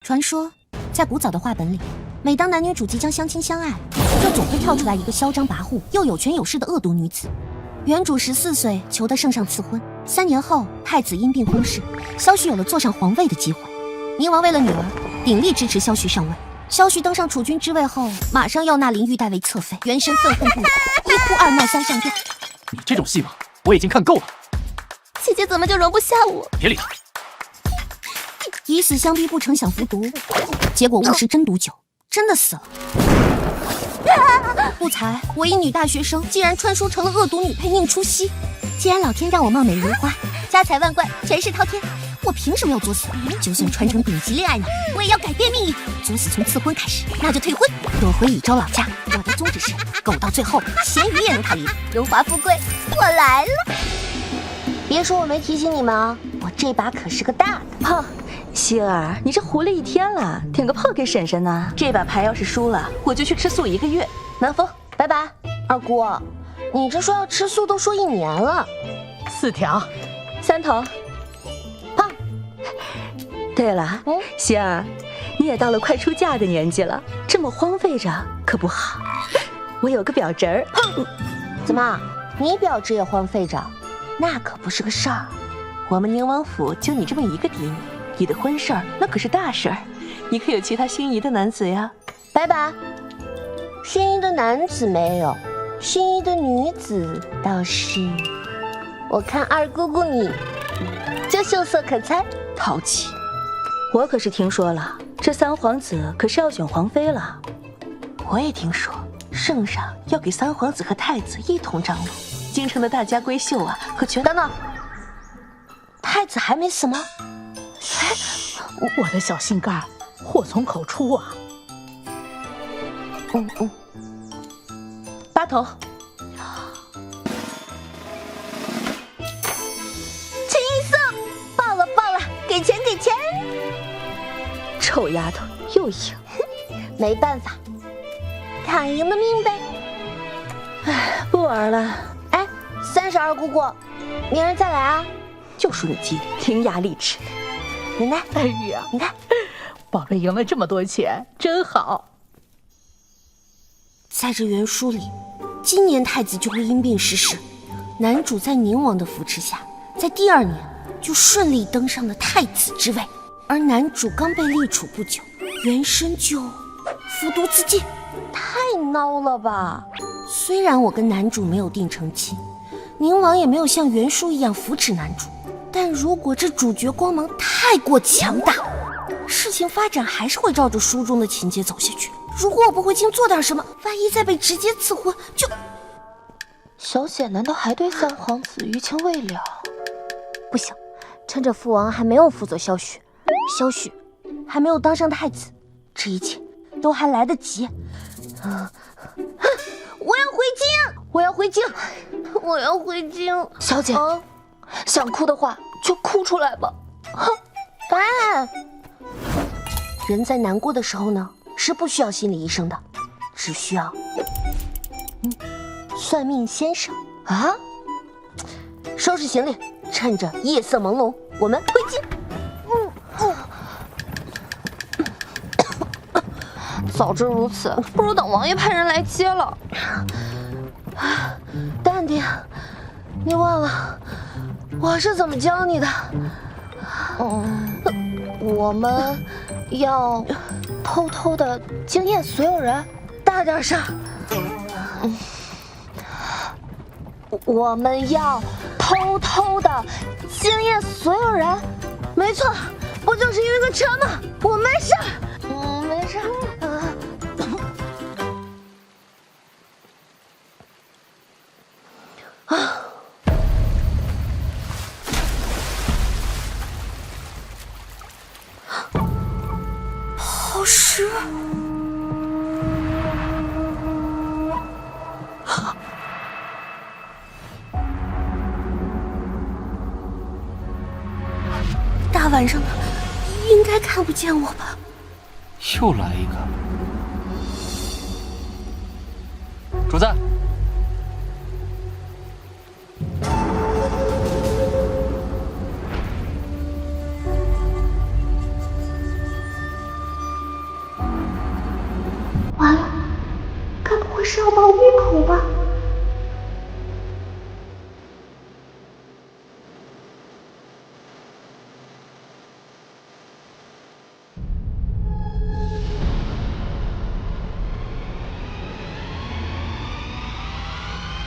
传说，在古早的话本里，每当男女主即将相亲相爱，就总会跳出来一个嚣张跋扈又有权有势的恶毒女子。原主14岁求得圣上赐婚，3年后太子因病昏逝，萧旭有了坐上皇位的机会。宁王为了女儿，鼎力支持萧旭上位。萧旭登上储君之位后，马上要纳林玉代为侧妃，原身愤恨不已，一哭二闹三上吊。你这种戏码我已经看够了。姐姐怎么就容不下我？别理他。以死相逼不成想服毒，结果误食真毒酒，真的死了。不才，我一女大学生，竟然穿梭成了恶毒女配宁初曦。既然老天让我貌美如花，家财万贯，权势滔天，我凭什么要作死？就算传承顶级恋爱脑，我也要改变命运。作死从赐婚开始，那就退婚，躲回禹州老家。我的宗旨是，苟到最后，咸鱼也能考虑。荣华富贵，我来了。别说我没提醒你们啊，我这把可是个大的。胖，希儿，你这糊了一天了，点个炮给婶婶呢。这把牌要是输了，我就去吃素1个月。南风，拜拜。二姑，你这说要吃素都说1年了。4条，3头。胖。对了，希儿，你也到了快出嫁的年纪了，这么荒废着可不好。我有个表侄儿。怎么，你表侄也荒废着？那可不是个事儿。我们宁王府就你这么一个嫡女，你的婚事儿那可是大事儿，你可有其他心仪的男子呀？拜拜。心仪的男子没有，心仪的女子倒是。我看二姑姑你就秀色可餐，淘气。我可是听说了，这3皇子可是要选皇妃了。我也听说，圣上要给3皇子和太子一同张罗。京城的大家闺秀啊，和全……等等，太子还没死吗？我的小心肝，祸从口出啊！8头。清一色，报了报了，给钱给钱！臭丫头又赢，没办法，躺赢的命呗。哎，不玩了。哎，32姑姑，明儿再来啊！就属你机灵，伶牙俐齿的。奶奶，哎呀，你看，宝贝赢了这么多钱，真好。在这原书里，今年太子就会因病逝世，男主在宁王的扶持下，在第2年就顺利登上了太子之位，而男主刚被立储不久，原身就服毒自尽，太孬了吧！虽然我跟男主没有定成亲，宁王也没有像原书一样扶持男主，但如果这主角光芒太过强大，事情发展还是会照着书中的情节走下去。如果我不回京做点什么，万一再被直接赐婚，就……小姐难道还对3皇子余情未了？不行，趁着父王还没有辅佐萧旭还没有当上太子，这一切都还来得及。我要回京，我要回京，我要回京！小姐，想哭的话就哭出来吧。哎，人在难过的时候呢，是不需要心理医生的，只需要算命先生啊。收拾行李，趁着夜色朦胧，我们回京。早知如此，不如等王爷派人来接了。淡定，你忘了我是怎么教你的？我们要偷偷的惊艳所有人，大点声。我们要偷偷的惊艳所有人。没错，不就是晕个车吗？我没事儿。没事。好诗。大晚上的，应该看不见我吧？又来一个。主子。完了，该不会是要把我灭口吧？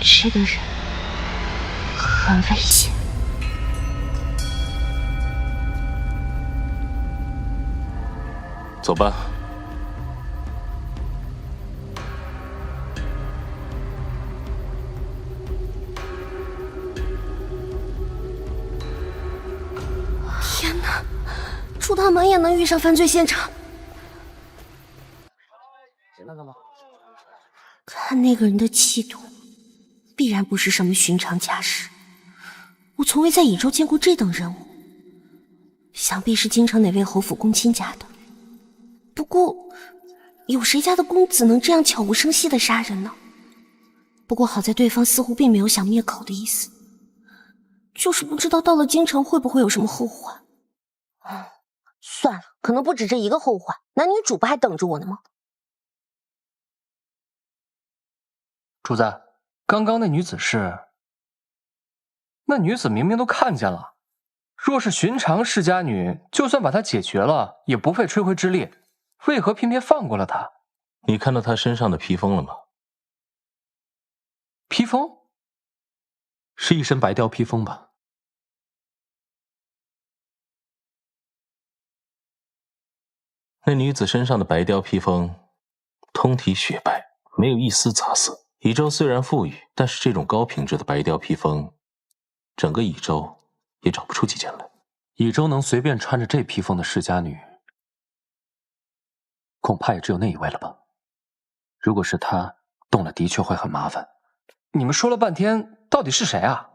这个人很危险。走吧。天哪，朱大门也能遇上犯罪现场？看那个人的气度，必然不是什么寻常家事。我从未在乙州见过这等人物，想必是京城哪位侯府公卿家的。不过，有谁家的公子能这样悄无声息地杀人呢？不过好在对方似乎并没有想灭口的意思，就是不知道到了京城会不会有什么后患。算了，可能不止这一个后患，男女主不还等着我呢吗？主子，刚刚那女子是？那女子明明都看见了，若是寻常世家女，就算把她解决了，也不费吹灰之力，为何偏偏放过了她？你看到她身上的披风了吗？披风？是一身白貂披风吧？那女子身上的白貂披风，通体雪白，没有一丝杂色。乙州虽然富裕，但是这种高品质的白貂披风，整个乙州也找不出几件来。乙州能随便穿着这披风的世家女，恐怕也只有那一位了吧？如果是她动了，的确会很麻烦。你们说了半天，到底是谁啊？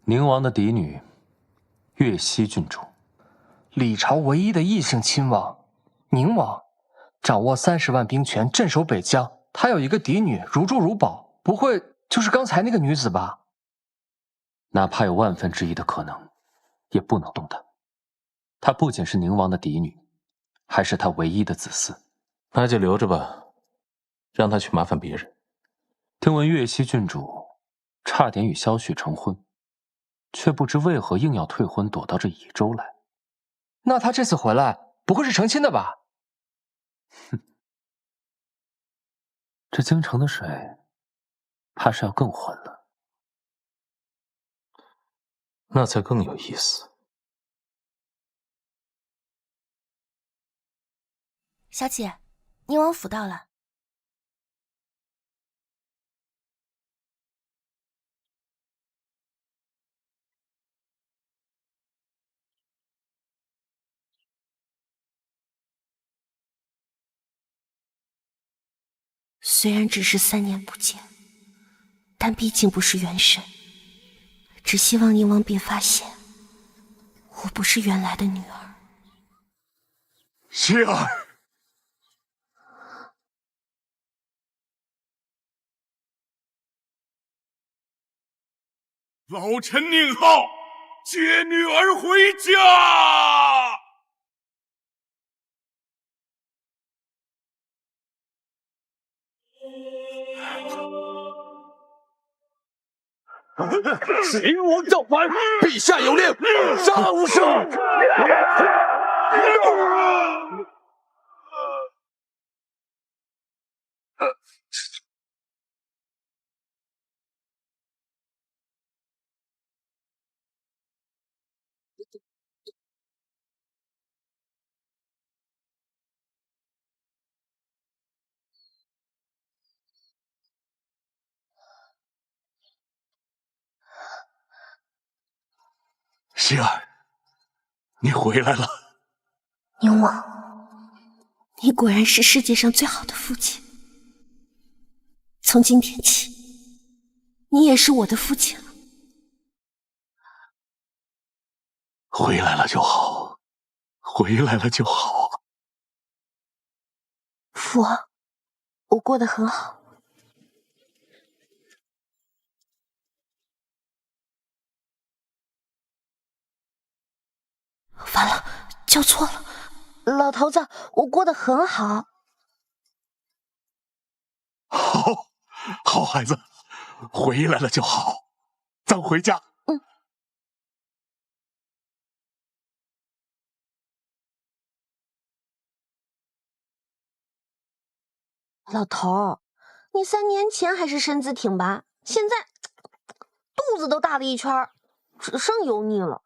宁王的嫡女，岳西郡主，李朝唯一的异姓亲王，宁王。掌握30万兵权，镇守北疆。他有一个嫡女，如珠如宝，不会就是刚才那个女子吧？哪怕有1/1000的可能，也不能动她。她不仅是宁王的嫡女，还是他唯一的子嗣。那就留着吧，让他去麻烦别人。听闻岳西郡主差点与萧旭成婚，却不知为何硬要退婚，躲到这乙州来。那他这次回来，不会是成亲的吧？哼，这京城的水，怕是要更浑了。那才更有意思。小姐，宁王府到了。虽然只是3年不见，但毕竟不是元神，只希望宁王别发现我不是原来的女儿。希儿，老臣宁浩接女儿回家。秦王造反，陛下有令，杀无赦。希儿，你回来了。宁王，你果然是世界上最好的父亲。从今天起，你也是我的父亲了。回来了就好，回来了就好。父王，我过得很好。完了，叫错了，老头子，我过得很好。好，好孩子，回来了就好。咱回家。老头儿，你3年前还是身子挺拔，现在肚子都大了一圈，只剩油腻了。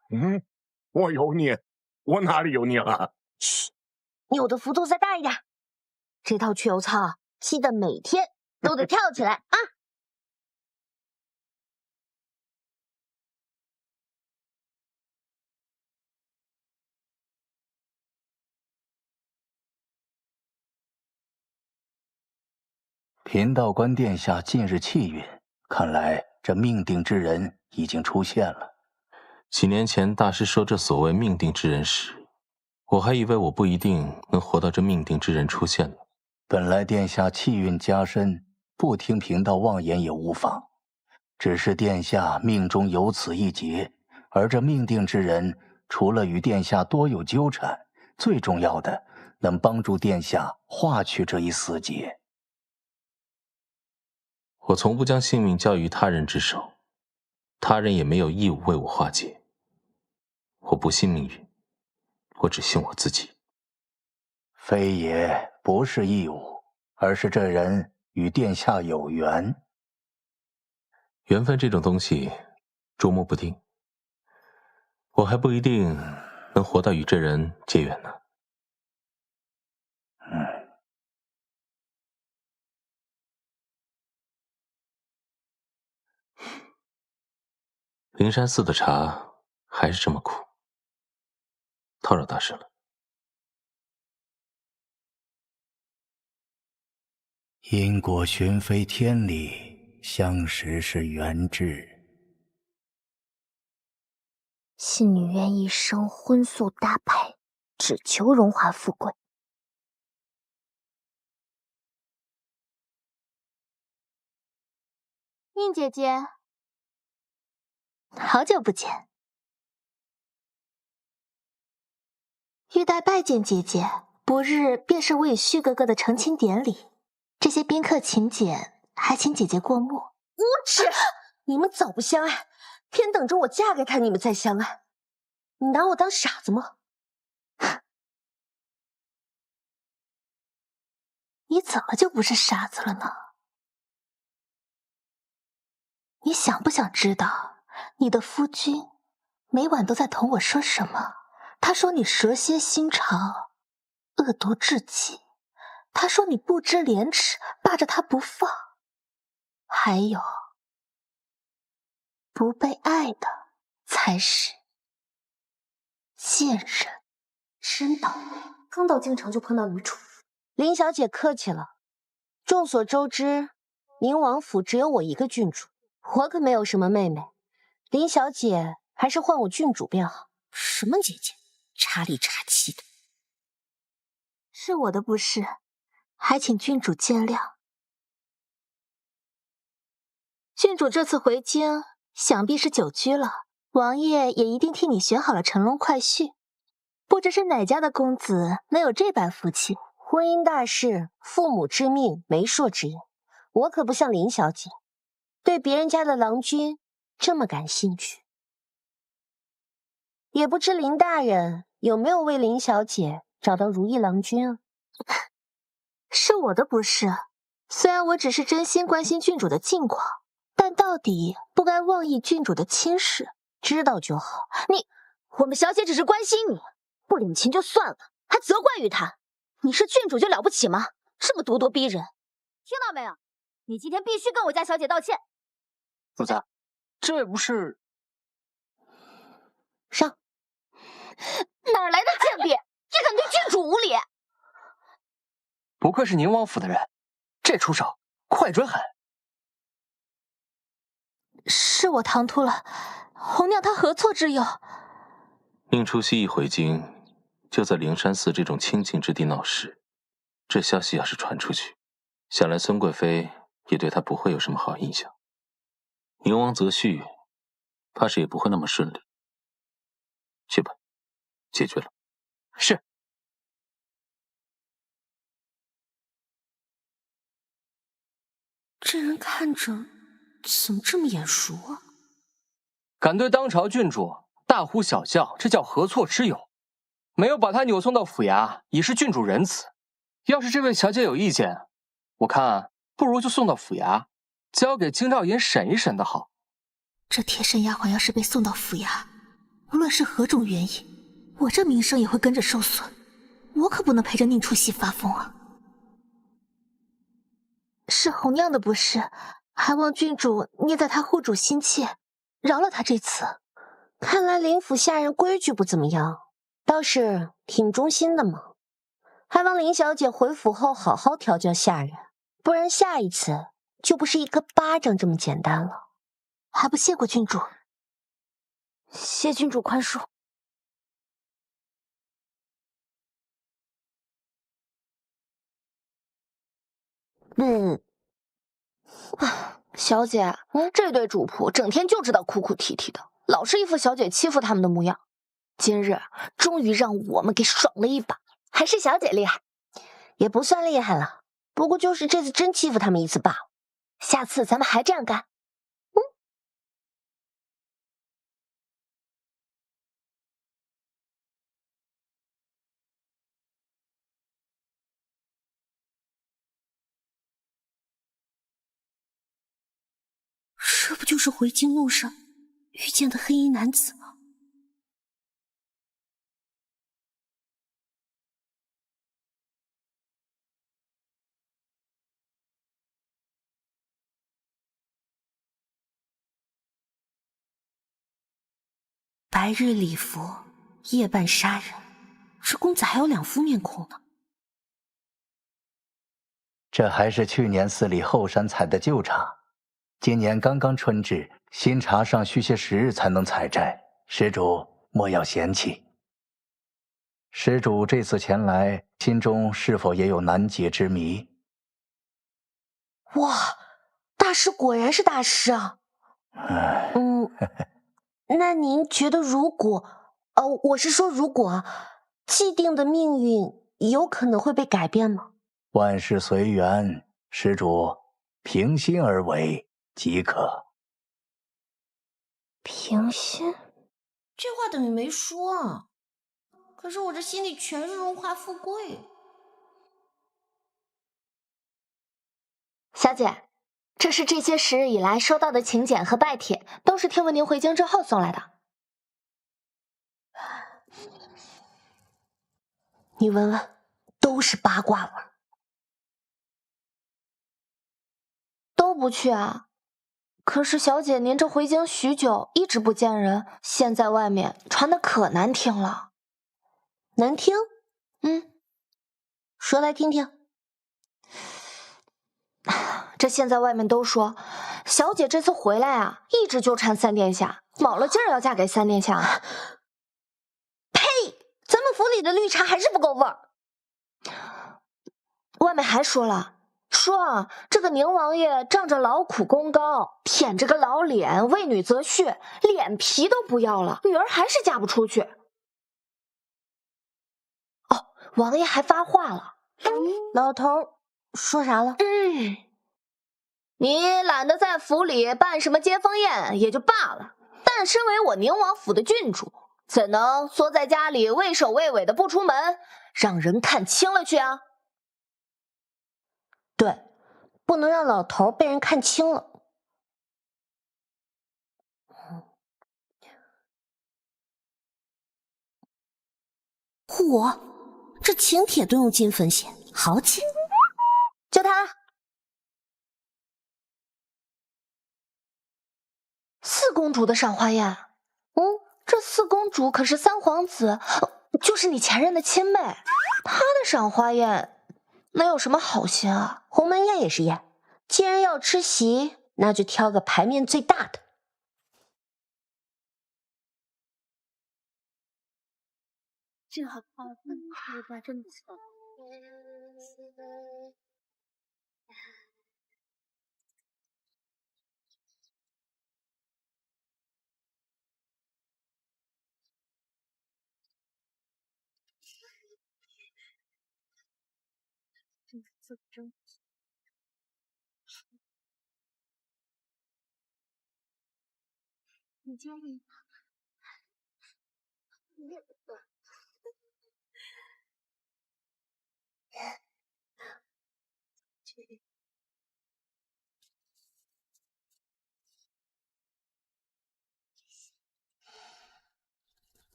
我油腻？我哪里油腻了？嘘，你有的幅度再大一点。这套雀油操，记得每天都得跳起来啊！贫道观殿下近日气运，看来这命定之人已经出现了。几年前大师说这所谓命定之人时，我还以为我不一定能活到这命定之人出现呢。本来殿下气运加深，不听贫道妄言也无妨。只是殿下命中有此一劫，而这命定之人除了与殿下多有纠缠，最重要的能帮助殿下化去这一死劫。我从不将性命交于他人之手，他人也没有义务为我化解。我不信命运，我只信我自己。非也，不是义务，而是这人与殿下有缘。缘分这种东西，捉摸不定，我还不一定能活到与这人结缘呢。灵山寺的茶还是这么苦，叨扰大师了。因果寻非天理，相识是缘至。信女愿一生荤素搭配，只求荣华富贵。宁姐姐，好久不见。玉带拜见姐姐，不日便是我与旭哥哥的成亲典礼，这些宾客请柬，还请姐姐过目。无耻！你们早不相爱，偏等着我嫁给他，你们再相爱。你拿我当傻子吗？你怎么就不是傻子了呢？你想不想知道，你的夫君每晚都在同我说什么？他说你蛇蝎心肠，恶毒至极。他说你不知廉耻，霸着他不放。还有，不被爱的才是贱人。真倒霉，刚到京城就碰到吕楚。林小姐客气了。众所周知，宁王府只有我一个郡主，我可没有什么妹妹。林小姐还是唤我郡主便好。什么姐姐，茶里茶气的。是我的不是，还请郡主见谅。郡主这次回京，想必是久居了，王爷也一定替你选好了乘龙快婿。不知是哪家的公子能有这般福气？婚姻大事，父母之命，媒妁之言。我可不像林小姐，对别人家的郎君这么感兴趣。也不知林大人有没有为林小姐找到如意郎君啊？是我的不是，虽然我只是真心关心郡主的近况，但到底不该妄议郡主的亲事。知道就好。我们小姐只是关心你，不领情就算了，还责怪于他。你是郡主就了不起吗？这么咄咄逼人，听到没有？你今天必须跟我家小姐道歉。主子，这不是上。哪来的贱婢，也敢对郡主无礼？不愧是宁王府的人，这出手快准狠。是我唐突了，红娘她何错之有？宁初曦一回京，就在灵山寺这种清静之地闹事，这消息要是传出去，想来孙贵妃也对他不会有什么好印象。宁王择婿，怕是也不会那么顺利。去吧，解决了。是。这人看着怎么这么眼熟啊？敢对当朝郡主大呼小叫，这叫何错之有？没有把他扭送到府衙，已是郡主仁慈。要是这位小姐有意见，我看不如就送到府衙，交给京兆尹审一审的好。这贴身丫鬟要是被送到府衙，无论是何种原因，我这名声也会跟着受损。我可不能陪着宁初熙发疯啊！是红娘的不是，还望郡主念在她护主心切，饶了她这次。看来林府下人规矩不怎么样，倒是挺忠心的嘛。还望林小姐回府后好好调教下人，不然下一次就不是一个巴掌这么简单了。还不谢过郡主？谢郡主宽恕。小姐，这对主仆整天就知道哭哭啼啼的，老是一副小姐欺负他们的模样。今日终于让我们给爽了一把，还是小姐厉害。也不算厉害了，不过就是这次真欺负他们一次罢了。下次咱们还这样干。这不就是回京路上遇见的黑衣男子吗？白日礼服，夜半杀人，这公子还有两副面孔呢。这还是去年寺里后山采的旧茶，今年刚刚春至，新茶尚需些时日才能采摘，施主莫要嫌弃。施主这次前来，心中是否也有难解之谜？哇，大师果然是大师啊！那您觉得如果，我是说如果既定的命运有可能会被改变吗？万事随缘，施主平心而为即可。平心？这话等于没说啊。可是我这心里全是荣华富贵。小姐，这是这些时日以来收到的请柬和拜帖，都是听闻您回京之后送来的。你闻闻，都是八卦味儿。都不去啊？可是小姐，您这回京许久，一直不见人，现在外面传的可难听了。难听？说来听听。这现在外面都说，小姐这次回来啊，一直纠缠三殿下，卯了劲儿要嫁给三殿下了。呸！咱们府里的绿茶还是不够味儿。外面还说了，说啊，这个宁王爷仗着劳苦功高，舔着个老脸，为女择婿，脸皮都不要了，女儿还是嫁不出去。哦，王爷还发话了。老头说啥了？你懒得在府里办什么接风宴也就罢了，但身为我宁王府的郡主，怎能缩在家里畏首畏尾的不出门，让人看清了去啊？对，不能让老头被人看清了。嚯，这请帖都用金粉写，豪气！就他。四公主的赏花宴，这四公主可是三皇子，就是你前任的亲妹，她的赏花宴能有什么好心啊？鸿门宴也是宴，既然要吃席，那就挑个牌面最大的。这好看，真的错。你介意吗？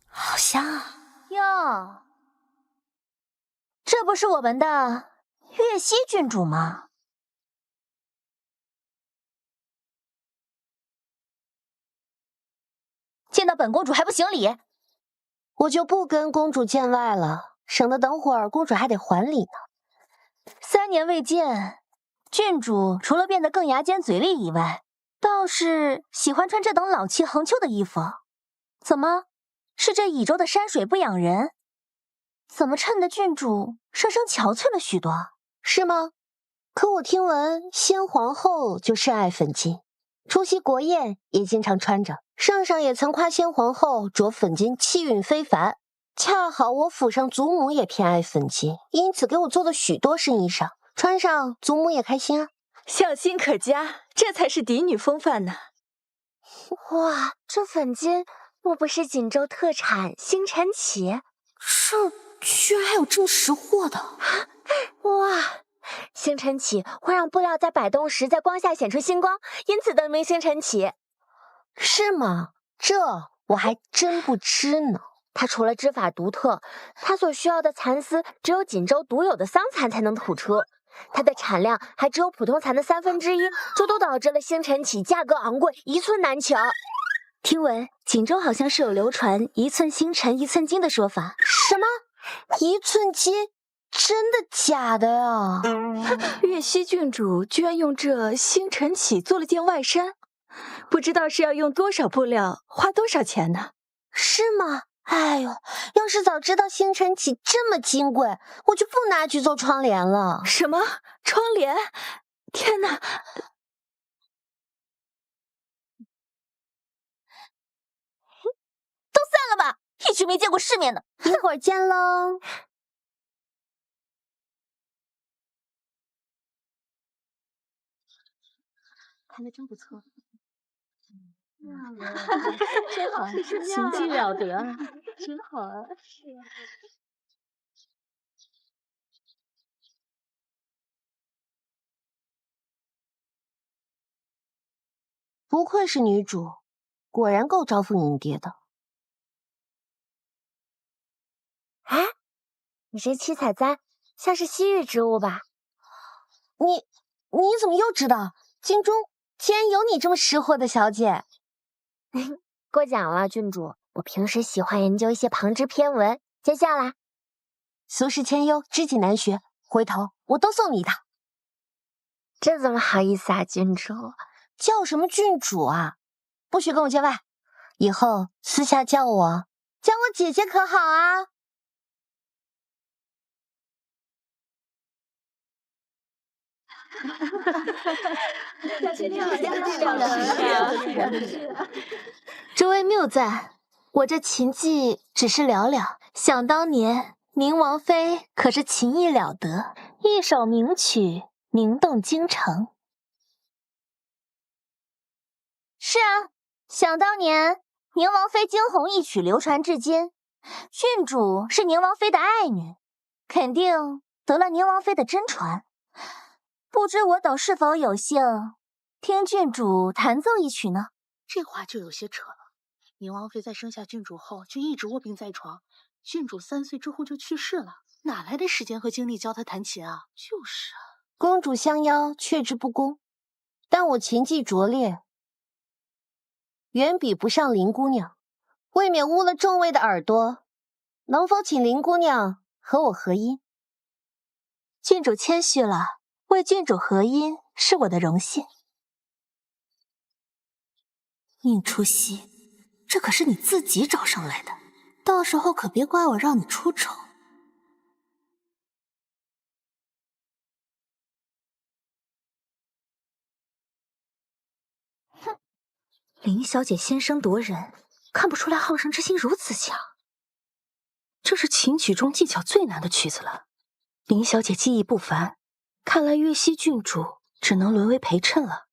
好香啊！哟，这不是我们的月溪郡主吗？见到本公主还不行礼？我就不跟公主见外了，省得等会儿公主还得还礼呢。3年未见，郡主除了变得更牙尖嘴利以外，倒是喜欢穿这等老气横秋的衣服。怎么，是这乙州的山水不养人？怎么衬得郡主生生憔悴了许多？是吗？可我听闻先皇后就甚爱粉金，出席国宴也经常穿着。圣上也曾夸先皇后着粉金气韵非凡，恰好我府上祖母也偏爱粉金，因此给我做了许多身衣裳，穿上祖母也开心啊。孝心可嘉，这才是嫡女风范呢。哇，这粉金莫不是锦州特产星辰起？这居然还有这么识货的！哇，星辰起会让布料在摆动时在光下显出星光，因此得名星辰起。是吗？这我还真不知呢。它除了织法独特，它所需要的蚕丝只有锦州独有的桑蚕才能吐出，它的产量还只有普通蚕的1/3，这都导致了星辰起价格昂贵，一寸难求。听闻锦州好像是有流传1寸星辰1寸金的说法。什么？1寸金？真的假的呀？月溪郡主居然用这星辰起做了件外衫，不知道是要用多少布料，花多少钱呢？是吗？哎呦，要是早知道星辰起这么金贵，我就不拿去做窗帘了。什么？窗帘？天哪！都散了吧，一群没见过世面的。一会儿见喽。弹得真不错。真好，情技了得啊，真好啊！是啊。不愧是女主，果然够招蜂引蝶的。哎，你这七彩簪像是西域之物吧？你怎么又知道？京中竟然有你这么识货的小姐。过奖了，郡主。我平时喜欢研究一些旁支偏文，接下来俗世千优，知己难学，回头我都送你一套。这怎么好意思啊，郡主？叫什么郡主啊？不许跟我见外，以后私下叫我姐姐可好啊？这位谬赞，我这琴技只是寥寥，想当年宁王妃可是琴艺了得，一首名曲名动京城。是啊，想当年宁王妃惊鸿一曲流传至今，郡主是宁王妃的爱女，肯定得了宁王妃的真传。不知我等是否有幸听郡主弹奏一曲呢？这话就有些扯了。宁王妃在生下郡主后就一直卧病在床，郡主3岁之后就去世了，哪来的时间和精力教她弹琴啊？就是啊，公主相邀，却之不恭，但我琴技拙劣，远比不上林姑娘，未免污了众位的耳朵。能否请林姑娘和我合音？郡主谦虚了，为郡主合音是我的荣幸。宁初曦，这可是你自己找上来的，到时候可别怪我让你出丑。哼，林小姐先声夺人，看不出来好胜之心如此强。这是琴曲中技巧最难的曲子了。林小姐技艺不凡，看来月溪郡主只能沦为陪衬了。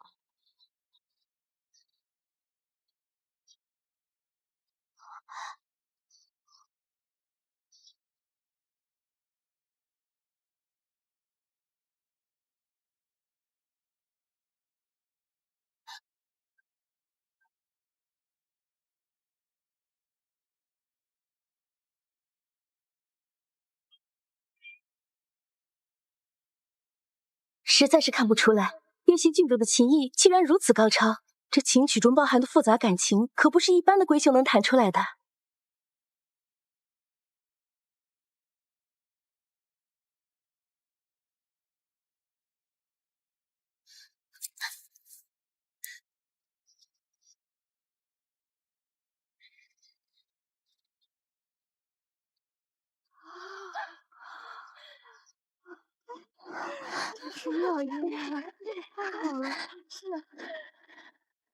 实在是看不出来，月溪郡主的琴艺竟然如此高超。这琴曲中包含的复杂感情，可不是一般的闺秀能弹出来的。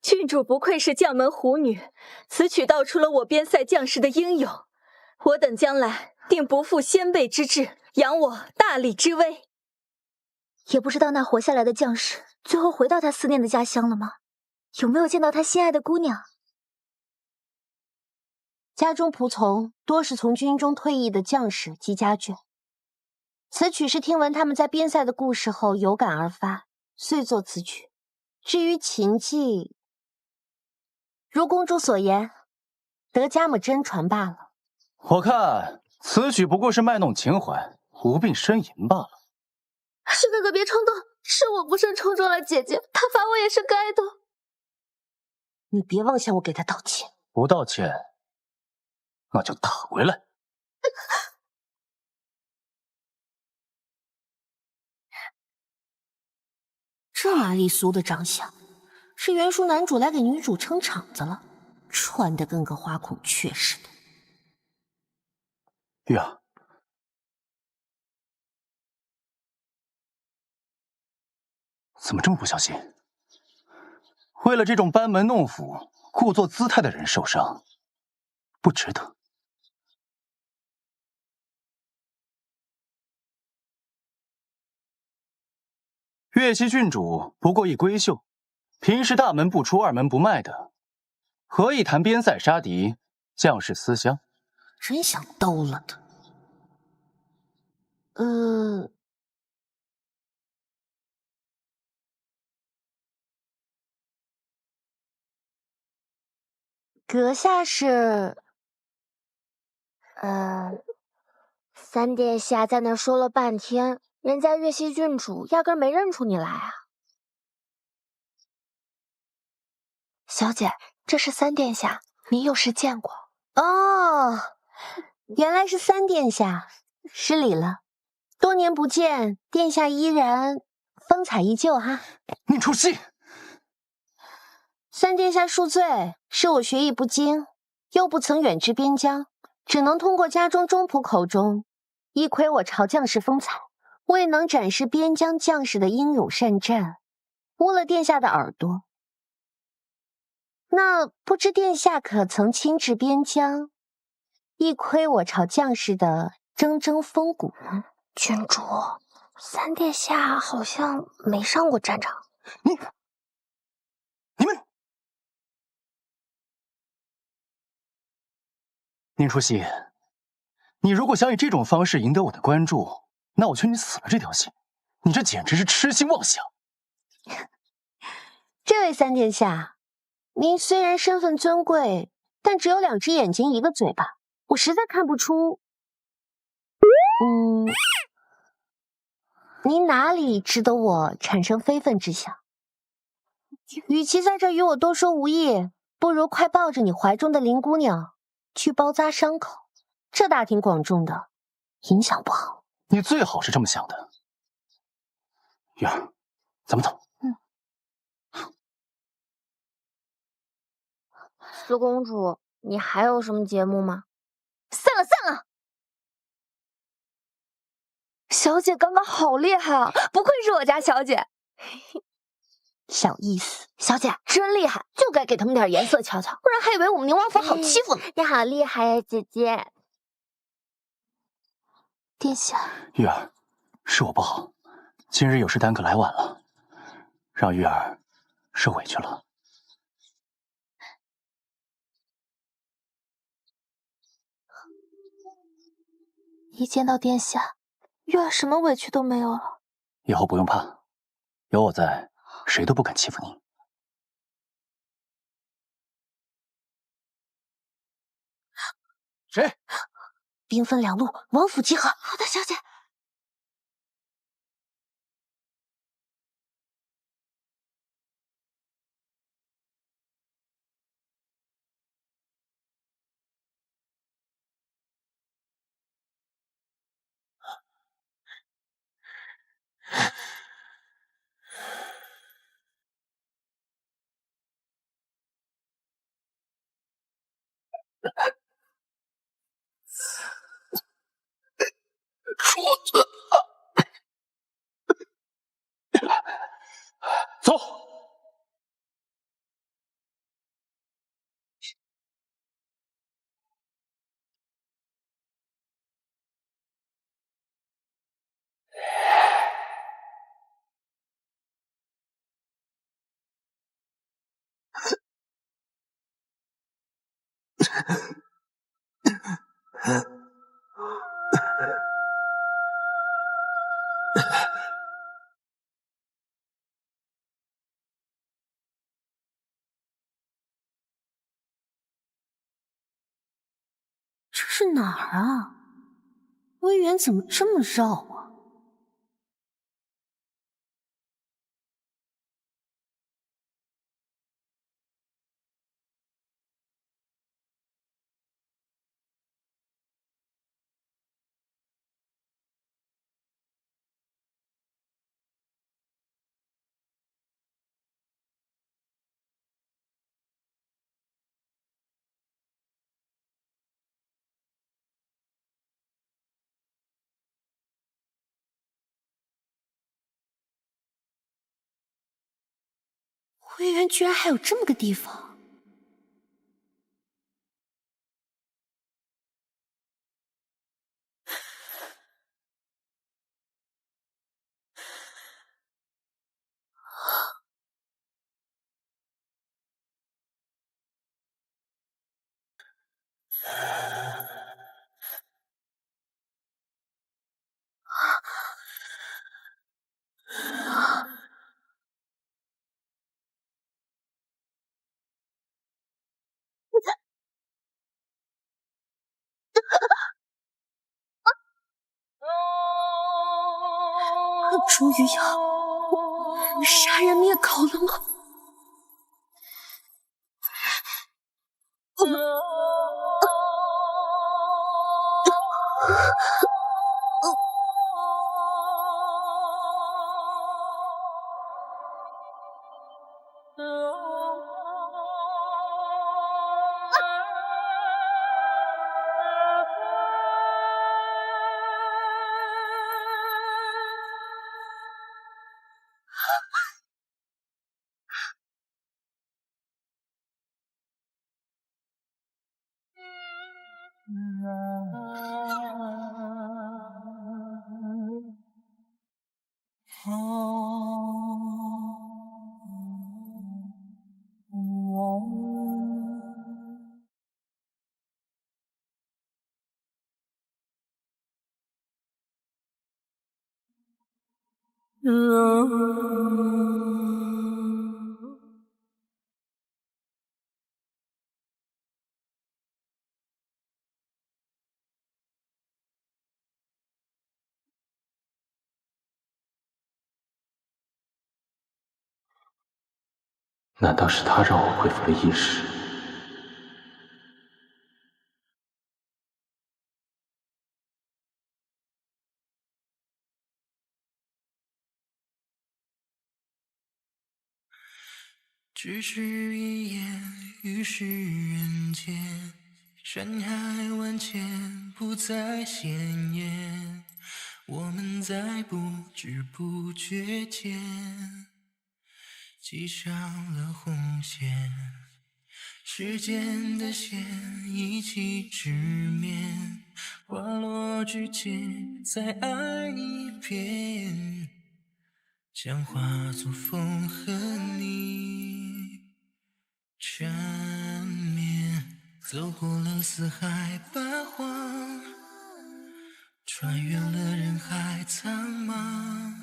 郡主不愧是将门虎女，此曲道出了我边塞将士的英勇。我等将来定不负先辈之志，扬我大理之威。也不知道那活下来的将士最后回到他思念的家乡了吗？有没有见到他心爱的姑娘？家中仆从多是从军中退役的将士及家眷。此曲是听闻他们在边塞的故事后有感而发，遂作此曲。至于琴技，如公主所言，得家母真传罢了。我看此曲不过是卖弄情怀，无病呻吟罢了。是哥哥别冲动，是我不慎冲撞了姐姐，他罚我也是该的。你别妄想我给他道歉。不道歉，那就打回来。这玛丽苏的长相，是原书男主来给女主撑场子了，穿得跟个花孔雀似的。玉儿，怎么这么不小心？为了这种班门弄斧、故作姿态的人受伤，不值得。月溪郡主不过一闺秀，平时大门不出二门不迈的，何以谈边塞杀敌、将士思乡？真想兜了他。阁下是？三殿下在那说了半天，人家月溪郡主压根没认出你来啊。小姐，这是三殿下，您有时见过。哦，原来是三殿下，失礼了。多年不见，殿下依然风采依旧哈。你出戏！三殿下恕罪，是我学艺不精，又不曾远至边疆，只能通过家中中仆口中，一窥我朝将士风采，未能展示边疆将士的英勇善战，污了殿下的耳朵。那不知殿下可曾亲至边疆，一窥我朝将士的铮铮风骨呢？郡主，三殿下好像没上过战场。你们，宁初曦，你如果想以这种方式赢得我的关注，那我劝你死了这条心。你这简直是痴心妄想。这位三殿下，您虽然身份尊贵，但只有2只眼睛一个嘴巴，我实在看不出。您哪里值得我产生非分之想？与其在这与我多说无益，不如快抱着你怀中的林姑娘去包扎伤口，这大庭广众的，影响不好。你最好是这么想的。玉儿，咱们走。四公主，你还有什么节目吗？散了，散了！小姐刚刚好厉害啊，不愧是我家小姐。小意思，小姐真厉害，就该给他们点颜色瞧瞧，不然还以为我们宁王府好欺负呢。你好厉害呀，姐姐！殿下，玉儿，是我不好，今日有事耽搁来晚了，让玉儿受委屈了。一见到殿下，玉儿什么委屈都没有了。以后不用怕，有我在，谁都不敢欺负你。谁？兵分2路，王府集合。好的，小姐。主子，走。这是哪儿啊？威远怎么这么绕啊？威远居然还有这么个地方！终于要杀人灭口了吗？难道是他让我恢复了意识？咫尺一眼，于是人间，山海万千，不再鲜艳。我们在不知不觉间系上了红线，时间的线一起直面，花落之间再爱一遍，将化作风和你缠绵，走过了四海八荒，穿越了人海苍茫，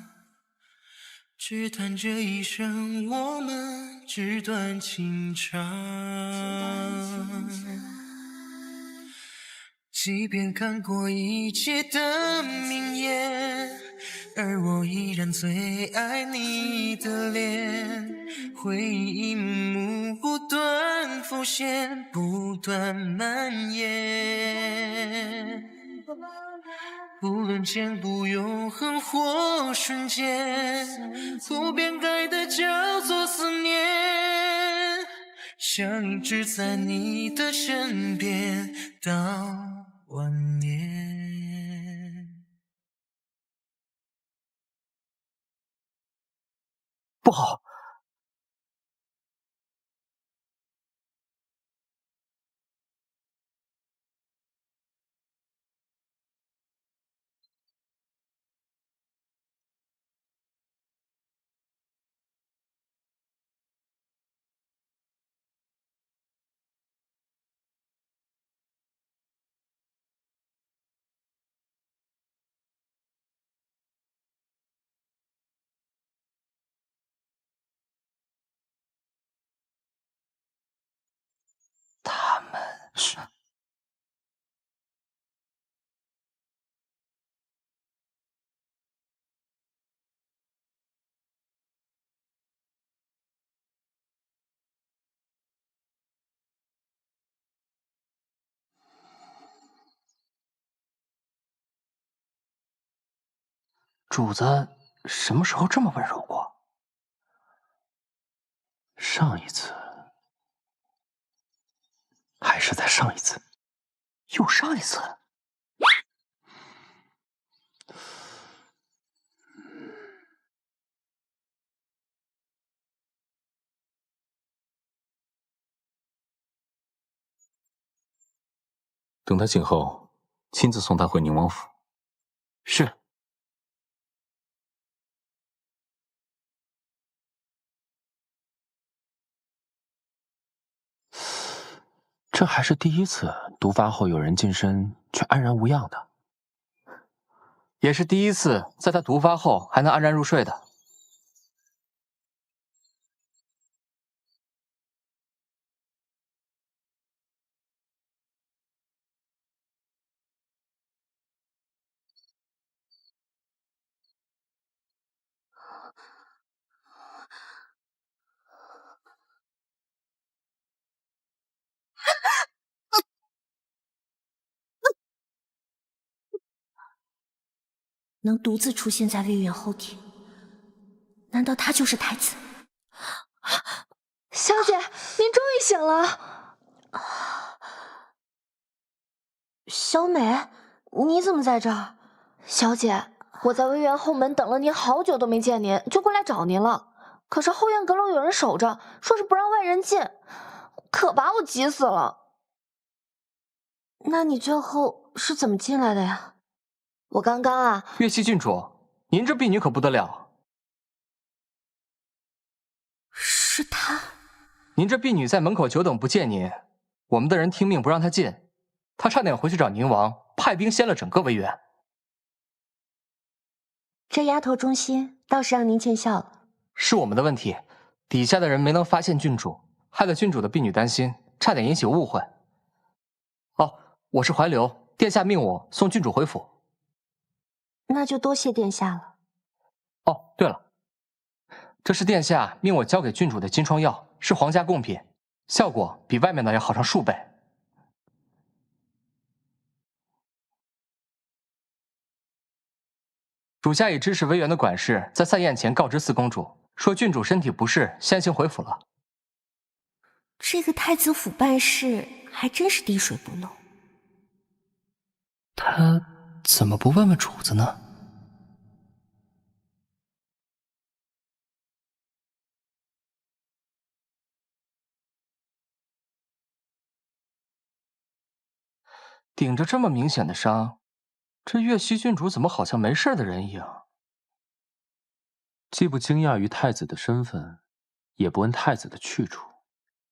只叹这一生我们纸短情长。即便看过一切的名言，而我依然最爱你的脸，回忆一幕幕不断浮现，不断蔓延。无论坚不永恒或瞬间，不变改的叫做思念，想一直在你的身边到晚年。不好！他们是。主子什么时候这么温柔过？上一次，还是在上一次，又上一次。等他醒后，亲自送他回宁王府。是。这还是第一次毒发后有人近身却安然无恙的，也是第一次在他毒发后还能安然入睡的。能独自出现在魏远后庭，难道他就是太子？小姐，您终于醒了。小美，你怎么在这儿？小姐，我在魏园后门等了您好久都没见您，就过来找您了。可是后院阁楼有人守着，说是不让外人进，可把我急死了。那你最后是怎么进来的呀？我刚刚啊，岳西郡主，您这婢女可不得了。是她。您这婢女在门口久等不见您，我们的人听命不让她进，她差点回去找宁王，派兵掀了整个魏园。这丫头忠心，倒是让您见笑了。是我们的问题，底下的人没能发现郡主，害得郡主的婢女担心，差点引起误会。哦，我是怀流，殿下命我送郡主回府。那就多谢殿下了。哦，对了，这是殿下命我交给郡主的金疮药，是皇家贡品，效果比外面的要好上数倍。属下已指使魏园的管事在散宴前告知四公主，说郡主身体不适，先行回府了。这个太子府办事还真是滴水不漏。他怎么不问问主子呢？顶着这么明显的伤，这岳西郡主怎么好像没事的人一样？既不惊讶于太子的身份，也不问太子的去处，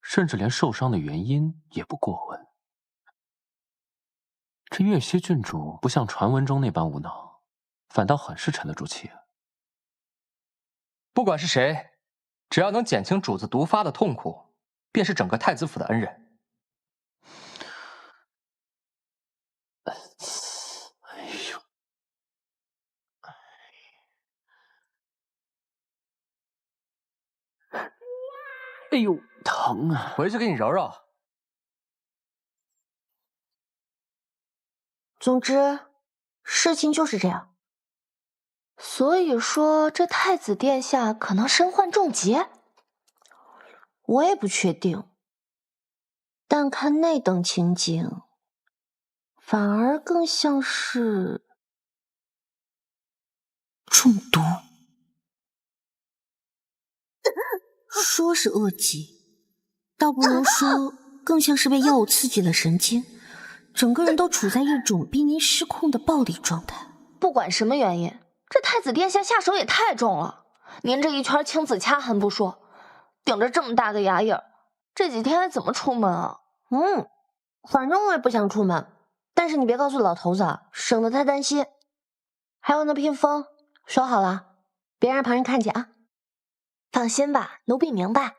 甚至连受伤的原因也不过问。这岳西郡主不像传闻中那般无脑，反倒很是沉得住气。不管是谁，只要能减轻主子毒发的痛苦，便是整个太子府的恩人。哎呦，疼啊！回去给你揉揉。总之，事情就是这样。所以说，这太子殿下可能身患重疾？我也不确定，但看那等情景，反而更像是中毒。说是恶疾，倒不如说更像是被药物刺激了神经，整个人都处在一种濒临失控的暴力状态。不管什么原因，这太子殿下下手也太重了。您这一圈青紫掐痕不说，顶着这么大个牙印儿，这几天还怎么出门啊？反正我也不想出门，但是你别告诉老头子啊，省得他担心。还有那披风，收好了，别让旁人看见啊。放心吧，奴婢明白。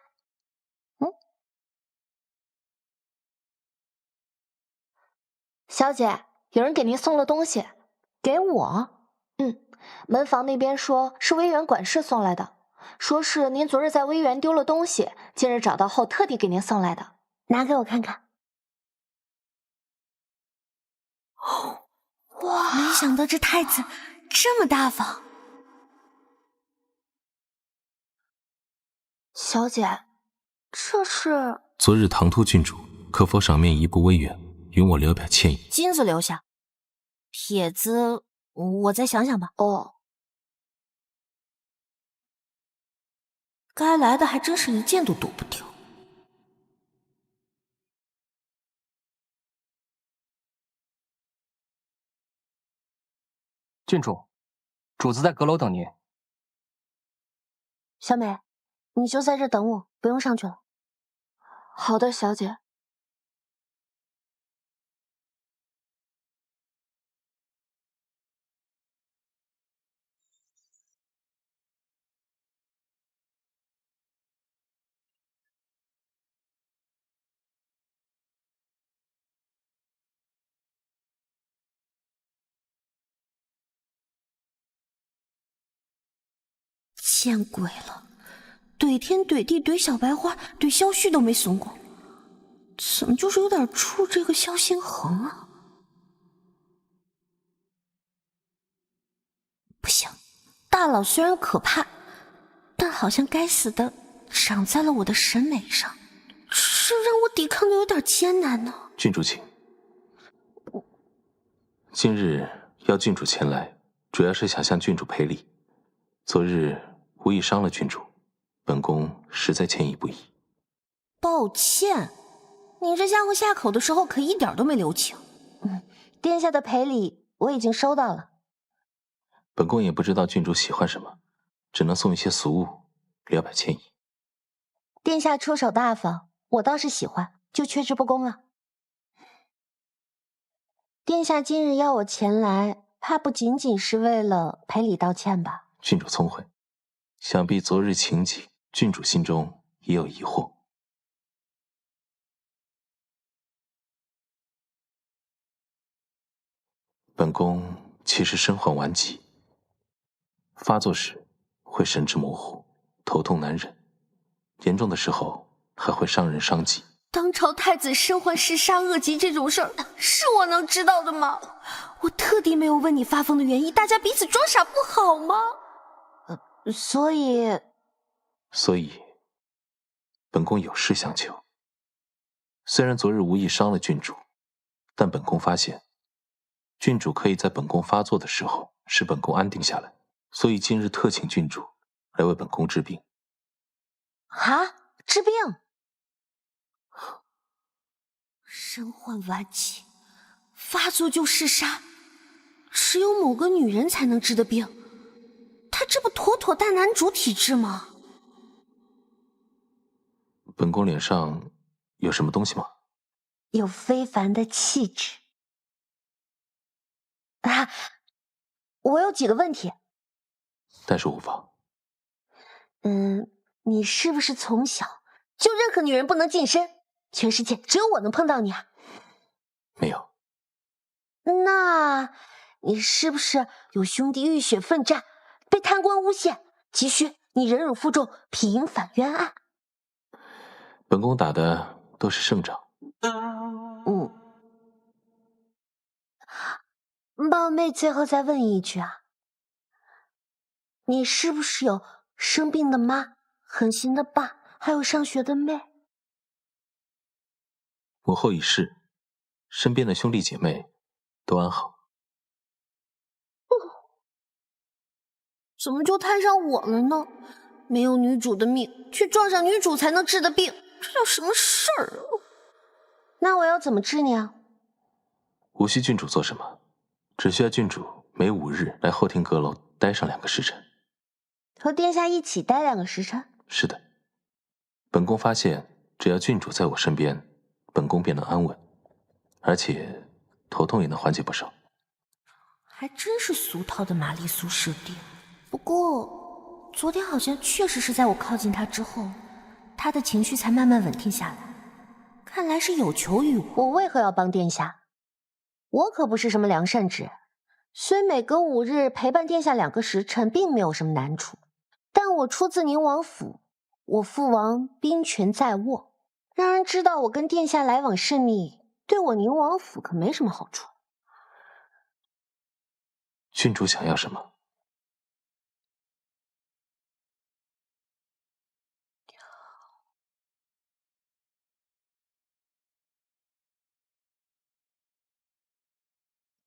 小姐，有人给您送了东西。给我？门房那边说是威远管事送来的，说是您昨日在威远丢了东西，今日找到后特地给您送来的。拿给我看看。哇，没想到这太子这么大方。小姐，这是昨日唐突郡主可否赏面一步威远，允我留表歉意？金子留下，帖子我再想想吧。该来的还真是一件都躲不掉。郡主，主子在阁楼等您。小美，你就在这等我，不用上去了。好的，小姐。见鬼了，怼天怼地怼小白花怼萧旭都没怂过，怎么就是有点触这个萧星衡啊？不行，大佬虽然可怕，但好像该死的长在了我的审美上，这让我抵抗的有点艰难呢。郡主请。今日邀郡主前来，主要是想向郡主赔礼。昨日无意伤了郡主，本宫实在歉意不已。抱歉，你这家伙下口的时候可一点都没留情。殿下的赔礼我已经收到了。本宫也不知道郡主喜欢什么，只能送一些俗物，聊表歉意。殿下出手大方，我倒是喜欢，就缺之不恭啊。殿下今日要我前来，怕不仅仅是为了赔礼道歉吧？郡主聪慧，想必昨日情景，郡主心中也有疑惑。本宫其实身患顽疾，发作时会神志模糊，头痛难忍，严重的时候还会伤人伤己。当朝太子身患嗜杀恶疾这种事儿，是我能知道的吗？我特地没有问你发疯的原因，大家彼此装傻不好吗？所以，本宫有事相求。虽然昨日无意伤了郡主，但本宫发现，郡主可以在本宫发作的时候使本宫安定下来，所以今日特请郡主来为本宫治病。啊，治病？身患顽疾，发作就嗜杀，只有某个女人才能治的病。他这不妥妥大男主体质吗？本宫脸上有什么东西吗？有非凡的气质。我有几个问题。但是无妨。你是不是从小就任何女人不能近身？全世界只有我能碰到你啊？没有。那你是不是有兄弟浴血奋战，被贪官诬陷，急需你忍辱负重，平反冤案？本宫打的都是胜仗。冒昧最后再问一句啊，你是不是有生病的妈、狠心的爸，还有上学的妹？母后已逝，身边的兄弟姐妹都安好。怎么就摊上我了呢？没有女主的命，却撞上女主才能治的病，这叫什么事儿啊？那我要怎么治你啊？无需郡主做什么，只需要郡主每5日来后庭阁楼待上2个时辰。和殿下一起待2个时辰？是的，本宫发现，只要郡主在我身边，本宫便能安稳，而且头痛也能缓解不少。还真是俗套的玛丽苏设定。不过，昨天好像确实是在我靠近他之后，他的情绪才慢慢稳定下来。看来是有求于我。我为何要帮殿下？我可不是什么良善之人，虽每隔5日陪伴殿下2个时辰，并没有什么难处，但我出自宁王府，我父王兵权在握，让人知道我跟殿下来往甚密，对我宁王府可没什么好处。郡主想要什么？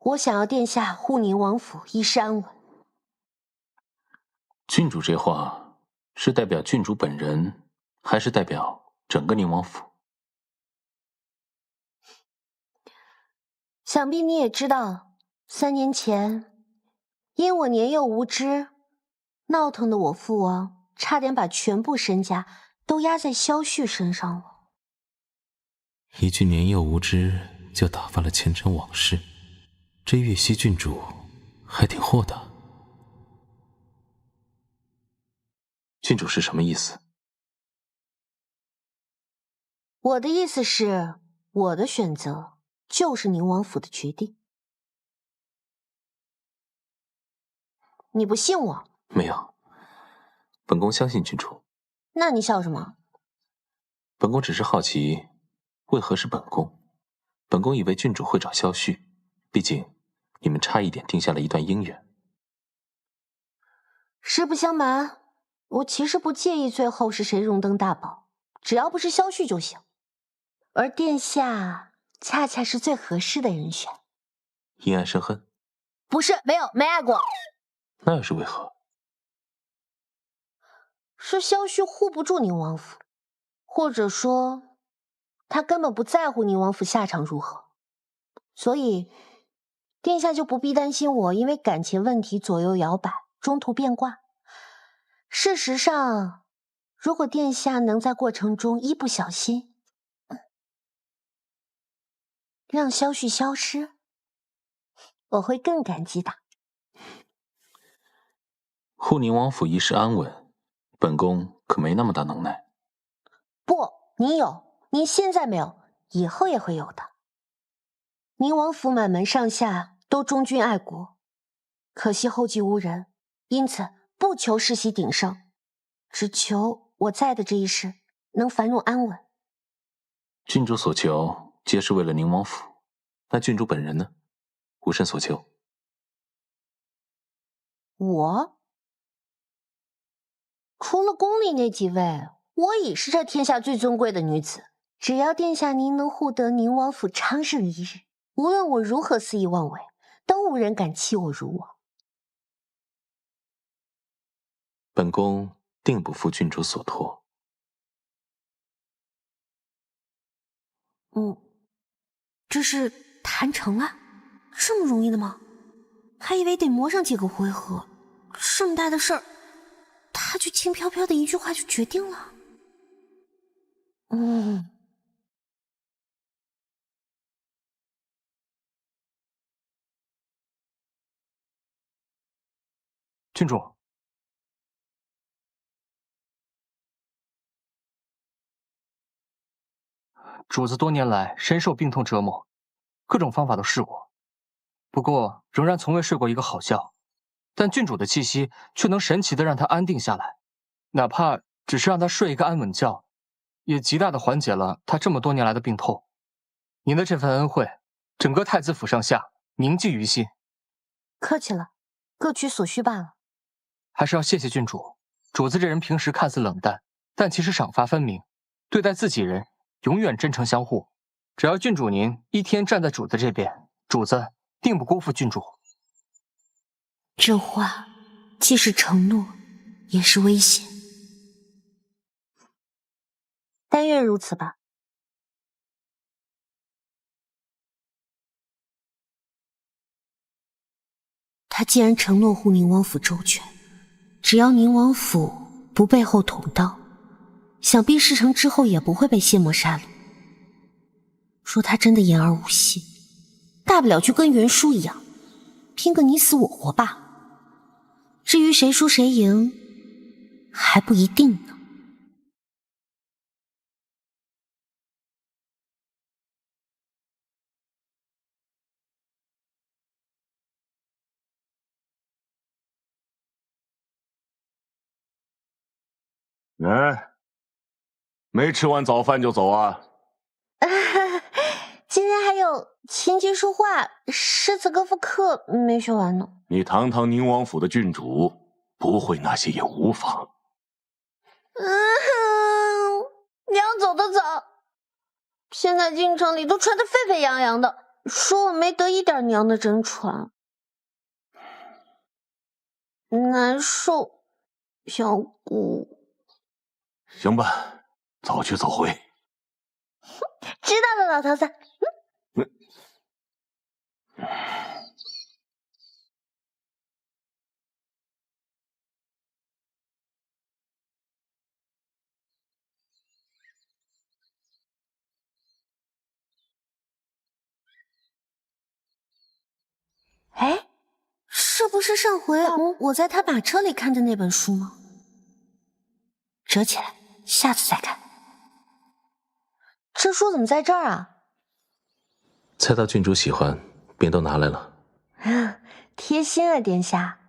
我想要殿下护宁王府一世安稳。郡主这话是代表郡主本人，还是代表整个宁王府？想必你也知道，3年前，因我年幼无知，闹腾的我父王差点把全部身家都压在萧旭身上了。一句年幼无知就打发了前尘往事，这月溪郡主还挺豁达。郡主是什么意思？我的意思是，我的选择就是宁王府的决定。你不信我？没有，本宫相信郡主。那你笑什么？本宫只是好奇，为何是本宫？本宫以为郡主会找萧旭，毕竟你们差一点定下了一段姻缘。实不相瞒，我其实不介意最后是谁荣登大宝，只要不是萧旭就行。而殿下恰恰是最合适的人选。因爱生恨？不是，没爱过。那又是为何？是萧旭护不住宁王府，或者说他根本不在乎宁王府下场如何，所以殿下就不必担心我因为感情问题左右摇摆，中途变卦。事实上，如果殿下能在过程中一不小心让萧旭消失，我会更感激的。护宁王府一世安稳，本宫可没那么大能耐。不，你有，你现在没有，以后也会有的。宁王府满门上下都忠君爱国，可惜后继无人，因此不求世袭鼎盛，只求我在的这一世能繁荣安稳。郡主所求皆是为了宁王府，那郡主本人呢？无甚所求。我？除了宫里那几位，我已是这天下最尊贵的女子。只要殿下您能护得宁王府昌盛一日，无论我如何肆意妄为，都无人敢欺我如我。本宫定不负郡主所托。这是谈成了？这么容易的吗？还以为得磨上几个回合，这么大的事儿，他就轻飘飘的一句话就决定了。郡主，主子多年来深受病痛折磨，各种方法都试过，不过仍然从未睡过一个好觉。但郡主的气息却能神奇的让他安定下来，哪怕只是让他睡一个安稳觉，也极大的缓解了他这么多年来的病痛。您的这份恩惠，整个太子府上下铭记于心，客气了，各取所需罢了。还是要谢谢郡主。主子这人平时看似冷淡，但其实赏罚分明，对待自己人永远真诚相互。只要郡主您一天站在主子这边，主子定不辜负郡主。这话既是承诺，也是威胁。但愿如此吧。他既然承诺护宁王府周全，只要宁王府不背后捅刀，想必事成之后也不会被卸磨杀驴。若他真的言而无信，大不了就跟袁术一样，拼个你死我活罢了。至于谁输谁赢，还不一定呢。哎，没吃完早饭就走啊？今天还有琴棋书画、诗词歌赋课没学完呢。你堂堂宁王府的郡主，不会那些也无妨。娘走的早，现在京城里都传得沸沸扬扬的，说我没得一点娘的真传，难受，想哭。行吧，早去早回。知道了，老头子。哎，这不是上回我在他马车里看的那本书吗？折起来，下次再看。这书怎么在这儿啊？猜到郡主喜欢，便都拿来了。贴心啊，殿下。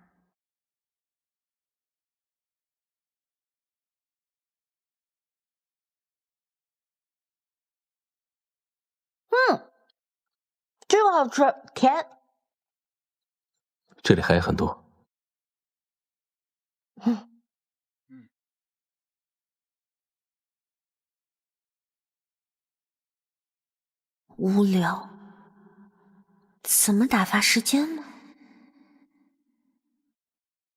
这个好吃，甜。这里还有很多。无聊，怎么打发时间呢？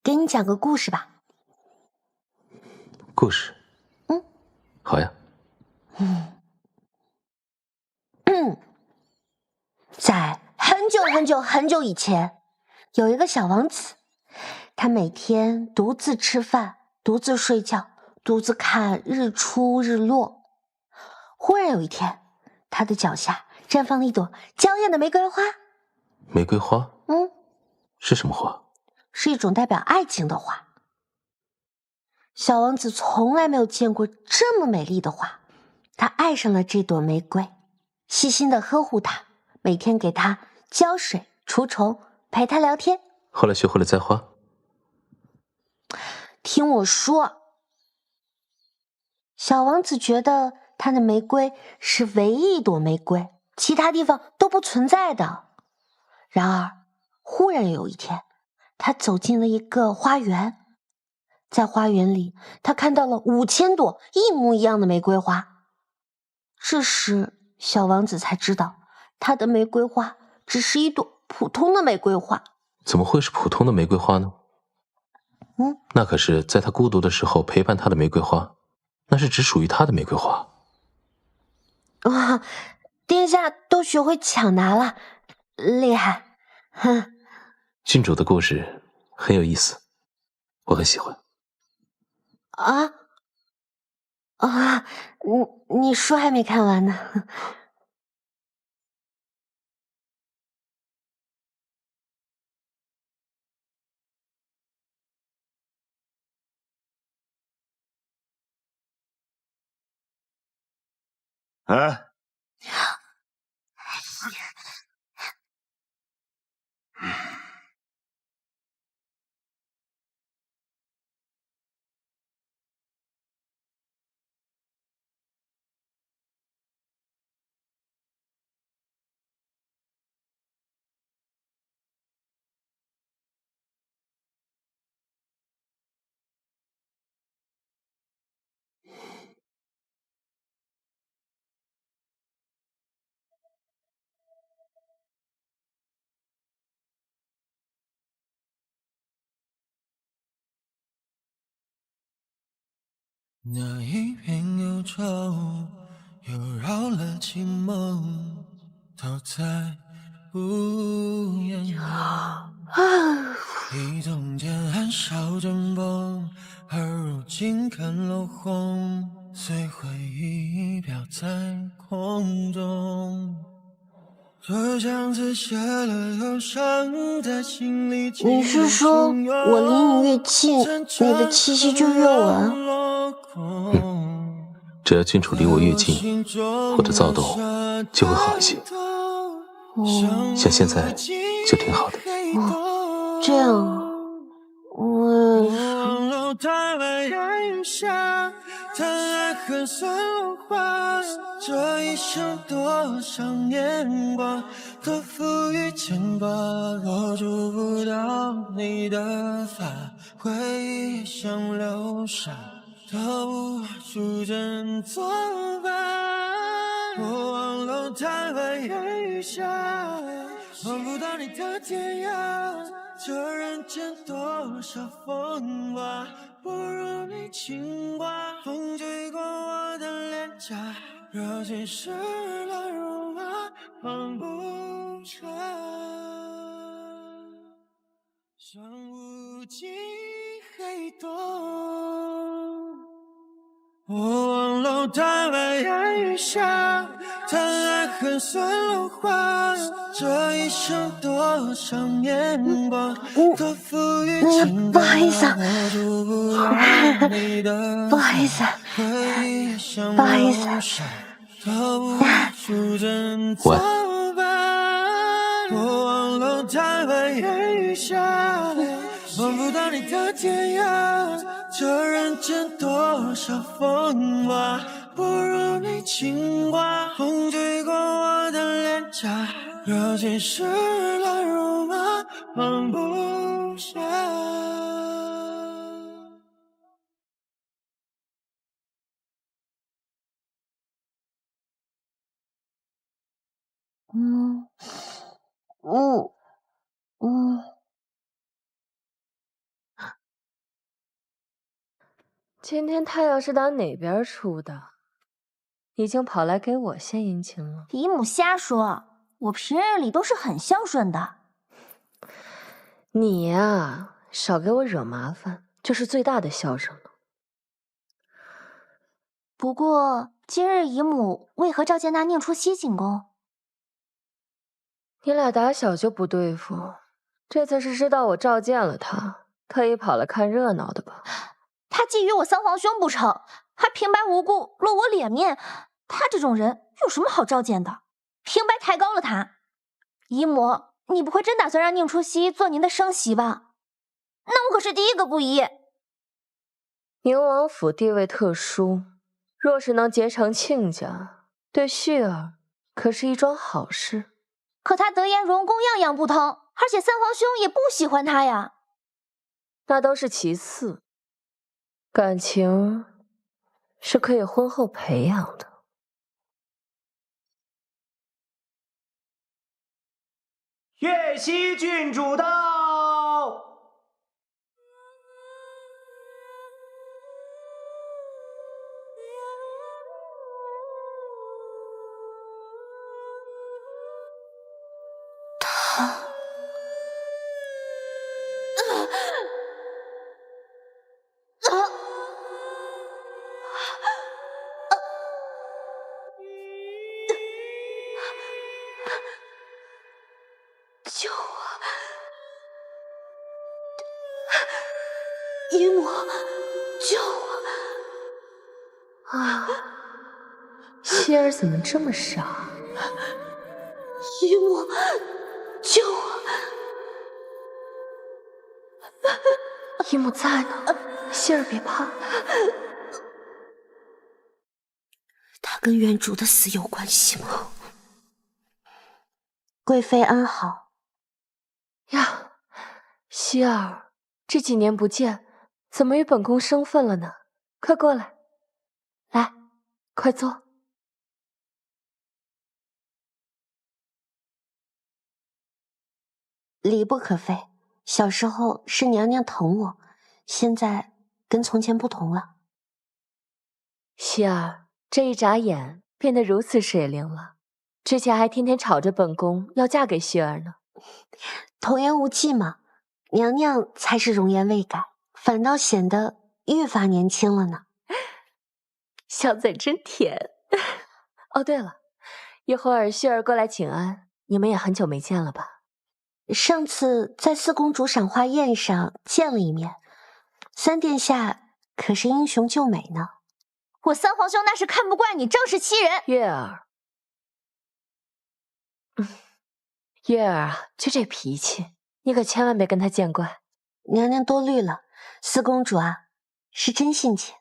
给你讲个故事吧。故事？好呀。在很久很久很久以前，有一个小王子，他每天独自吃饭，独自睡觉，独自看日出日落。忽然有一天，他的脚下绽放了一朵娇艳的玫瑰花。玫瑰花？是什么花？是一种代表爱情的花。小王子从来没有见过这么美丽的花，他爱上了这朵玫瑰，细心的呵护它，每天给它浇水、除虫，陪它聊天。后来学会了栽花？听我说，小王子觉得他的玫瑰是唯一一朵玫瑰，其他地方都不存在的。然而，忽然有一天，他走进了一个花园，在花园里，他看到了5000朵一模一样的玫瑰花。这时，小王子才知道，他的玫瑰花只是一朵普通的玫瑰花。怎么会是普通的玫瑰花呢？那可是在他孤独的时候陪伴他的玫瑰花，那是只属于他的玫瑰花。哇，殿下都学会抢答了，厉害！郡主的故事很有意思，我很喜欢。你书还没看完呢。哎。那一片忧愁又扰了情梦，都在不言中。一纵间燃烧阵风，而如今看落红，随回忆飘在空中。就像是写了忧伤在心里。你是说我离你越近，你的气息就越稳？只要郡主离我越近，我的躁动就会好一些。像现在就挺好的。这样啊，这一生多少年光都付与牵挂，握住不到你的发，回忆像流沙，都无处振作吧。我望楼台外烟雨下，望不到你的天涯，这人间多少风华，不如你情话。风吹过我的脸颊，热情湿了如麻，放不下，像无尽黑洞。我望楼台外烟雨下，叹爱恨算落花，这一生多少年光都付与牵挂。不好意思啊，不好意思，不好意思。晚。我望楼台外烟雨下，望不到你的天涯，这人间多少风华，不如你情话。风吹过我的脸颊，热情湿了如麻，放不下。今天太阳是打哪边出的？已经跑来给我献殷勤了。姨母瞎说，我平日里都是很孝顺的。你呀，少给我惹麻烦，就是最大的孝顺了。不过今日姨母为何召见那宁出西进宫？你俩打小就不对付，这次是知道我召见了他，特意跑来看热闹的吧？他觊觎我三皇兄不成，还平白无故落我脸面。他这种人有什么好召见的？平白抬高了他。姨母，你不会真打算让宁出西做您的生媳吧？那我可是第一个不依。宁王府地位特殊，若是能结成亲家，对旭儿可是一桩好事。可他德颜容宫样样不通，而且三皇兄也不喜欢他呀。那都是其次，感情是可以婚后培养的。岳西郡主到。救我！姨母，救我！啊，希儿怎么这么傻？姨母，救我！姨母在呢，希儿别怕。他跟原主的死有关系吗？贵妃安好。呀，希儿，这几年不见，怎么与本宫生分了呢？快过来，来，快坐。离不可废。小时候是娘娘疼我，现在跟从前不同了。希儿，这一眨眼变得如此水灵了，之前还天天吵着本宫要嫁给希儿呢。童言无忌嘛，娘娘才是容颜未改，反倒显得愈发年轻了呢。小嘴真甜。哦，对了，一会儿希儿过来请安，你们也很久没见了吧？上次在四公主赏花宴上见了一面，三殿下可是英雄救美呢。我三皇兄那是看不惯你仗势欺人。月儿，月儿啊，就这脾气，你可千万别跟他见怪。娘娘多虑了，四公主啊，是真性情。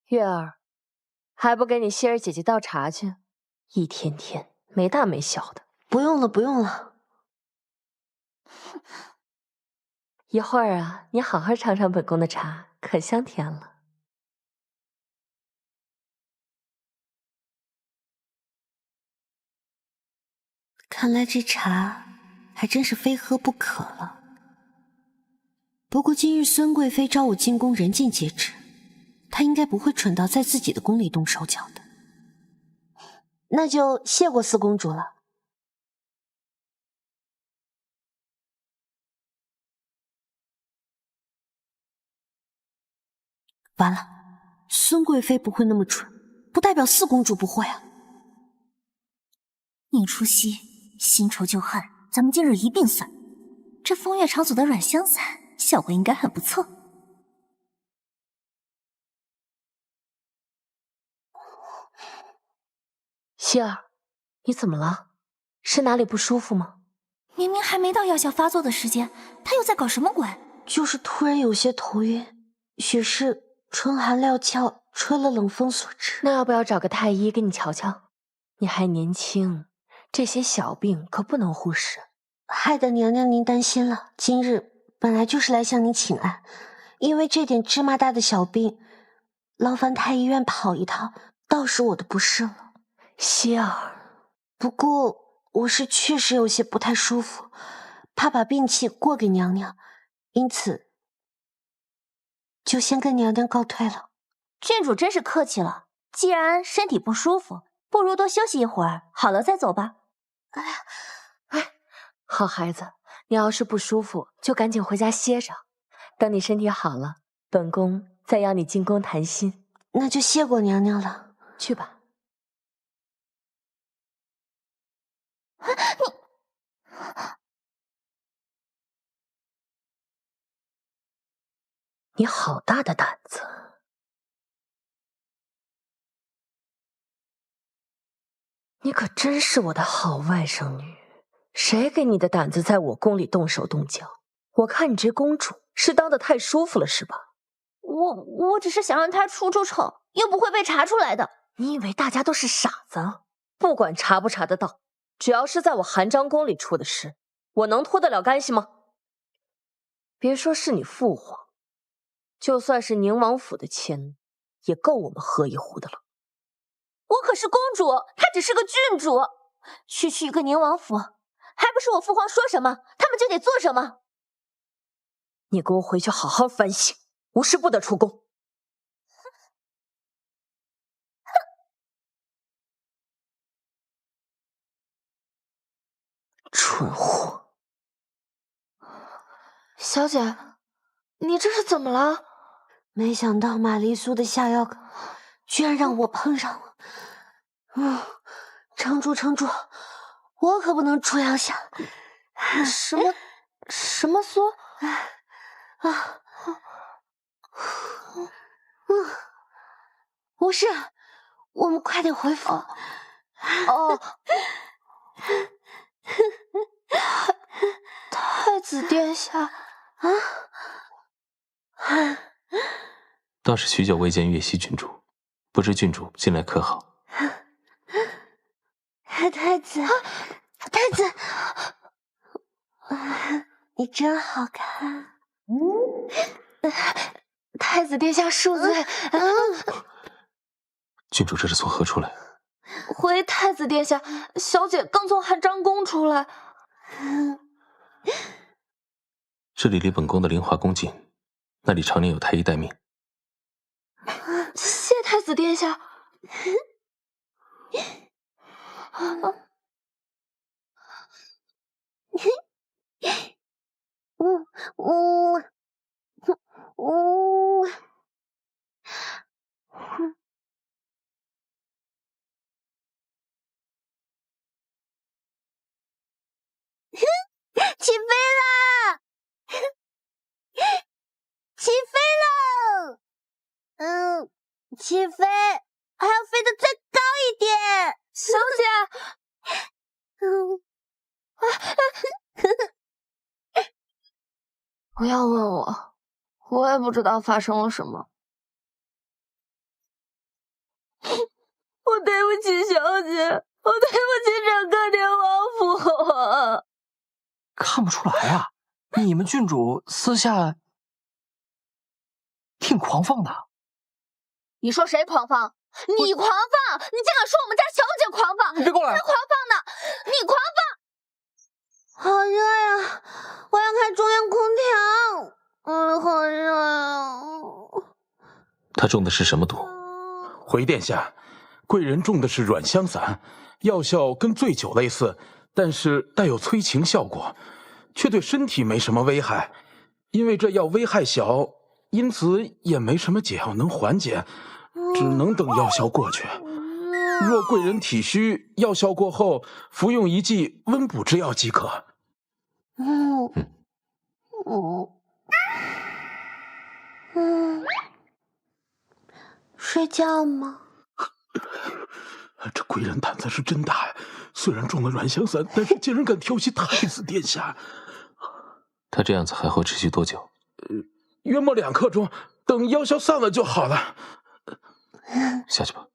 月儿，还不给你希儿姐姐倒茶去？一天天没大没小的。不用了，不用了。一会儿啊，你好好尝尝本宫的茶，可香甜了。看来这茶还真是非喝不可了。不过今日孙贵妃召我进宫，人尽皆知，她应该不会蠢到在自己的宫里动手脚的。那就谢过四公主了。完了，孙贵妃不会那么蠢，不代表四公主不会啊。宁初夕，新仇旧恨，咱们今日一并算。这风月场所的软香伞效果应该很不错。希儿，你怎么了？是哪里不舒服吗？明明还没到药效发作的时间，他又在搞什么鬼？就是突然有些头晕，许是春寒料峭，吹了冷风所致。那要不要找个太医给你瞧瞧？你还年轻，这些小病可不能忽视。害得娘娘您担心了。今日本来就是来向您请安，因为这点芝麻大的小病，劳烦太医院跑一趟，倒是我的不是了。希儿，不过我是确实有些不太舒服，怕把病气过给娘娘，因此就先跟娘娘告退了。郡主真是客气了，既然身体不舒服，不如多休息一会儿，好了再走吧。好孩子，你要是不舒服，就赶紧回家歇着。等你身体好了，本宫再邀你进宫谈心。那就谢过娘娘了。去吧。你好大的胆子！你可真是我的好外甥女，谁给你的胆子在我宫里动手动脚？我看你这公主是当得太舒服了是吧？我只是想让她出丑，又不会被查出来的。你以为大家都是傻子？不管查不查得到，只要是在我含章宫里出的事，我能脱得了干系吗？别说是你父皇，就算是宁王府的妾，也够我们喝一壶的了。我可是公主，她只是个郡主，区区一个宁王府，还不是我父皇说什么，他们就得做什么？你给我回去好好反省，无事不得出宫。蠢货！小姐，你这是怎么了？没想到玛丽苏的下药居然让我碰上了。撑住，撑住，我可不能出洋相。什么苏？无事，我们快点回府。哦。太子殿下倒是许久未见月溪郡主，不知郡主近来可好？太子，你真好看。太子殿下恕罪。郡主这是从何处来？回太子殿下，小姐刚从含章宫出来。这里离本宫的灵华宫近，那里常年有太医待命。太子殿下。起飞了！起飞了！起飞，还要飞得再高一点。小姐，不要问我，我也不知道发生了什么。我对不起小姐，我对不起整个宁王府。看不出来啊，你们郡主私下挺狂放的。你说谁狂放？你狂放！你竟敢说我们家小姐狂放！你别过来！谁狂放的？你狂放！好热呀！我要开中央空调。好热呀！他中的是什么毒？回殿下，贵人中的是软香散，药效跟醉酒类似，但是带有催情效果，却对身体没什么危害。因为这药危害小，因此也没什么解药能缓解，只能等药效过去。若贵人体虚，药效过后，服用一剂温补之药即可。睡觉吗？这贵人胆子是真大呀！虽然中了软香散，但是竟然敢调戏太子殿下。他这样子还会持续多久？约莫2刻钟，等药效散了就好了。下去吧。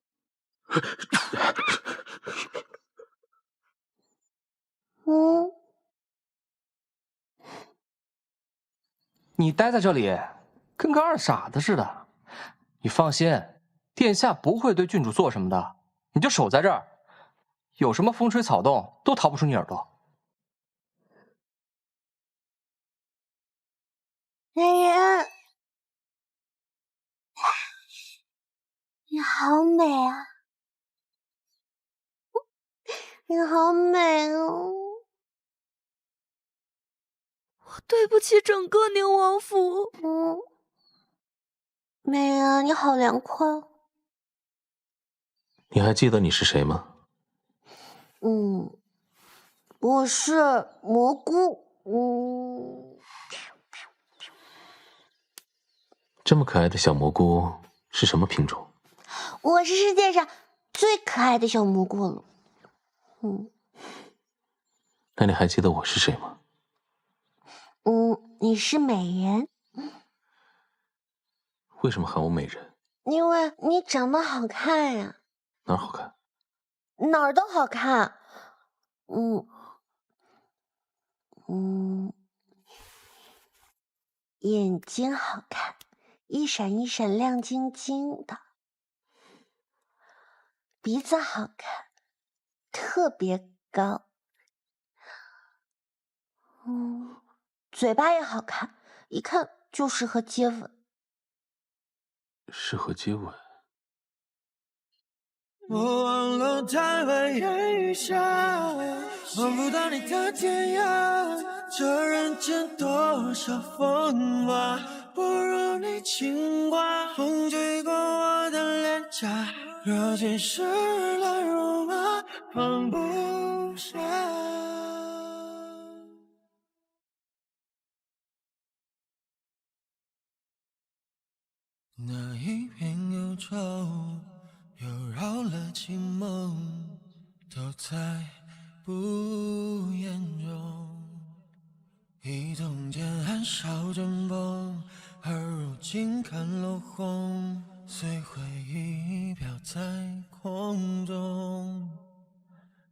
你待在这里，跟个二傻子似的。你放心，殿下不会对郡主做什么的。你就守在这儿，有什么风吹草动都逃不出你耳朵。美人，你好美啊！你好美哦！我对不起整个宁王府。美人，你好凉快。你还记得你是谁吗？我是蘑菇。这么可爱的小蘑菇是什么品种？我是世界上最可爱的小蘑菇了。那你还记得我是谁吗？你是美人。为什么喊我美人？因为你长得好看呀。哪儿好看？哪儿都好看。眼睛好看，一闪一闪亮晶晶的。鼻子好看，特别高。嘴巴也好看，一看就适合接吻。适合接吻。我望楼台外烟雨下，望不到你的天涯。这人间多少风华，不如你情话。风吹过我的脸颊，若尽是来如麻，放不下。那一片忧愁又扰了清梦，都在不言中。一通剑寒烧阵崩，而如今看落红，随回忆飘在空中。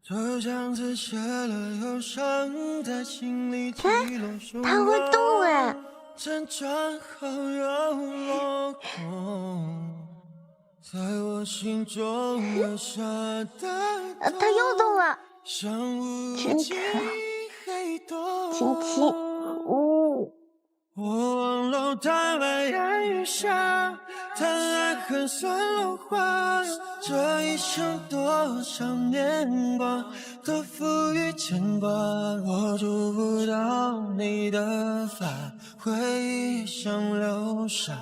就像是写了忧伤，在心里起落汹涌。它会动哎！辗转后又落空，在我心中留下的它又动了，真可爱，亲亲。我忘望楼台外烟雨下，谈爱恨算老话。这一生多少年华，都付与牵挂。我触不到你的发，回忆像流沙，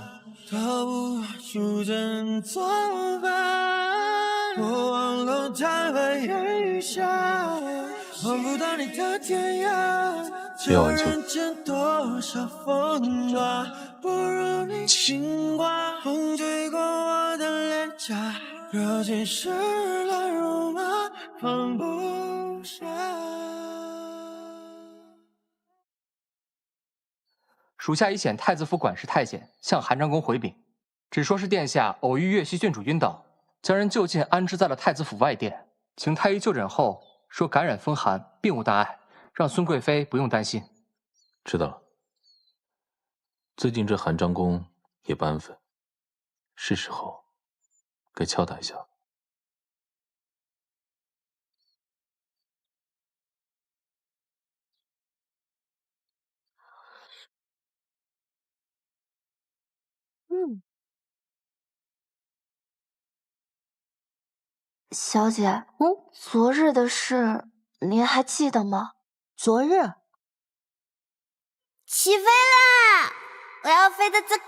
逃不出怎作伴？我望楼台外烟雨下，望不到你的天涯。这人间多少风华，不如你情话。风吹过我的脸颊，热情湿了如麻，放不下。属下已遣太子府管事太监向韩章公回禀，只说是殿下偶遇岳西郡主晕倒，将人就近安置在了太子府外殿，请太医就诊后说感染风寒，并无大碍，让孙贵妃不用担心。知道了。最近这韩章公也不安分，是时候该敲打一下。小姐，昨日的事您还记得吗？昨日起飞啦！我要飞得再高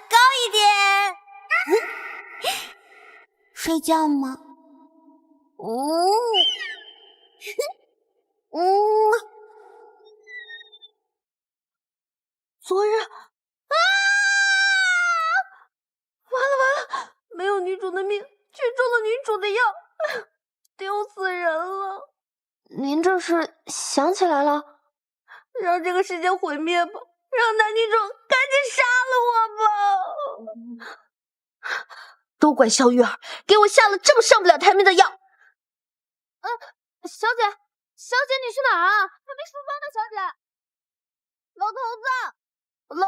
一点。睡觉吗？昨日完了，没有女主的命，却中了女主的药，丢死人了！您这是想起来了？让这个世界毁灭吧，让男女主赶紧杀了我吧！都怪萧玉儿给我下了这么上不了台面的药。小姐你去哪儿啊？还没梳妆呢，小姐。老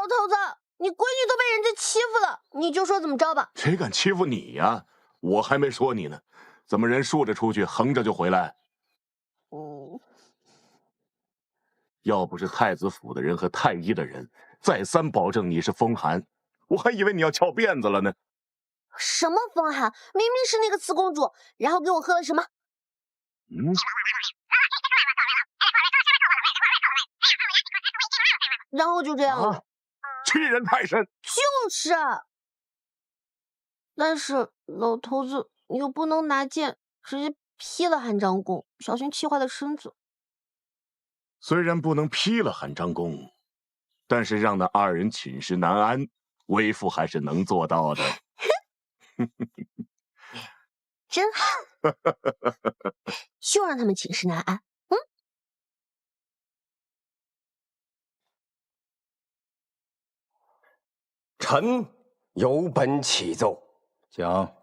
头子，你闺女都被人家欺负了，你就说怎么着吧。谁敢欺负你呀？我还没说你呢，怎么人竖着出去，横着就回来？要不是太子府的人和太医的人再三保证你是风寒，我还以为你要翘辫子了呢。什么风寒？明明是那个慈公主，然后给我喝了什么？然后就这样了。欺人太甚！就是。但是老头子，你又不能拿剑直接劈了韩章公，小心气坏了身子。虽然不能劈了韩章公，但是让那二人寝食难安，为父还是能做到的。真好，就让他们寝食难安。臣有本启奏。讲。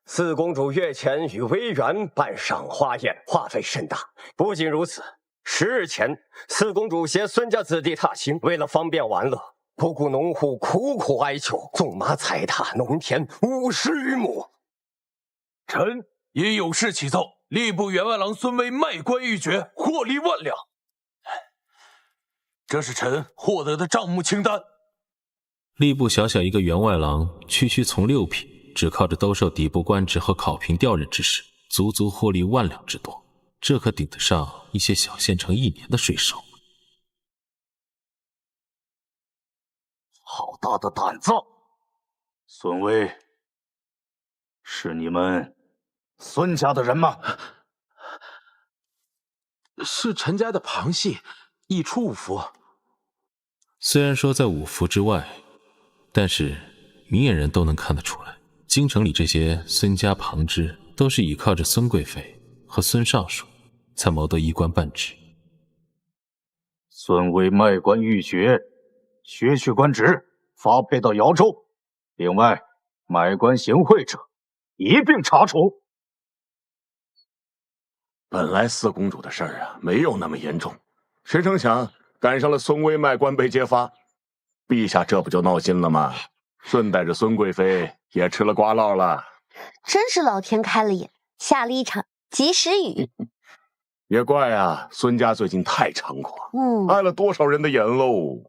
四公主月前与微园办赏花宴，花费甚大。不仅如此，10日前，四公主携孙家子弟踏青，为了方便玩乐，不顾农户苦苦哀求，纵马踩踏农田50余亩。臣因有事启奏，吏部员外郎孙威卖官鬻爵，获利1万两。这是臣获得的账目清单。吏部小小一个员外郎，区区从6品，只靠着兜售底部官职和考评调任之事，足足获利1万两之多，这可顶得上一些小县城1年的税收。好大的胆子！孙威，是你们孙家的人吗？是陈家的旁系，一出五服。虽然说在5服之外，但是明眼人都能看得出来，京城里这些孙家旁支都是依靠着孙贵妃和孙尚书才谋得一官半职。孙威卖官鬻爵，削去官职，发配到姚州。另外，买官行贿者一并查处。本来四公主的事儿啊，没有那么严重，谁成想赶上了孙威卖官被揭发，陛下这不就闹心了吗？顺带着孙贵妃也吃了瓜烙了。真是老天开了眼，下了一场及时雨。也怪啊，孙家最近太猖狂，碍了多少人的眼喽。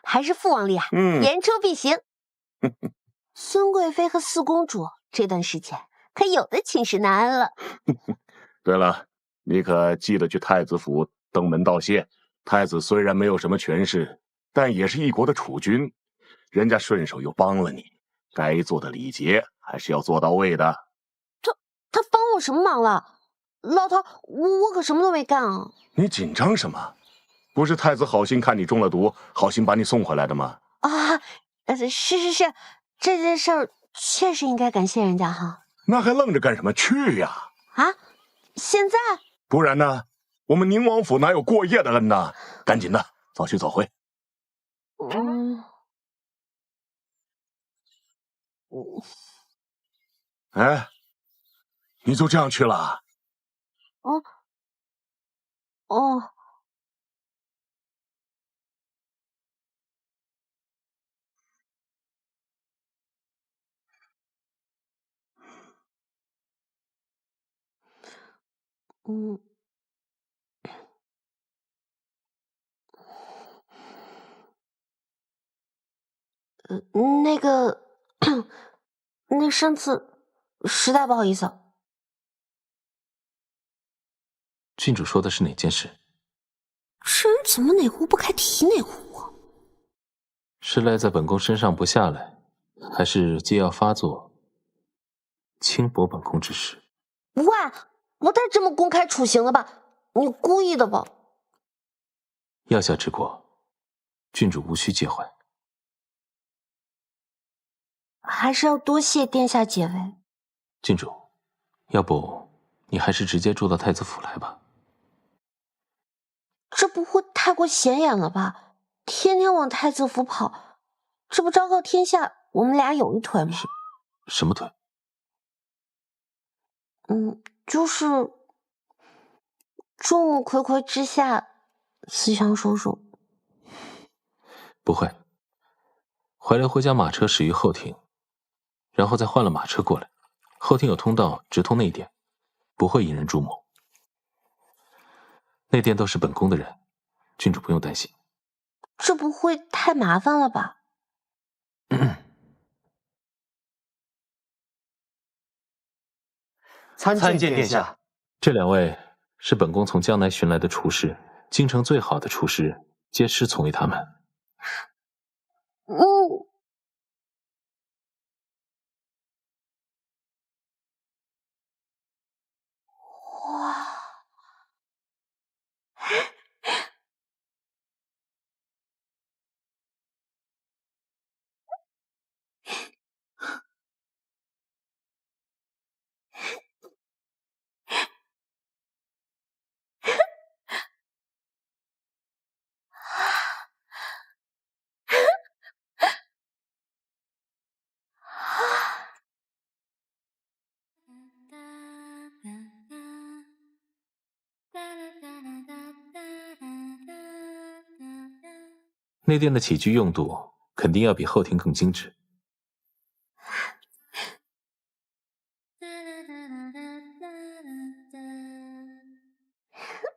还是父王厉害，言出必行。孙贵妃和四公主这段时间可有的寝食难安了。对了，你可记得去太子府登门道谢。太子虽然没有什么权势，但也是一国的储君，人家顺手又帮了你，该做的礼节还是要做到位的。他帮我什么忙了？老头，我可什么都没干啊！你紧张什么？不是太子好心看你中了毒，好心把你送回来的吗？啊，是，这件事儿确实应该感谢人家哈。那还愣着干什么？去呀！啊，现在？不然呢？我们宁王府哪有过夜的恩呢？赶紧的，早去早回。哎，你就这样去了？哦。那个，那上次实在不好意思。郡主说的是哪件事？这人怎么哪壶不开提哪壶啊？是赖在本宫身上不下来，还是既要发作，轻薄本宫之事？喂，不带这么公开处刑的吧？你故意的吧？药效之过，郡主无需介怀。还是要多谢殿下解围。郡主，要不你还是直接住到太子府来吧。这不会太过显眼了吧？天天往太子府跑，这不昭告天下我们俩有一腿吗？什么腿？就是众目睽睽之下私相授受。不会，怀留回家马车驶于后庭，然后再换了马车过来。后庭有通道直通内殿，不会引人注目。内殿都是本宫的人，郡主不用担心。这不会太麻烦了吧？参见殿下。这两位是本宫从江南寻来的厨师，京城最好的厨师皆师从于他们。哇！内殿的起居用度肯定要比后庭更精致。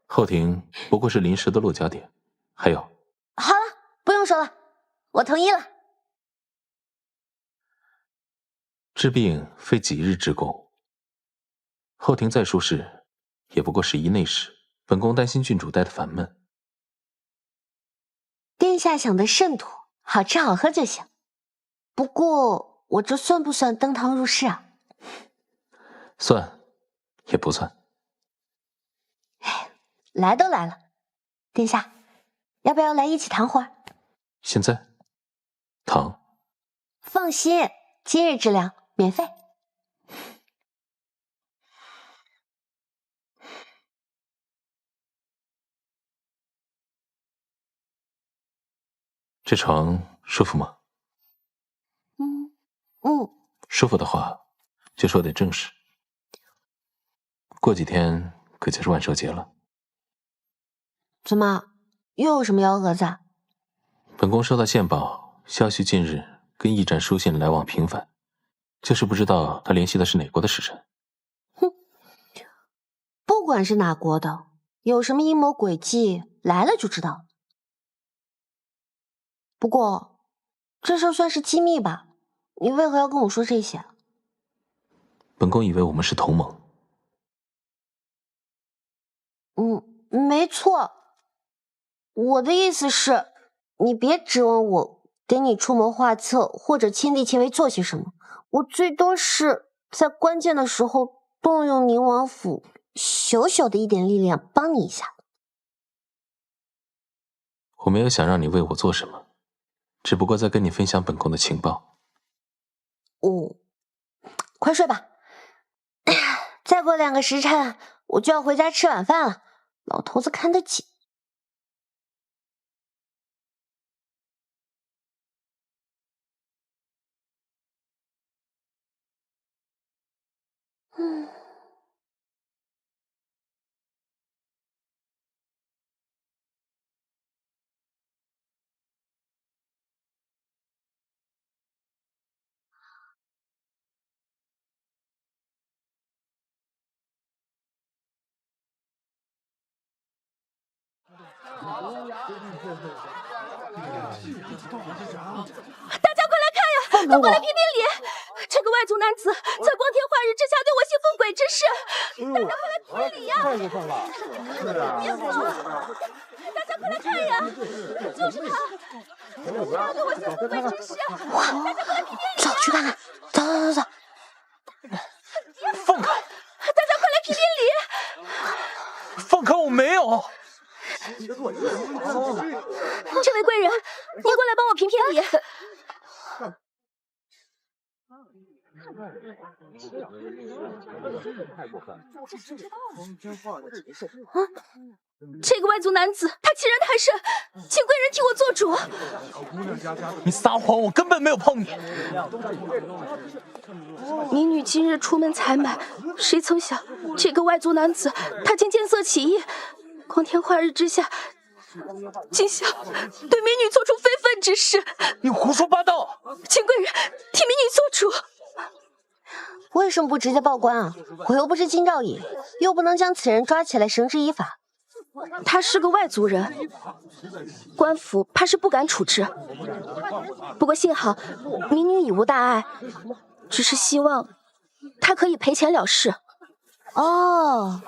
后庭不过是临时的落脚点。还有，好了，不用说了，我同意了。治病非几日之功，后庭再舒适，也不过是一内事。本宫担心郡主待得烦闷。殿下想得甚妥，好吃好喝就行。不过我这算不算登堂入室啊？算，也不算。来都来了，殿下，要不要来一起谈会儿？现在？谈？放心，今日之粮免费。这床舒服吗？舒服的话，就说点正事。过几天可就是万寿节了。怎么，又有什么幺蛾子啊？本宫收到线报，萧旭近日跟驿站书信来往频繁，就是不知道他联系的是哪国的使臣。不管是哪国的，有什么阴谋诡计，来了就知道。不过这事算是机密吧？你为何要跟我说这些？本宫以为我们是同盟。没错。我的意思是，你别指望我给你出谋划策或者亲力亲为做些什么，我最多是在关键的时候动用宁王府小小的一点力量帮你一下。我没有想让你为我做什么，只不过在跟你分享本宫的情报。快睡吧，再过2个时辰我就要回家吃晚饭了，老头子看得紧。大家快来看呀！都快来评评理！这个外族男子在光天化日之下对我行奉鬼之事，大家快来评评理呀！太过分了！别跑！大家快来看呀！就是他，他对我行奉鬼之事！大家快来评评理！走去看看，走。放开！大家快来评评理！放开！我没有。这位贵人，您过来帮我评评理。这个外族男子，他欺人太甚，请贵人替我做主。你撒谎，我根本没有碰你。民女今日出门采买，谁曾想这个外族男子，他竟见色起意，光天化日之下，竟想对民女做出非分之事。你胡说八道！请贵人替民女做主。为什么不直接报官啊？我又不是金兆尹，又不能将此人抓起来绳之以法。他是个外族人，官府怕是不敢处置。不过幸好民女已无大碍，只是希望他可以赔钱了事。哦，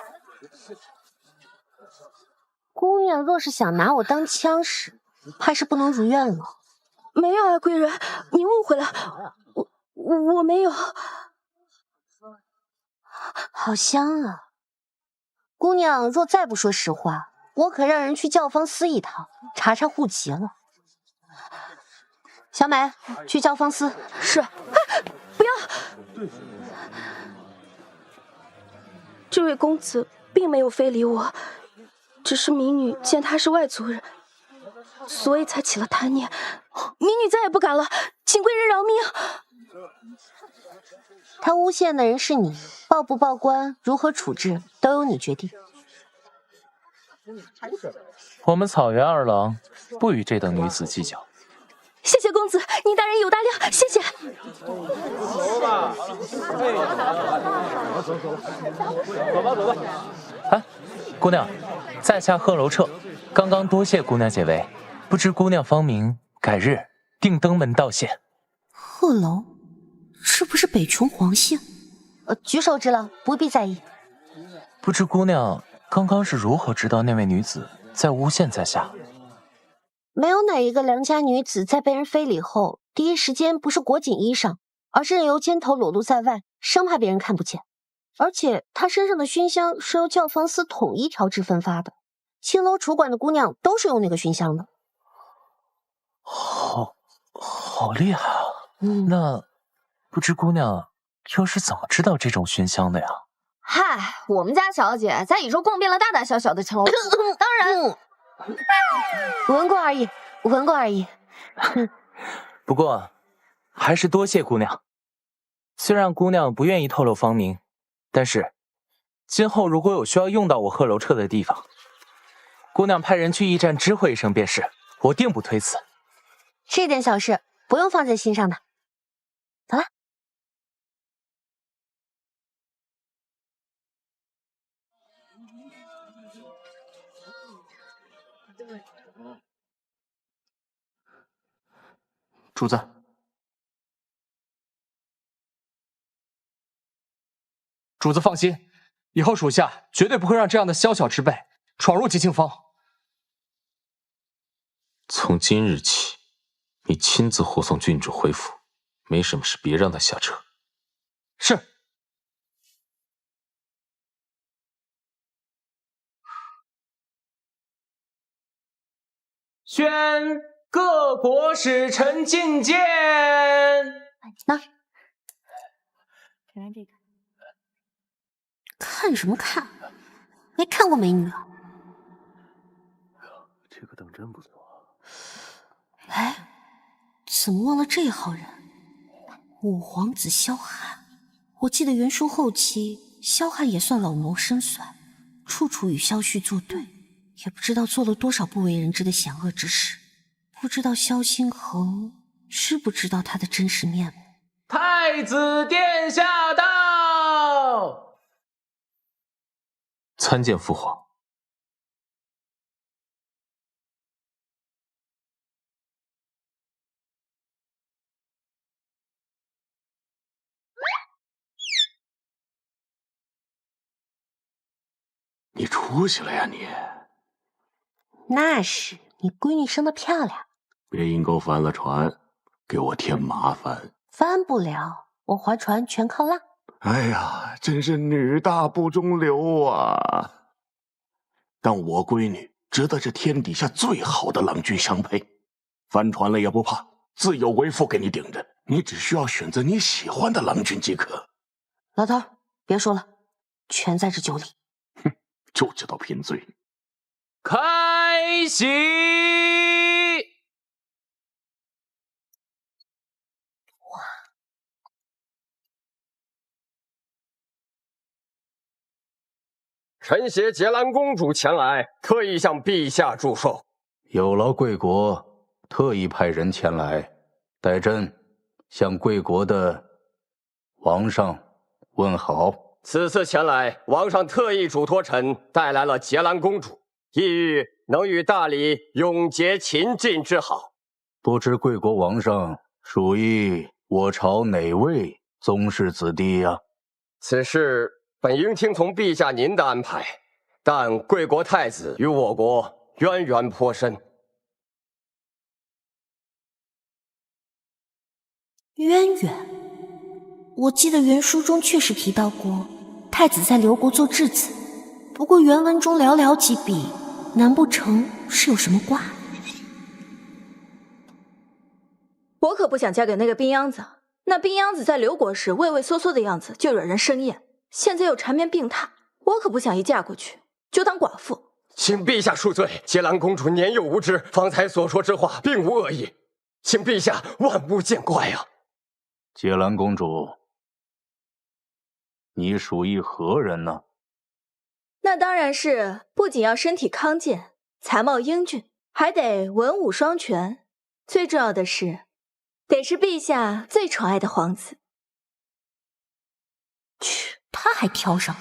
姑娘若是想拿我当枪使，怕是不能如愿了。没有啊，贵人，您误会了，我没有。好香啊！姑娘若再不说实话，我可让人去教坊司一趟，查查户籍了。小美，去教坊司。是。不要！这位公子并没有非礼我，只是民女见他是外族人，所以才起了贪念。民女再也不敢了，请贵人饶命。他诬陷的人是你，报不报官，如何处置，都由你决定。我们草原二郎不与这等女子计较。谢谢公子，您大人有大量，谢谢。走吧。啊，姑娘，在下贺楼彻，刚刚多谢姑娘解围，不知姑娘芳名，改日定登门道谢。贺楼，是不是北琼皇姓？举手之劳，不必在意。不知姑娘刚刚是如何知道那位女子在诬陷在下？没有哪一个良家女子在被人非礼后，第一时间不是裹紧衣裳，而是任由肩头裸露在外，生怕别人看不见。而且她身上的熏香是由教坊司统一调制分发的，青楼楚馆的姑娘都是用那个熏香的。好厉害啊！那不知姑娘又是怎么知道这种熏香的呀？嗨，我们家小姐在宇宙逛遍了大大小小的青楼楚，当然。闻过而已，闻过而已。不过，还是多谢姑娘。虽然姑娘不愿意透露芳名，但是今后如果有需要用到我贺楼彻的地方，姑娘派人去驿站知会一声便是，我定不推辞。这点小事不用放在心上的。走了。主子。主子放心，以后属下绝对不会让这样的宵小之辈闯入极清坊。从今日起，你亲自护送郡主回府，没什么事别让他下车。是。宣各国使臣觐见。那看什么看？没看过美女啊？这个灯真不错。哎，怎么忘了这号人？五皇子萧翰。我记得袁术后期，萧翰也算老谋深算，处处与萧旭作对，也不知道做了多少不为人知的险恶之事。不知道萧星恒知不知道他的真实面目？太子殿下到。参见父皇。你出息了呀你！那是，你闺女生得漂亮。别阴沟翻了船，给我添麻烦。翻不了，我划船全靠浪。哎呀，真是女大不中留啊！但我闺女值得这天底下最好的郎君相配，翻船了也不怕，自有为父给你顶着。你只需要选择你喜欢的郎君即可。老头，别说了，全在这酒里。哼，就知道贫嘴。开席。臣携结兰公主前来，特意向陛下祝寿。有劳贵国特意派人前来，代朕向贵国的王上问好。此次前来，王上特意嘱托臣带来了结兰公主，意欲能与大理永结秦晋之好。不知贵国王上属意我朝哪位宗室子弟呀？此事本应听从陛下您的安排，但贵国太子与我国渊源颇深。渊源？我记得原书中确实提到过，太子在刘国做质子，不过原文中寥寥几笔，难不成是有什么卦？我可不想嫁给那个冰秧子，那冰秧子在刘国时畏畏缩缩的样子就惹人生厌，现在又缠绵病榻，我可不想一嫁过去就当寡妇。请陛下恕罪，结兰公主年幼无知，方才所说之话并无恶意，请陛下万勿见怪啊！结兰公主，你属意何人呢？那当然是不仅要身体康健、才貌英俊，还得文武双全，最重要的是得是陛下最宠爱的皇子。去，他还挑上。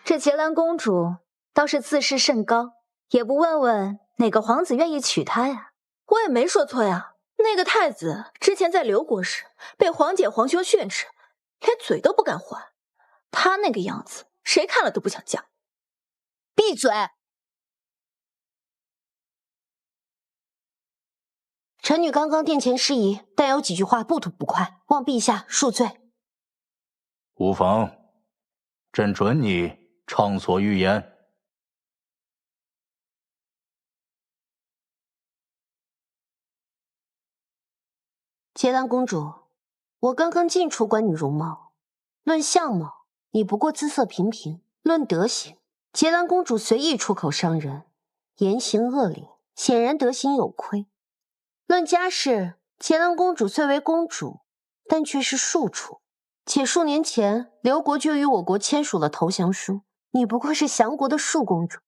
这结兰公主倒是自视甚高，也不问问哪个皇子愿意娶她呀？我也没说错呀。那个太子之前在刘国时被皇姐皇兄训斥，连嘴都不敢还。他那个样子，谁看了都不想嫁。闭嘴！臣女刚刚殿前失仪，但有几句话不吐不快，望陛下恕罪。无妨，朕准你畅所欲言。结兰公主，我刚刚近处观你容貌，论相貌，你不过姿色平平；论德行，结兰公主随意出口伤人，言行恶劣，显然德行有亏。论家世，结兰公主虽为公主，但却是庶出，且数年前刘国就与我国签署了投降书，你不过是降国的庶公主。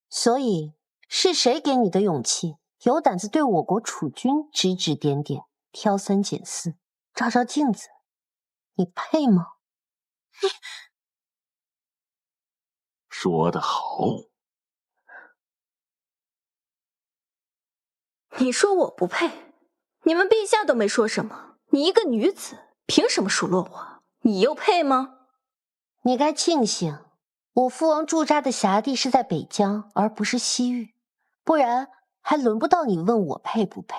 所以，是谁给你的勇气，有胆子对我国储君指指点点？挑三拣四，照照镜子，你配吗？说得好。你说我不配，你们陛下都没说什么，你一个女子凭什么数落我？你又配吗？你该庆幸，我父王驻扎的辖地是在北疆，而不是西域，不然还轮不到你问我配不配。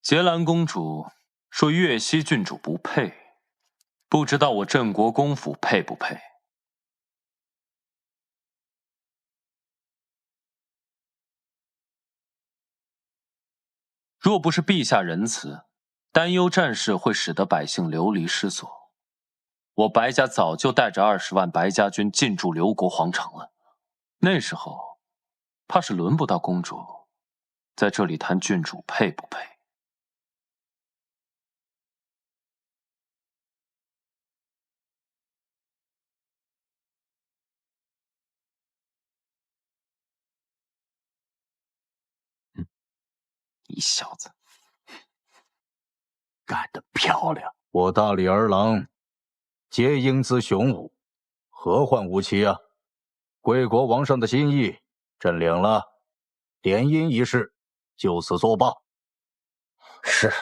结兰公主说岳西郡主不配，不知道我镇国公府配不配？若不是陛下仁慈，担忧战事会使得百姓流离失所，我白家早就带着20万白家军进驻刘国皇城了。那时候，怕是轮不到公主在这里谈郡主配不配。你小子干得漂亮！我大理儿郎皆英姿雄武，何患无妻啊？贵国王上的心意，朕领了。联姻一事，就此作罢。是。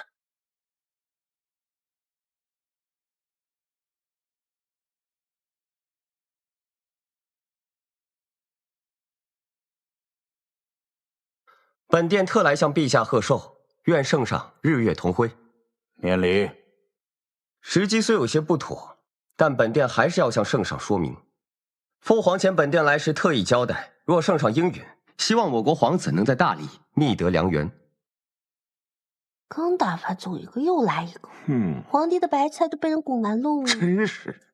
本殿特来向陛下贺寿，愿圣上日月同辉。免礼。时机虽有些不妥，但本殿还是要向圣上说明。父皇前本殿来时特意交代，若圣上应允，希望我国皇子能在大理觅得良缘。刚打发走一个，又来一个。皇帝的白菜都被人拱完喽。真是。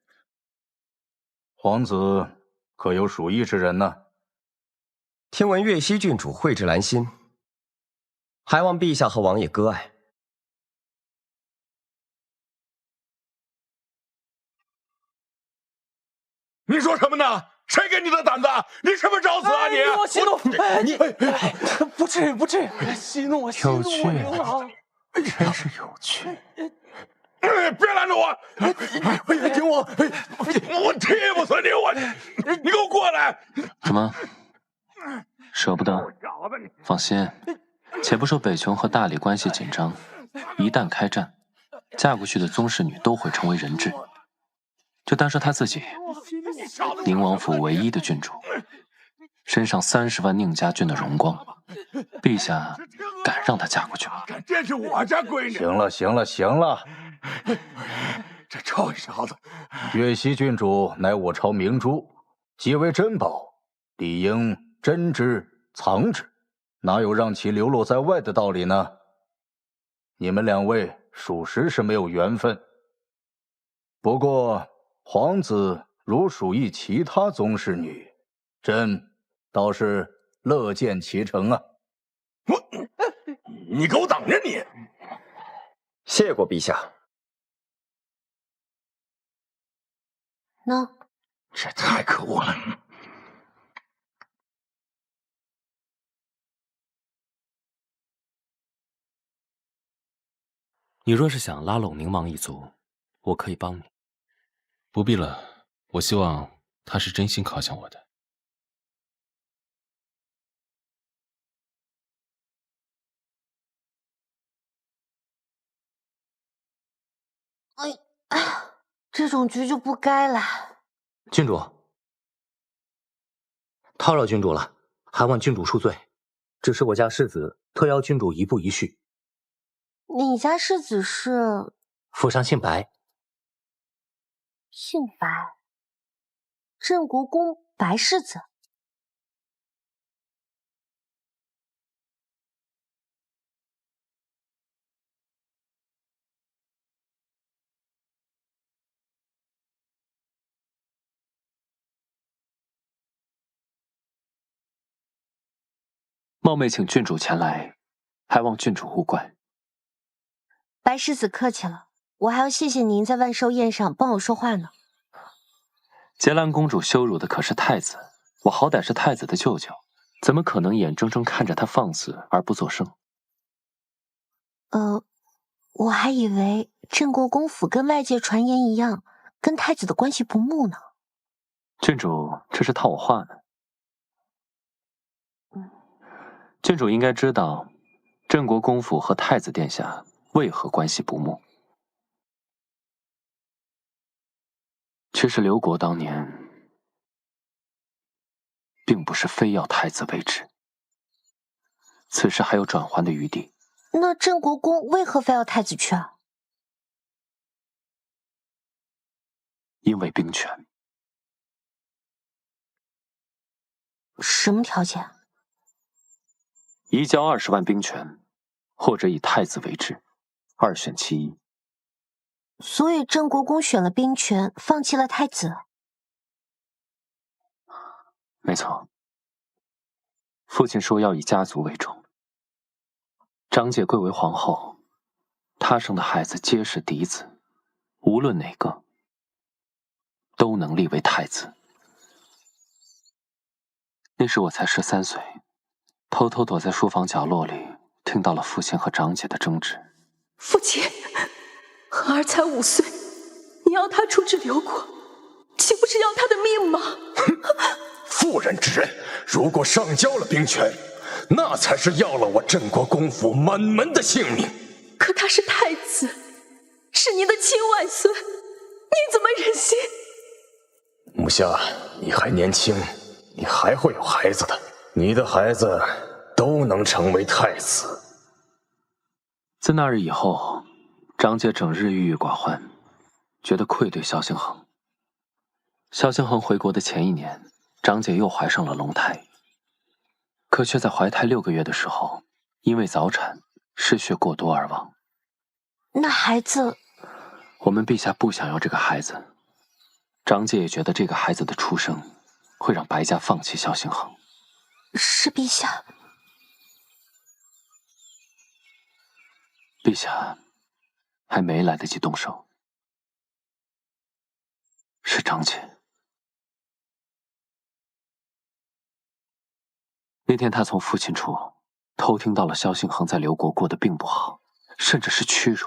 皇子可有属意之人呢？听闻岳西郡主蕙质兰心，还望陛下和王爷割爱。你说什么呢？谁给你的胆子？你是不是找死啊你？我息怒，你不至于不至于，息怒我，息怒我牛郎，真是有趣。别拦着我！听我，我踢不死你！你给我过来！什么？舍不得？放心，且不说北琼和大理关系紧张，一旦开战，嫁过去的宗室女都会成为人质。就单说她自己，宁王府唯一的郡主，身上30万宁家军的荣光，陛下敢让她嫁过去吗？这是我家闺女。行了，行了，行了。这臭小子！岳西郡主乃我朝明珠，即为珍宝，理应珍之藏之，哪有让其流落在外的道理呢？你们2位属实是没有缘分。不过皇子如属意其他宗室女，朕倒是乐见其成啊。你给我等着你！谢过陛下。那这太可恶了！你若是想拉拢宁王一族，我可以帮你。不必了，我希望他是真心靠向我的。这种局就不该了。郡主，叨扰郡主了，还望郡主恕罪。只是我家世子特邀郡主一步一叙。你家世子是？府上姓白。姓白？镇国公白世子？冒昧请郡主前来，还望郡主勿怪。白世子客气了，我还要谢谢您在万寿宴上帮我说话呢。结兰公主羞辱的可是太子，我好歹是太子的舅舅，怎么可能眼睁睁看着他放肆而不作声？我还以为镇国公府跟外界传言一样，跟太子的关系不睦呢。郡主这是套我话呢。郡主应该知道，镇国公府和太子殿下为何关系不睦。其实刘国当年并不是非要太子为之，此事还有转圜的余地。那镇国公为何非要太子去啊？因为兵权。什么条件？移交20万兵权，或者以太子为之，2选其一。所以镇国公选了兵权，放弃了太子。没错，父亲说要以家族为重。张姐贵为皇后，她生的孩子皆是嫡子，无论哪个，都能立为太子。那时我才13岁，偷偷躲在书房角落里，听到了父亲和长姐的争执。父亲，和儿才5岁，你要他处置刘国，岂不是要他的命吗？妇人之仁，如果上交了兵权，那才是要了我镇国公府满门的性命。可他是太子，是您的亲外孙，你怎么忍心？母夏，你还年轻，你还会有孩子的，你的孩子都能成为太子。自那日以后，张姐整日郁郁寡欢，觉得愧对萧星恒。萧星恒回国的前1年，张姐又怀上了龙胎，可却在怀胎6个月的时候，因为早产失血过多而亡。那孩子，我们陛下不想要这个孩子，张姐也觉得这个孩子的出生会让白家放弃萧星恒。是陛下。陛下还没来得及动手，是张姐。那天他从父亲处偷听到了萧星恒在刘国过得并不好，甚至是屈辱。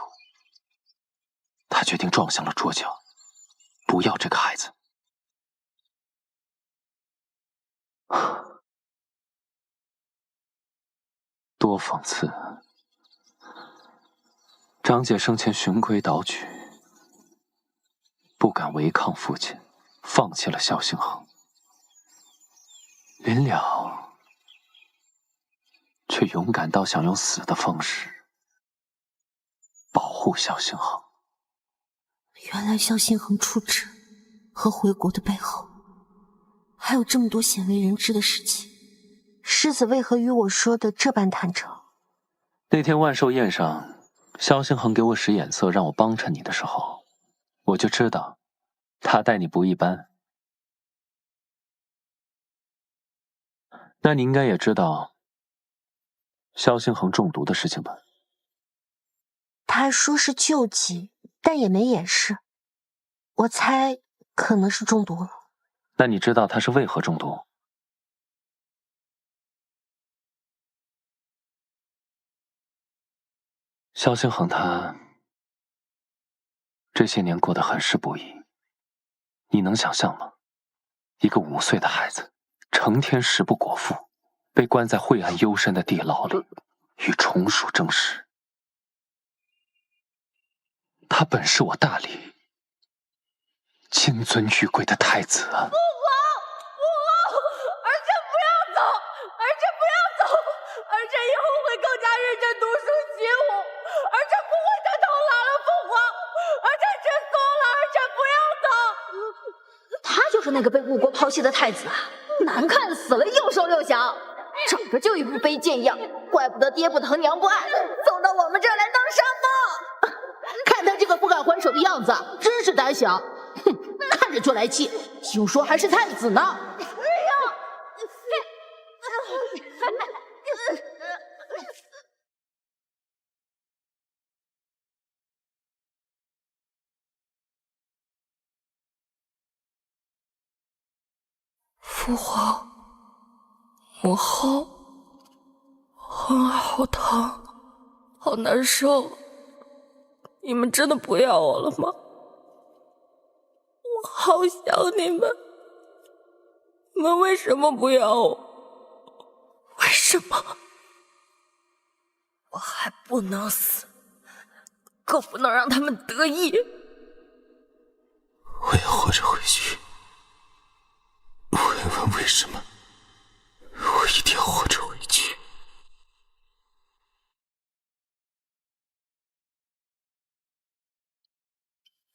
他决定撞向了桌角，不要这个孩子。多讽刺！张姐生前循规蹈矩，不敢违抗父亲，放弃了萧星恒。临了，却勇敢到想用死的方式保护萧星恒。原来萧星恒出职和回国的背后，还有这么多鲜为人知的事情。世子为何与我说的这般坦诚？那天万寿宴上，萧星恒给我使眼色让我帮衬你的时候，我就知道他待你不一般。那你应该也知道萧星恒中毒的事情吧？他说是救急，但也没掩饰。我猜可能是中毒了。那你知道他是为何中毒？萧星恒他这些年过得很是不易，你能想象吗？一个5岁的孩子，成天食不果腹，被关在晦暗幽深的地牢里，与虫鼠争食。他本是我大理金尊玉贵的太子啊！父皇，儿臣不要走，儿臣不要走，儿臣以后会更加认真读书习武，儿臣不会再偷懒了。父皇，儿臣知错了，儿臣不要走。他就是那个被误国抛弃的太子啊，难看死了，又瘦又小，长着就一副卑贱样，怪不得爹不疼娘不爱，送到我们这儿来当杀猫。看他这个不敢还手的样子，真是胆小。哼，看着就来气，就说还是太子呢。父皇，母后，皇儿好疼，好难受。你们真的不要我了吗？我好想你们。你们为什么不要我？为什么？我还不能死，更不能让他们得意。我要活着回去。问问为什么？我一定要活着回去。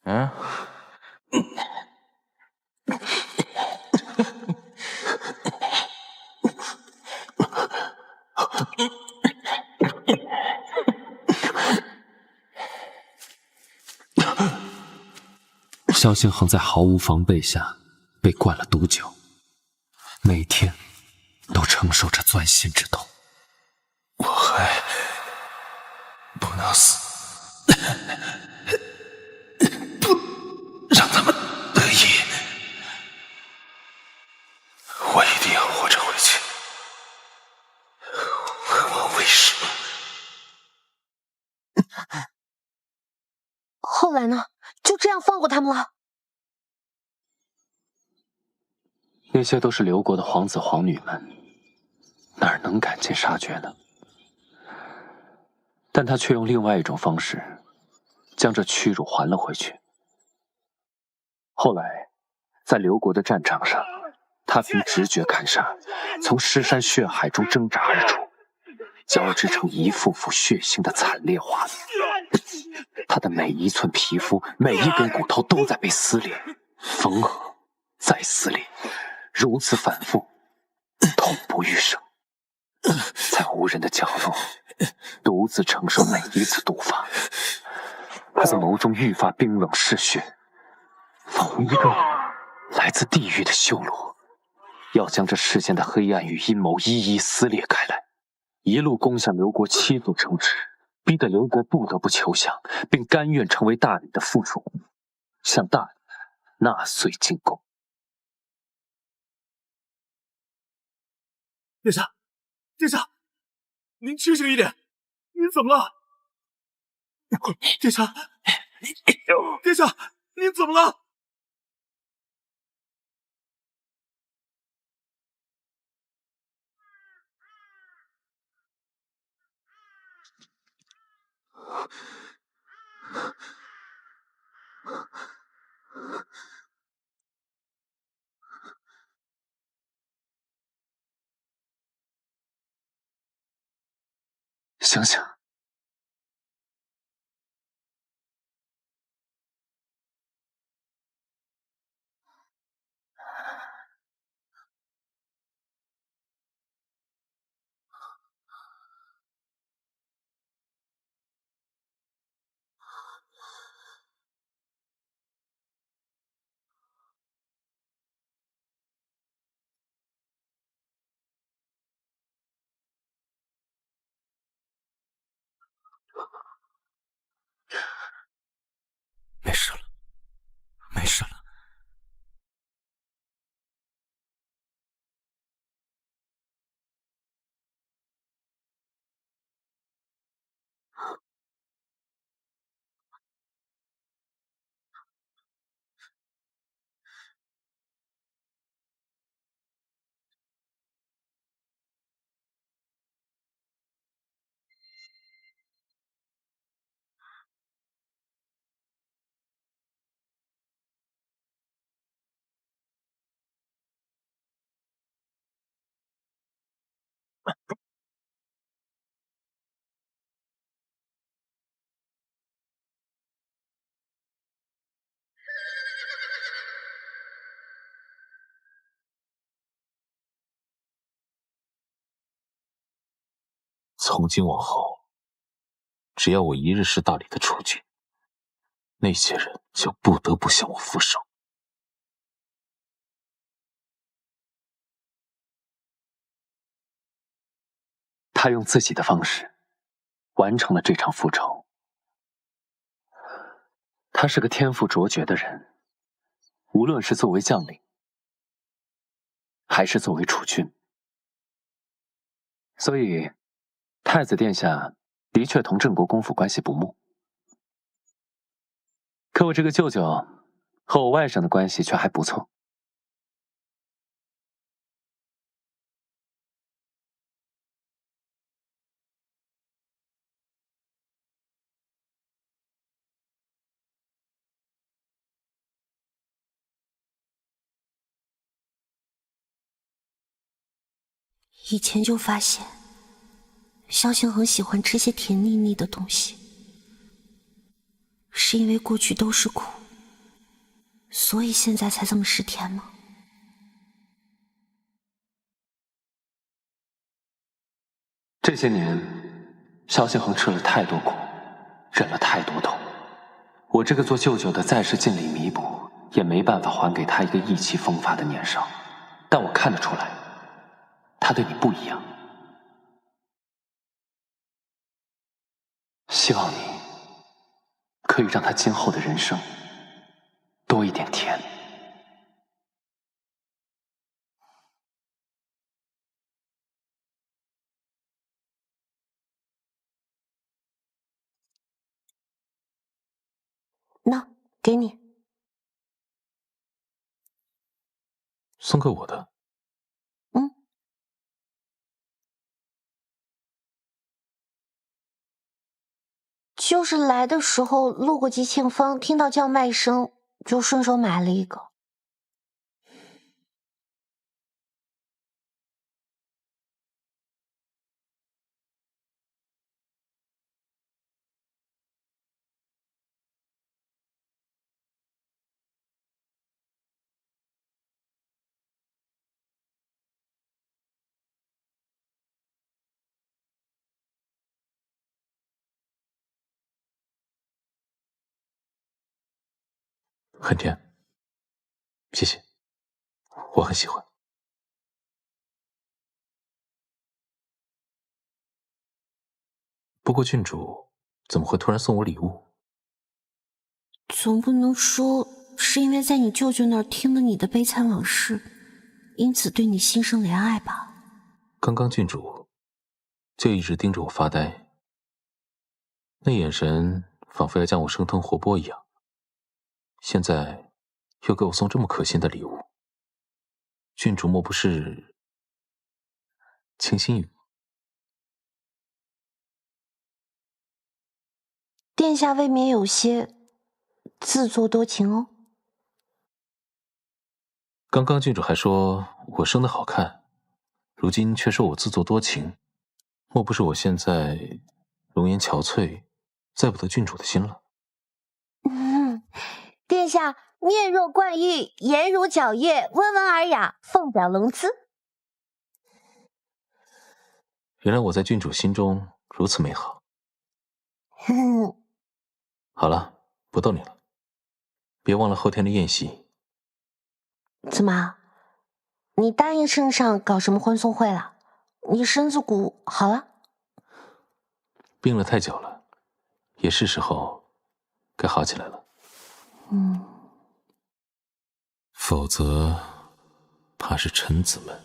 嗯。萧星恒在毫无防备下被灌了毒酒，每天都承受着钻心之痛。我还不能死，不让他们得意。我一定要活着回去。问我为什么？后来呢？就这样放过他们了？那些都是刘国的皇子皇女们，哪能赶尽杀绝呢？但他却用另外一种方式，将这屈辱还了回去。后来，在刘国的战场上，他凭直觉砍杀，从尸山血海中挣扎而出，交织成一幅幅血腥的惨烈画面。他的每一寸皮肤，每一根骨头都在被撕裂、缝合、再撕裂，如此反复，痛不欲生。在无人的角落，独自承受每一次毒发。他的眸中愈发冰冷嗜血，仿佛一个来自地狱的修罗，要将这世间的黑暗与阴谋一一撕裂开来，一路攻向刘国7座城池，逼得刘国不得不求降，并甘愿成为大理的附属，向大理纳税进贡。殿下，殿下，您清醒一点，您怎么了？殿下，殿下，您怎么了？醒醒！没事了，没事了。从今往后，只要我一日是大理的储君，那些人就不得不向我俯首。他用自己的方式完成了这场复仇。他是个天赋卓绝的人，无论是作为将领，还是作为储君。所以，太子殿下的确同郑国公府关系不睦。可我这个舅舅和我外甥的关系却还不错。以前就发现萧星恒喜欢吃些甜腻腻的东西，是因为过去都是苦，所以现在才这么食甜吗？这些年，萧星恒吃了太多苦，忍了太多痛。我这个做舅舅的，再是尽力弥补，也没办法还给他一个意气风发的年少。但我看得出来，他对你不一样。希望你可以让他今后的人生多一点甜。那给你，送给我的。就是来的时候路过吉庆坊，听到叫卖声，就顺手买了一个。很甜，谢谢，我很喜欢。不过郡主怎么会突然送我礼物？总不能说是因为在你舅舅那儿听了你的悲惨往事，因此对你心生怜爱吧？刚刚郡主就一直盯着我发呆，那眼神仿佛要将我生吞活剥一样。现在又给我送这么可信的礼物，郡主莫不是倾心于我？殿下未免有些自作多情哦。刚刚郡主还说我生得好看，如今却说我自作多情，莫不是我现在容颜憔悴，载不得郡主的心了？殿下面若冠玉，颜如皎月，温文尔雅，凤表龙姿。原来我在郡主心中如此美好。好了，不逗你了，别忘了后天的宴席。怎么，你答应圣上搞什么欢送会了？你身子骨好了？病了太久了，也是时候该好起来了。否则怕是臣子们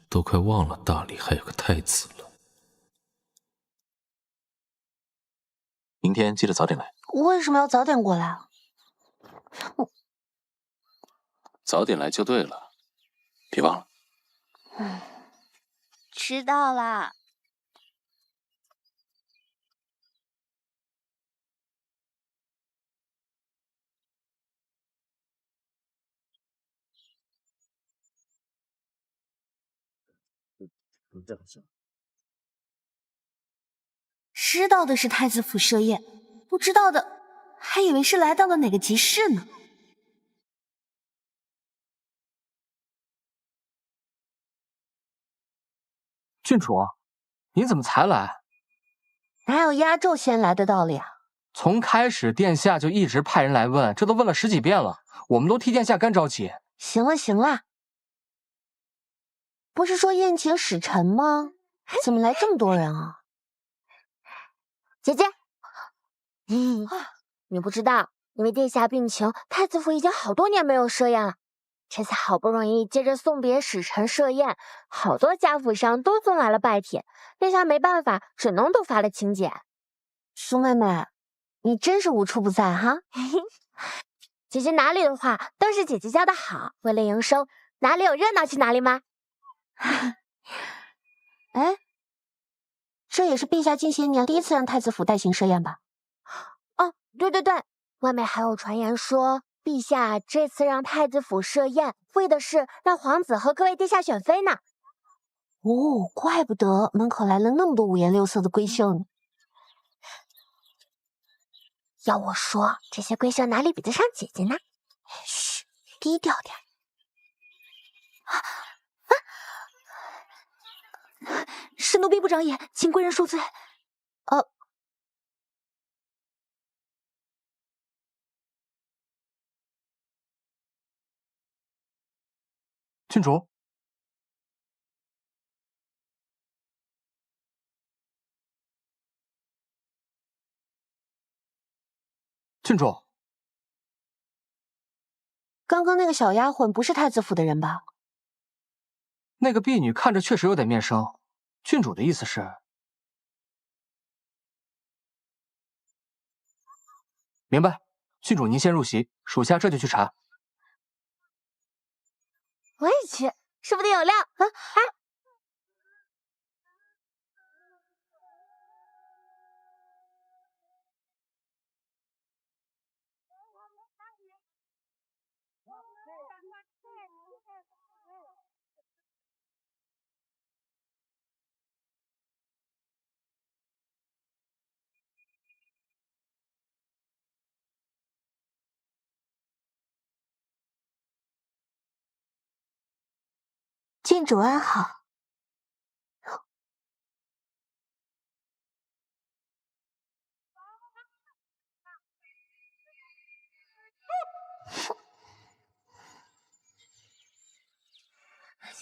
都快忘了大理还有个太子了。明天记得早点来。为什么要早点过来啊？早点来就对了，别忘了。迟到啦。知道的是太子府设宴，不知道的还以为是来到了哪个集市呢。郡主，你怎么才来？哪有压轴先来的道理啊？从开始殿下就一直派人来问，这都问了10几遍了，我们都替殿下干着急。行了行了，不是说宴请使臣吗？怎么来这么多人啊？姐姐，你不知道，因为殿下病情，太子府已经好多年没有设宴了。这次好不容易接着送别使臣设宴，好多家府上都送来了拜帖，殿下没办法，只能都发了请柬。苏妹妹，你真是无处不在哈！姐姐哪里的话都是姐姐教的好，为了营生，哪里有热闹去哪里吗？哎，这也是陛下近些年第一次让太子府代行设宴吧？哦，对对对，外面还有传言说，陛下这次让太子府设宴，为的是让皇子和各位殿下选妃呢。哦，怪不得门口来了那么多五颜六色的闺秀呢。要我说，这些闺秀哪里比得上姐姐呢？嘘，低调点。是奴婢不长眼，请贵人恕罪。郡主，郡主，刚刚那个小丫鬟不是太子府的人吧？那个婢女看着确实有点面生。郡主的意思是？明白。郡主您先入席，属下这就去查。我也去，说不定有料啊！郡主安好。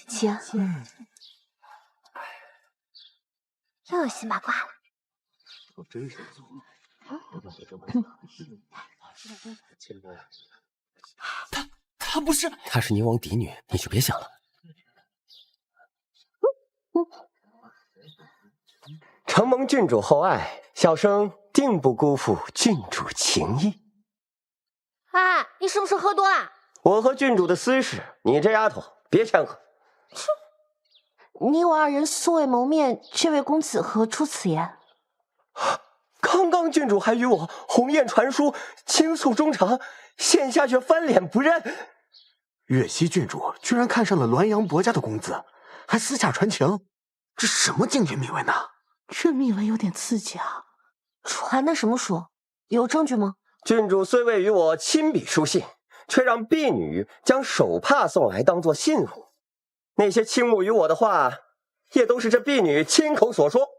请。又有新八卦了。我真是错。她不是，她是宁王嫡女，你就别想了。承蒙郡主厚爱，小生定不辜负郡主情谊。哎，你是不是喝多了？我和郡主的私事，你这丫头别掺和。你我二人素未谋面，这位公子何出此言？刚刚郡主还与我鸿雁传书，倾诉衷肠，现下却翻脸不认。月溪郡主居然看上了滦阳伯家的公子，还私下传情，这什么禁军密文呐？这密文有点刺激啊！传的什么书？有证据吗？郡主虽未与我亲笔书信，却让婢女将手帕送来当作信物。那些倾慕于我的话，也都是这婢女亲口所说。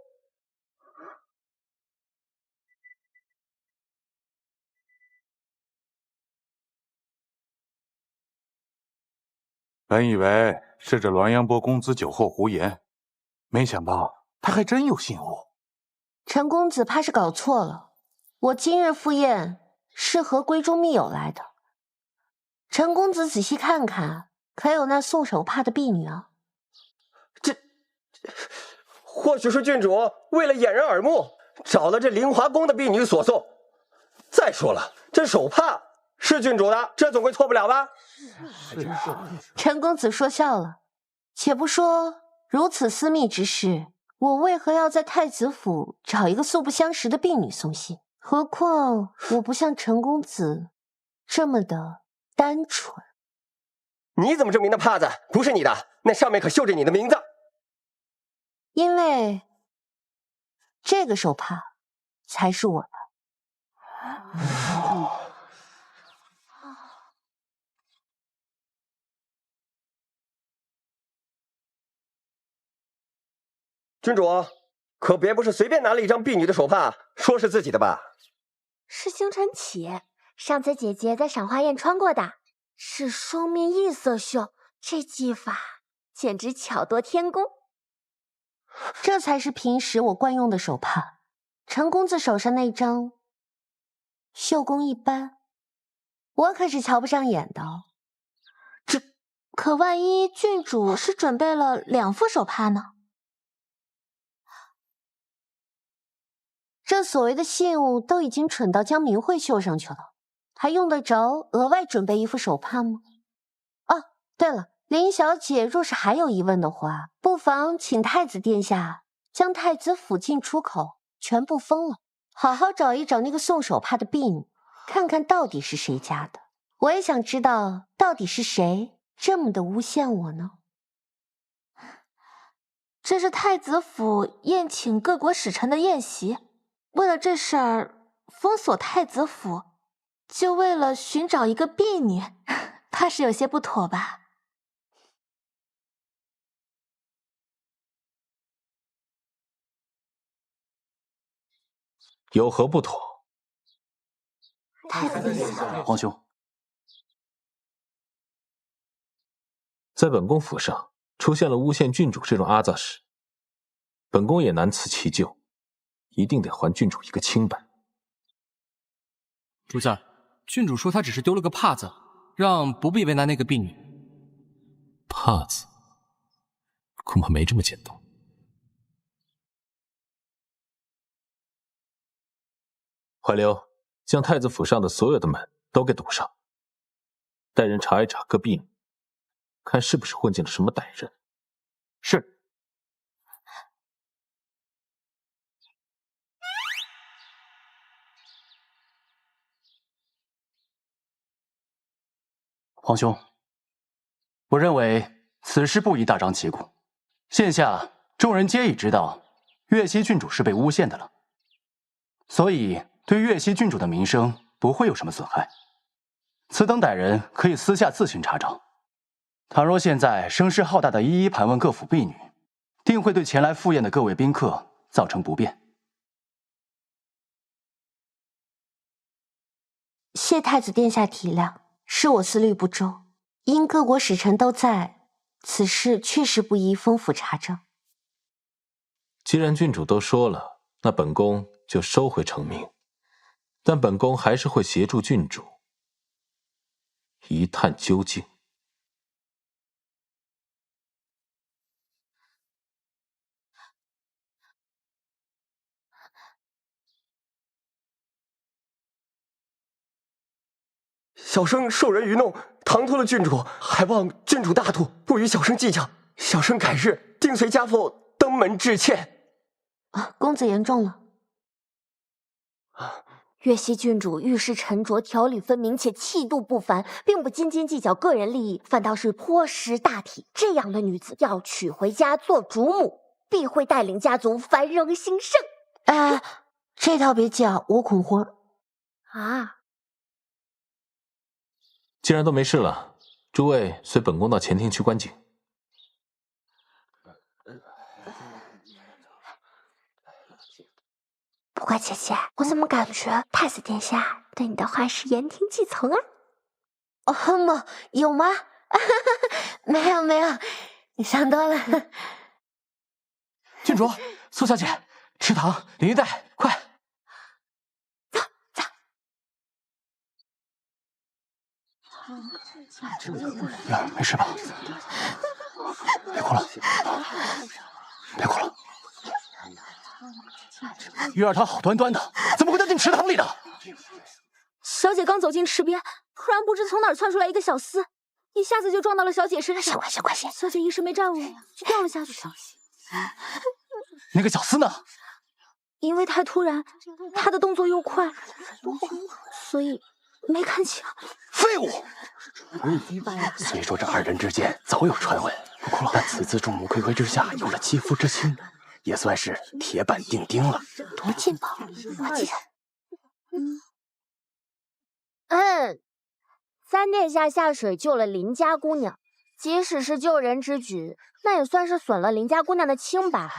本以为是这滦阳伯公子酒后胡言，没想到他还真有信物。陈公子怕是搞错了，我今日赴宴是和闺中密友来的。陈公子仔细看看，可有那送手帕的婢女啊？或许是郡主为了掩人耳目，找了这凌华宫的婢女所送。再说了，这手帕是郡主的，这总归错不了吧？陈公子说笑了，且不说如此私密之事，我为何要在太子府找一个素不相识的婢女送信？何况我不像陈公子这么的单纯。你怎么证明那帕子不是你的？那上面可绣着你的名字。因为这个手帕才是我的。郡主，可别不是随便拿了一张婢女的手帕，说是自己的吧？是星辰起，上次姐姐在赏花宴穿过的，是双面异色绣，这技法简直巧夺天工。这才是平时我惯用的手帕。陈公子手上那张绣工一般，我可是瞧不上眼的哦。可万一郡主是准备了2副手帕呢？这所谓的信物都已经蠢到将名讳绣上去了，还用得着额外准备1副手帕吗？哦，对了，林小姐若是还有疑问的话，不妨请太子殿下将太子府进出口全部封了，好好找一找那个送手帕的婢女，看看到底是谁家的。我也想知道到底是谁这么的诬陷我呢？这是太子府宴请各国使臣的宴席，为了这事儿封锁太子府，就为了寻找一个婢女，怕是有些不妥吧？有何不妥？太子殿下，皇兄，在本宫府上出现了诬陷郡主这种阿杂事，本宫也难辞其咎，一定得还郡主一个清白。主子，郡主说她只是丢了个帕子，让不必为难那个婢女。帕子，恐怕没这么简单。怀流，将太子府上的所有的门都给堵上，带人查一查各婢女，看是不是混进了什么歹人。是。皇兄，我认为此事不宜大张旗鼓，现下众人皆已知道岳西郡主是被诬陷的了，所以对岳西郡主的名声不会有什么损害。此等歹人可以私下自行查找。倘若现在声势浩大的一一盘问各府婢女，定会对前来赴宴的各位宾客造成不便。谢太子殿下体谅，是我思虑不周。因各国使臣都在，此事确实不宜封府查证。既然郡主都说了，那本宫就收回成命，但本宫还是会协助郡主一探究竟。小生受人愚弄，唐突了郡主，还望郡主大度，不与小生计较。小生改日定随家父登门致歉。公子言重了。岳西郡主遇事沉着，条理分明，且气度不凡，并不斤斤计较个人利益，反倒是颇识大体。这样的女子要娶回家做主母，必会带领家族繁荣兴盛。这倒别讲，我恐婚。既然都没事了，诸位随本宫到前厅去观景。不过姐姐，我怎么感觉太子殿下对你的话是言听计从啊？有吗？没有，你想多了。郡主，苏小姐，吃糖，淋浴袋，快！没事吧？别哭了，别哭了。鱼儿它好端端的，怎么会掉进池塘里的？小姐刚走进池边，突然不知从哪儿窜出来一个小厮，一下子就撞到了小姐身上。快些！小姐一时没站稳，就掉了下去。那个小厮呢？因为太突然，他的动作又快，所以没看清。废物！虽说这二人之间早有传闻，但此次众目睽睽之下有了肌肤之亲，也算是铁板钉钉了。多劲爆！我记得。三殿下下水救了邻家姑娘，即使是救人之举，那也算是损了邻家姑娘的清白。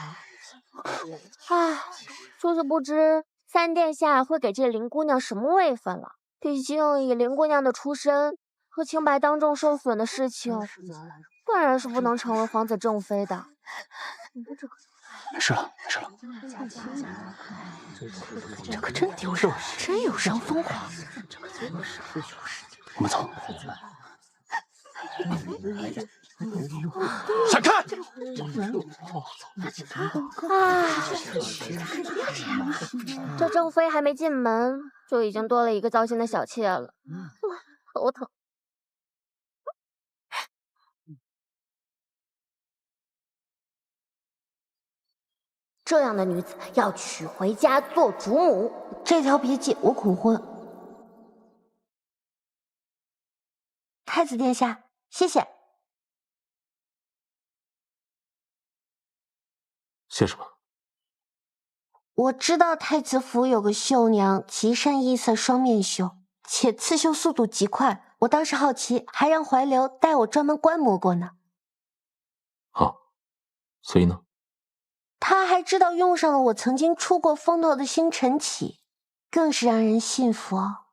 就是不知三殿下会给这林姑娘什么位分了。毕竟以林姑娘的出身和清白当众受损的事情，断然是不能成为皇子正妃的。没事了。这可真丢人，真有伤风化。我们走。闪开！这正妃还没进门，就已经多了一个糟心的小妾了，头疼。这样的女子要娶回家做主母，这条别解，我恐婚。太子殿下，谢谢。谢什么？我知道太子府有个绣娘，极善异色双面绣，且刺绣速度极快。我当时好奇，还让怀流带我专门观摩过呢。好，所以呢？他还知道用上了我曾经出过风头的星辰起，更是让人信服哦。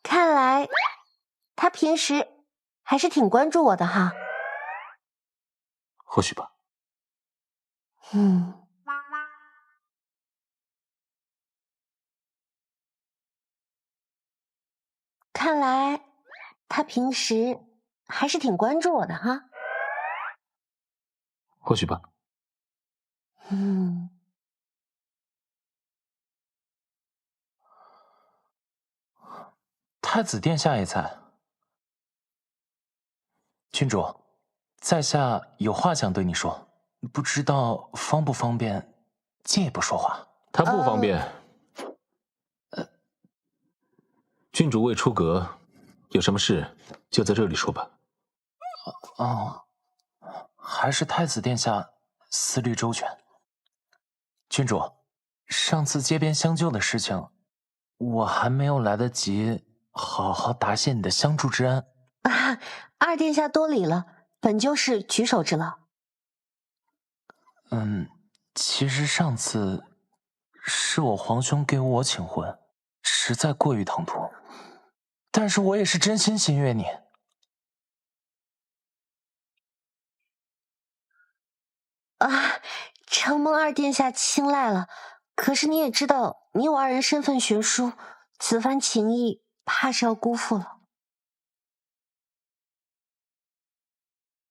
看来他平时还是挺关注我的哈。或许吧。看来他平时还是挺关注我的哈。或许吧。太子殿下也在。郡主，在下有话想对你说，不知道方不方便借一步说话？他不方便。郡主未出阁，有什么事就在这里说吧。还是太子殿下思虑周全。郡主，上次街边相救的事情，我还没有来得及好好答谢你的相助之恩。二殿下多礼了，本就是举手之劳。其实上次是我皇兄给我请婚，实在过于唐突，但是我也是真心心悦你。承蒙二殿下青睐了，可是你也知道，你我二人身份悬殊，此番情谊怕是要辜负了。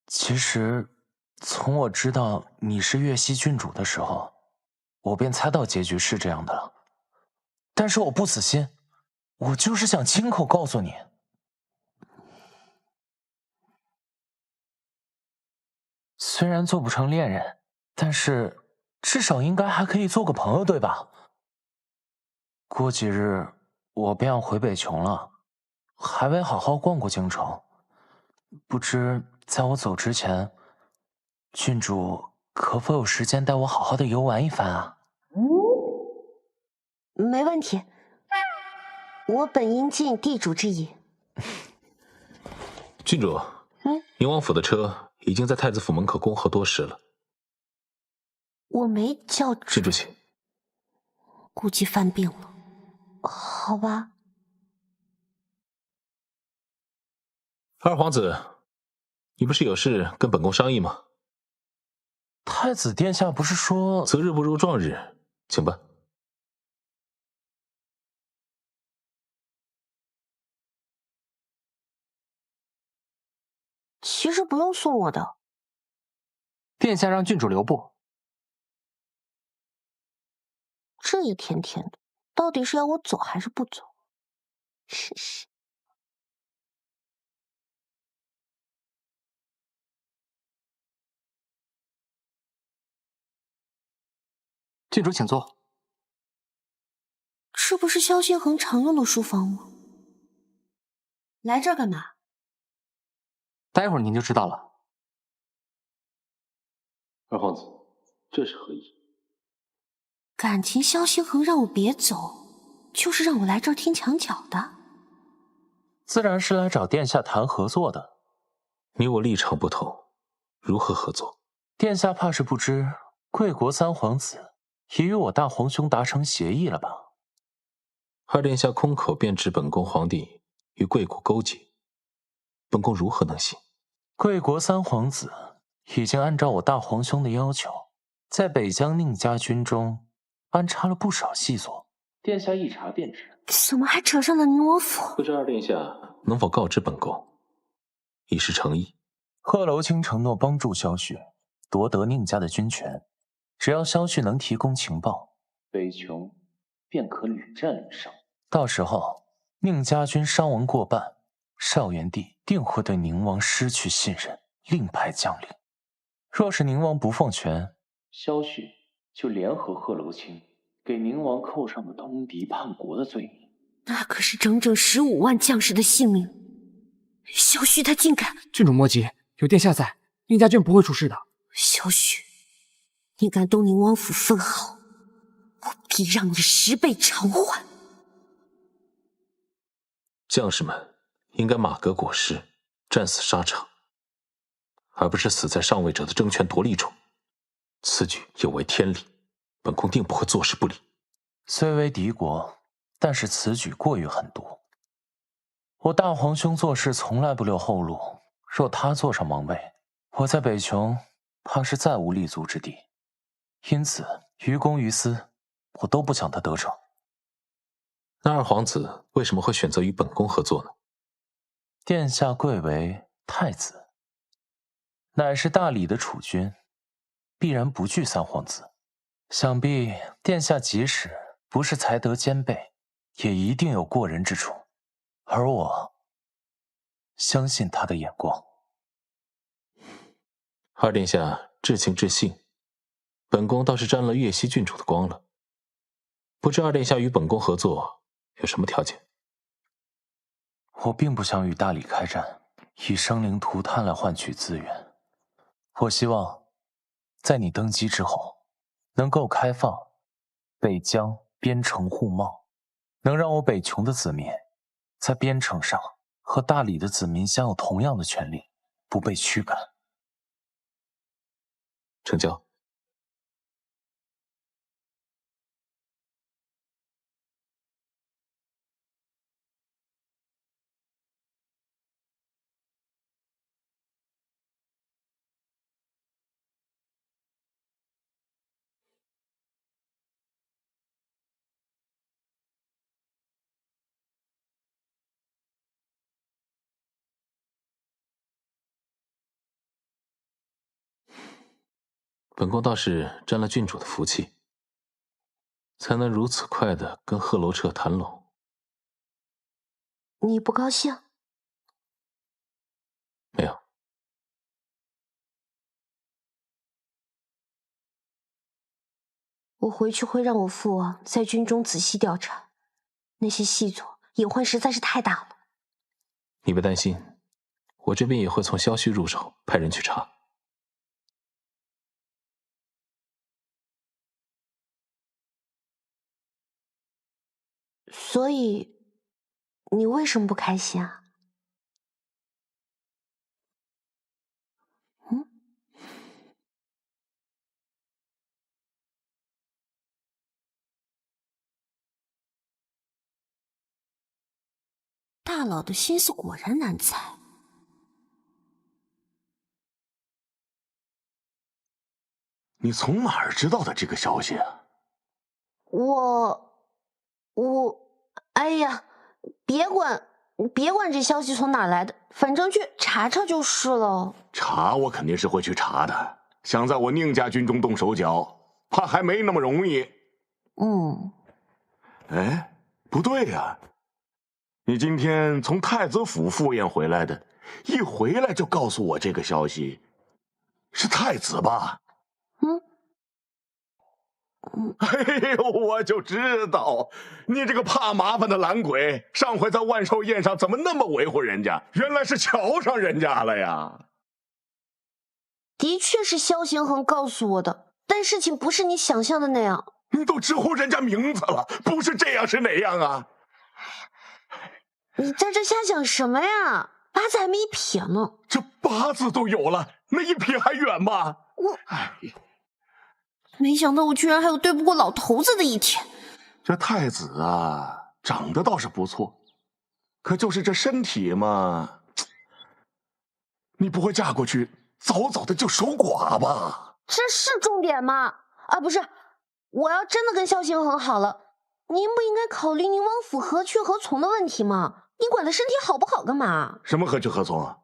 其实，从我知道你是岳西郡主的时候，我便猜到结局是这样的了。但是我不死心，我就是想亲口告诉你。虽然做不成恋人，但是至少应该还可以做个朋友，对吧？过几日我便要回北琼了，还未好好逛过京城，不知在我走之前，郡主可否有时间带我好好的游玩一番啊？没问题，我本应尽地主之谊。郡主，宁王府的车已经在太子府门口恭候多时了。我没叫郡主请。估计犯病了。好吧。二皇子，你不是有事跟本宫商议吗？太子殿下不是说择日不如撞日，请吧。其实不用送我的。殿下让郡主留步。这也甜甜的，到底是要我走还是不走？真是。郡主请坐。这不是萧星恒常用的书房吗？来这儿干嘛？待会儿您就知道了。二皇子，这是何意？感情萧星恒让我别走，就是让我来这儿听墙角的。自然是来找殿下谈合作的。你我立场不同，如何合作？殿下怕是不知，贵国三皇子已与我大皇兄达成协议了吧？二殿下空口便指本宫皇帝与贵国勾结，本宫如何能信？贵国三皇子已经按照我大皇兄的要求，在北疆宁家军中安插了不少细作，殿下一查便知。怎么还扯上了宁王府？不知二殿下能否告知本宫，以示诚意？贺楼清承诺帮助萧旭夺得宁家的军权，只要萧旭能提供情报，北琼便可屡战屡胜。到时候宁家军伤亡过半，少元帝定会对宁王失去信任，另派将领。若是宁王不放权，萧旭就联合贺楼清，给宁王扣上了通敌叛国的罪名。那可是整整15万将士的性命，萧旭他竟敢！郡主莫急，有殿下在，宁家俊不会出事的。萧雪，你敢动宁王府分毫，我必让你10倍偿还。将士们应该马革裹尸，战死沙场，而不是死在上位者的争权夺利中。此举有违天理，本宫定不会坐视不理。虽为敌国，但是此举过于狠毒。我大皇兄做事从来不留后路，若他坐上王位，我在北穹怕是再无立足之地。因此，于公于私，我都不想他得逞。那二皇子为什么会选择与本宫合作呢？殿下贵为太子，乃是大理的储君，必然不惧三皇子。想必殿下即使不是才德兼备，也一定有过人之处。而我相信他的眼光。二殿下至情至性，本宫倒是沾了岳西郡主的光了。不知二殿下与本宫合作有什么条件？我并不想与大理开战，以生灵涂炭来换取资源。我希望在你登基之后，能够开放北疆边城互贸，能让我北穹的子民在边城上和大理的子民享有同样的权利，不被驱赶。成交。本宫倒是沾了郡主的福气，才能如此快的跟贺罗彻谈拢。你不高兴？没有。我回去会让我父王在军中仔细调查，那些细作隐患实在是太大了。你别担心，我这边也会从萧旭入手，派人去查。所以，你为什么不开心啊？大佬的心思果然难猜。你从哪儿知道的这个消息啊？哎呀，别管这消息从哪儿来的，反正去查查就是了。查我肯定是会去查的，想在我宁家军中动手脚，怕还没那么容易。哎，不对呀，你今天从太子府赴宴回来的，一回来就告诉我这个消息，是太子吧？哎呦，我就知道你这个怕麻烦的懒鬼，上回在万寿宴上怎么那么维护人家？原来是瞧上人家了呀！的确是萧行恒告诉我的，但事情不是你想象的那样。你都直呼人家名字了，不是这样是哪样啊？你在这瞎想什么呀？八字还没一撇呢。这八字都有了，那一撇还远吗？没想到我居然还有对不过老头子的一天。这太子啊，长得倒是不错，可就是这身体嘛，你不会嫁过去早早的就守寡吧？这是重点吗？啊，不是，我要真的跟萧行恒好了，您不应该考虑宁王府何去何从的问题吗？你管他身体好不好干嘛？什么何去何从？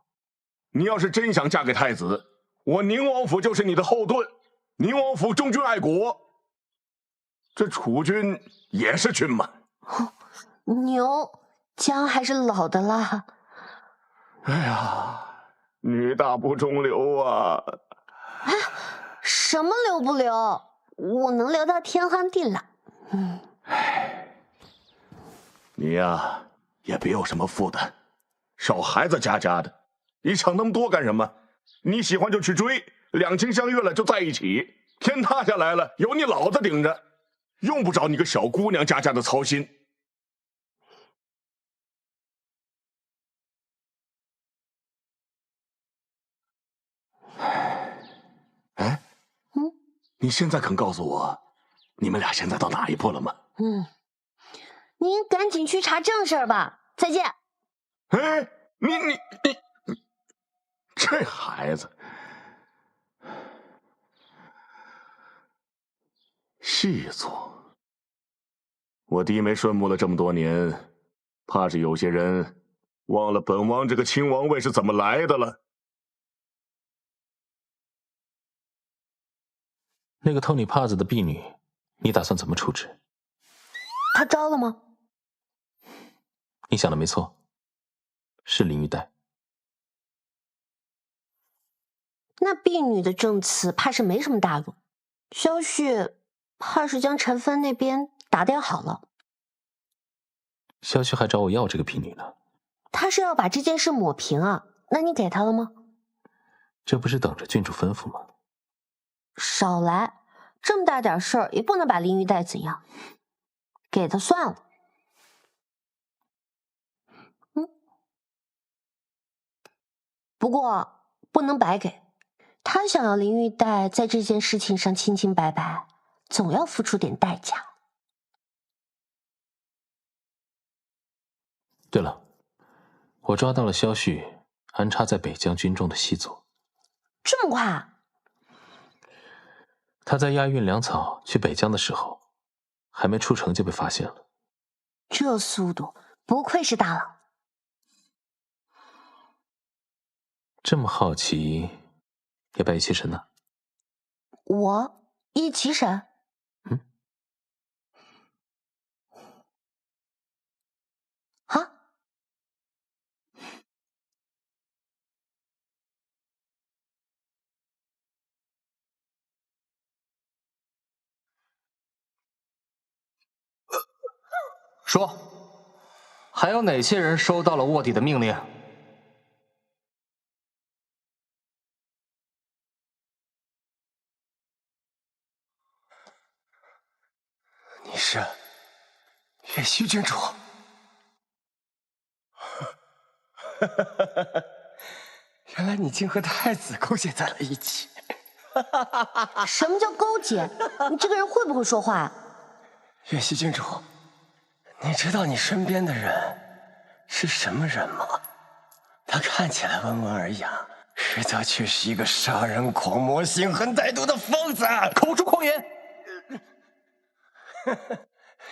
你要是真想嫁给太子，我宁王府就是你的后盾。宁王府忠君爱国，这储君也是君嘛。牛姜还是老的辣。哎呀，女大不中留啊！什么留不留？我能留到天荒地老。你呀，也别有什么负担，小孩子家家的，你想那么多干什么？你喜欢就去追，两情相悦了就在一起。天塌下来了，有你老子顶着，用不着你个小姑娘家的操心。哎，你现在肯告诉我，你们俩现在到哪一步了吗？您赶紧去查正事儿吧。再见。哎，你这孩子，细作。我低眉顺目了这么多年，怕是有些人忘了本王这个亲王位是怎么来的了。那个偷你帕子的婢女，你打算怎么处置？他招了吗？你想的没错，是林玉带。那婢女的证词怕是没什么大用，萧旭怕是将陈芬那边打点好了。萧旭还找我要这个婢女呢。他是要把这件事抹平啊？那你给他了吗？这不是等着郡主吩咐吗？少来，这么大点事儿也不能把林玉带怎样。给他算了。不过不能白给，他想要林玉带在这件事情上清清白白，总要付出点代价。对了，我抓到了萧旭安插在北疆军中的细作。这么快？他在押运粮草去北疆的时候，还没出城就被发现了。这速度，不愧是大佬。这么好奇，要不要一起审呢？我一起审？啊？说，还有哪些人收到了卧底的命令？你是岳西郡主？原来你竟和太子勾结在了一起。什么叫勾结？你这个人会不会说话啊？岳西郡主，你知道你身边的人是什么人吗？他看起来温文尔雅，实则却是一个杀人狂魔、心狠歹毒的疯子。口出狂言！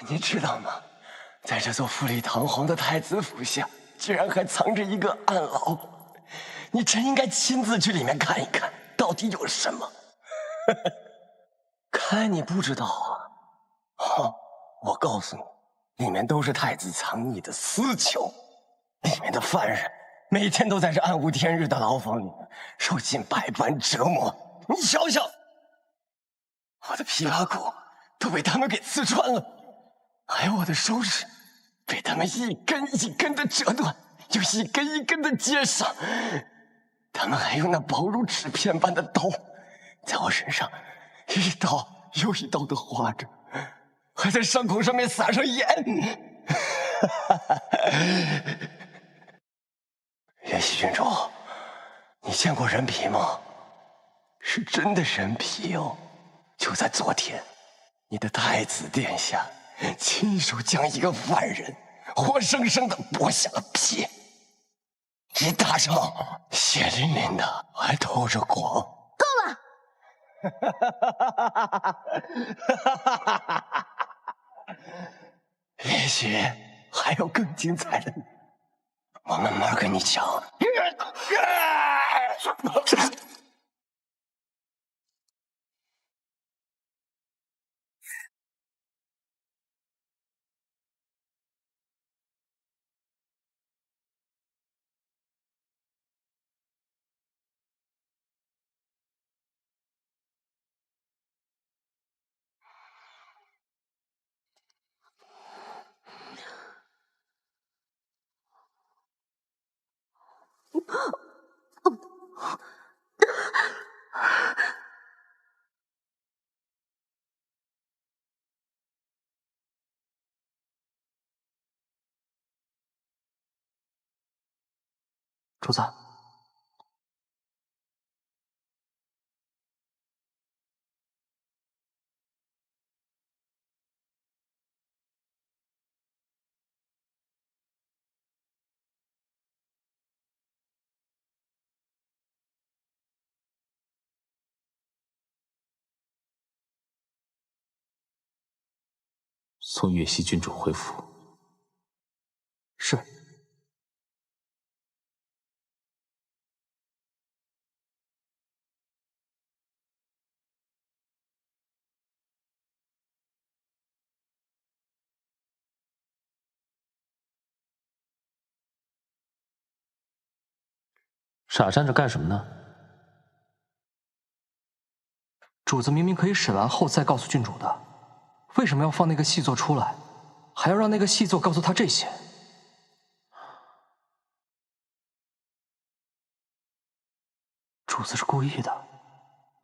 你知道吗？在这座富丽堂皇的太子府下，居然还藏着一个暗牢。你真应该亲自去里面看一看，到底有什么。看来你不知道啊。好，我告诉你，里面都是太子藏匿的私囚，里面的犯人每天都在这暗无天日的牢房里面受尽百般折磨。你想想，我的琵琶骨都被他们给刺穿了，还有我的手指被他们一根一根的折断，又一根一根的接上。他们还用那薄如纸片般的刀，在我身上一刀又一刀的划着，还在伤口上面撒上盐。岳西郡主，你见过人皮吗？是真的人皮哦！就在昨天，你的太子殿下亲手将一个犯人活生生的剥下了皮，一大张血淋淋的，还透着光。够了！也许还有更精彩的，我慢慢跟你讲。主子。送月溪郡主回府。是。傻站着干什么呢？主子明明可以审完后再告诉郡主的，为什么要放那个细作出来，还要让那个细作告诉他这些？主子是故意的，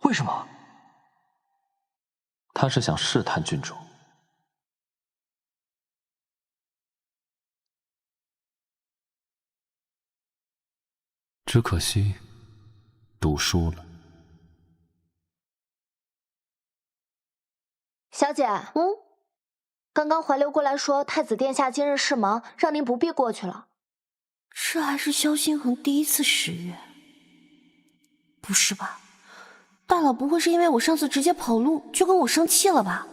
为什么？他是想试探郡主。只可惜赌输了。小姐，刚刚怀流过来说太子殿下今日事忙，让您不必过去了。这还是萧星恒第一次识月，不是吧？大佬不会是因为我上次直接跑路就跟我生气了吧？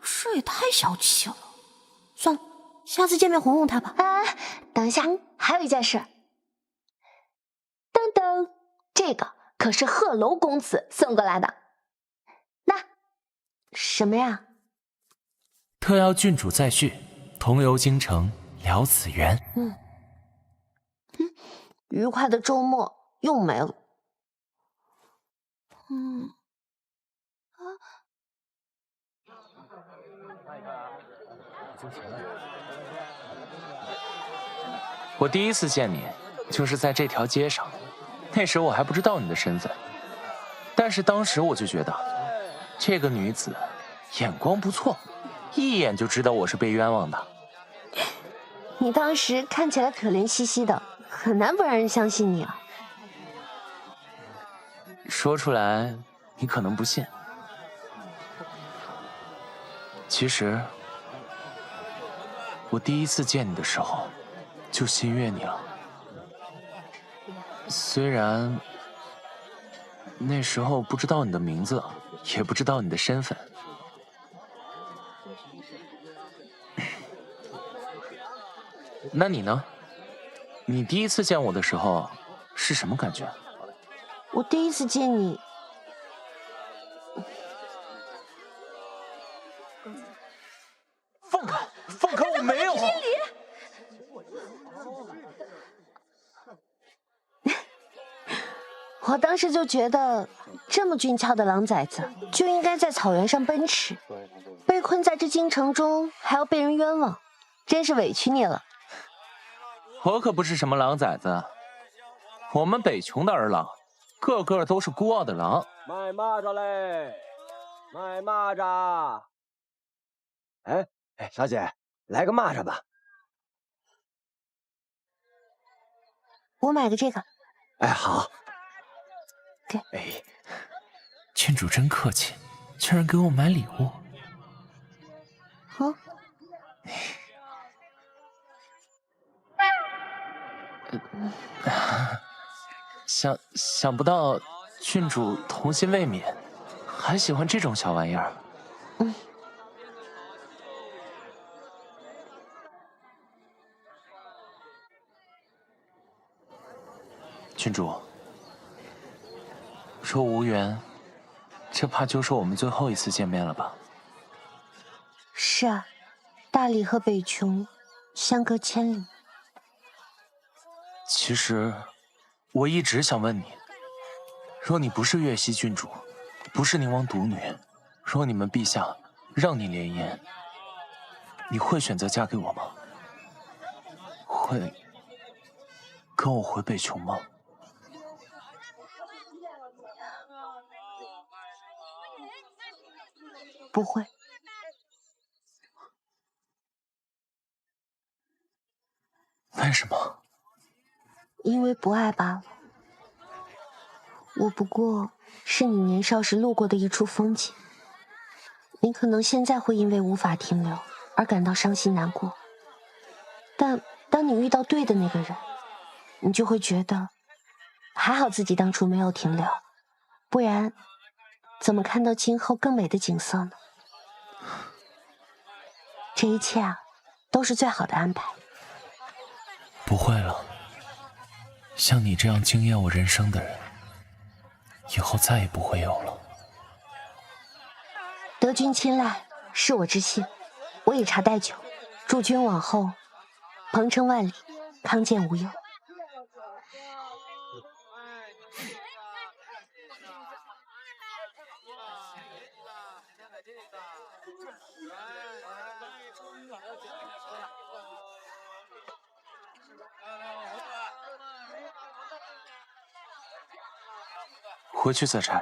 这也太小气了。算了，下次见面哄哄他吧。哎，等一下，还有一件事。噔噔，这个可是鹤楼公子送过来的。那什么呀？特邀郡主再续，同游京城，聊此缘。愉快的周末又没了。我第一次见你，就是在这条街上，那时我还不知道你的身份，但是当时我就觉得，这个女子眼光不错，一眼就知道我是被冤枉的。你当时看起来可怜兮兮的，很难不让人相信你啊。说出来你可能不信，其实我第一次见你的时候就心悦你了，虽然那时候不知道你的名字，也不知道你的身份。那你呢？你第一次见我的时候是什么感觉？我第一次见你，放开，放开！我没有。我当时就觉得，这么俊俏的狼崽子就应该在草原上奔驰，被困在这京城中还要被人冤枉，真是委屈你了。我可不是什么狼崽子，我们北琼的儿郎，个个都是孤傲的狼。卖蚂蚱嘞，卖蚂蚱。哎，小姐，来个蚂蚱吧。我买个这个。哎，好。给。哎，郡主真客气，居然给我买礼物。想不到郡主童心未泯，还喜欢这种小玩意儿。郡主，若无缘，这怕就是我们最后一次见面了吧？是啊，大理和北琼相隔千里。其实，我一直想问你，若你不是月溪郡主，不是宁王独女，若你们陛下让你联姻，你会选择嫁给我吗？会跟我回北琼吗？不会。为什么？因为不爱罢了。我不过是你年少时路过的一处风景，你可能现在会因为无法停留而感到伤心难过，但当你遇到对的那个人，你就会觉得还好自己当初没有停留，不然怎么看到今后更美的景色呢？这一切啊，都是最好的安排。不会了，像你这样惊艳我人生的人，以后再也不会有了。得君青睐，是我之幸。我以茶代酒，祝君往后鹏程万里，康健无忧。回去再拆，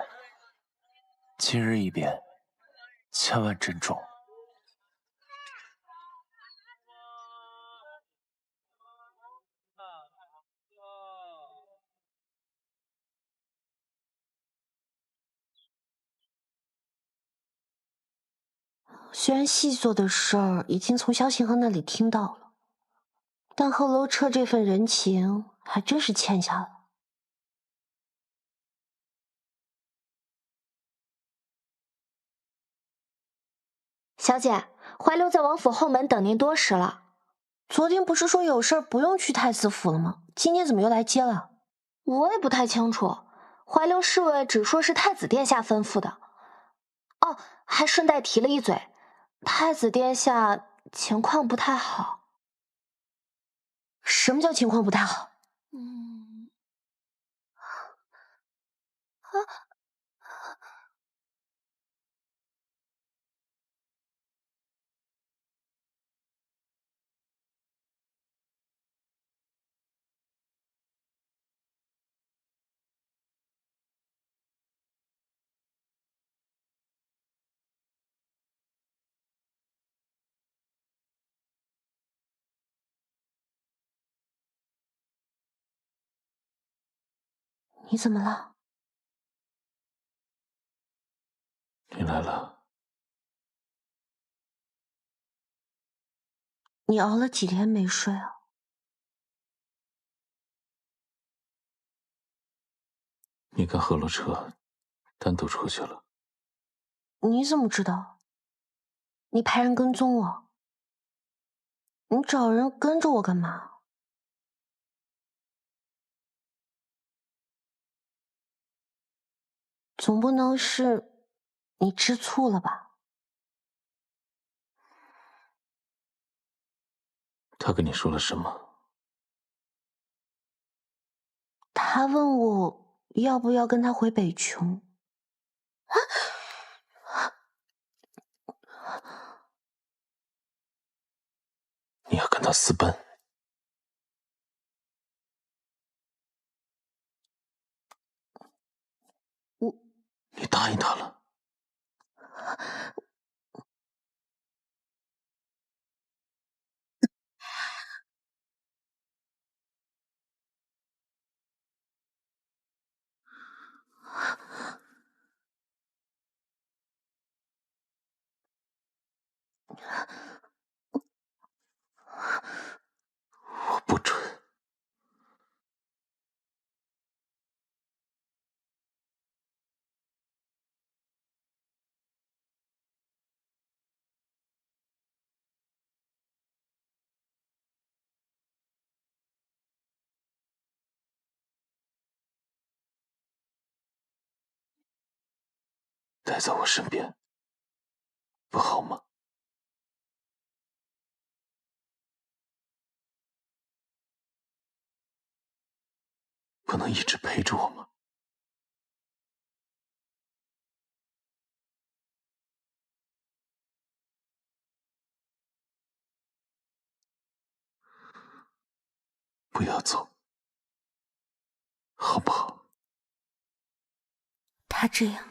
今日一别，千万珍重。虽然细作的事儿已经从萧星河那里听到了，但后楼彻这份人情还真是欠下了。小姐，怀留在王府后门等您多时了。昨天不是说有事儿不用去太子府了吗？今天怎么又来接了？我也不太清楚，怀留侍卫只说是太子殿下吩咐的。哦，还顺带提了一嘴，太子殿下情况不太好。什么叫情况不太好？你怎么了？你来了。你熬了几天没睡啊？你跟贺罗彻单独出去了。你怎么知道？你派人跟踪我？你找人跟着我干嘛？总不能是你吃醋了吧？他跟你说了什么？他问我要不要跟他回北琼。你要跟他私奔？你答应他了？我不准。待在我身边，不好吗？不能一直陪着我吗？不要走，好不好？他这样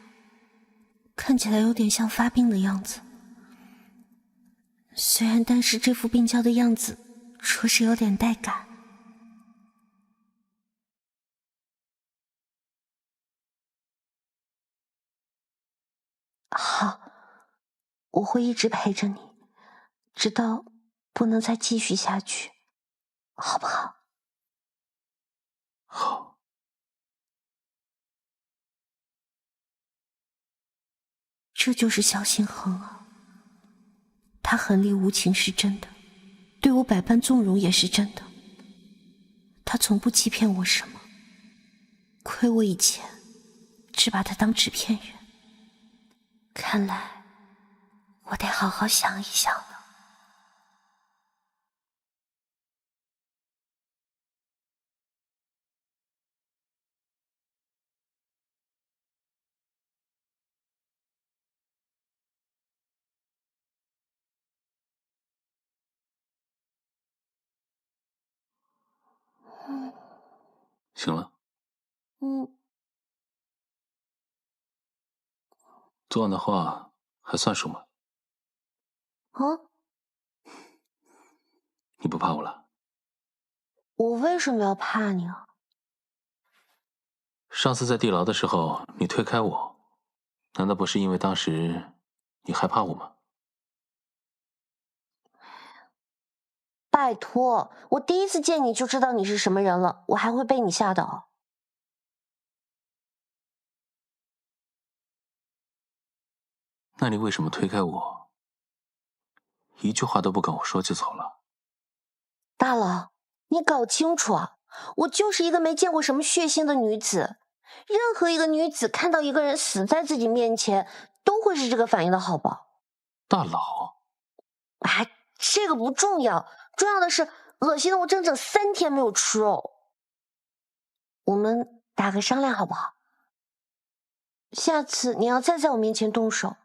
看起来有点像发病的样子，虽然但是这副病娇的样子着实有点带感。我会一直陪着你，直到不能再继续下去，好不好？好。这就是萧星恒啊，他狠戾无情是真的，对我百般纵容也是真的，他从不欺骗我什么，亏我以前只把他当纸片人，看来我得好好想一想了。行了。昨晚的话还算数吗？你不怕我了？我为什么要怕你啊？上次在地牢的时候，你推开我，难道不是因为当时你害怕我吗？拜托，我第一次见你就知道你是什么人了，我还会被你吓到？那你为什么推开我，一句话都不跟我说就走了？大佬，你搞清楚啊！我就是一个没见过什么血腥的女子，任何一个女子看到一个人死在自己面前，都会是这个反应的好不好？大佬，哎，这个不重要，重要的是恶心的我整整3天没有吃肉。我们打个商量好不好？下次你要再在我面前动手，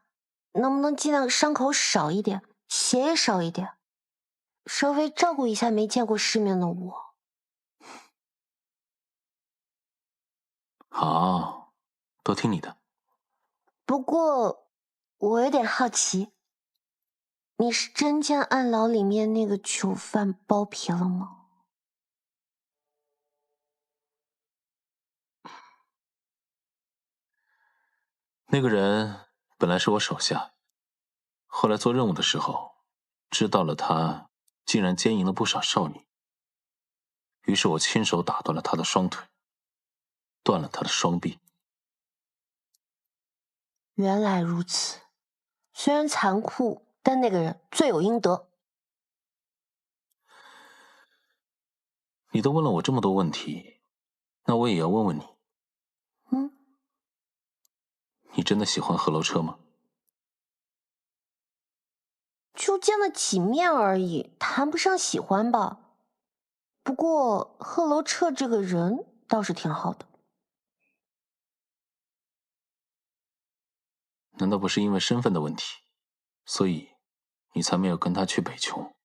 能不能尽量伤口少一点，血也少一点，稍微照顾一下没见过世面的我。好，都听你的。不过我有点好奇，你是真将暗牢里面那个囚犯剥皮了吗？那个人本来是我手下，后来做任务的时候，知道了他竟然奸淫了不少少女，于是我亲手打断了他的双腿，断了他的双臂。原来如此，虽然残酷，但那个人罪有应得。你都问了我这么多问题，那我也要问问你。你真的喜欢贺楼车吗？就见了几面而已，谈不上喜欢吧。不过贺楼彻这个人倒是挺好的。难道不是因为身份的问题，所以你才没有跟他去北琼？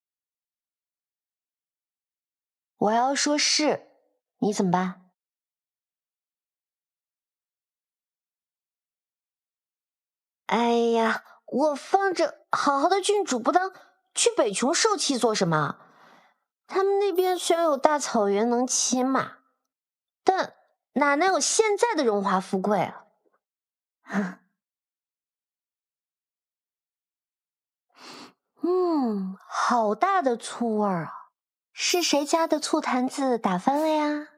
我要说是，你怎么办？哎呀，我放着好好的郡主不当，去北琼受气做什么？他们那边虽然有大草原能骑马，但哪能有现在的荣华富贵啊？好大的醋味儿啊！是谁家的醋坛子打翻了呀？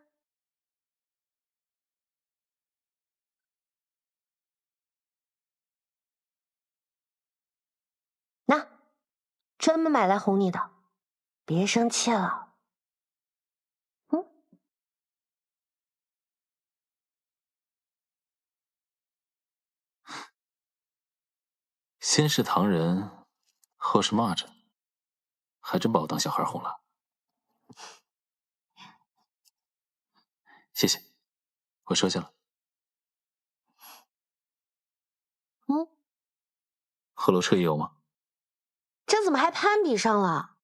那，专门买来哄你的，别生气了。先是唐人，后是蚂蚱，还真把我当小孩哄了。谢谢，我收下了。贺楼车也有吗？这怎么还攀比上了？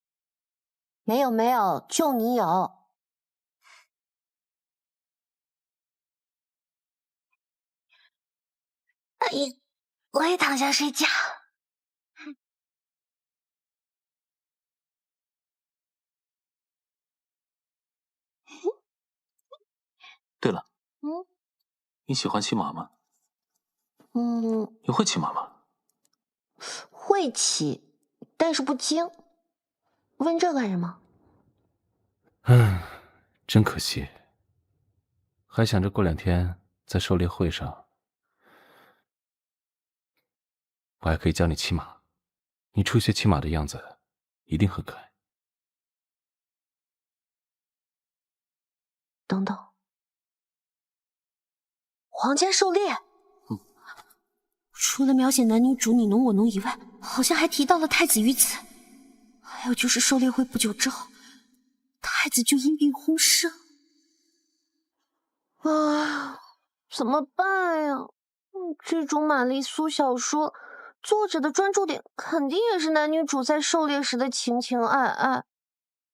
没有没有，就你有。我也躺下睡觉。对了，你喜欢骑马吗？你会骑马吗？会起，但是不惊。问这干什么？真可惜。还想着过2天在狩猎会上，我还可以教你骑马。你初学骑马的样子一定很可爱。等等，皇家狩猎。除了描写男女主你侬我侬以外，好像还提到了太子于此。还有就是狩猎会不久之后，太子就因病薨逝。啊，怎么办呀？这种玛丽苏小说，作者的专注点肯定也是男女主在狩猎时的情情爱爱。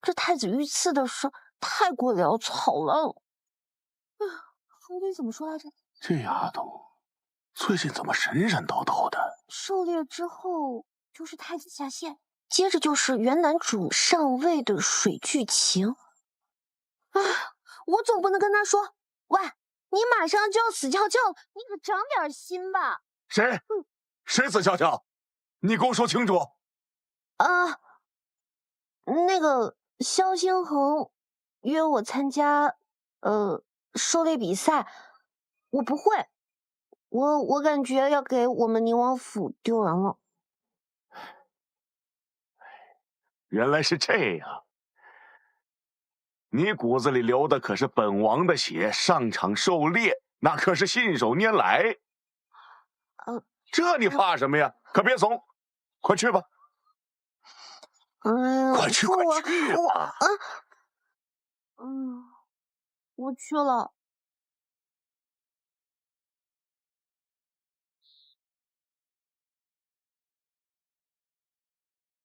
这太子遇刺的事太过潦草了。韩非怎么说来着？这丫头最近怎么神神叨叨的？狩猎之后就是太子下线，接着就是原男主上位的水剧情。我总不能跟他说，喂，你马上就要死翘翘了，你可长点心吧。谁？谁死翘翘？你给我说清楚。那个萧星恒约我参加狩猎比赛，我不会，我感觉要给我们宁王府丢人了。原来是这样，你骨子里流的可是本王的血，上场狩猎那可是信手拈来。这你怕什么呀？可别怂，快去吧。快去吧。我去了。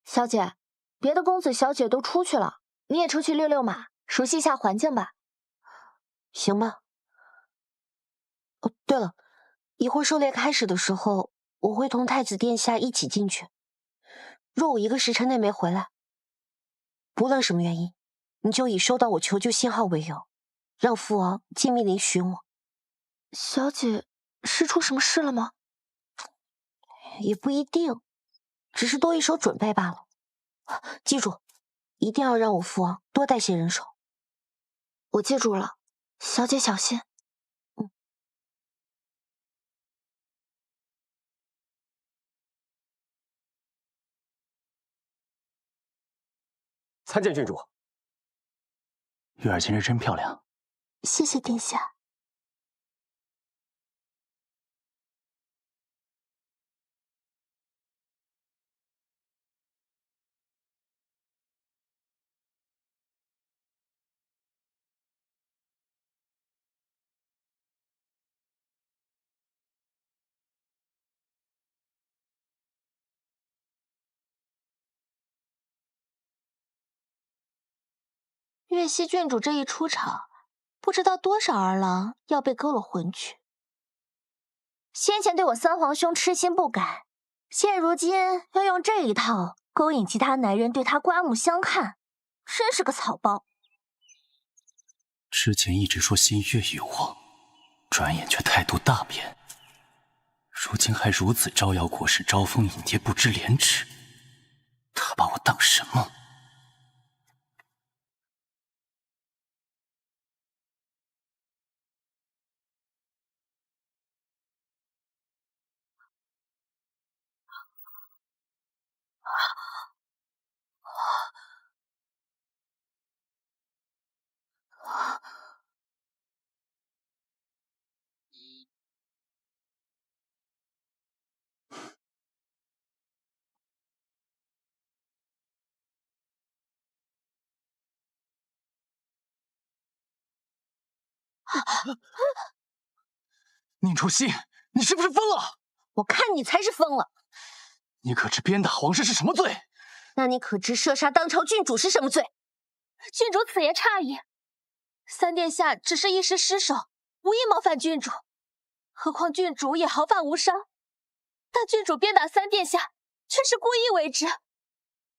小姐，别的公子小姐都出去了，你也出去遛遛马，熟悉一下环境吧。行吧。对了，一会儿狩猎开始的时候，我会同太子殿下一起进去。若我1个时辰内没回来，不论什么原因，你就以收到我求救信号为由，让父王尽命临寻我。小姐，是出什么事了吗？也不一定，只是多一手准备罢了。记住，一定要让我父王多带些人手。我记住了，小姐小心。参见郡主。月儿今日真漂亮。谢谢殿下。月溪郡主这一出场，不知道多少儿郎要被勾了魂去。先前对我三皇兄痴心不改，现如今要用这一套勾引其他男人对他刮目相看，真是个草包。之前一直说心悦于我，转眼却态度大变，如今还如此招摇过市、招蜂引蝶，不知廉耻。他把我当什么？宁初曦，你是不是疯了？我看你才是疯了。你可知鞭打皇室是什么罪？那你可知射杀当朝郡主是什么罪？郡主此言差矣，三殿下只是一时失手，无意冒犯郡主，何况郡主也毫发无伤。但郡主鞭打三殿下，却是故意为之。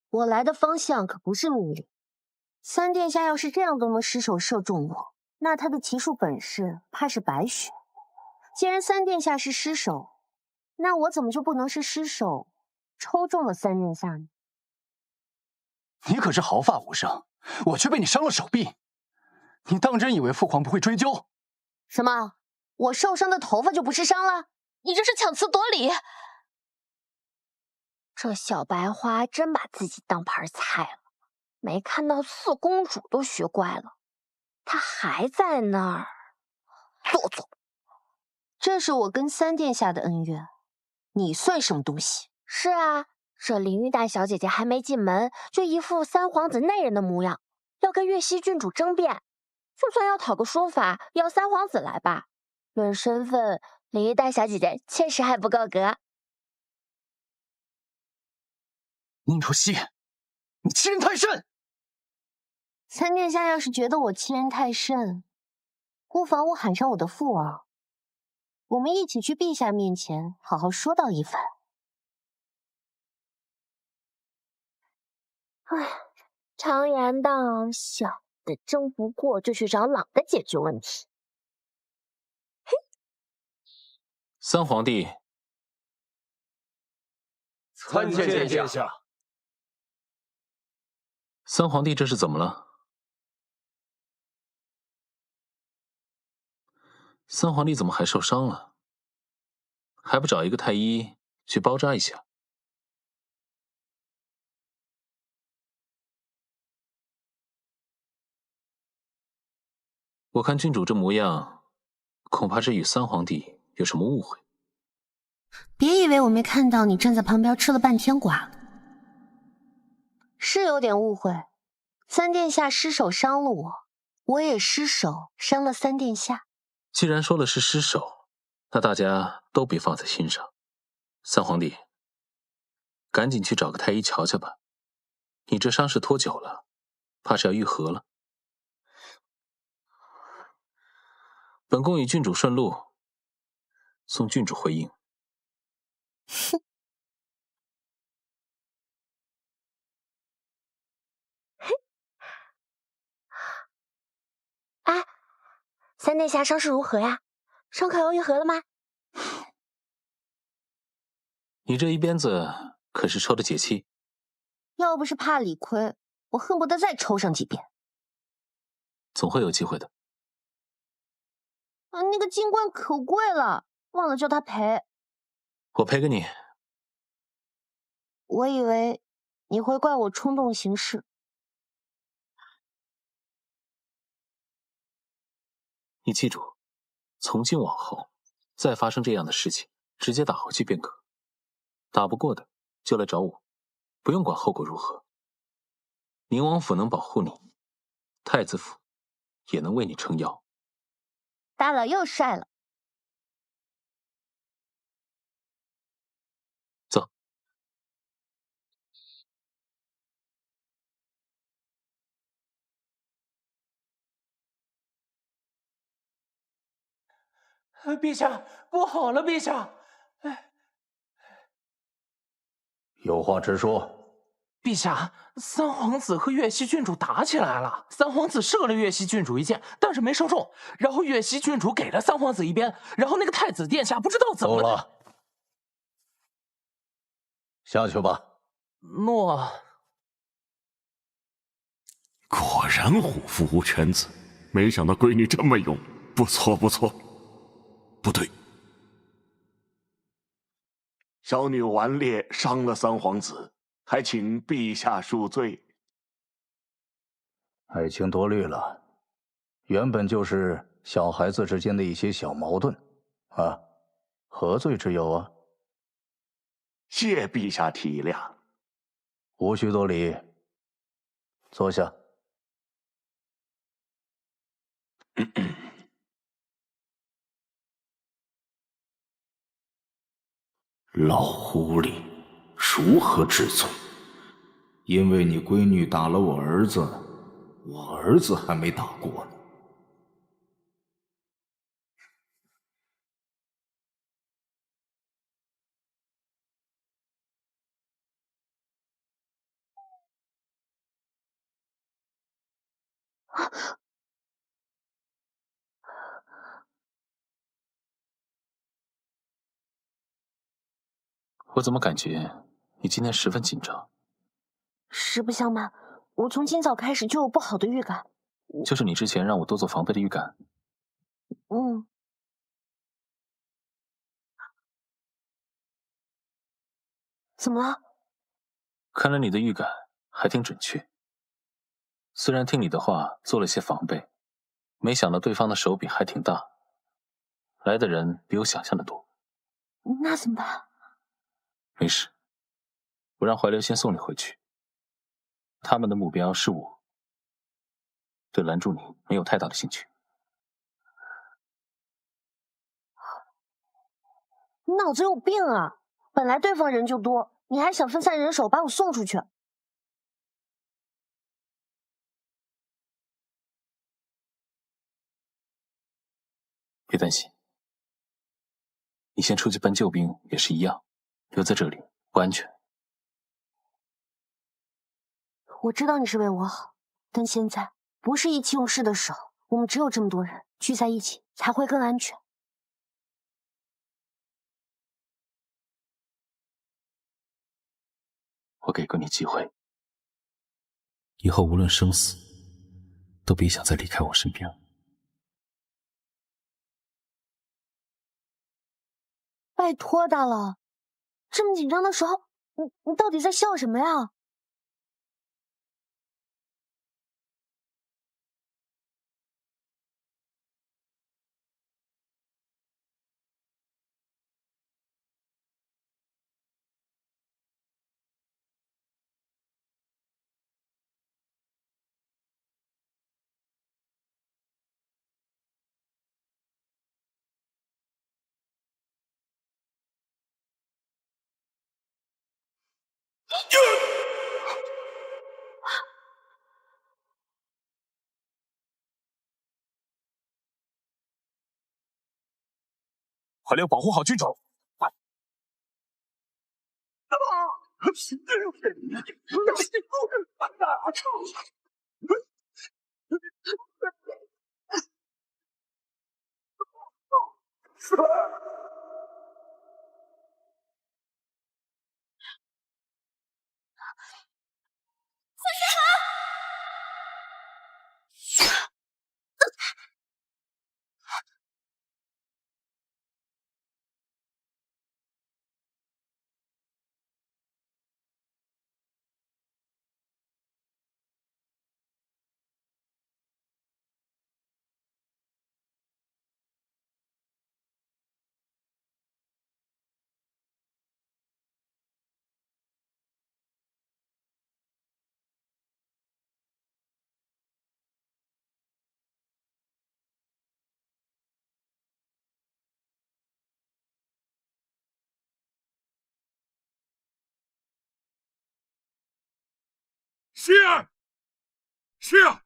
我来的方向可不是命令。三殿下要是这样都能失手射中我，那他的骑术本事怕是白学。既然三殿下是失手，那我怎么就不能是失手抽中了三殿下呢。你可是毫发无伤，我却被你伤了手臂。你当真以为父皇不会追究？什么？我受伤的头发就不是伤了？你这是强词夺理！这小白花真把自己当盘菜了，没看到四公主都学乖了，她还在那儿做作。这是我跟三殿下的恩怨，你算什么东西？是啊，这林玉大小姐姐还没进门，就一副三皇子内人的模样，要跟岳西郡主争辩。就算要讨个说法，要三皇子来吧。论身份，林玉大小姐姐确实还不够格。宁楚曦，你欺人太甚！三殿下要是觉得我欺人太甚，不妨我喊上我的父王，我们一起去陛下面前好好说道一番。哎，常言道，小的争不过就去找老的解决问题。嘿，三皇帝，参见殿下。三皇帝这是怎么了？三皇帝怎么还受伤了？还不找一个太医去包扎一下？我看郡主这模样，恐怕是与三皇帝有什么误会。别以为我没看到你站在旁边吃了半天寡，是有点误会。三殿下失手伤了我，我也失手伤了三殿下。既然说了是失手，那大家都别放在心上。三皇帝，赶紧去找个太医瞧瞧吧。你这伤势拖久了，怕是要愈合了。本宫与郡主顺路，送郡主回营。哼。哎，三殿下伤势如何呀？伤口要愈合了吗？你这一鞭子可是抽的解气？要不是怕理亏，我恨不得再抽上几鞭。总会有机会的。那个金冠可贵了，忘了叫他赔。我赔给你。我以为你会怪我冲动行事。你记住，从今往后，再发生这样的事情，直接打回去便可。打不过的就来找我，不用管后果如何。宁王府能保护你，太子府也能为你撑腰。大佬又帅了。走。陛下，不好了，陛下！有话直说。陛下，三皇子和岳西郡主打起来了。三皇子射了岳西郡主一箭，但是没射中。然后岳西郡主给了三皇子一鞭，然后那个太子殿下不知道怎么够了，下去吧。诺。果然虎父无犬子，没想到闺女这么勇，不错不错。不对，小女顽劣伤了三皇子，还请陛下恕罪。爱情多虑了，原本就是小孩子之间的一些小矛盾，啊，何罪之有啊？谢陛下体谅。无需多礼，坐下。老狐狸，如何治罪？因为你闺女打了我儿子，我儿子还没打过呢。我怎么感觉你今天十分紧张。实不相瞒，我从今早开始就有不好的预感。就是你之前让我多做防备的预感。怎么了？看来你的预感还挺准确。虽然听你的话做了些防备，没想到对方的手笔还挺大，来的人比我想象的多。那怎么办？没事，我让怀流先送你回去。他们的目标是我，对拦住你没有太大的兴趣。你脑子有病啊！本来对方人就多，你还想分散人手把我送出去？别担心，你先出去搬救兵也是一样，留在这里不安全。我知道你是为我好，但现在不是意气用事的时候，我们只有这么多人聚在一起才会更安全。我给过你机会，以后无论生死，都别想再离开我身边。拜托大佬，这么紧张的时候，你到底在笑什么呀？怀流，保护好郡主！是啊，是啊。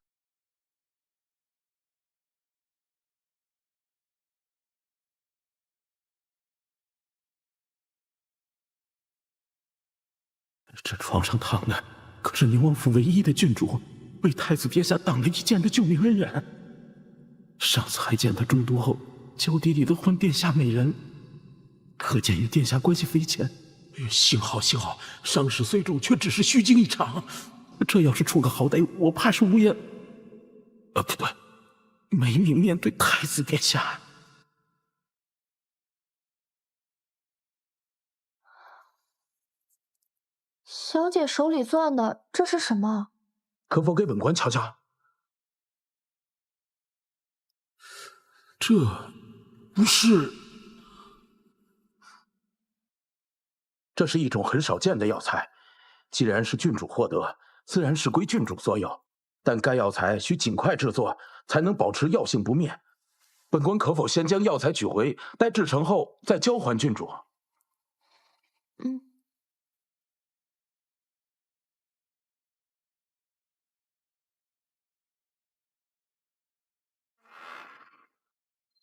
这床上躺的可是宁王府唯一的郡主，为太子殿下挡了一剑的救命恩人。上次还见他中毒后娇滴滴的唤殿下美人，可见与殿下关系匪浅。幸好，伤势虽重，却只是虚惊一场。这要是出个好歹，我怕是无颜……不对，没命面对太子殿下。小姐手里攥的这是什么？可否给本官瞧瞧？这不是……这是一种很少见的药材，既然是郡主获得，自然是归郡主所有。但该药材需尽快制作，才能保持药性不灭。本官可否先将药材取回，待制成后再交还郡主？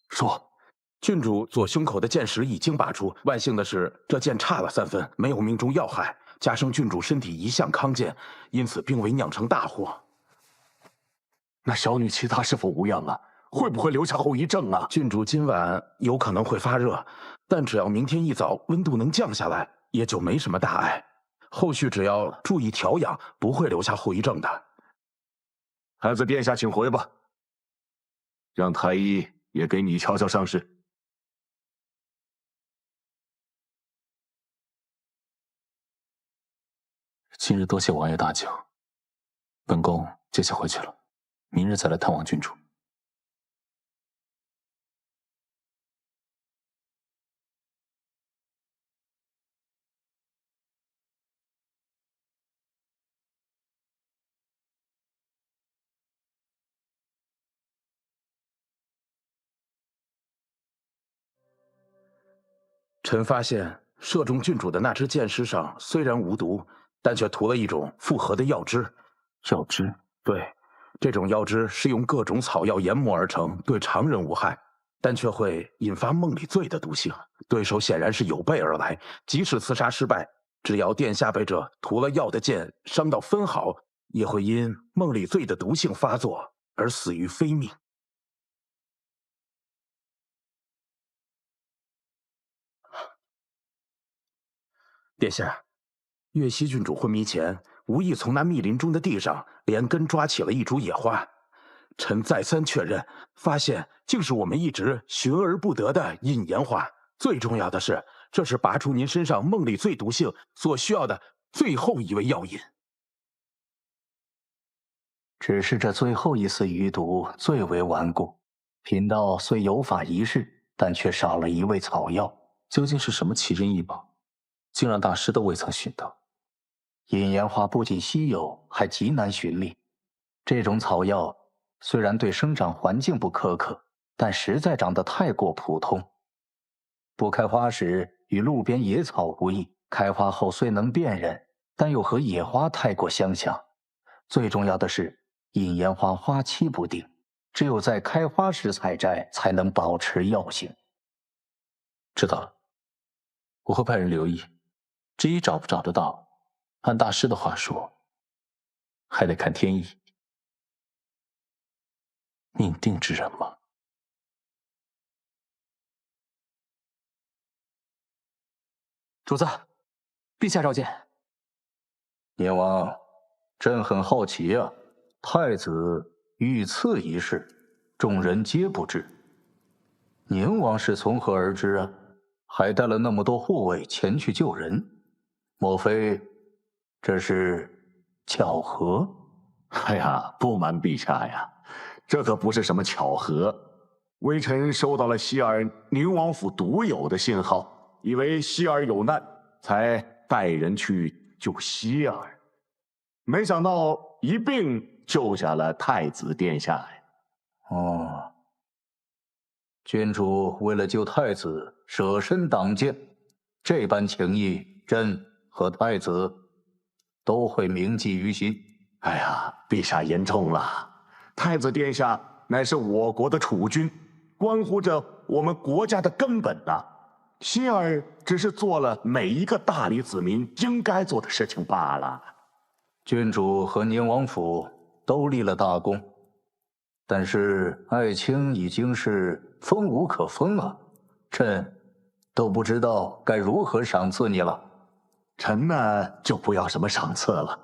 说，郡主左胸口的剑石已经拔出，万幸的是，这剑差了3分，没有命中要害，加上郡主身体一向康健，因此并未酿成大祸。那小女其他是否无恙啊？会不会留下后遗症啊？郡主今晚有可能会发热，但只要明天一早温度能降下来，也就没什么大碍。后续只要注意调养，不会留下后遗症的。太子殿下，请回吧，让太医也给你瞧瞧伤势。今日多谢王爷大救，本宫接下回去了，明日再来探望郡主。臣发现射中郡主的那支箭矢上虽然无毒，但却涂了一种复合的药汁。药汁？对，这种药汁是用各种草药研磨而成，对常人无害，但却会引发梦里醉的毒性。对手显然是有备而来，即使刺杀失败，只要殿下被这涂了药的箭伤到分毫，也会因梦里醉的毒性发作而死于非命。殿下，岳西郡主昏迷前，无意从那密林中的地上连根抓起了一株野花。臣再三确认，发现竟是我们一直寻而不得的隐炎花。最重要的是，这是拔除您身上梦里醉毒性所需要的最后一味药引。只是这最后一丝余毒最为顽固，贫道虽有法一试，但却少了一味草药。究竟是什么奇珍异宝？竟让大师都未曾寻到。隐炎花不仅稀有，还极难寻觅。这种草药虽然对生长环境不苛刻，但实在长得太过普通。不开花时与路边野草无异，开花后虽能辨认，但又和野花太过相像。最重要的是，隐炎花花期不定，只有在开花时采摘，才能保持药性。知道了，我会派人留意。至于找不找得到，按大师的话说，还得看天意。命定之人吗？主子，陛下召见。宁王，朕很好奇啊，太子遇刺一事，众人皆不知。宁王是从何而知啊？还带了那么多护卫前去救人，莫非这是巧合？哎呀，不瞒陛下呀，这可不是什么巧合。微臣收到了希尔宁王府独有的信号，以为希尔有难，才带人去救希尔。没想到一并救下了太子殿下呀。哦，郡主为了救太子舍身挡箭，这般情谊，朕和太子都会铭记于心。哎呀，陛下言重了，太子殿下乃是我国的储君，关乎着我们国家的根本呐。希尔只是做了每一个大理子民应该做的事情罢了。郡主和宁王府都立了大功，但是爱卿已经是封无可封啊，朕都不知道该如何赏赐你了。臣呢，就不要什么赏赐了，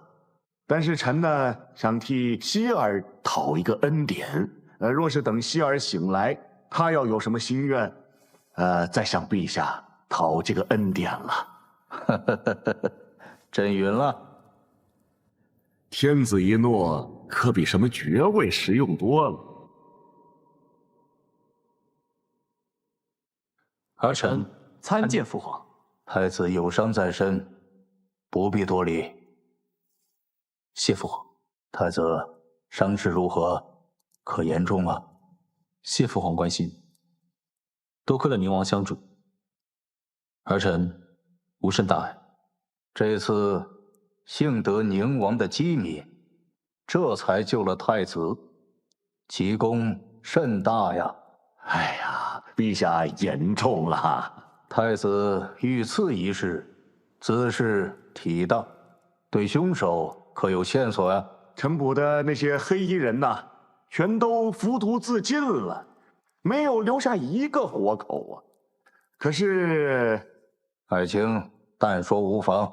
但是臣呢，想替希尔讨一个恩典。若是等希尔醒来，他要有什么心愿，再向陛下讨这个恩典了。朕允了。天子一诺，可比什么爵位实用多了。儿臣参见父皇。太子有伤在身，不必多礼。谢父皇。太子伤势如何？可严重吗？谢父皇关心。多亏了宁王相助，儿臣无甚大碍。这次幸得宁王的机敏，这才救了太子，其功甚大呀！哎呀，陛下言重了。太子遇刺一事，姿势体大，对凶手可有线索呀？陈捕的那些黑衣人呐，全都服毒自尽了，没有留下一个活口啊。可是，爱卿但说无妨。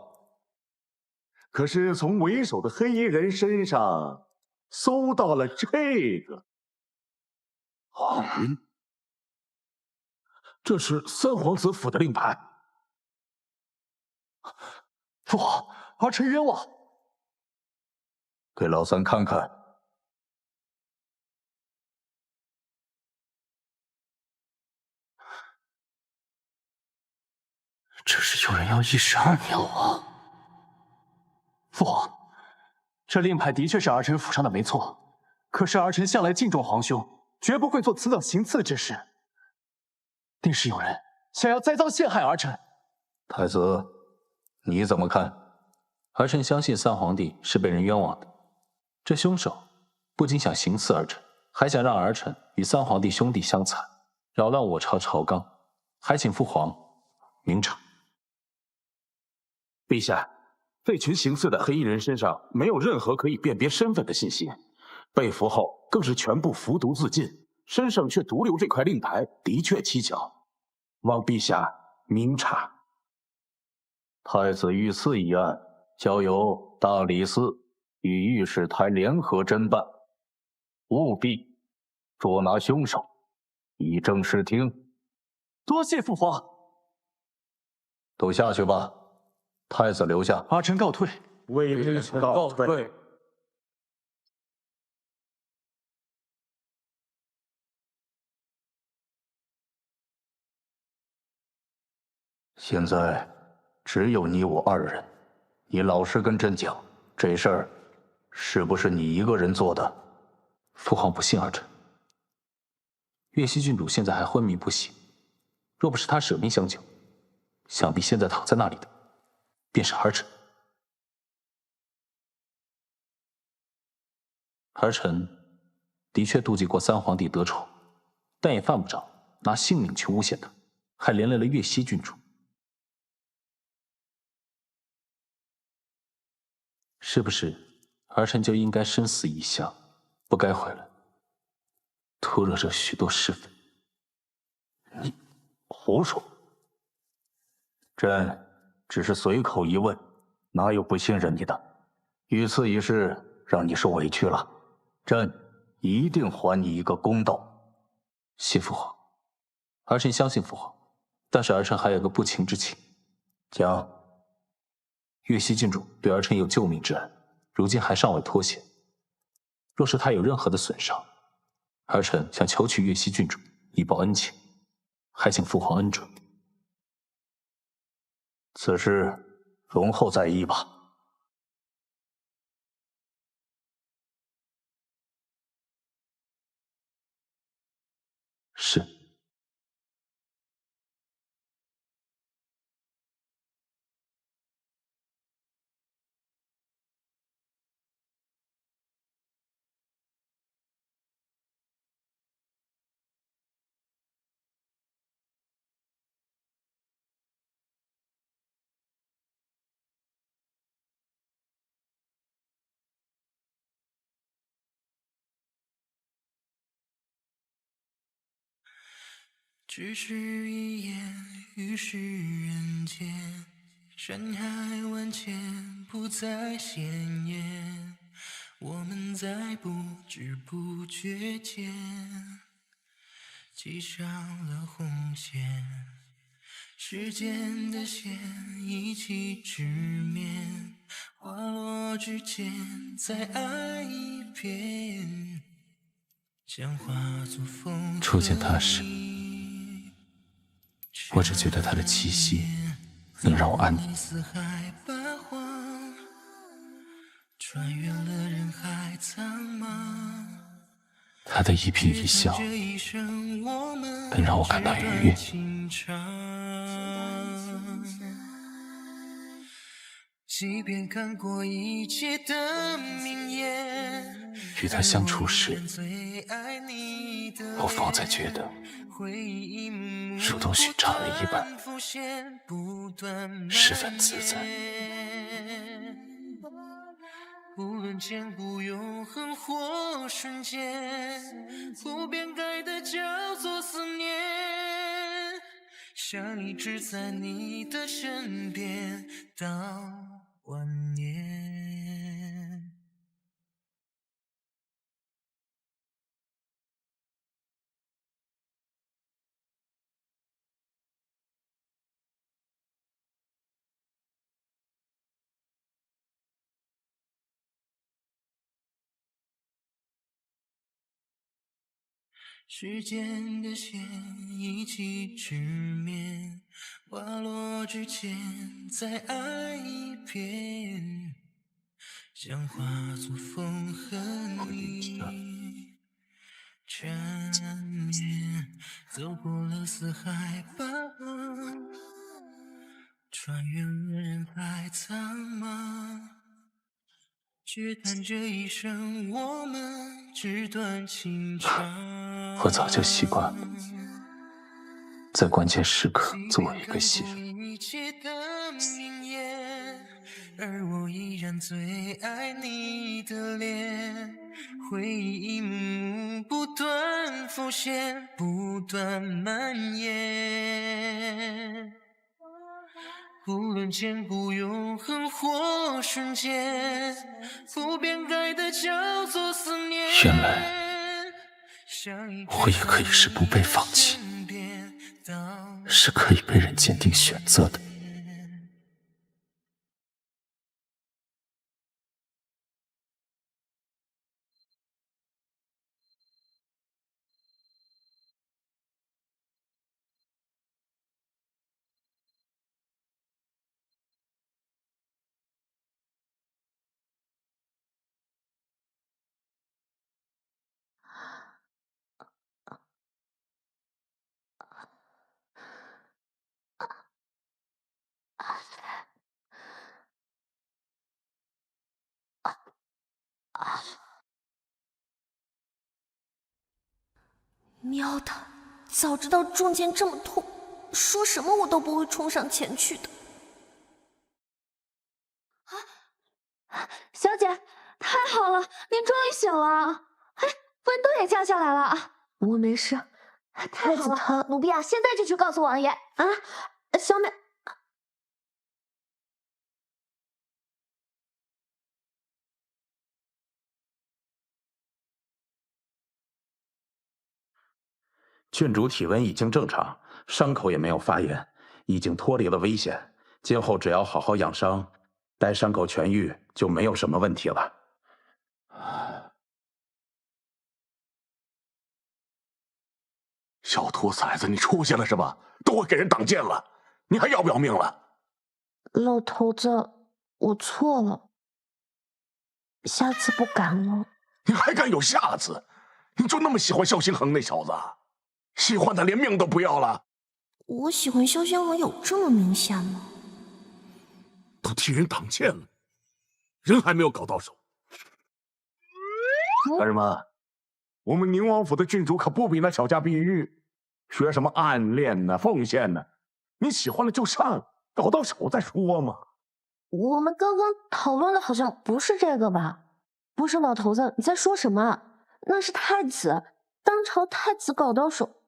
可是从为首的黑衣人身上搜到了这个。这是三皇子府的令牌。父皇，儿臣冤枉。给老三看看。这是有人要112秒啊！父皇，这令牌的确是儿臣府上的没错，可是儿臣向来敬重皇兄，绝不会做此等行刺之事。定是有人想要栽赃陷害儿臣。太子，你怎么看？儿臣相信三皇帝是被人冤枉的。这凶手不仅想行刺儿臣，还想让儿臣与三皇帝兄弟相残，扰乱我朝朝纲，还请父皇明察。陛下，这群行刺的黑衣人身上没有任何可以辨别身份的信息，被俘后更是全部服毒自尽，身上却独留这块令牌，的确蹊跷，望陛下明察。太子遇刺一案，交由大理寺与御史台联合侦办，务必捉拿凶手，以正视听。多谢父皇。都下去吧。太子留下。儿臣告退。为人告退。现在只有你我二人，你老实跟朕讲，这事儿是不是你一个人做的？父皇不信儿臣。岳西郡主现在还昏迷不醒，若不是他舍命相救，想必现在躺在那里的便是儿臣。儿臣的确妒忌过三皇帝得宠，但也犯不着拿性命去诬陷他，还连累了岳西郡主。是不是儿臣就应该生死一项，不该回来徒惹这许多是非？你胡说！朕只是随口一问，哪有不信任你的？遇刺一事让你受委屈了，朕一定还你一个公道。谢父皇，儿臣相信父皇，但是儿臣还有个不情之请。讲。岳西郡主对儿臣有救命之恩，如今还尚未脱险。若是她有任何的损伤，儿臣想求取岳西郡主以报恩情，还请父皇恩准。此事容后再议吧。是。只是一眼于世人间，山海万千不再鲜艳，我们在不知不觉间系上了红线，时间的线一起直面，花落之间再爱一遍，像化作风。初见他时，我只觉得他的气息能让我安宁。穿越了人海苍茫，他的一颦一笑能让我感到愉悦。即便看过一切的名言，与他相处时，我方才觉得如同寻常人一般，十分自在。无论千古永恒或瞬间，不变改的叫做思念，想一直在你的身边到万年。时间的线一起直面，滑落之前再爱一遍，想化作风和你缠绵，走过了四海八荒，穿越了人海苍茫，只叹这一生我们纸短情长。我早就习惯了，在关键时刻做一个戏人。一切的名言，而我依然最爱你的脸，回忆一幕幕不断浮现，不断蔓延。无论千古永恒或瞬间，不变改的叫做思念。原来我也可以是不被放弃，是可以被人坚定选择的。喵的，早知道中箭这么痛，说什么我都不会冲上前去的。小姐，太好了，您终于醒了！哎，温度也降下来了。我没事。太子疼，奴婢啊，现在就去告诉王爷。啊，小美。郡主体温已经正常，伤口也没有发炎，已经脱离了危险。今后只要好好养伤，待伤口痊愈，就没有什么问题了。小兔崽子，你出息了是吧？都会给人挡箭了，你还要不要命了？老头子，我错了，下次不敢了。你还敢有下次？你就那么喜欢萧星恒那小子？喜欢他连命都不要了？我喜欢萧星恒有这么明显吗？都替人挡箭了，人还没有搞到手。干什么？我们宁王府的郡主可不比那小家碧玉，学什么暗恋呢、奉献呢？你喜欢了就上，搞到手再说嘛。我们刚刚讨论的好像不是这个吧？不是老头子，你在说什么？那是太子，当朝太子搞到手。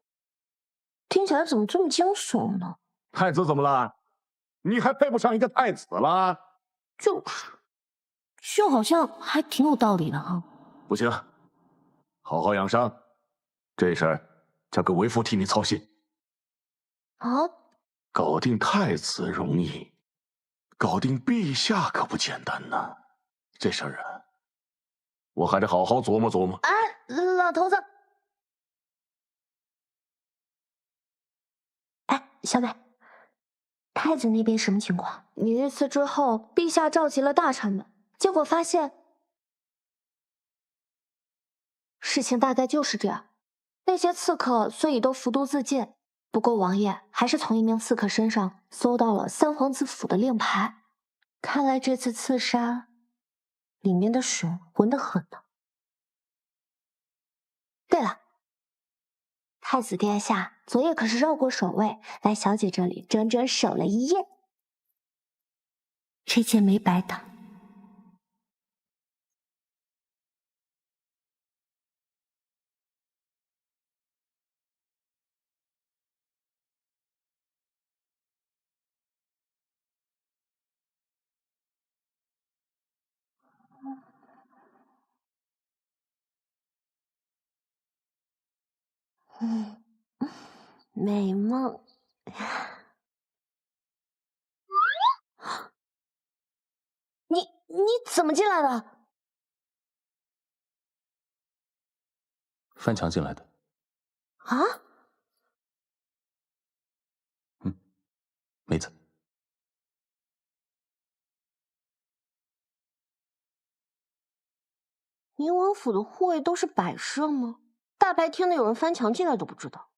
听起来怎么这么惊悚呢？太子怎么了？你还配不上一个太子了？就是，就好像还挺有道理的哈。不行，好好养伤，这事儿交给为父替你操心。啊？搞定太子容易，搞定陛下可不简单呐。这事儿啊，我还得好好琢磨琢磨。哎，老头子。小美，太子那边什么情况？你遇刺之后，陛下召集了大臣们，结果发现事情大概就是这样。那些刺客虽已都服毒自尽，不过王爷还是从一名刺客身上搜到了三皇子府的令牌。看来这次刺杀里面的水浑得很呢。对了。太子殿下昨夜可是绕过守卫，来小姐这里整整守了一夜，这箭没白打。美梦。你怎么进来的？翻墙进来的。啊？梅子，宁王府的护卫都是摆设吗？大白天的有人翻墙进来都不知道。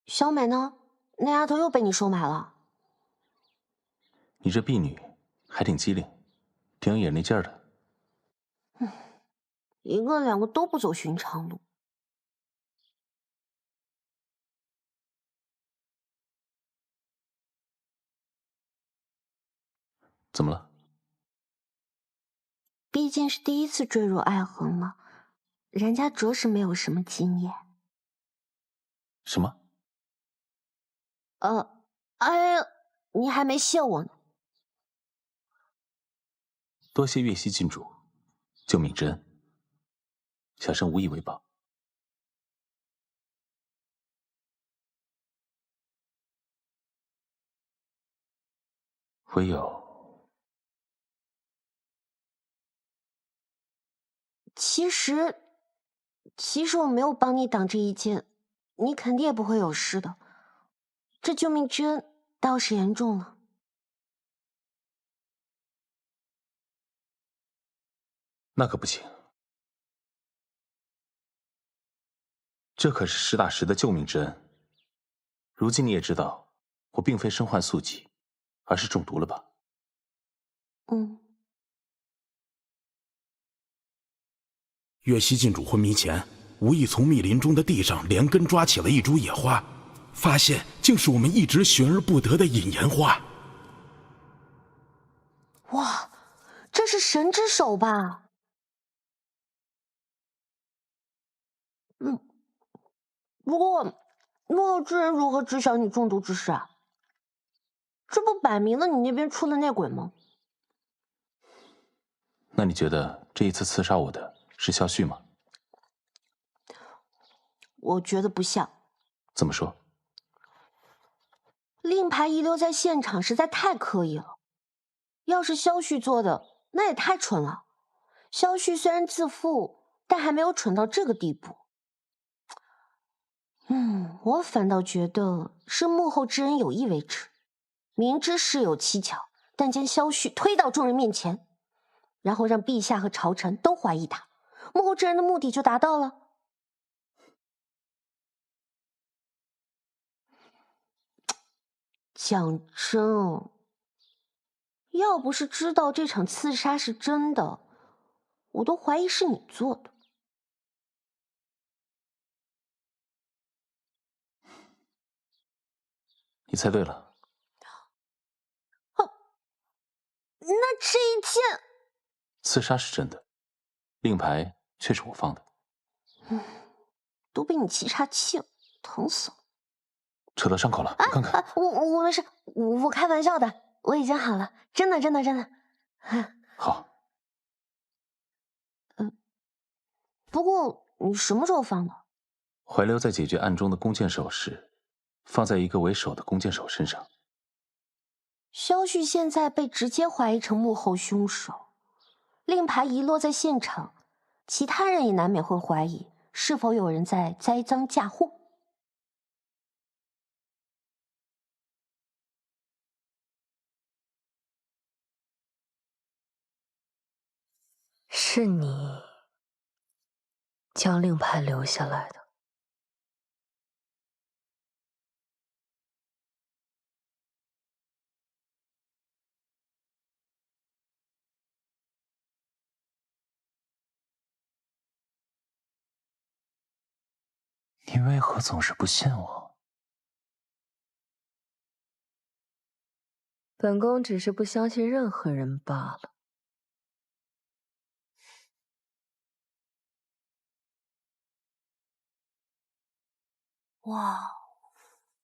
小美呢？那丫头又被你收买了。你这婢女还挺机灵，挺有眼力劲儿的。一个两个都不走寻常路。怎么了？毕竟是第一次坠入爱河嘛，人家着实没有什么经验。什么？哎呀，你还没谢我呢。多谢月溪郡主救命之恩，小生无以为报。唯有，其实我没有帮你挡这一剑，你肯定也不会有事的。这救命之恩倒是严重了。那可不行，这可是实打实的救命之恩。如今你也知道，我并非身患宿疾，而是中毒了吧？月溪郡主昏迷前，无意从密林中的地上连根抓起了一株野花，发现竟是我们一直寻而不得的引言花。哇，这是神之手吧？不过幕后之人如何知晓你中毒之事啊？这不摆明了你那边出了内鬼吗？那你觉得这一次刺杀我的是萧旭吗？我觉得不像。怎么说？令牌遗留在现场实在太刻意了。要是萧旭做的，那也太蠢了。萧旭虽然自负，但还没有蠢到这个地步。我反倒觉得是幕后之人有意为之，明知事有蹊跷，但将萧旭推到众人面前，然后让陛下和朝臣都怀疑他，幕后之人的目的就达到了。讲真，要不是知道这场刺杀是真的，我都怀疑是你做的。你猜对了。那这一剑，刺杀是真的，令牌却是我放的。都被你沏岔气了，疼死了。扯到伤口了，我看看。我没事，我开玩笑的，我已经好了，真的。好。不过你什么时候放的？怀留在解决案中的弓箭手时，放在一个为首的弓箭手身上。萧旭现在被直接怀疑成幕后凶手，令牌遗落在现场，其他人也难免会怀疑是否有人在栽赃嫁祸。是你将令牌留下来的。你为何总是不信我？本宫只是不相信任何人罢了。哇，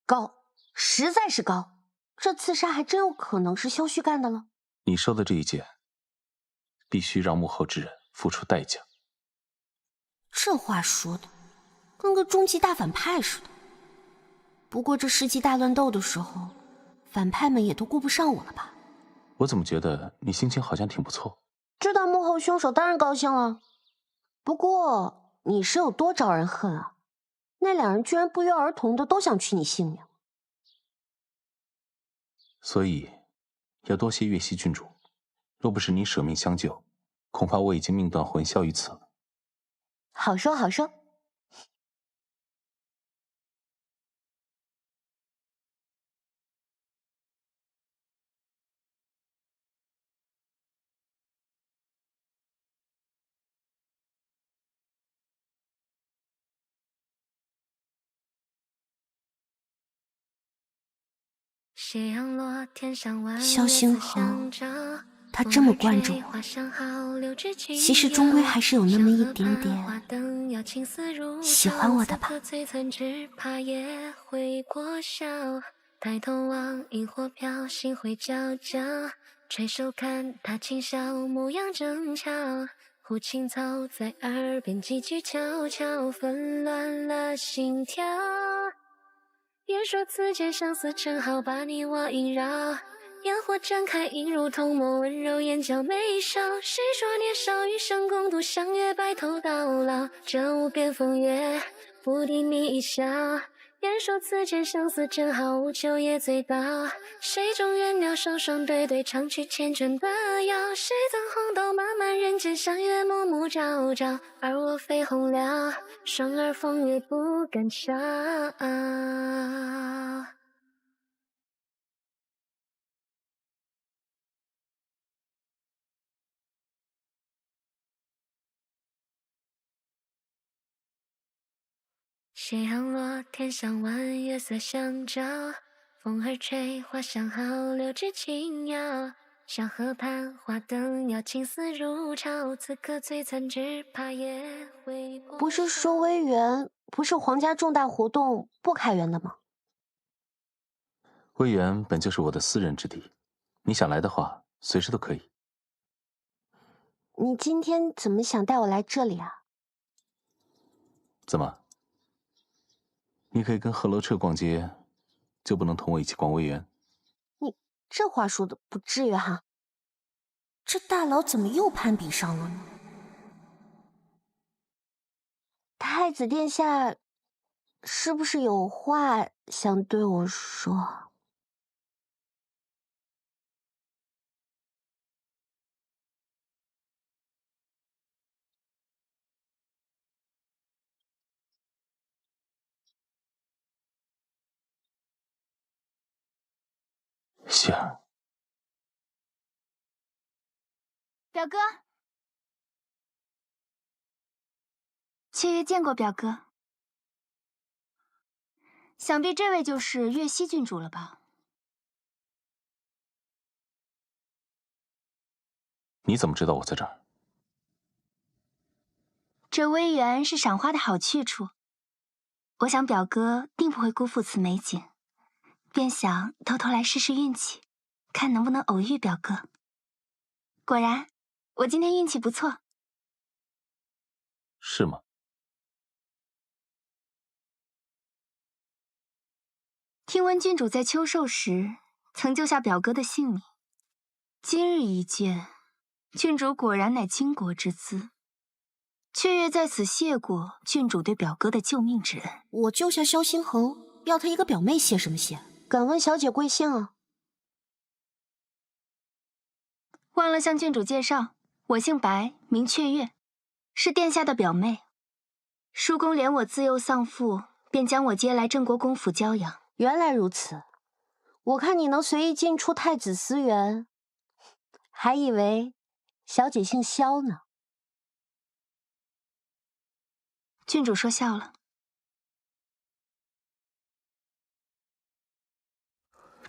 高，实在是高！这刺杀还真有可能是萧旭干的了。你收的这一剑，必须让幕后之人付出代价。这话说的，跟个终极大反派似的。不过这世纪大乱斗的时候，反派们也都顾不上我了吧？我怎么觉得你心情好像挺不错？知道幕后凶手当然高兴了。不过你是有多招人恨啊？那两人居然不约而同的都想取你性命。所以要多谢月溪郡主，若不是你舍命相救，恐怕我已经命断魂销于此了。好说好说。萧星河，他这么关注我，其实终归还是有那么一点点喜欢我的吧。抬头望萤火飘，心会皎皎，垂手看他轻笑，模样正巧，胡青草在耳边几句悄悄，纷乱了心跳。言说此间相思正好，把你我萦绕，烟火绽开，映入瞳眸，温柔眼角眉梢。谁说年少余生共度，相约白头到老，这无边风月，不敌你一笑。言说此间相思正好，无求也醉倒。谁中原鸟双双对对，唱曲缱绻的谣。谁赠红豆，漫漫人间，相约暮暮朝朝。而我绯红了，双儿风月不敢笑。夕阳落，天上弯，月色相照。风儿吹，花香好，柳枝轻摇。小河畔，花灯摇，情丝如潮。此刻璀璨，只怕也回不。不是说微园不是皇家重大活动不开园的吗？魏园本就是我的私人之地，你想来的话，随时都可以。你今天怎么想带我来这里啊？怎么？你可以跟贺楼彻逛街，就不能同我一起逛魏园？你这话说的不至于哈。这大佬怎么又攀比上了呢？太子殿下是不是有话想对我说？希儿，表哥，妾月见过表哥。想必这位就是月溪郡主了吧？你怎么知道我在这儿？这微园是赏花的好去处，我想表哥定不会辜负此美景，便想偷偷来试试运气，看能不能偶遇表哥。果然，我今天运气不错。是吗？听闻郡主在秋寿时曾救下表哥的性命，今日一见，郡主果然乃倾国之姿。雀月在此谢过郡主对表哥的救命之恩。我救下萧星恒，要他一个表妹谢什么谢？敢问小姐贵姓啊？忘了向郡主介绍，我姓白，名雀月，是殿下的表妹。叔公怜我自幼丧父，便将我接来郑国公府娇养。原来如此，我看你能随意进出太子私园，还以为小姐姓萧呢。郡主说笑了。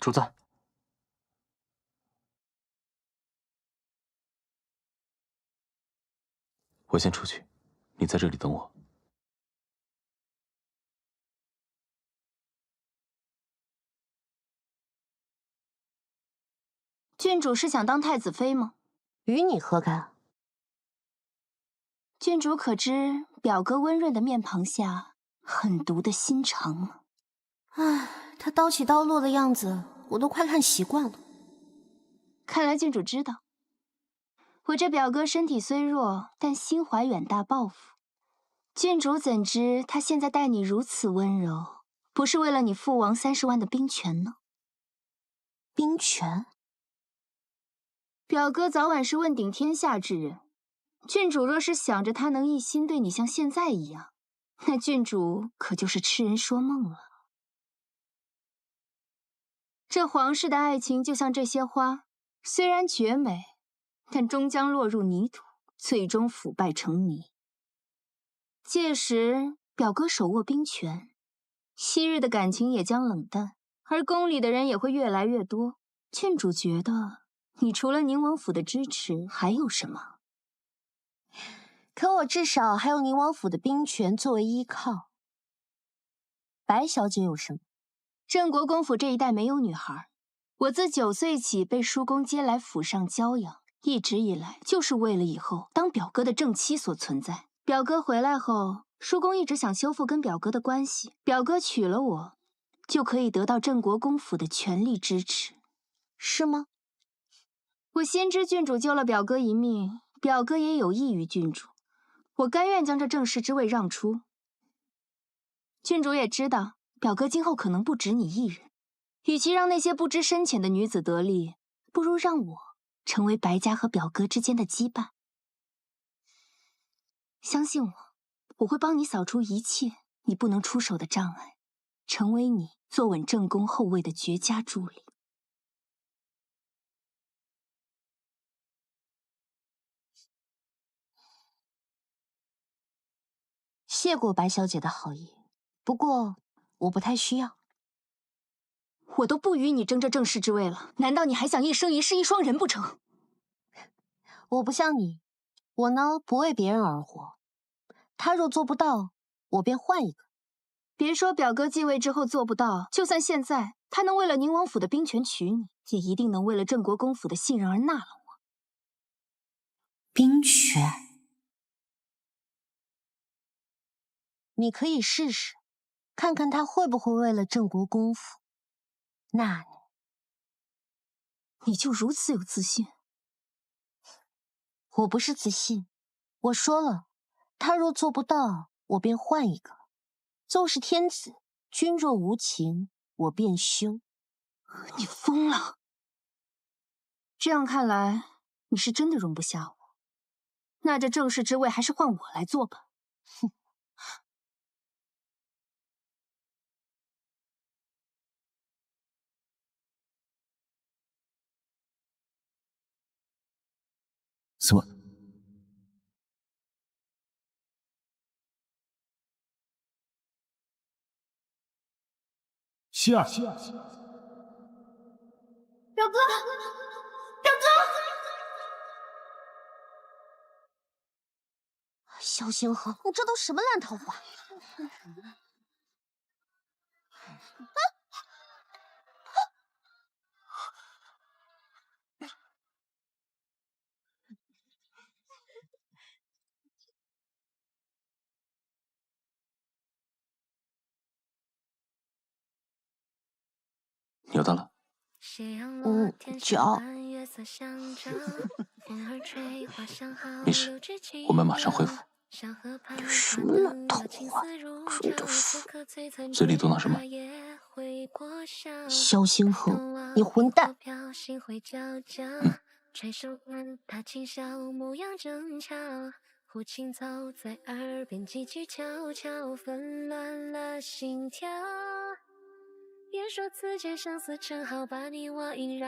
主子。我先出去，你在这里等我。郡主是想当太子妃吗？与你何干？郡主可知表哥温润的面庞下狠毒的心肠吗？唉，他刀起刀落的样子，我都快看习惯了。看来郡主知道，我这表哥身体虽弱，但心怀远大抱负。郡主怎知他现在待你如此温柔，不是为了你父王30万的兵权呢？兵权？表哥早晚是问鼎天下之人，郡主若是想着他能一心对你像现在一样，那郡主可就是痴人说梦了。这皇室的爱情就像这些花，虽然绝美，但终将落入泥土，最终腐败成泥。届时，表哥手握兵权，昔日的感情也将冷淡，而宫里的人也会越来越多。郡主觉得，你除了宁王府的支持，还有什么？可我至少还有宁王府的兵权作为依靠。白小姐有什么？镇国公府这一带没有女孩，我自9岁起被叔公接来府上教养，一直以来就是为了以后当表哥的正妻所存在。表哥回来后，叔公一直想修复跟表哥的关系，表哥娶了我，就可以得到镇国公府的全力支持，是吗？我先知郡主救了表哥一命，表哥也有益于郡主，我甘愿将这正室之位让出。郡主也知道，表哥今后可能不止你一人，与其让那些不知深浅的女子得利，不如让我成为白家和表哥之间的羁绊。相信我，我会帮你扫除一切你不能出手的障碍，成为你坐稳正宫后位的绝佳助力。谢过白小姐的好意，不过我不太需要。我都不与你争这正室之位了，难道你还想一生一世一双人不成？我不像你，我呢不为别人而活。他若做不到，我便换一个。别说表哥继位之后做不到，就算现在他能为了宁王府的兵权娶你，也一定能为了镇国公府的信任而纳了我。兵权？你可以试试，看看他会不会为了镇国公府纳你。你就如此有自信？我不是自信，我说了，他若做不到，我便换一个。邹是天子，君若无情，我便休。你疯了！这样看来，你是真的容不下我。那这正室之位还是换我来做吧。哼。什么？希儿，表哥，表哥！萧星河，你这都什么烂桃花？扭到了。脚。没事，我们马上恢复。什么烂桃花，真的是！嘴里嘟囔什么？萧星河，你混蛋！胡琴草在耳边几句悄悄，纷乱了心跳。别说此间相思正好把你我萦绕，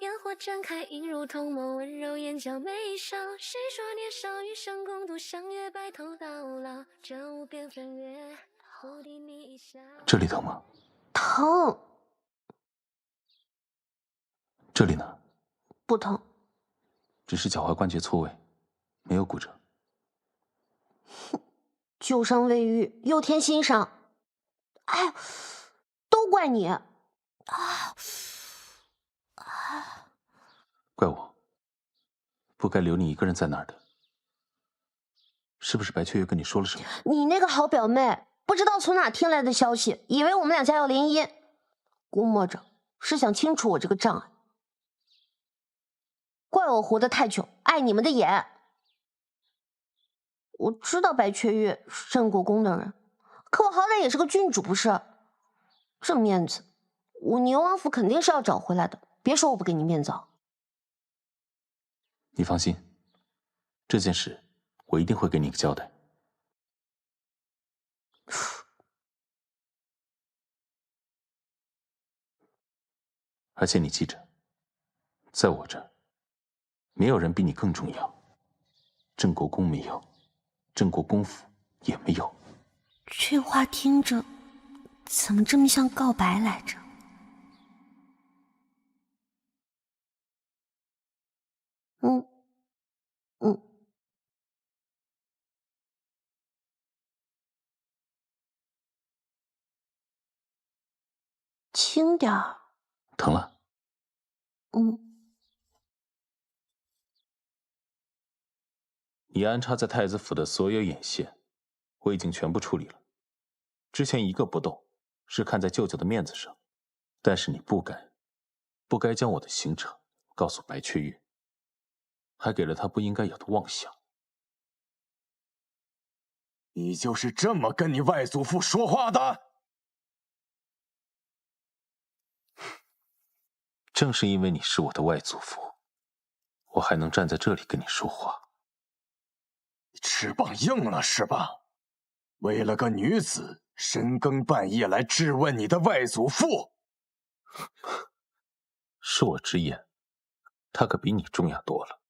烟火绽开，映入瞳眸，温柔眼角眉梢。谁说年少余生共度相约，白头到老，这无边翻越，忽敌你一笑。这里疼吗？疼。这里呢？不疼，只是脚踝关节错位，没有骨折。旧伤未愈，又添新伤。哎，都怪你！啊！怪我，不该留你一个人在那儿的。是不是白雀月跟你说了什么？你那个好表妹，不知道从哪听来的消息，以为我们两家要联姻，估摸着是想清除我这个障碍。怪我活得太久，碍你们的眼。我知道白雀月是镇国公的人，可我好歹也是个郡主，不是？这面子，我宁王府肯定是要找回来的。别说我不给你面子。你放心，这件事我一定会给你个交代。而且你记着，在我这儿，没有人比你更重要。镇国公没有，镇国公府也没有。这话听着，怎么这么像告白来着？轻点儿。疼了？你安插在太子府的所有眼线，我已经全部处理了。之前一个不动，是看在舅舅的面子上，但是你不该将我的行程告诉白雀月，还给了他不应该有的妄想。你就是这么跟你外祖父说话的？正是因为你是我的外祖父，我还能站在这里跟你说话。你翅膀硬了是吧？为了个女子，深更半夜来质问你的外祖父？是我直言，他可比你重要多了。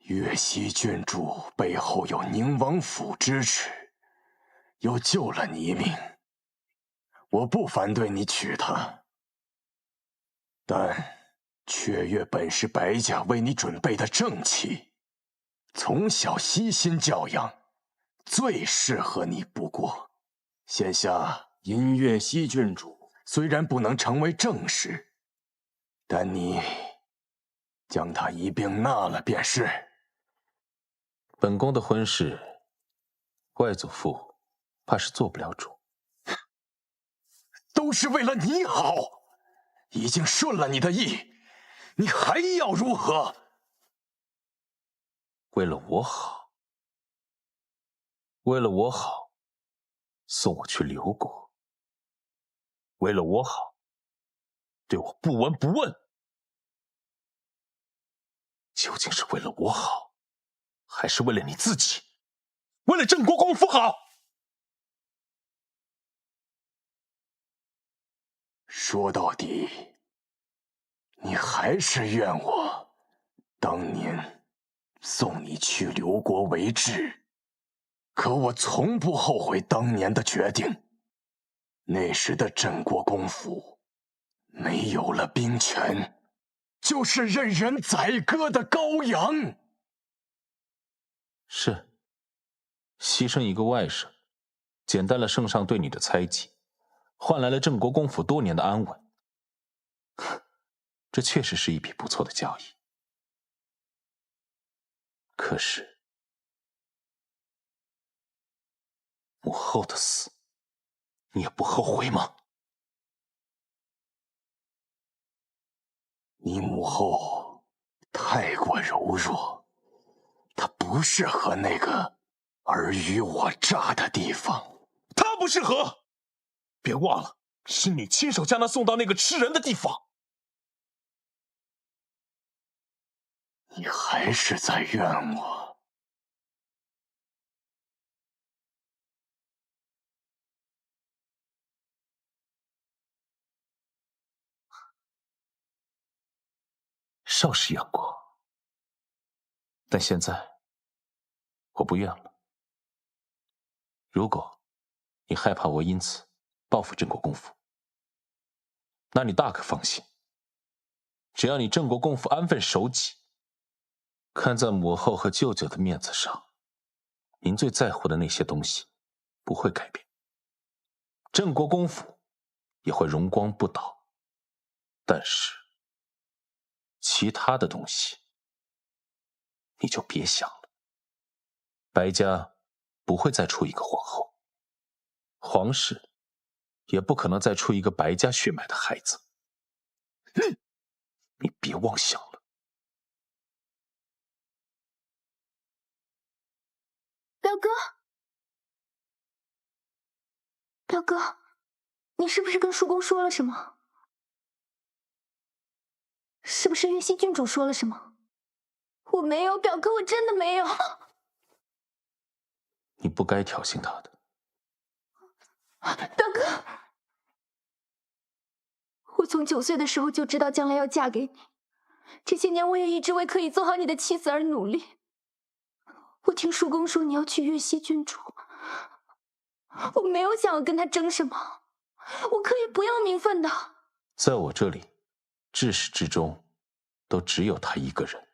岳西郡主背后有宁王府支持，又救了你一命，我不反对你娶她。但雀月本是白家为你准备的正妻，从小悉心教养，最适合你不过。现下因岳西郡主虽然不能成为正室，但你将她一并纳了便是。本宫的婚事，外祖父怕是做不了主。都是为了你好，已经顺了你的意，你还要如何？为了我好，为了我好，送我去刘国；为了我好，对我不闻不问。究竟是为了我好，还是为了你自己？为了镇国公府好？说到底，你还是怨我当年送你去刘国为质，可我从不后悔当年的决定。那时的镇国公府没有了兵权，就是任人宰割的羔羊。是，牺牲一个外甥，简单了圣上对你的猜忌，换来了镇国公府多年的安稳。这确实是一笔不错的交易。可是，母后的死，你也不后悔吗？你母后太过柔弱，她不适合那个尔虞我诈的地方。她不适合，别忘了，是你亲手将她送到那个吃人的地方。你还是在怨我。少时怨过，但现在我不怨了。如果你害怕我因此报复郑国公府，那你大可放心，只要你郑国公府安分守己，看在母后和舅舅的面子上，您最在乎的那些东西不会改变，郑国公府也会荣光不倒。但是其他的东西你就别想了。白家不会再出一个皇后，皇室也不可能再出一个白家血脉的孩子。你别妄想了。表哥，表哥，你是不是跟叔公说了什么？是不是月溪郡主说了什么？我没有，表哥，我真的没有。你不该挑衅他的。表哥，我从9岁的时候就知道将来要嫁给你，这些年我也一直为可以做好你的妻子而努力。我听叔公说你要娶月溪郡主，我没有想要跟他争什么，我可以不要名分的。在我这里，至始至终都只有他一个人。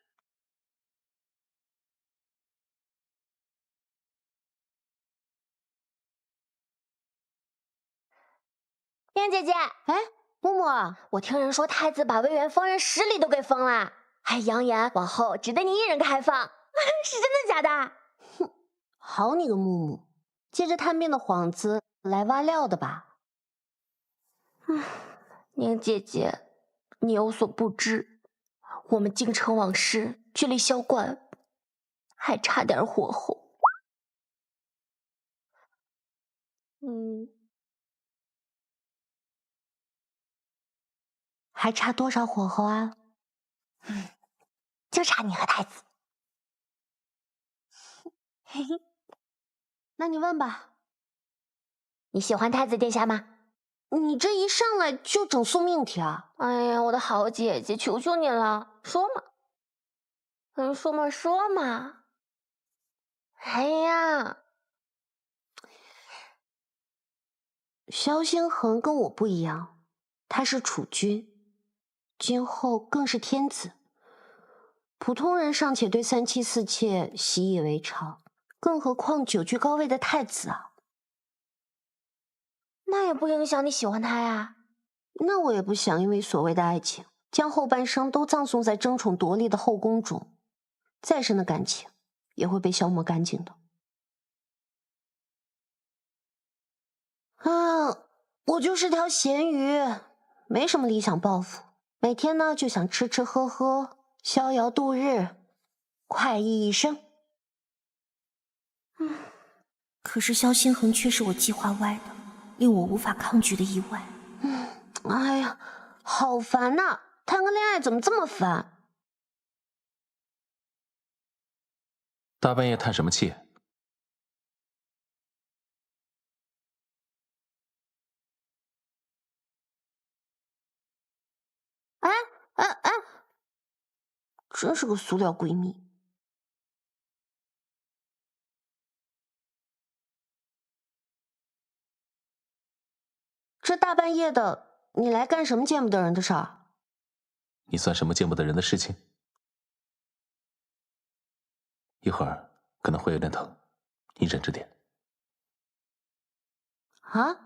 燕姐姐，哎，木木，我听人说太子把魏源方圆10里都给封了，还扬言往后只对你一人开放，是真的假的？哼，好你个木木，借着探病的幌子来挖料的吧？宁姐姐，你有所不知，我们京城往事距离萧关还差点火候。还差多少火候啊？就差你和太子。嘿嘿，那你问吧。你喜欢太子殿下吗？你这一上来就整送命题啊！哎呀，我的好姐姐，求求你了，说嘛！说嘛！哎呀，萧星恒跟我不一样，他是储君。今后更是天子，普通人尚且对3妻4妾习以为常，更何况久居高位的太子啊！那也不影响你喜欢他呀。那我也不想因为所谓的爱情，将后半生都葬送在争宠夺利的后宫中，再深的感情也会被消磨干净的。我就是条咸鱼，没什么理想抱负。每天呢就想吃吃喝喝，逍遥度日，快意一生。可是萧星恒却是我计划外的，令我无法抗拒的意外。哎呀，好烦呐！谈个恋爱怎么这么烦？大半夜叹什么气？哎，真是个塑料闺蜜。这大半夜的，你来干什么见不得人的事儿？你算什么见不得人的事情？一会儿可能会有点疼，你忍着点。啊？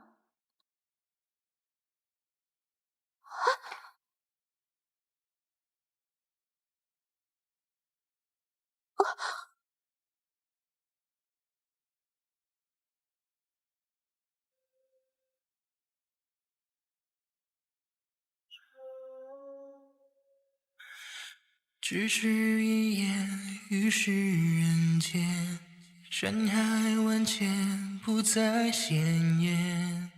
咫尺一眼，于世人间，山海万千，不再鲜艳。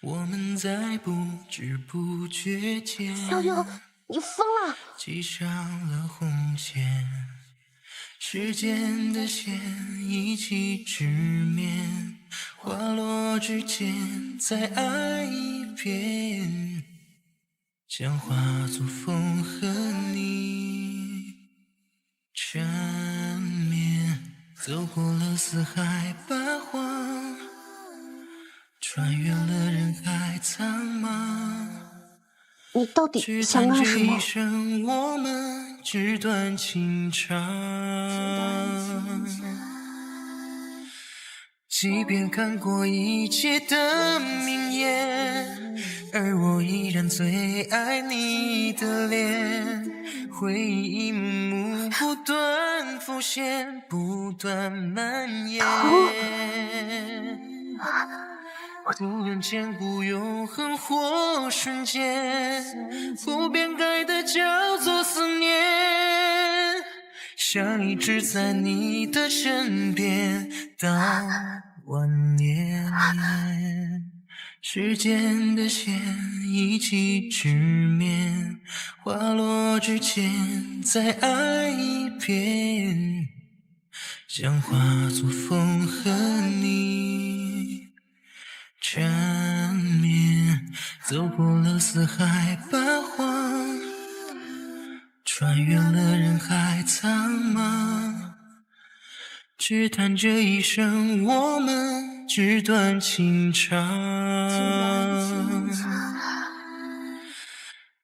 我们在不知不觉间，小友，你疯了！系上了红线，时间的线一起直面，花落之间再爱一遍，将化作风和你缠绵。走过了四海八荒，穿越了人海苍茫，你到底想干什么？只叹这一生我们纸短情长。即便看过一切的名言，而我依然最爱你的脸。回忆一幕幕不断浮现，不断蔓延。无论千古永恒或瞬间，不变改的叫做思念。想一直在你的身边到晚年。时间的线一起直面，花落之前再爱一遍，想化作风和你缠绵，走过了四海八荒，穿越了人海苍茫，只叹这一生我们纸短情长。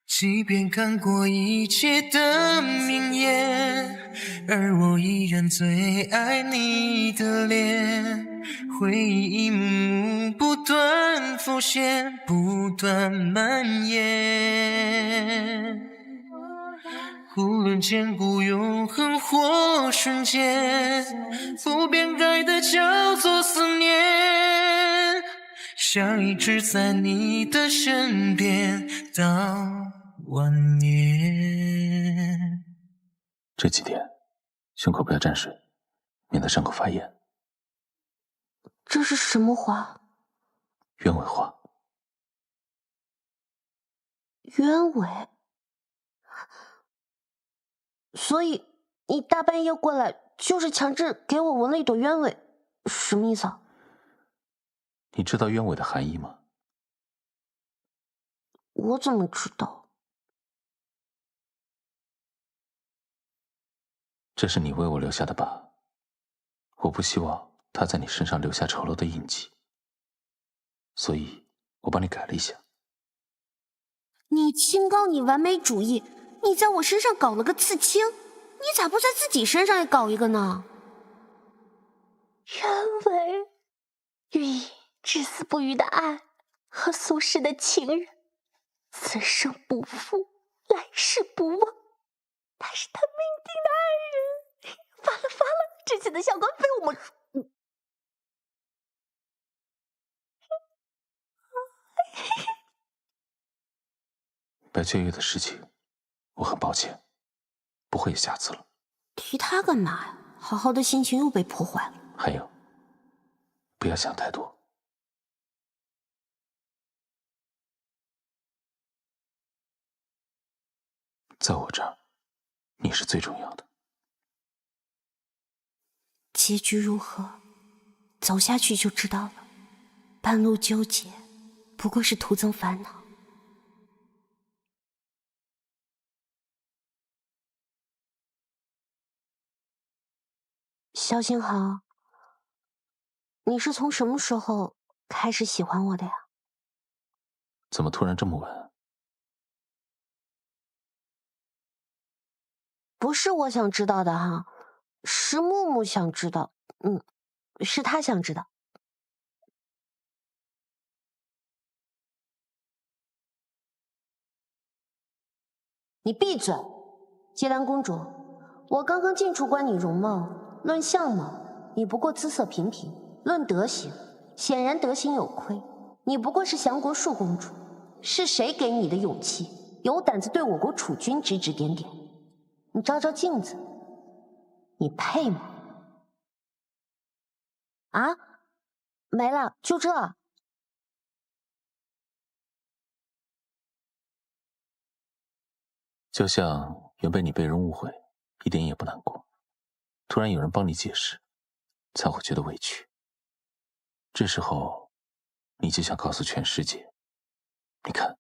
即便看过一切的名言，而我依然最爱你的脸。回忆一幕幕不断浮现，不断蔓延。无论千古永恒或瞬间，不变改的叫做思念。想一直在你的身边到晚年。这几天胸口不要沾水，免得伤口发炎。这是什么花？鸢尾花。鸢尾？所以你大半夜过来，就是强制给我闻了一朵鸢尾，什么意思啊？你知道鸢尾的含义吗？我怎么知道？这是你为我留下的疤，我不希望它在你身上留下丑陋的印记，所以我帮你改了一下。你清高，你完美主义，你在我身上搞了个刺青，你咋不在自己身上也搞一个呢？鸢尾，寓意至死不渝的爱和俗世的情人，此生不负，来世不忘。他是他命定的爱人。发了，之前的小官非我莫属。白雀月的事情，我很抱歉，不会有下次了。提他干嘛呀？好好的心情又被破坏了。还有，不要想太多。在我这儿，你是最重要的。结局如何，走下去就知道了。半路纠结，不过是徒增烦恼。肖星豪，你是从什么时候开始喜欢我的呀？怎么突然这么问？不是我想知道的哈，是木木想知道。是他想知道。你闭嘴，姬兰公主！我刚刚进出观你容貌，论相貌，你不过姿色平平；论德行，显然德行有亏。你不过是降国树公主，是谁给你的勇气，有胆子对我国储君指指点点？你照照镜子，你配吗？啊，没了，就这。就像原本你被人误会，一点也不难过，突然有人帮你解释，才会觉得委屈。这时候，你就想告诉全世界，你看，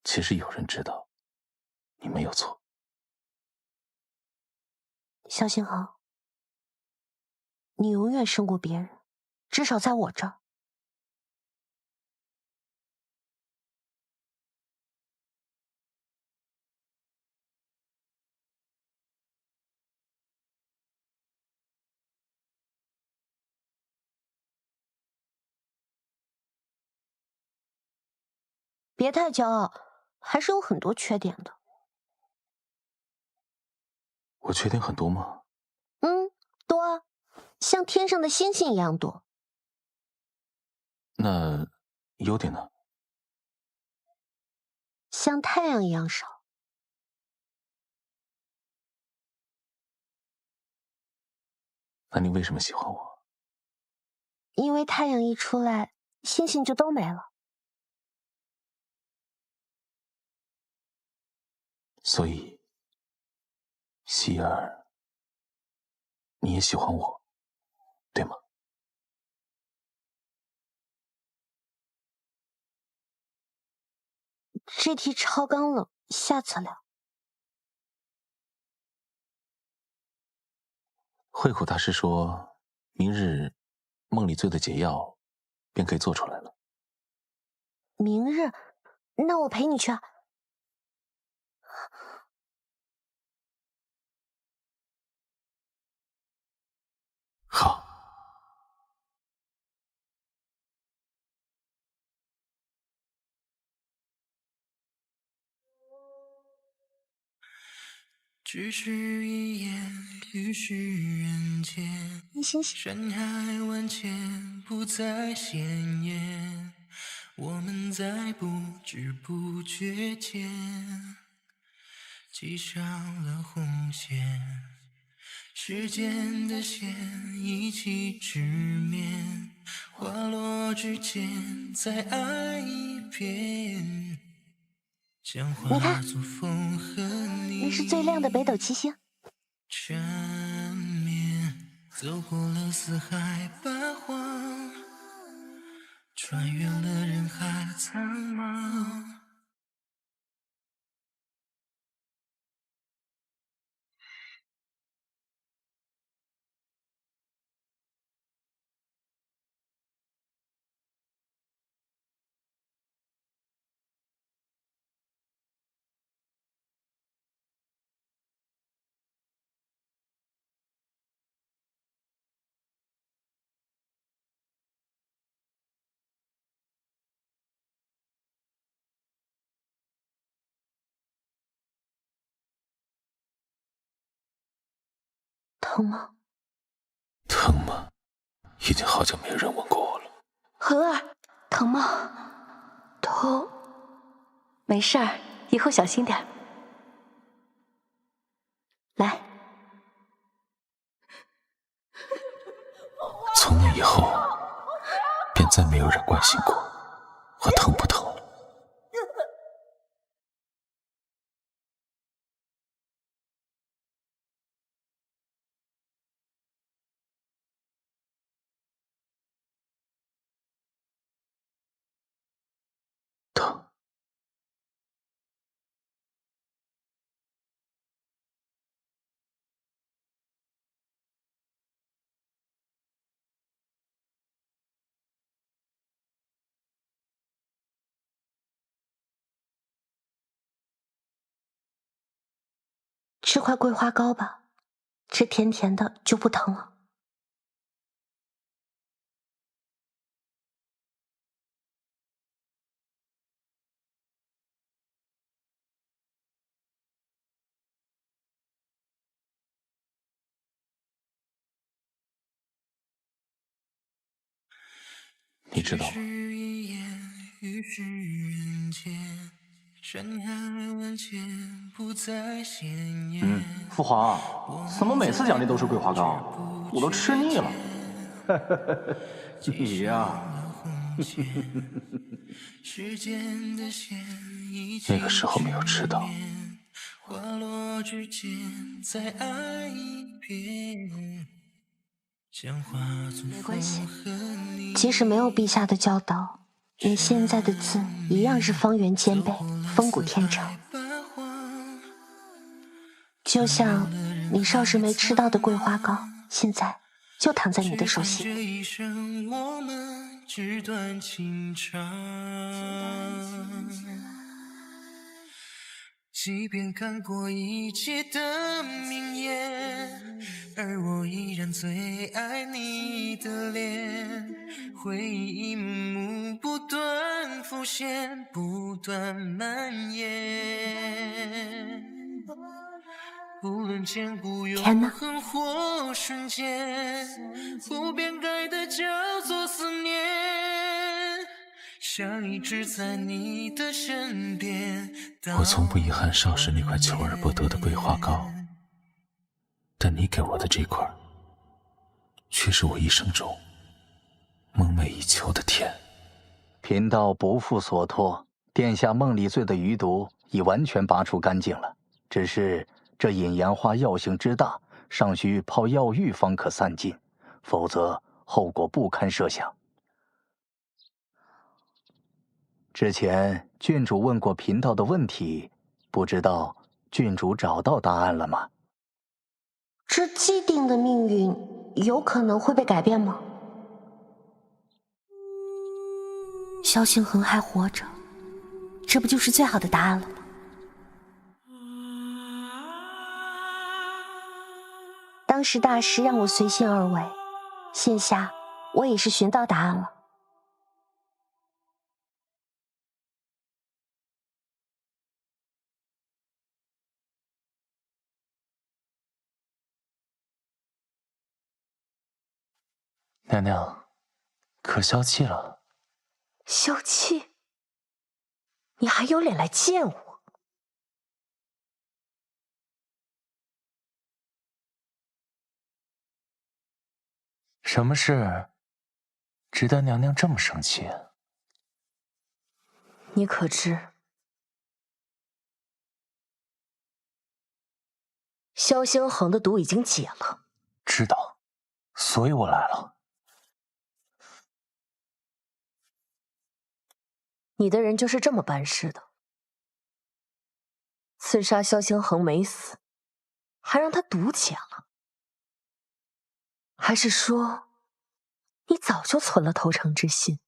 其实有人知道，你没有错。肖星豪，你永远胜过别人，至少在我这儿。别太骄傲，还是有很多缺点的。我缺点很多吗？多啊，像天上的星星一样多。那优点呢？像太阳一样少。那你为什么喜欢我？因为太阳一出来，星星就都没了。所以，希儿，你也喜欢我，对吗？这题超纲了，下次聊。慧虎大师说，明日梦里醉的解药便可以做出来了。明日，那我陪你去啊。好。只是一眼，于是人间。山海万千，不再鲜艳。我们在不知不觉间，系上了红线。时间的线一起直面，花落之间再爱一遍。你看，那是最亮的北斗七星。缠绵走过了四海八荒，穿越了人海苍茫。疼吗？疼吗？已经好久没有人问过我了。恒儿，疼吗？疼。没事儿，以后小心点。来。从那以后，便再没有人关心过我疼不疼了。吃块桂花糕吧，吃甜甜的就不疼了。你知道吗？父皇，怎么每次奖励都是桂花糕？我都吃腻了。你呀，那个时候没有吃到。没关系，即使没有陛下的教导，你现在的字一样是方圆兼备，风骨天成。就像你少时没吃到的桂花糕，现在就躺在你的手心。即便看过一切的名言，而我依然最爱你的脸。回忆一幕幕不断浮现，不断蔓延。无论千古永恒或瞬间，不变改的叫做思念，想一直在你的身边。我从不遗憾少时那块求而不得的桂花糕，但你给我的这块，却是我一生中梦寐以求的甜。贫道不负所托，殿下梦里醉的余毒已完全拔除干净了，只是这隐阳花药性之大，尚需泡药浴方可散尽，否则后果不堪设想。之前郡主问过贫道的问题，不知道郡主找到答案了吗？这既定的命运有可能会被改变吗？萧星恒还活着，这不就是最好的答案了吗？当时大师让我随心而为，现下我也是寻到答案了。娘娘，可消气了？消气？你还有脸来见我？什么事值得娘娘这么生气啊？你可知萧星恒的毒已经解了？知道，所以我来了。你的人就是这么办事的？刺杀萧星恒没死，还让他毒解了？还是说，你早就存了投诚之心，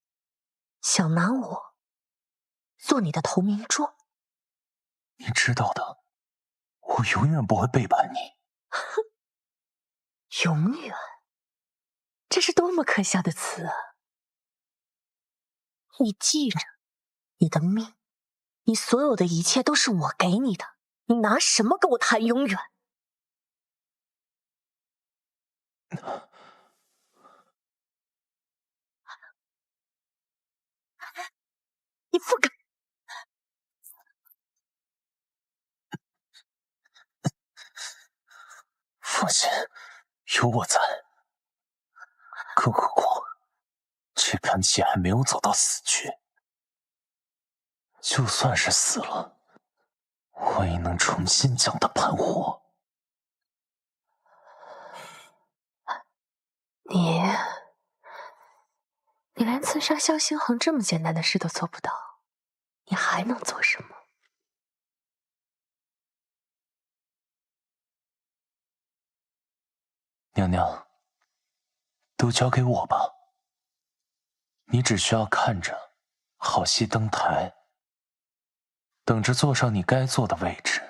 想拿我做你的投名状？你知道的，我永远不会背叛你。哼，永远，这是多么可笑的词啊！你记着，你的命，你所有的一切都是我给你的，你拿什么跟我谈永远？你不敢！父亲，有我在，更何况这盘棋还没有走到死局。就算是死了，我也能重新将它盘活。你连刺杀萧星恒这么简单的事都做不到，你还能做什么？娘娘，都交给我吧。你只需要看着，好戏登台，等着坐上你该坐的位置。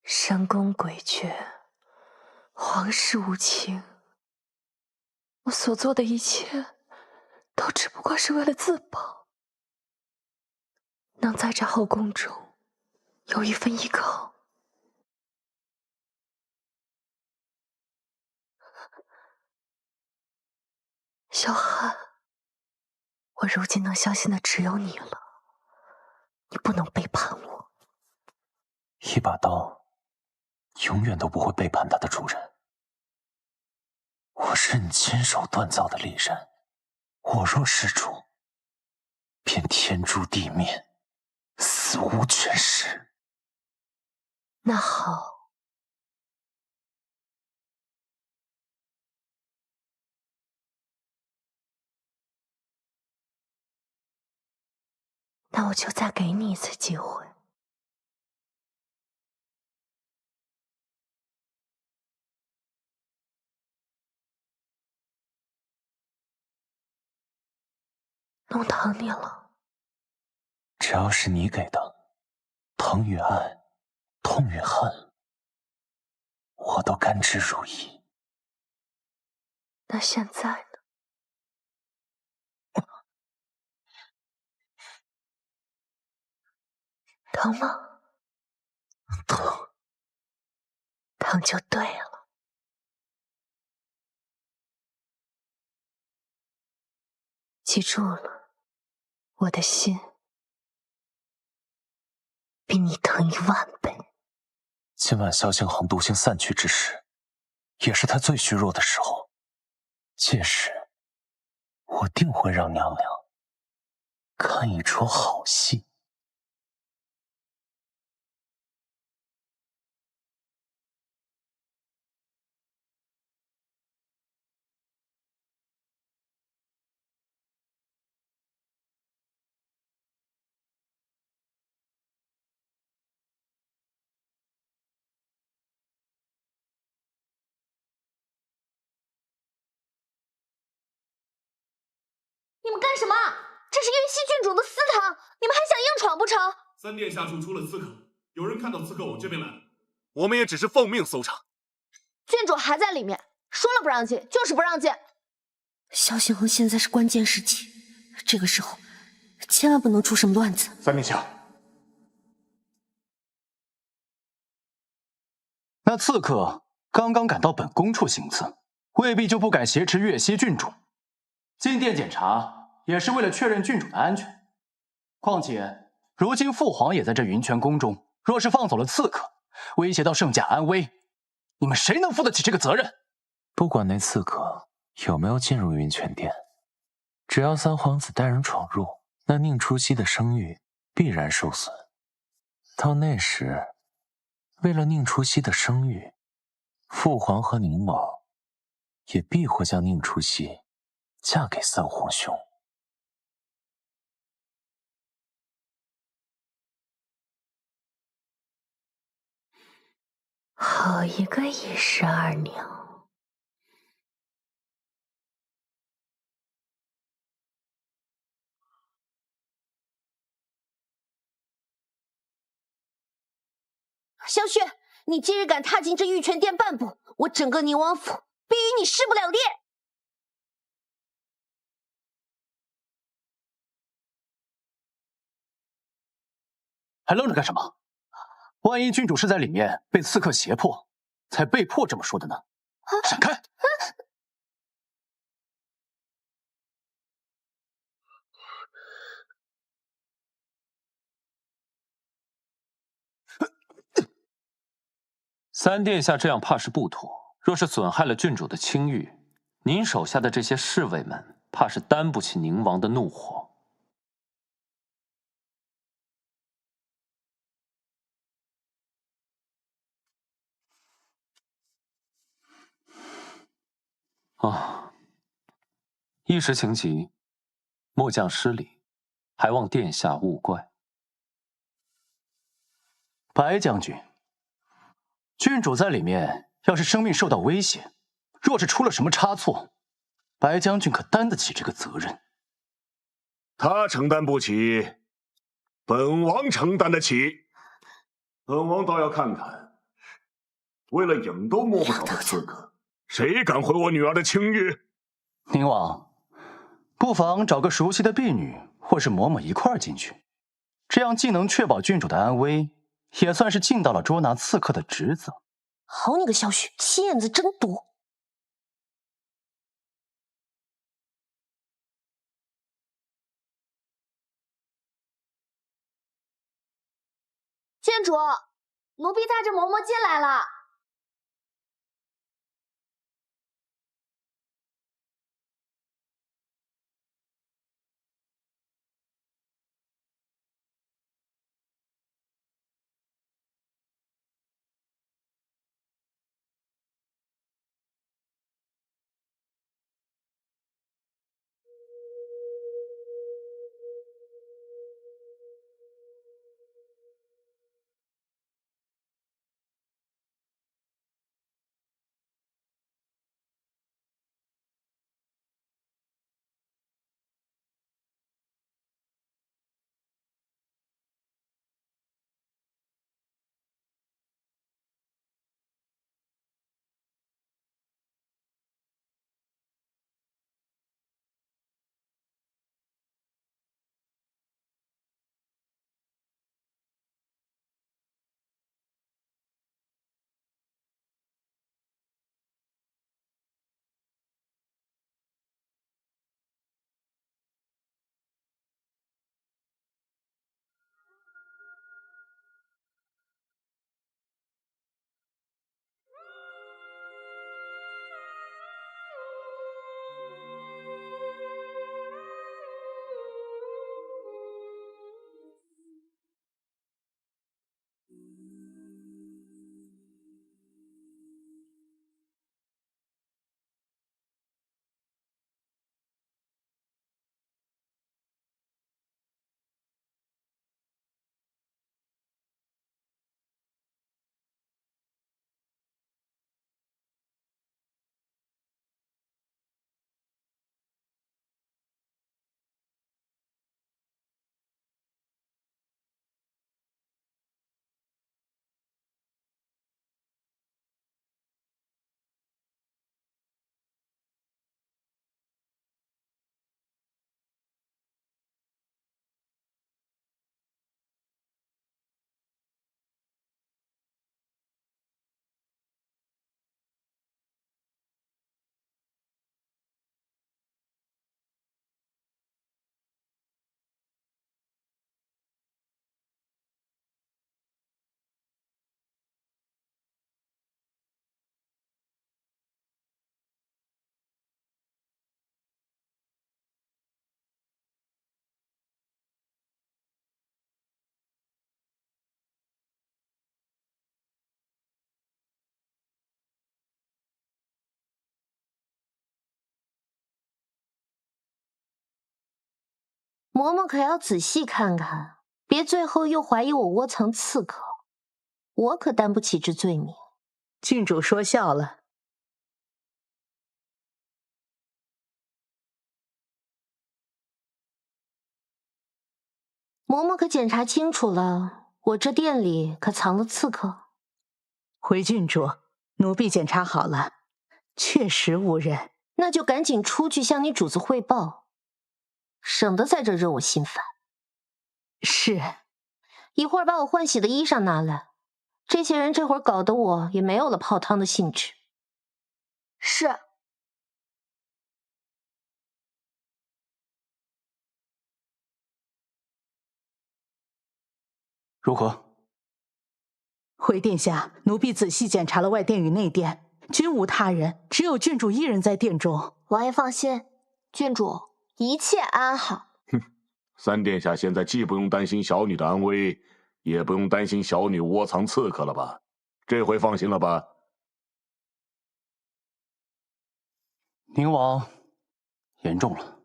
深宫诡谲，皇室无情，我所做的一切都只不过是为了自保，能在这后宫中有一份依靠。萧寒，我如今能相信的只有你了，你不能背叛我。一把刀永远都不会背叛它的主人。我是你亲手锻造的利刃，我若失主，便天诛地灭，死无全尸。那好，那我就再给你一次机会。弄疼你了。只要是你给的，疼与爱，痛与恨，我都甘之如饴。那现在呢？疼吗？疼，疼就对了。记住了，我的心比你疼10000倍。今晚萧星恒毒性散去之时，也是他最虚弱的时候。届时，我定会让娘娘看一出好戏。你们干什么？这是岳西郡主的私堂，你们还想硬闯不成？三殿下处出了刺客，有人看到刺客往这边来了。我们也只是奉命搜查。郡主还在里面，说了不让进，就是不让进。萧星恒现在是关键时期，这个时候千万不能出什么乱子。三殿下，那刺客刚刚赶到本宫处行刺，未必就不敢挟持岳西郡主。进殿检查也是为了确认郡主的安全。况且，如今父皇也在这云泉宫中，若是放走了刺客，威胁到圣驾安危，你们谁能负得起这个责任？不管那刺客有没有进入云泉殿，只要三皇子带人闯入，那宁初曦的声誉必然受损。到那时，为了宁初曦的声誉，父皇和宁王也必会将宁初曦嫁给三皇兄。好一个一石二鸟！萧雪，你今日敢踏进这玉泉殿半步，我整个宁王府必与你势不两立！还愣着干什么？万一郡主是在里面被刺客胁迫，才被迫这么说的呢？闪开！三殿下这样怕是不妥，若是损害了郡主的清誉，您手下的这些侍卫们怕是担不起宁王的怒火。啊，一时情急，末将失礼，还望殿下勿怪。白将军，郡主在里面，要是生命受到威胁，若是出了什么差错，白将军可担得起这个责任？他承担不起，本王承担得起。本王倒要看看，为了影都摸不着的刺客，谁敢毁我女儿的清誉？宁王，不妨找个熟悉的婢女或是嬷嬷一块儿进去，这样既能确保郡主的安危，也算是尽到了捉拿刺客的职责。好你个萧雪，心眼子真毒！郡主，奴婢带着嬷嬷进来了。嬷嬷可要仔细看看，别最后又怀疑我窝藏刺客，我可担不起这罪名。郡主说笑了。嬷嬷可检查清楚了，我这店里可藏了刺客。回郡主，奴婢检查好了，确实无人。那就赶紧出去向你主子汇报，省得在这惹我心烦。是。一会儿把我换洗的衣裳拿来，这些人这会儿搞得我也没有了泡汤的兴致。是。如何？回殿下，奴婢仔细检查了外殿与内殿，均无他人，只有郡主一人在殿中。王爷放心，郡主一切安好。三殿下现在既不用担心小女的安危，也不用担心小女窝藏刺客了吧？这回放心了吧？宁王严重了。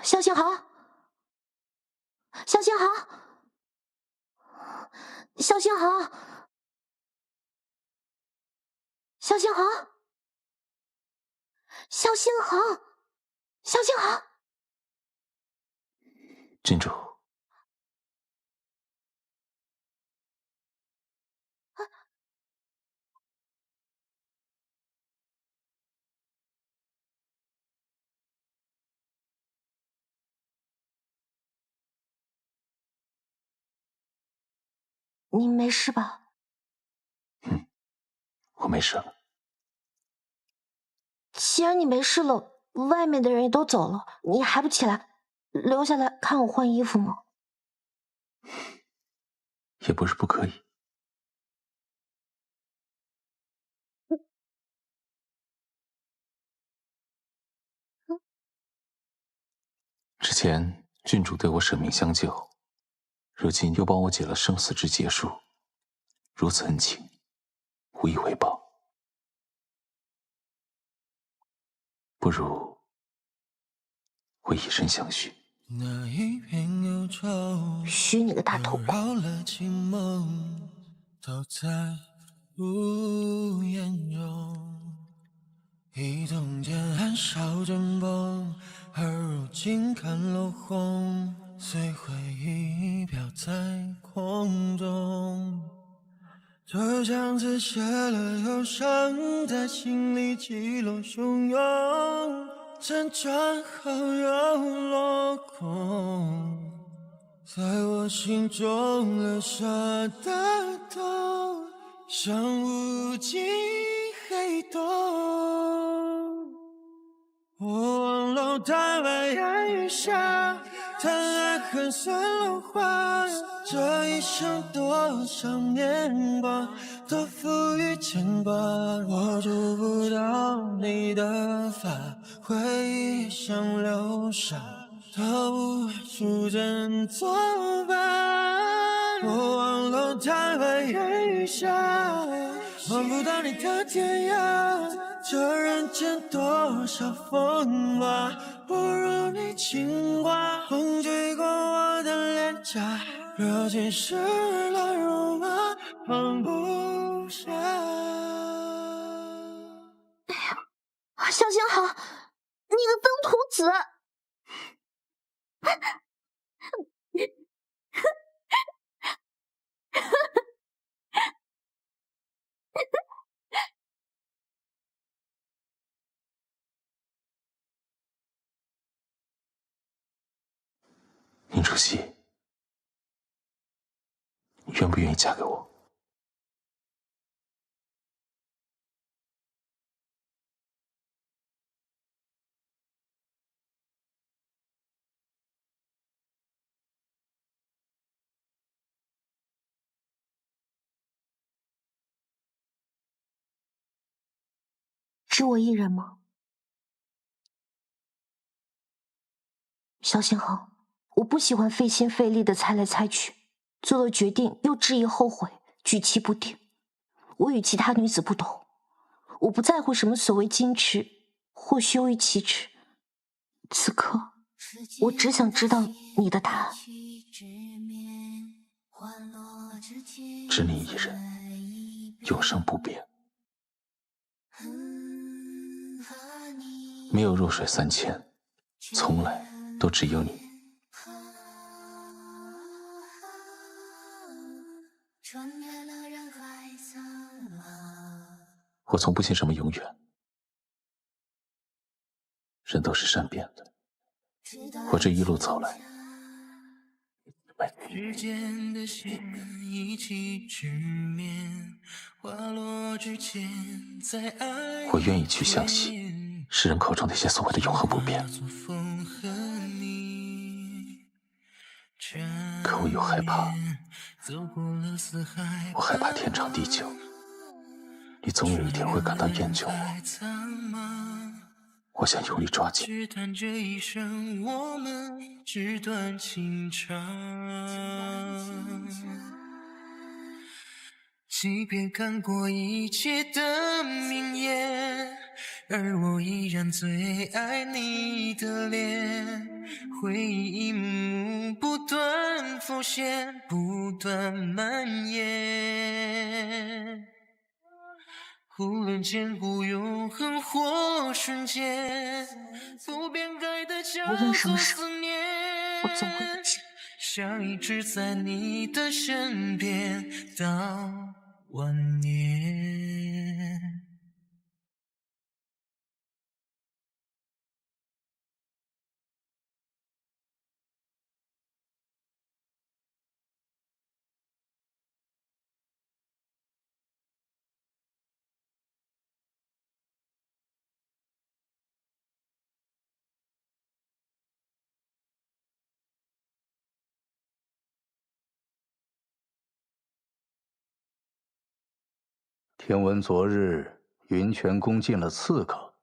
萧星豪，萧星豪，萧星豪，萧星豪，萧星豪，萧星豪。郡主，你没事吧？我没事了。既然你没事了，外面的人也都走了，你还不起来，留下来看我换衣服吗？也不是不可以。之前郡主对我舍命相救，如今又帮我解了生死之劫数，如此恩情，无以为报。不如我以身相许。那一片忧愁，许你个大头打扰了清梦，都在无言中，一动间燃烧着梦，而如今看落红，随回忆飘在空中，就像是写了忧伤，在心里起落汹涌，辗转后又落空，在我心中留下的洞，像无尽黑洞。我望楼台外烟雨下，贪爱恨算落花，这一生多少年华，都付与牵挂。我触不到你的发，回忆像流沙，逃不出怎作办？我望楼台外烟雨下，望不到你的天涯。这人间多少风华，不如你情话。风吹过我的脸颊，如今湿了如麻，放不下。萧星豪，你个登徒子！宁主席，你愿不愿意嫁给我？只我一人吗？萧星恒，我不喜欢费心费力的猜来猜去，做了决定又质疑后悔，举棋不定。我与其他女子不同，我不在乎什么所谓矜持或羞于启齿。此刻，我只想知道你的答案。只你一人，永生不变。没有弱水三千，从来都只有你。我从不信什么永远，人都是善变的。我这一路走来，时间的线一起直面，滑落之前在爱我愿意去相信世人口中那些所谓的永恒不变，可我又害怕，我害怕天长地久，你总有一天会感到厌倦我想用力抓紧。只谈这一生，我们纸短情长。即便看过一切的名言，而我依然最爱你的脸。回忆一幕幕不断浮现，不断蔓延。无论千古永恒或瞬间，不变改的叫做思念。我总会不记。想一直在你的身边到晚年。听闻昨日云泉宫进了刺客，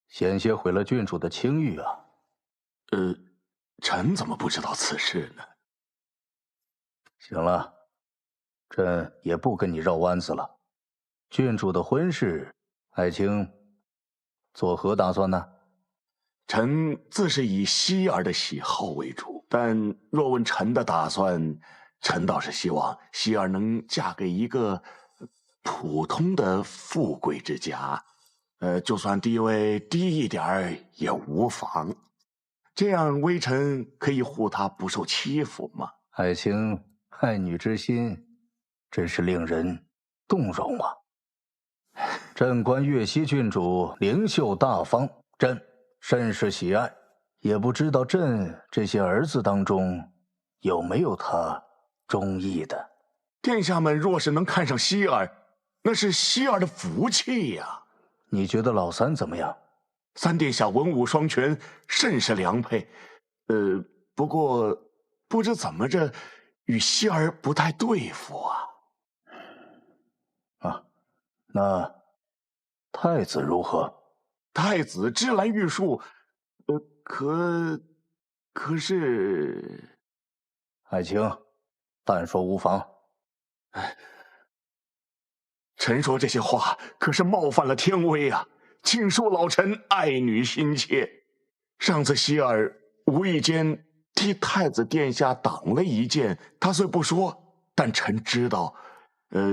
险些毁了郡主的清誉啊！臣怎么不知道此事呢？行了，朕也不跟你绕弯子了。郡主的婚事，爱卿作何打算呢？臣自是以希儿的喜好为主，但若问臣的打算，臣倒是希望希儿能嫁给一个普通的富贵之家，就算地位低一点儿也无妨，这样微臣可以护她不受欺负嘛。爱卿爱女之心，真是令人动容啊！朕观岳西郡主灵秀大方，朕甚是喜爱，也不知道朕这些儿子当中有没有她中意的。殿下们若是能看上希儿，那是希儿的福气呀。你觉得老三怎么样？三殿下文武双全，甚是良配。不过不知怎么着，与希儿不太对付啊。那太子如何？太子芝兰玉树，可是，爱卿，但说无妨。臣说这些话可是冒犯了天威啊！请恕老臣爱女心切。上次希儿无意间替太子殿下挡了一剑，他虽不说，但臣知道，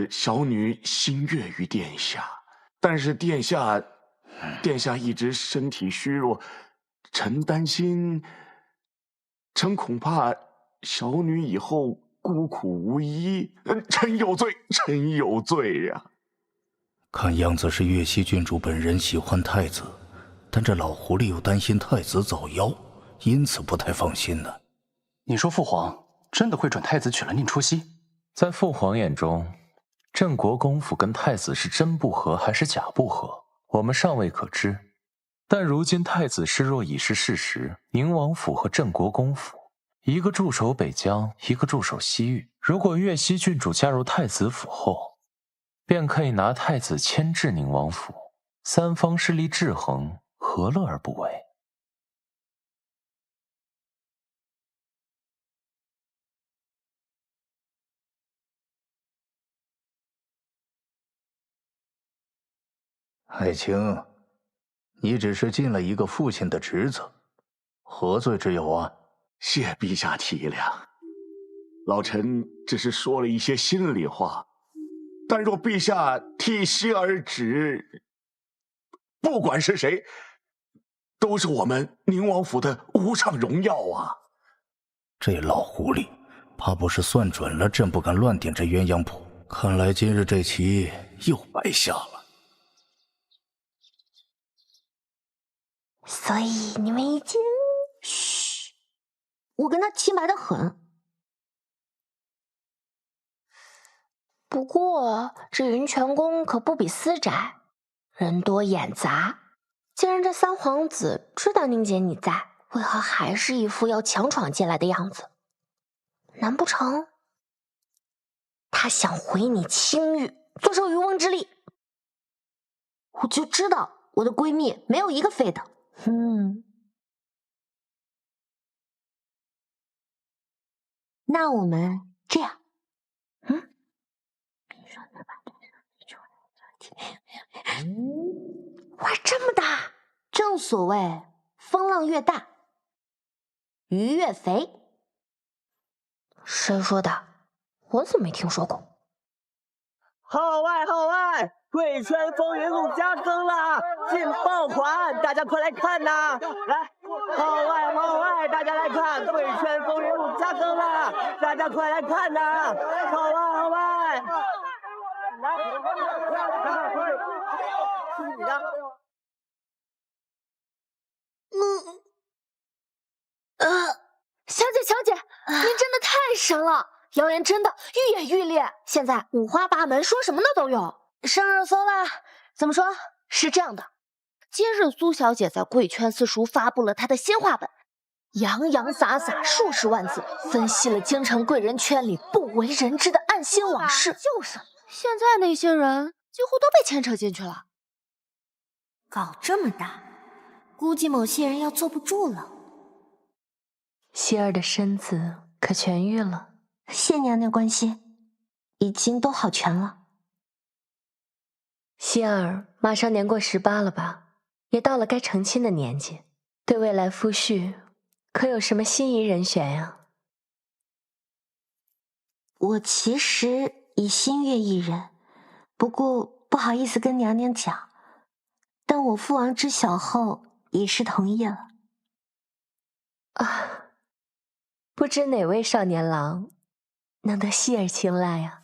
小女心悦于殿下。但是殿下一直身体虚弱，臣担心，臣恐怕小女以后孤苦无依。臣有罪，臣有罪呀！看样子是岳西郡主本人喜欢太子，但这老狐狸又担心太子早夭，因此不太放心呢。你说父皇真的会准太子娶了宁初曦？在父皇眼中，镇国公府跟太子是真不和还是假不和，我们尚未可知。但如今太子失弱已是事实，宁王府和镇国公府，一个驻守北疆，一个驻守西域。如果岳西郡主加入太子府后，便可以拿太子牵制宁王府，三方势力制衡，何乐而不为？爱卿，你只是尽了一个父亲的职责，何罪之有啊？谢陛下体谅，老臣只是说了一些心里话。但若陛下替希儿旨，不管是谁，都是我们宁王府的无上荣耀啊！这老狐狸，怕不是算准了朕不敢乱点这鸳鸯谱。看来今日这棋又白下了。所以你们已经……嘘，我跟他清白的很。不过这云泉宫可不比私宅，人多眼杂。既然这三皇子知道宁姐你在，为何还是一副要强闯进来的样子？难不成他想毁你清誉，坐收渔翁之利？我就知道我的闺蜜没有一个废的。那我们这样，玩这么大，正所谓风浪越大，鱼越肥。谁说的？我怎么没听说过？号外号外！贵圈风云录加更了，劲爆款，大家快来看呐！来，号外号外，大家来看，贵圈风云录加更了，大家快来看呐！号外号外！来，是你的。小姐小姐，您真的太神了！谣言真的愈演愈烈，现在五花八门，说什么的都有，上热搜啦！怎么说？是这样的，今日苏小姐在贵圈私塾发布了她的新话本，洋洋洒洒数十万字，分析了京城贵人圈里不为人知的暗心往事。就是，现在那些人几乎都被牵扯进去了。搞这么大，估计某些人要坐不住了。希儿的身子可痊愈了。谢娘娘关心，已经都好全了。希儿马上年过18了吧，也到了该成亲的年纪，对未来夫婿可有什么心仪人选呀？我其实已心悦一人，不过不好意思跟娘娘讲，但我父王知晓后也是同意了。啊，不知哪位少年郎能得希儿青睐呀？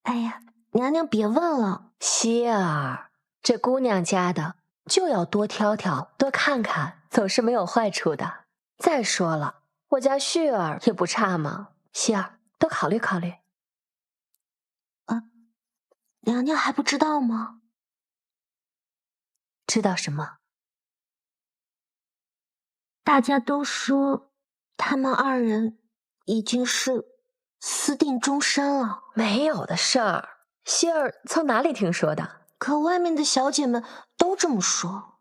哎呀，娘娘别问了。希儿，这姑娘家的就要多挑挑，多看看，总是没有坏处的。再说了，我家旭儿也不差嘛，希儿多考虑考虑。娘娘还不知道吗？知道什么？大家都说他们二人已经是私定终身了。没有的事儿，希儿从哪里听说的？可外面的小姐们都这么说。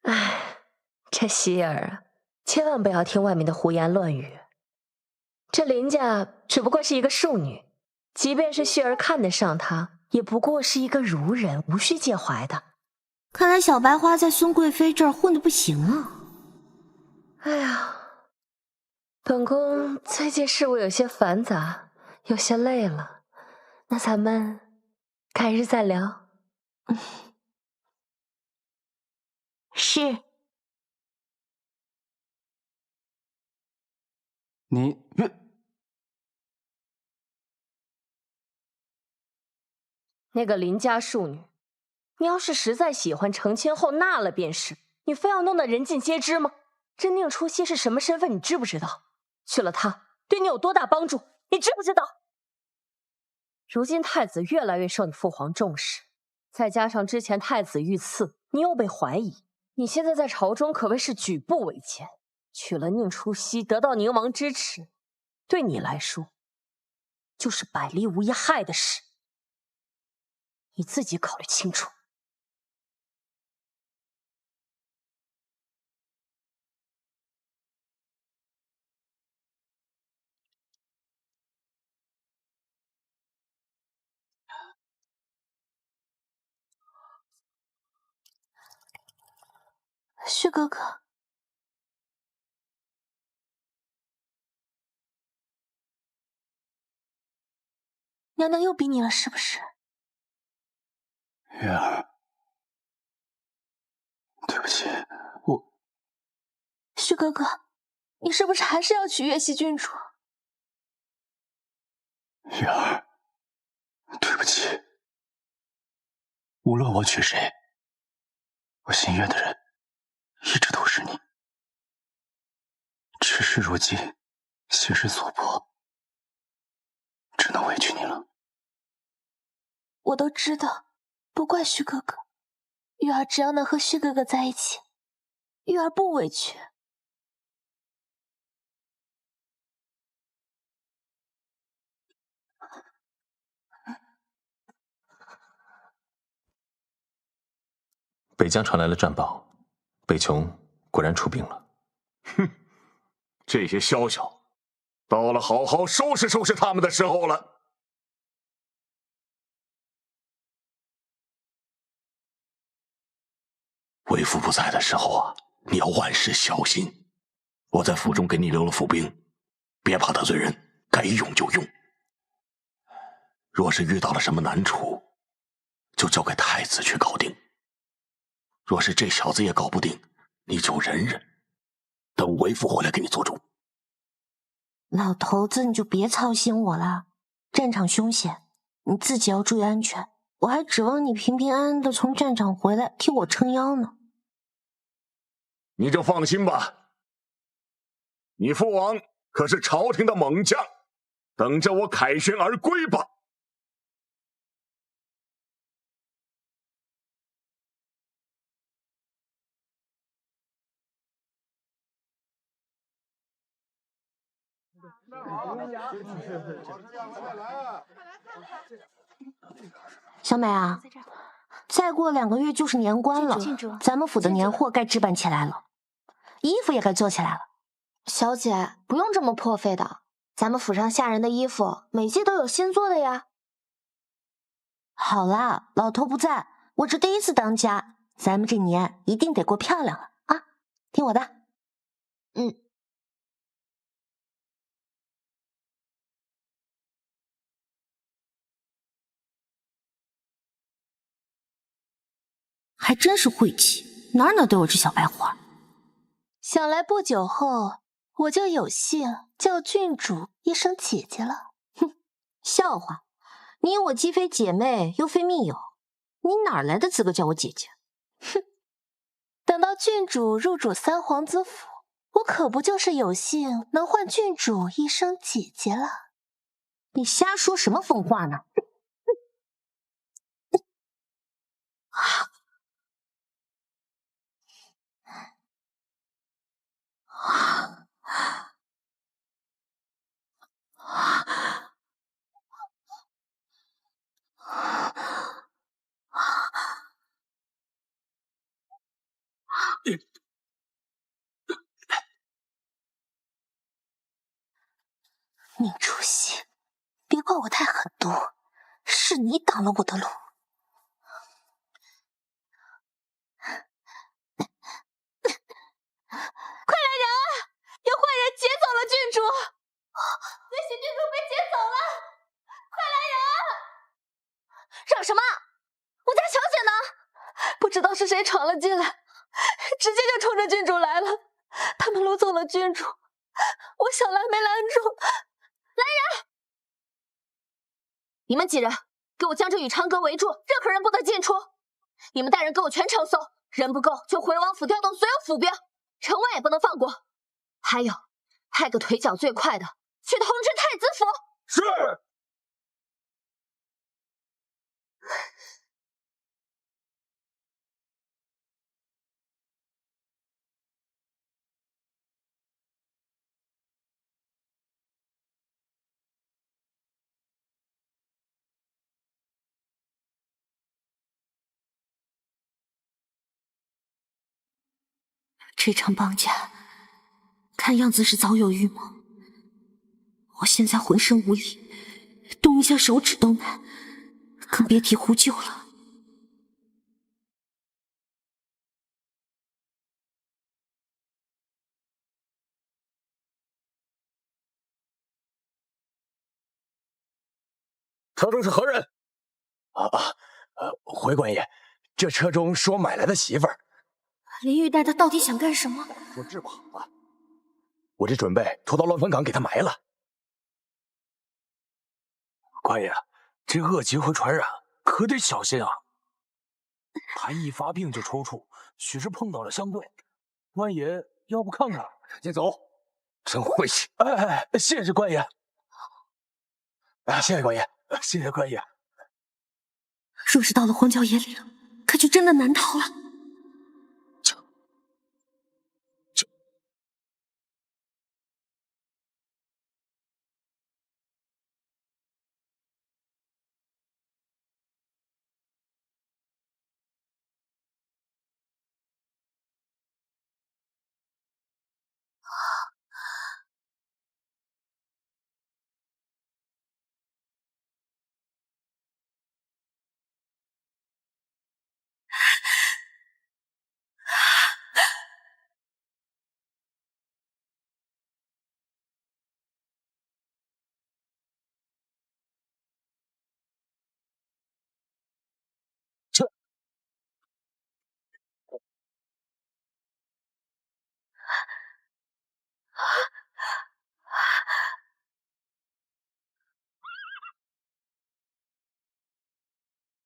唉，这希儿啊，千万不要听外面的胡言乱语。这林家只不过是一个庶女，即便是旭儿看得上她，也不过是一个儒人，无需介怀的。看来小白花在孙贵妃这儿混得不行啊。哎呀，本宫最近事务有些繁杂，有些累了，那咱们改日再聊。是。你那个林家庶女，你要是实在喜欢，成亲后纳了便是，你非要弄得人尽皆知吗？这宁初曦是什么身份，你知不知道？娶了她对你有多大帮助，你知不知道？如今太子越来越受你父皇重视，再加上之前太子遇刺，你又被怀疑，你现在在朝中可谓是举步维艰。娶了宁初曦，得到宁王支持，对你来说就是百利无一害的事，你自己考虑清楚。旭哥哥，娘娘又逼你了，是不是？月儿，对不起，旭哥哥，你是不是还是要娶月溪郡主？月儿，对不起，无论我娶谁，我心悦的人一直都是你。只是如今现实所迫，只能委屈你了。我都知道，不怪旭哥哥。玉儿只要能和旭哥哥在一起，玉儿不委屈。北疆传来了战报，北琼果然出兵了。哼，这些宵小，到了好好收拾收拾他们的时候了。为父不在的时候啊，你要万事小心。我在府中给你留了府兵，别怕得罪人，该用就用。若是遇到了什么难处，就交给太子去搞定。若是这小子也搞不定，你就忍忍，等为父回来给你做主。老头子，你就别操心我了。战场凶险，你自己要注意安全。我还指望你平平安安的从战场回来替我撑腰呢。你就放心吧，你父王可是朝廷的猛将，等着我凯旋而归吧。小美啊，再过2个月就是年关了，咱们府的年货该置办起来了，衣服也该做起来了。小姐，不用这么破费的，咱们府上下人的衣服每季都有新做的呀。好啦，老头不在，我这第一次当家，咱们这年一定得过漂亮了啊！听我的。嗯。还真是晦气，哪哪都有这小白花。想来不久后，我就有幸叫郡主一声姐姐了。哼，笑话！你我既非姐妹，又非密友，你哪来的资格叫我姐姐？哼！等到郡主入主三皇子府，我可不就是有幸能唤郡主一声姐姐了？你瞎说什么疯话呢？宁主席，别怪我太狠毒，是你挡了我的路。快来人啊！有坏人劫走了郡主，月喜郡主被劫走了，快来人啊！嚷什么？我家小姐呢？不知道是谁闯了进来，直接就冲着郡主来了。他们掳走了郡主，我想拦没拦住。来人！你们几人给我将这宇昌阁围住，任何人不得进出。你们带人给我全城搜，人不够就回王府调动所有府兵，城外也不能放过。还有，派个腿脚最快的去通知太子府。是。这场绑架，看样子是早有预谋。我现在浑身无力，动一下手指都难，更别提呼救了。车中是何人？回官爷，这车中是我买来的媳妇儿。林玉带他到底想干什么？我治不好了，我这准备拖到乱坟岗给他埋了。官爷，这恶疾会传染，可得小心啊！他一发病就抽搐，许是碰到了相对。官爷，要不看看？先走。真晦气！谢谢官爷。谢谢官爷，谢谢官爷。若是到了荒郊野岭，可就真的难逃了。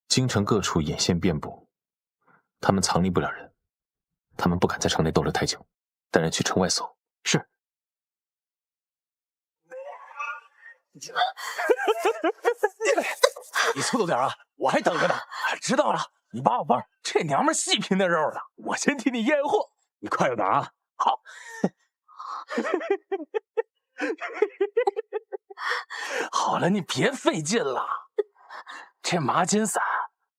京城各处眼线遍布，他们藏匿不了人，他们不敢在城内逗留太久，带人去城外搜。是。你速度点啊，我还等着呢。知道了，你把我包，这娘们细拼的肉呢，我先替你验货。你快点啊！好。好了，你别费劲了。这麻筋散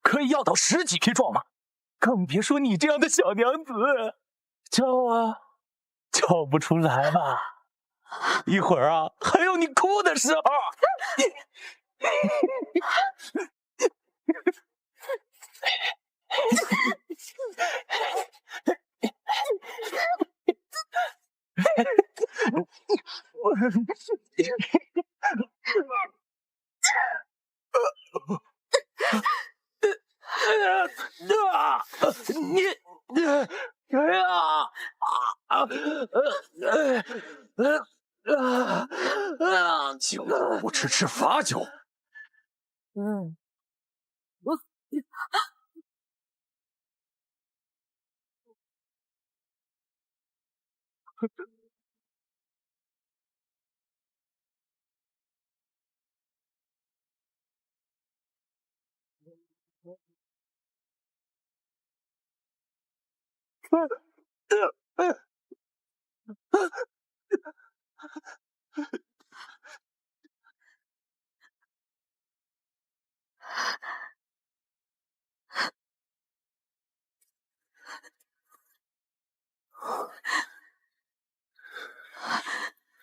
可以要到10几匹壮马，更别说你这样的小娘子，叫啊，叫不出来吧？一会儿啊，还有你哭的时候。酒不吃吃罚酒。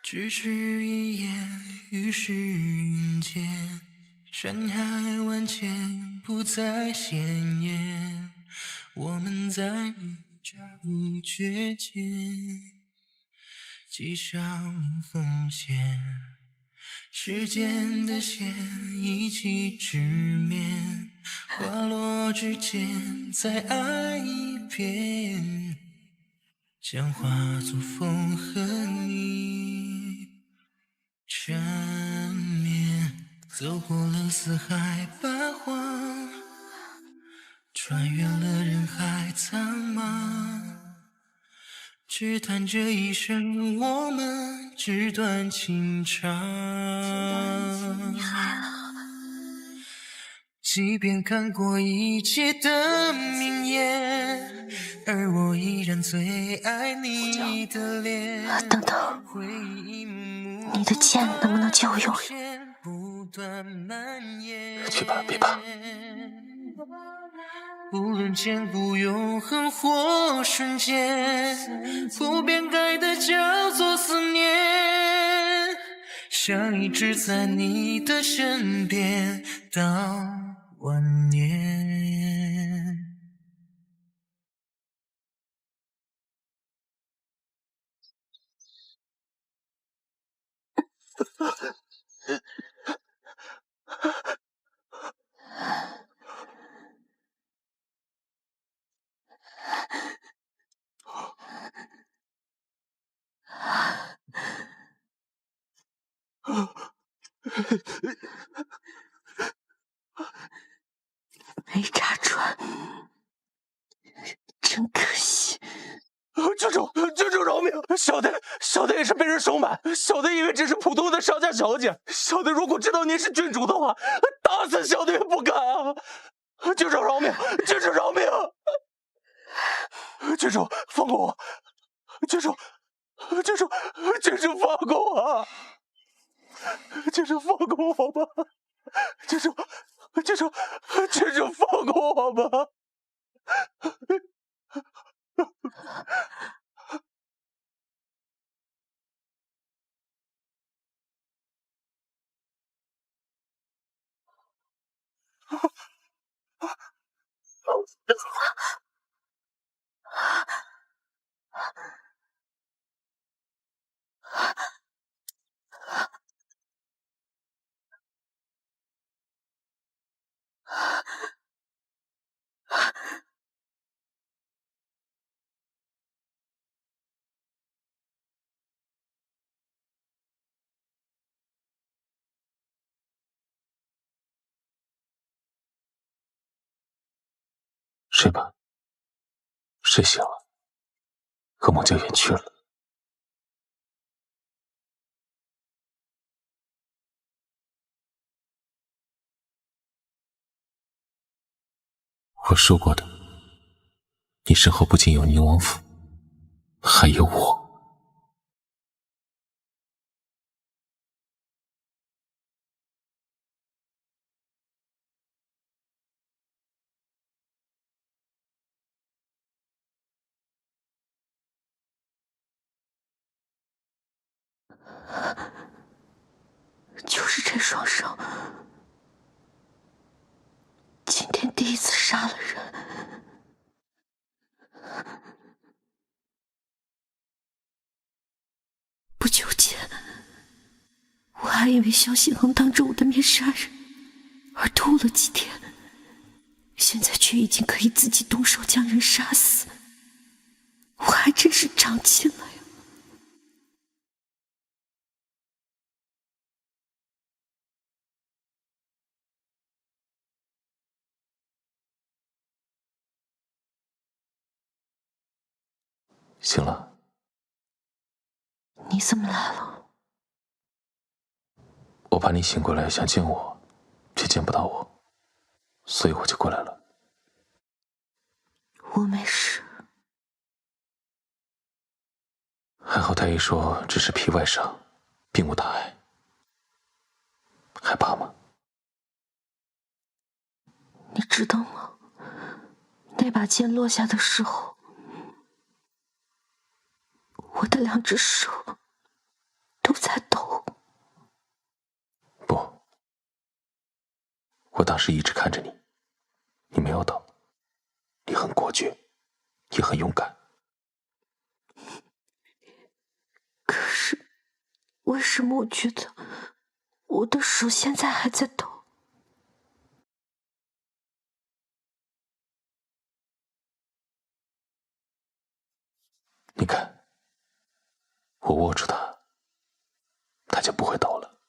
咫尺一眼，于是人间，山海万千，不再鲜艳。我们在不觉间，系上红线，时间的线一起直面，花落之间，再爱一遍。将化作风和你缠绵，走过了四海八荒，穿越了人海苍茫，只叹这一生我们纸短情长。即便看过一切的名言，而我依然最爱你的脸。等等，你的剑能不能借我用用？去吧，别怕。无论千古永恒或瞬间，不变改的叫做思念，想一直在你的身边到晚年。没扎穿，真可惜。郡主饶命！小的也是被人收买，小的以为只是普通的商家小姐，小的如果知道您是郡主的话，打死小的也不敢啊！郡主饶命！郡主饶命！郡主放过我！郡主放过我！郡主放过我吧！郡主放过我吧！睡吧，睡醒了，噩梦就远去了。我说过的，你身后不仅有宁王府，还有我。就是这双手，今天第一次杀了人。不久前，我还以为萧心恒当着我的面杀人，而吐了几天，现在却已经可以自己动手将人杀死，我还真是长进了呀。醒了。你怎么来了？我怕你醒过来想见我，却见不到我，所以我就过来了。我没事。还好太医说只是皮外伤，并无大碍。害怕吗？你知道吗？那把剑落下的时候，我的2只手都在抖。不，我当时一直看着你，你没有抖，你很果决，也很勇敢。可是，为什么我觉得我的手现在还在抖？你看，我握住它，它就不会抖了。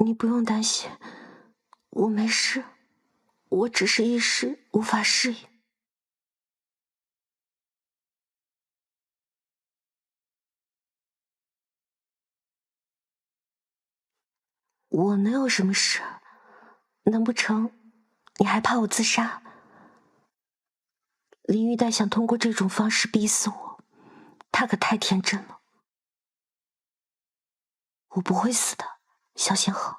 你不用担心，我没事，我只是一时无法适应。我能有什么事？难不成你还怕我自杀？林玉带想通过这种方式逼死我，他可太天真了。我不会死的，萧心恒。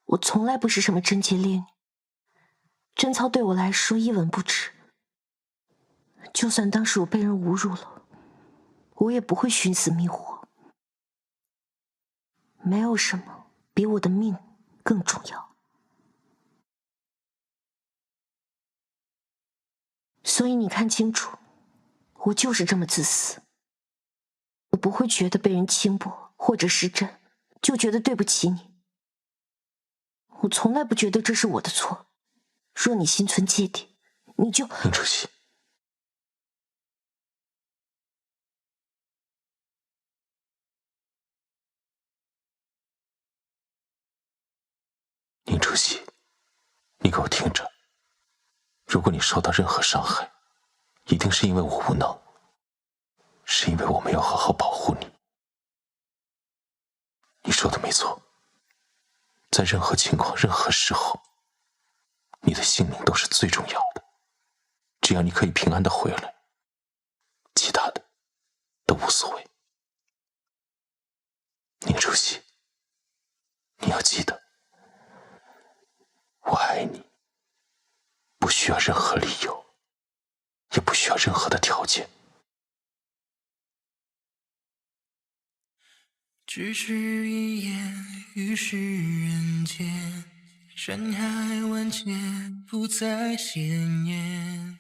我从来不是什么贞洁烈女，贞操对我来说一文不值。就算当时我被人侮辱了，我也不会寻死觅活。没有什么比我的命更重要。所以你看清楚，我就是这么自私。我不会觉得被人轻薄或者失真就觉得对不起你。我从来不觉得这是我的错。若你心存芥蒂，你就……宁主席，宁主席，你给我听着，如果你受到任何伤害，一定是因为我无能，是因为我没有好好保护你。你说的没错，在任何情况、任何时候，你的性命都是最重要的。只要你可以平安的回来，其他的都无所谓。宁主席，你要记得，我爱你，不需要任何理由，也不需要任何的条件。只是一眼于世人间，山海万千不再鲜艳，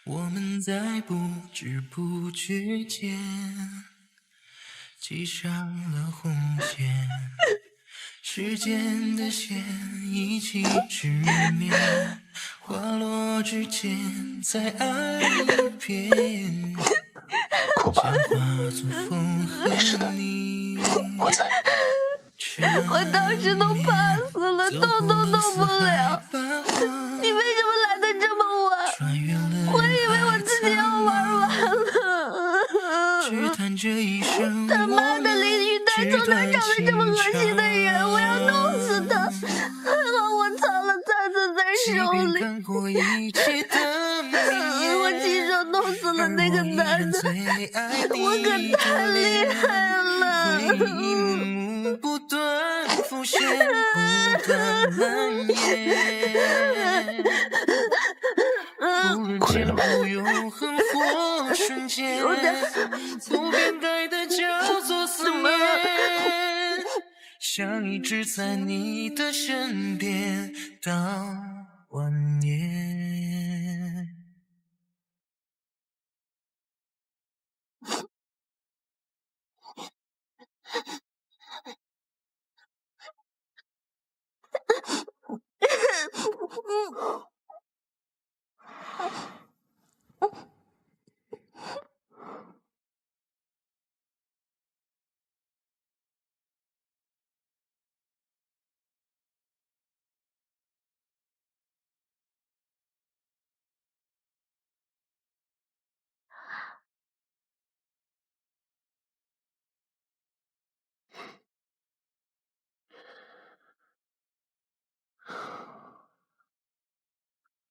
我们在不知不觉间系上了红线，时间的线一起织眠，花落之间再爱一遍，哭吧，没事的，我在。我当时都怕死了，动都动不了。你为什么来的这么晚？我以为我自己要玩完了。他妈的，林玉带走他长得这么恶心的人，我要弄死他！还好我藏了菜子在手里。我亲手弄死了那个男的，我可太厉害了。不断浮现，不断蔓延。过来了吗？永恒或瞬间，不变改的叫做思念，想一直在你的身边到晚年。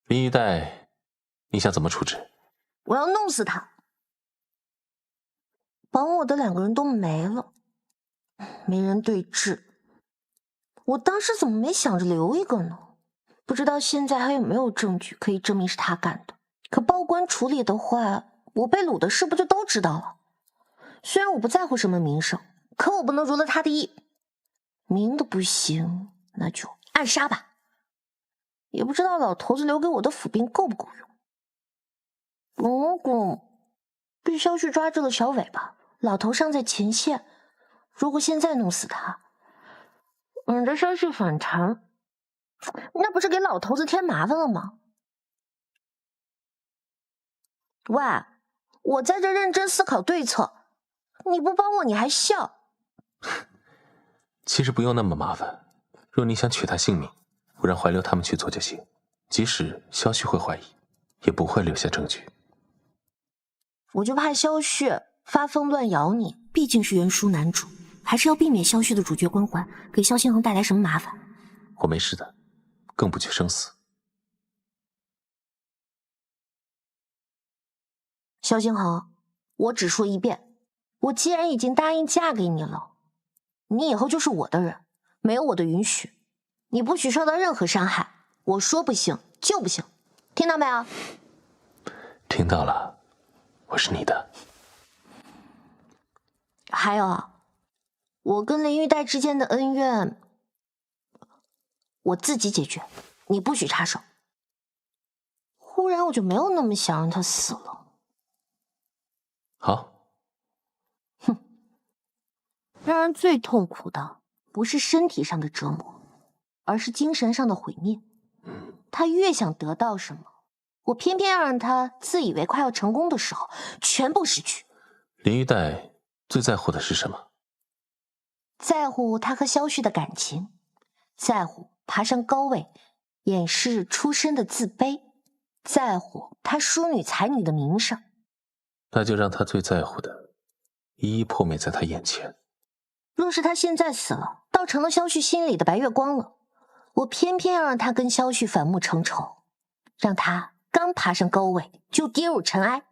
林一代，你想怎么处置？我要弄死他，帮我的2个人都没了，没人对峙。我当时怎么没想着留一个呢？不知道现在还有没有证据可以证明是他干的。可报官处理的话，我被掳的事不就都知道了？虽然我不在乎什么名声，可我不能如了他的意。明的不行，那就暗杀吧。也不知道老头子留给我的府兵够不够用。公公，被萧旭抓住了小尾巴，老头尚在前线。如果现在弄死他，等着萧旭反弹，那不是给老头子添麻烦了吗？喂，我在这认真思考对策，你不帮我你还笑。其实不用那么麻烦，若你想取他性命，我让怀流他们去做就行，即使萧旭会怀疑，也不会留下证据。我就怕萧旭发疯乱咬你，毕竟是原书男主，还是要避免萧旭的主角光环给萧星恒带来什么麻烦。我没事的，更不惧生死。萧星恒，我只说一遍，我既然已经答应嫁给你了，你以后就是我的人，没有我的允许，你不许受到任何伤害。我说不行就不行，听到没有？听到了，我是你的。还有，我跟林玉带之间的恩怨，我自己解决，你不许插手。忽然我就没有那么想让他死了。好。哼，让人最痛苦的不是身体上的折磨，而是精神上的毁灭。他越想得到什么，我偏偏要让他自以为快要成功的时候全部失去。林玉带最在乎的是什么？在乎他和萧旭的感情，在乎爬上高位掩饰出身的自卑，在乎他淑女才女的名声。那就让他最在乎的一一破灭在他眼前。若是他现在死了，倒成了萧旭心里的白月光了，我偏偏要让他跟萧旭反目成仇，让他刚爬上高位就跌入尘埃，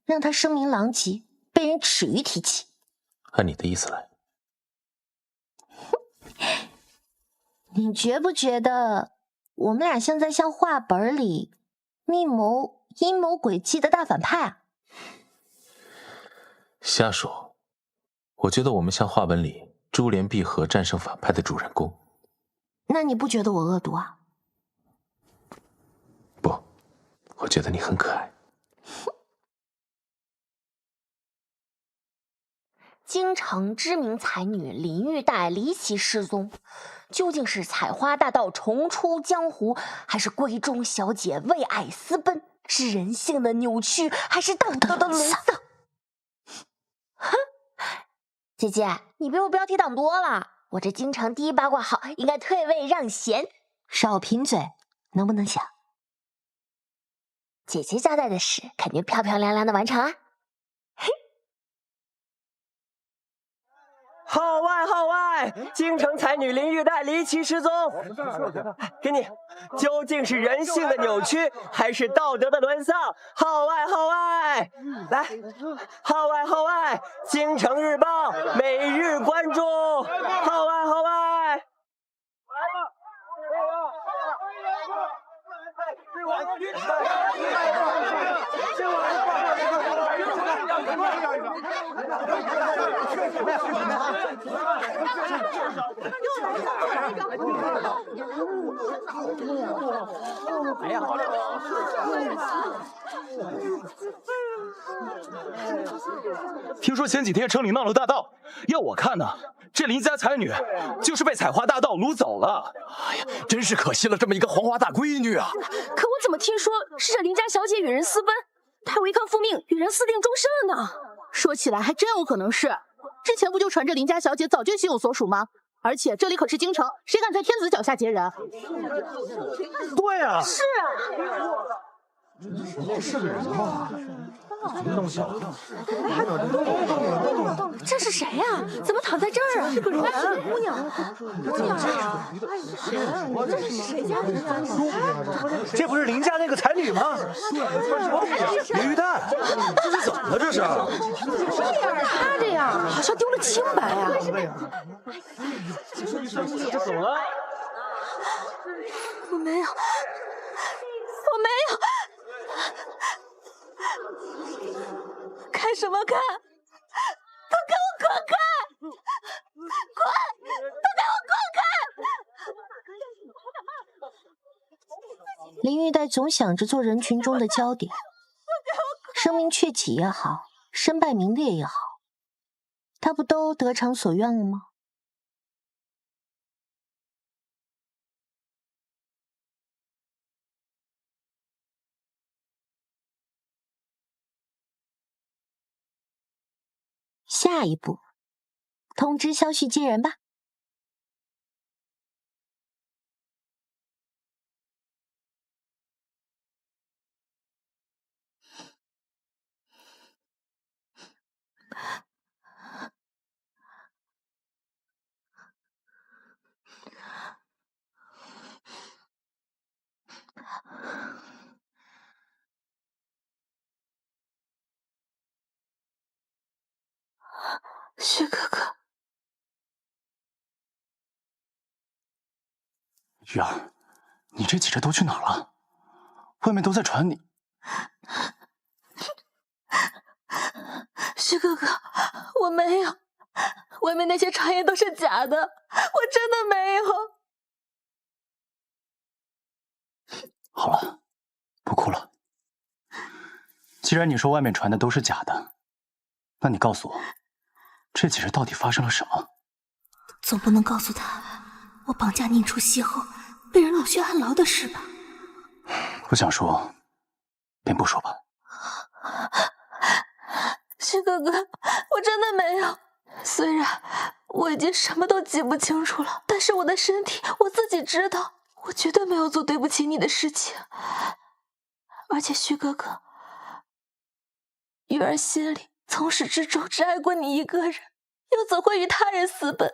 让他声名狼藉，被人耻于提起。按你的意思来，你觉不觉得我们俩像在像画本里密谋阴谋诡计的大反派啊？瞎说！我觉得我们像画本里珠联璧合战胜反派的主人公。那你不觉得我恶毒啊？不，我觉得你很可爱。京城知名才女林玉带离奇失踪，究竟是采花大盗重出江湖，还是闺中小姐为爱私奔？是人性的扭曲，还是道德的沦丧？哼，姐姐，你比我标题党多了。我这京城第一八卦号应该退位让贤。少贫嘴，能不能想？姐姐交代的事肯定漂漂亮亮的完成啊。号外号外！京城才女林玉带离奇失踪，给你，究竟是人性的扭曲，还是道德的沦丧？号外号外！来，号外号外！京城日报每日关注，号外号外！听说前几天城里闹了大盗，要我看呢，这林家才女就是被采花大盗掳走了。哎呀，真是可惜了这么一个黄花大闺女啊！可我怎么听说是这林家小姐与人私奔，她违抗父命与人私定终身了呢？说起来还真有可能是，之前不就传这林家小姐早就心有所属吗？而且这里可是京城，谁敢在天子脚下劫人？对啊，是啊。是个人吗？那么小，这是谁呀？怎么躺在这儿啊？是个人，是个姑娘。姑娘啊！这是谁家的呀？这不是林家那个才女吗？林玉带，这是怎么了？这是？她这样好像丢了清白啊！这怎么了？我没有。看什么看？都给我滚开！滚！都给我滚开！林玉带总想着做人群中的焦点，声名鹊起也好，身败名裂也好，他不都得偿所愿了吗？下一步，通知萧旭接人吧。旭哥哥，玉儿，你这几日都去哪儿了？外面都在传你。旭哥哥，我没有，外面那些传言都是假的，我真的没有。好了，不哭了。既然你说外面传的都是假的，那你告诉我，这几日到底发生了什么？总不能告诉他我绑架宁初夕后被人掳去暗牢的事吧？不想说，便不说吧。旭哥哥，我真的没有。虽然我已经什么都记不清楚了，但是我的身体我自己知道，我绝对没有做对不起你的事情。而且旭哥哥，玉儿心里从始至终只爱过你一个人，又怎会与他人私奔？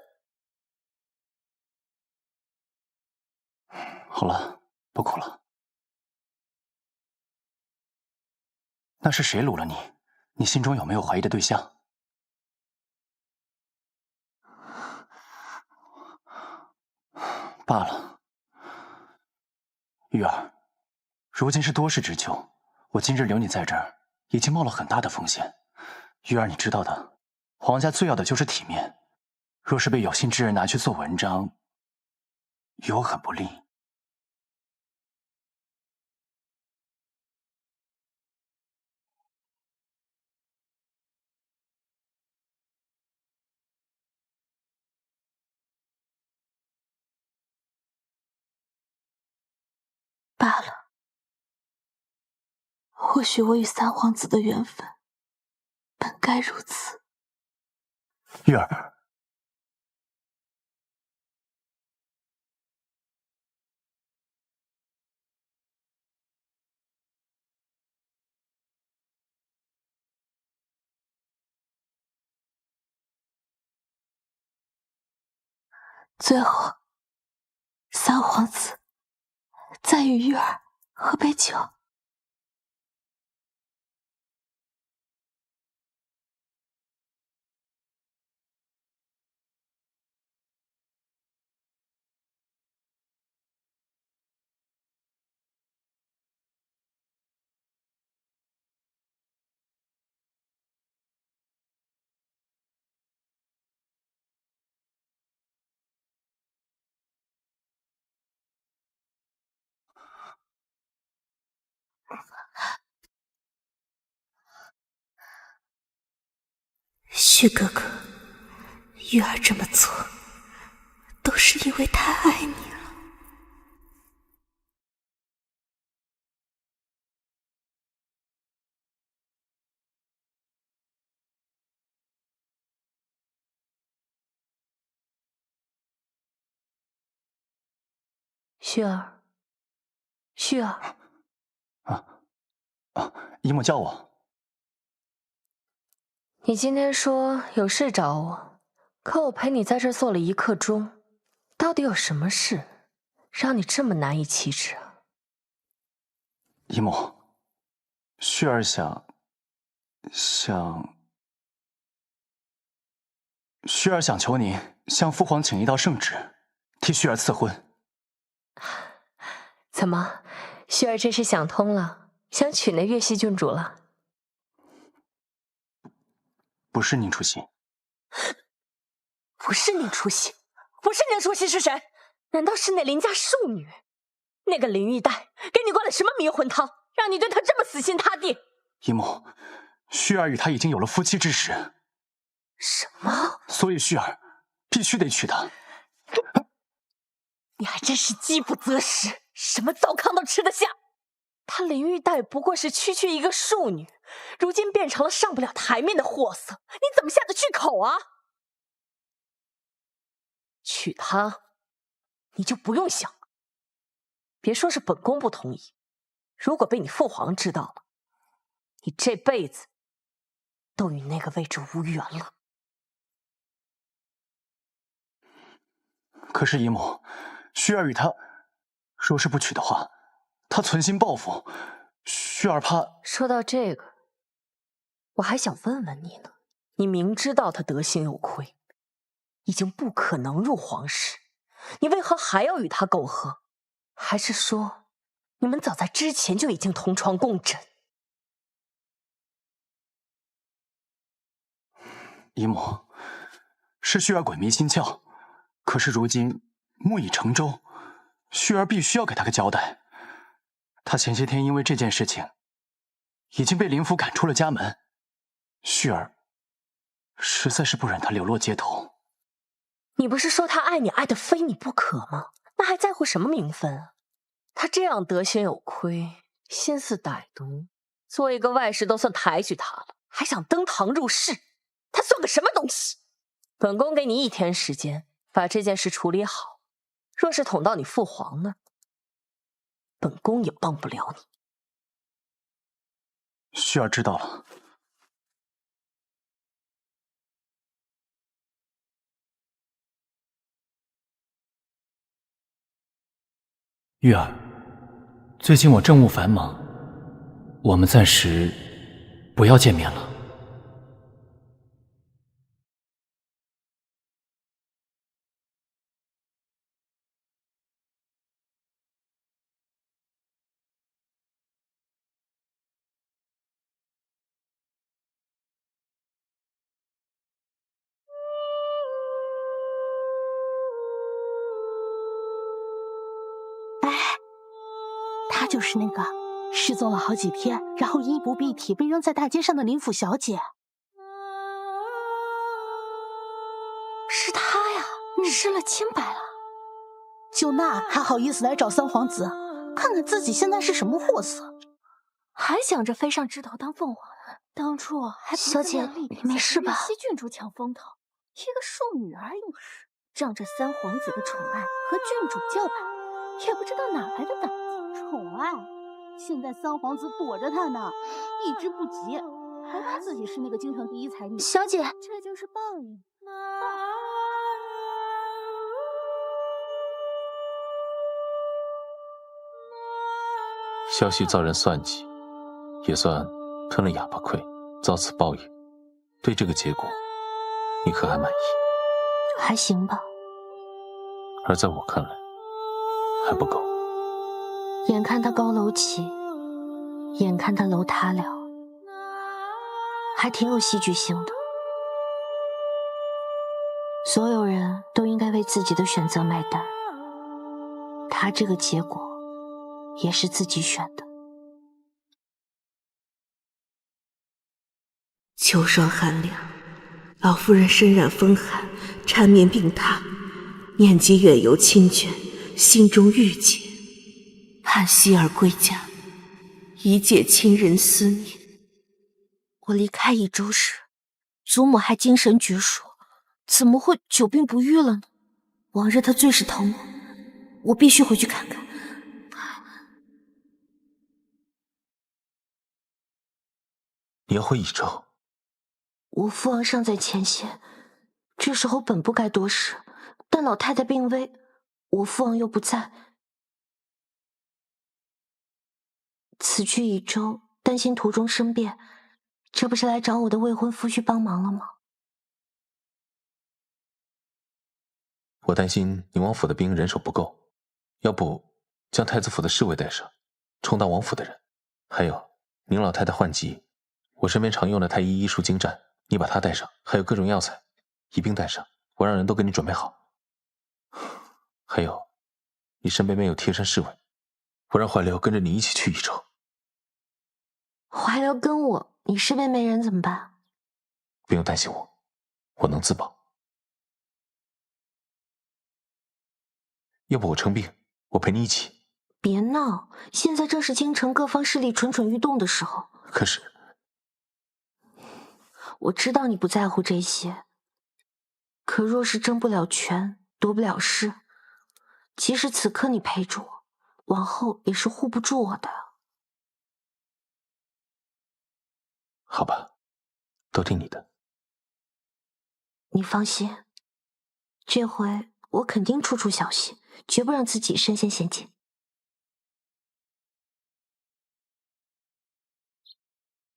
好了，不哭了。那是谁掳了你？你心中有没有怀疑的对象？罢了，玉儿，如今是多事之秋，我今日留你在这儿，已经冒了很大的风险。玉儿，你知道的，皇家最要的就是体面，若是被有心之人拿去做文章，与我很不利。罢了，或许我与三皇子的缘分本该如此。玉儿，最后，三皇子再与玉儿喝杯酒。旭哥哥，玉儿这么做，都是因为太爱你了。旭儿，旭儿，姨母叫我。你今天说有事找我，可我陪你在这儿坐了1刻钟，到底有什么事让你这么难以启齿啊？姨母，旭儿想，旭儿想求你向父皇请一道圣旨，替旭儿赐婚。怎么，旭儿这是想通了，想娶那岳西郡主了？不是宁初夕，不是宁初夕，不是宁初夕是谁？难道是那林家庶女？那个林玉带给你灌了什么迷魂汤，让你对她这么死心塌地？姨母，旭儿与他已经有了夫妻之实。什么？所以旭儿必须得娶她。你还真是饥不择食，什么糟糠都吃得下。她林玉带不过是区区一个庶女，如今变成了上不了台面的货色，你怎么下得去口啊？娶她，你就不用想了。别说是本宫不同意，如果被你父皇知道了，你这辈子都与那个位置无缘了。可是姨母，旭儿与他若是不娶的话，他存心报复，旭儿怕。说到这个，我还想问问你呢，你明知道他德行有亏，已经不可能入皇室，你为何还要与他苟合？还是说，你们早在之前就已经同床共枕？姨母，是旭儿鬼迷心窍，可是如今木已成舟，旭儿必须要给他个交代。他前些天因为这件事情，已经被林府赶出了家门，旭儿实在是不忍他流落街头。你不是说他爱你爱得非你不可吗？那还在乎什么名分啊？他这样德行有亏，心思歹毒，做一个外室都算抬举他了，还想登堂入室，他算个什么东西？本宫给你1天时间，把这件事处理好。若是捅到你父皇那儿，本宫也帮不了你。旭儿知道了。玉儿，最近我政务繁忙，我们暂时不要见面了。她就是那个失踪了好几天，然后衣不蔽体被扔在大街上的林府小姐。是她呀，失了清白了。就那还好意思来找三皇子，看看自己现在是什么货色，还想着飞上枝头当凤凰，当初还不小姐，你没事吧？西郡主抢风头，一个庶女而已，仗着三皇子的宠爱和郡主叫板，也不知道哪来的胆子。宠爱？现在三皇子躲着她呢，一之不及，还夸自己是那个京城第一才女。小姐，这就是报应。萧旭遭人算计，也算吞了哑巴亏，遭此报应。对这个结果，你可还满意？还行吧。而在我看来，还不够。眼看他高楼起，眼看他楼塌了，还挺有戏剧性的。所有人都应该为自己的选择买单，他这个结果也是自己选的。秋霜寒凉，老夫人身染风寒，缠绵病榻，念及远游亲眷，心中郁结。盼希儿归家，以解亲人思念。我离开益州时，祖母还精神矍铄，怎么会久病不愈了呢？往日她最是疼我必须回去看看。你要回益州？我父王尚在前线，这时候本不该多事，但老太太病危，我父王又不在。此去益州，担心途中生变，这不是来找我的未婚夫婿帮忙了吗？我担心宁王府的兵人手不够，要不将太子府的侍卫带上，充当王府的人。还有宁老太太患疾，我身边常用的太医医术精湛，你把它带上，还有各种药材一并带上，我让人都给你准备好。还有，你身边没有贴身侍卫，我让怀辽跟着你一起去益州。怀辽跟我，你身边没人怎么办？不用担心我，我能自保。要不我称病，我陪你一起。别闹，现在正是京城各方势力蠢蠢欲动的时候。可是，我知道你不在乎这些，可若是争不了权，夺不了势，即使此刻你陪着我，往后也是护不住我的。好吧，都听你的。你放心，这回我肯定处处小心，绝不让自己身陷险境。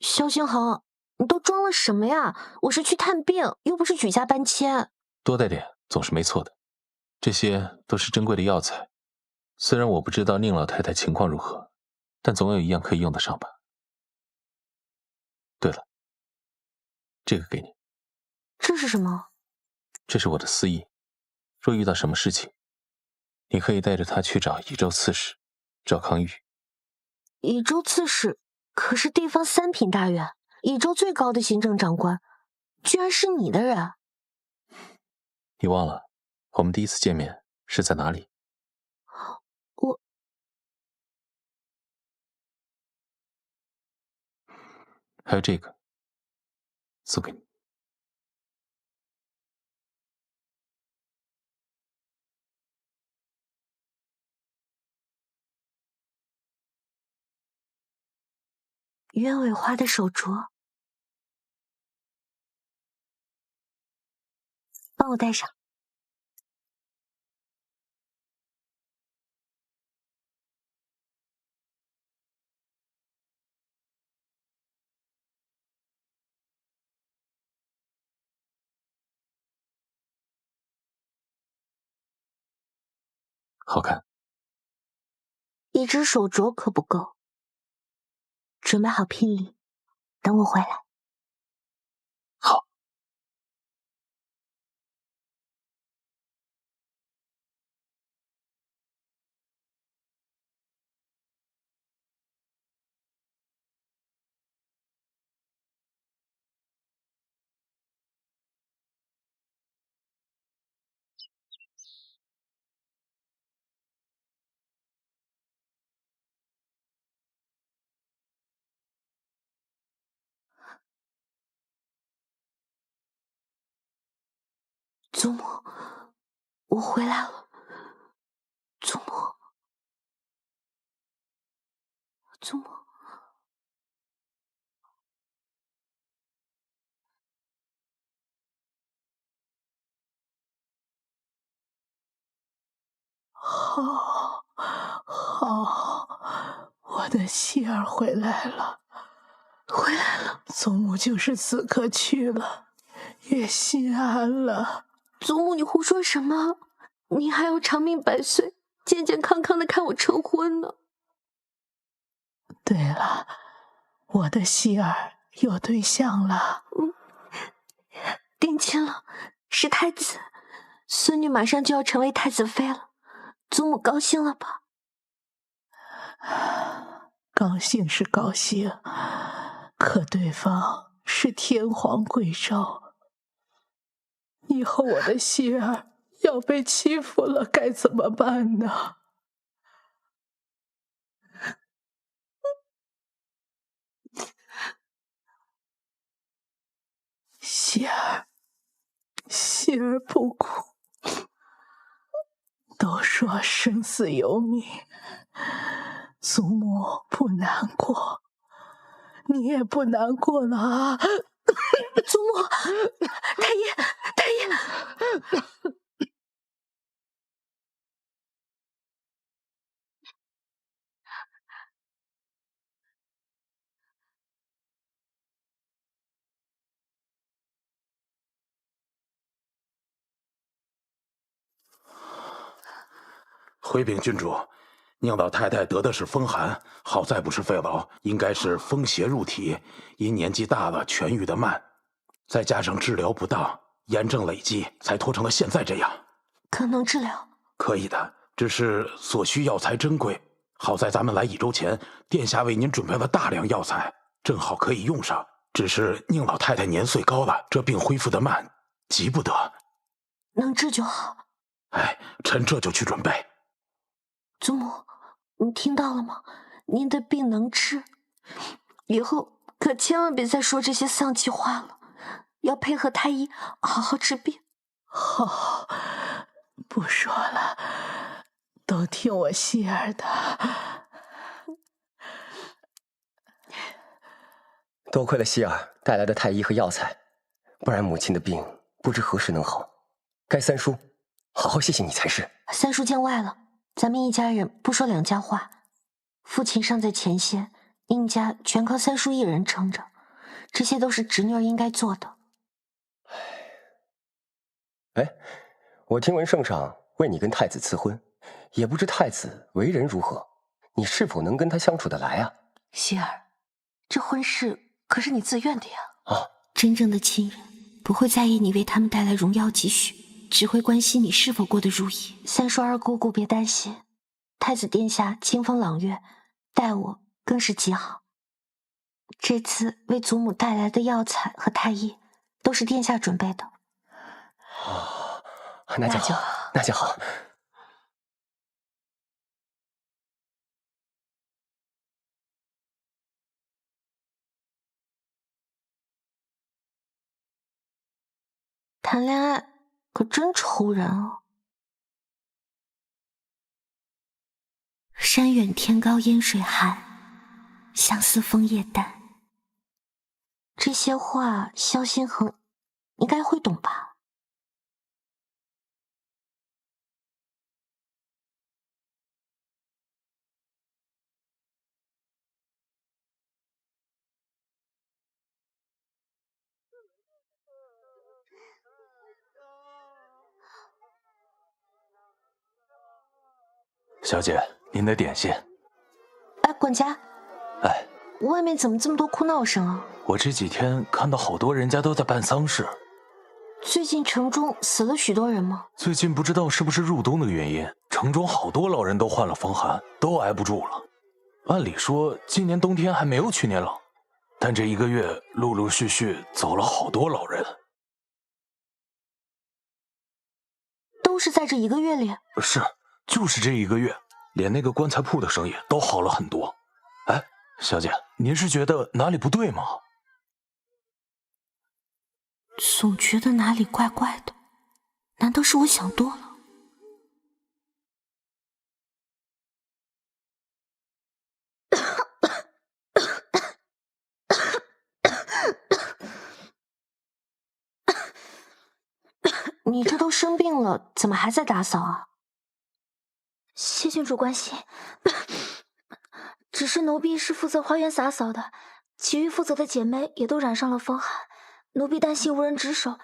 萧星恒，你都装了什么呀？我是去探病，又不是举家搬迁。多带点总是没错的，这些都是珍贵的药材。虽然我不知道宁老太太情况如何，但总有一样可以用得上吧。对了，这个给你。这是什么？这是我的私意，若遇到什么事情，你可以带着它去找益州刺史赵康玉。益州刺史可是地方3品大员，益州最高的行政长官，居然是你的人。你忘了，我们第一次见面是在哪里？还有这个，送给你。鸢尾花的手镯，帮我戴上。好看。一只手镯可不够，准备好聘礼，等我回来。好。祖母，我回来了。祖母，祖母，好，我的希儿回来了，回来了。祖母就是此刻去了，也心安了。祖母，你胡说什么？你还要长命百岁，健健康康的看我成婚呢。对了，我的希儿有对象了。定亲了，是太子，孙女马上就要成为太子妃了。祖母高兴了吧？高兴是高兴，可对方是天皇贵胄。以后我的希儿要被欺负了，该怎么办呢？希儿不哭，都说生死由命，祖母不难过，你也不难过了啊。祖母，太医。回禀郡主，宁老太太得的是风寒，好在不是肺痨，应该是风邪入体，因年纪大了痊愈的慢，再加上治疗不当，炎症累积，才拖成了现在这样。可能治疗？可以的，只是所需药材珍贵，好在咱们来益州前，殿下为您准备了大量药材，正好可以用上。只是宁老太太年岁高了，这病恢复得慢，急不得。能治就好。哎，臣这就去准备。祖母，你听到了吗？您的病能治，以后可千万别再说这些丧气话了，要配合太医好好治病。好，不说了，都听我希儿的。多亏了希儿带来的太医和药材，不然母亲的病不知何时能好。该三叔好好谢谢你才是。三叔见外了。咱们一家人不说两家话，父亲尚在前线，应家全靠三叔一人撑着，这些都是侄女儿应该做的。哎，我听闻圣上为你跟太子赐婚，也不知太子为人如何，你是否能跟他相处得来啊？希儿，这婚事可是你自愿的呀。啊，真正的亲人不会在意你为他们带来荣耀吉许，只会关心你是否过得如意。三叔二姑姑别担心，太子殿下清风朗月，待我更是极好。这次为祖母带来的药材和太医，都是殿下准备的。哦，那就好。那就好。谈恋爱可真愁人啊！山远天高烟水寒，相思枫叶淡。这些话，萧心恒应该会懂吧？小姐，您的点心。哎，管家。哎，外面怎么这么多哭闹声啊？我这几天看到好多人家都在办丧事。最近城中死了许多人吗？最近不知道是不是入冬的原因，城中好多老人都患了风寒，都挨不住了。按理说今年冬天还没有去年冷，但这1个月陆陆续续走了好多老人。都是在这1个月里？是。就是这1个月，连那个棺材铺的生意都好了很多。哎，小姐，您是觉得哪里不对吗？总觉得哪里怪怪的，难道是我想多了？你这都生病了，怎么还在打扫啊？谢郡主关心，只是奴婢是负责花园洒扫的，其余负责的姐妹也都染上了风寒，奴婢担心无人值守，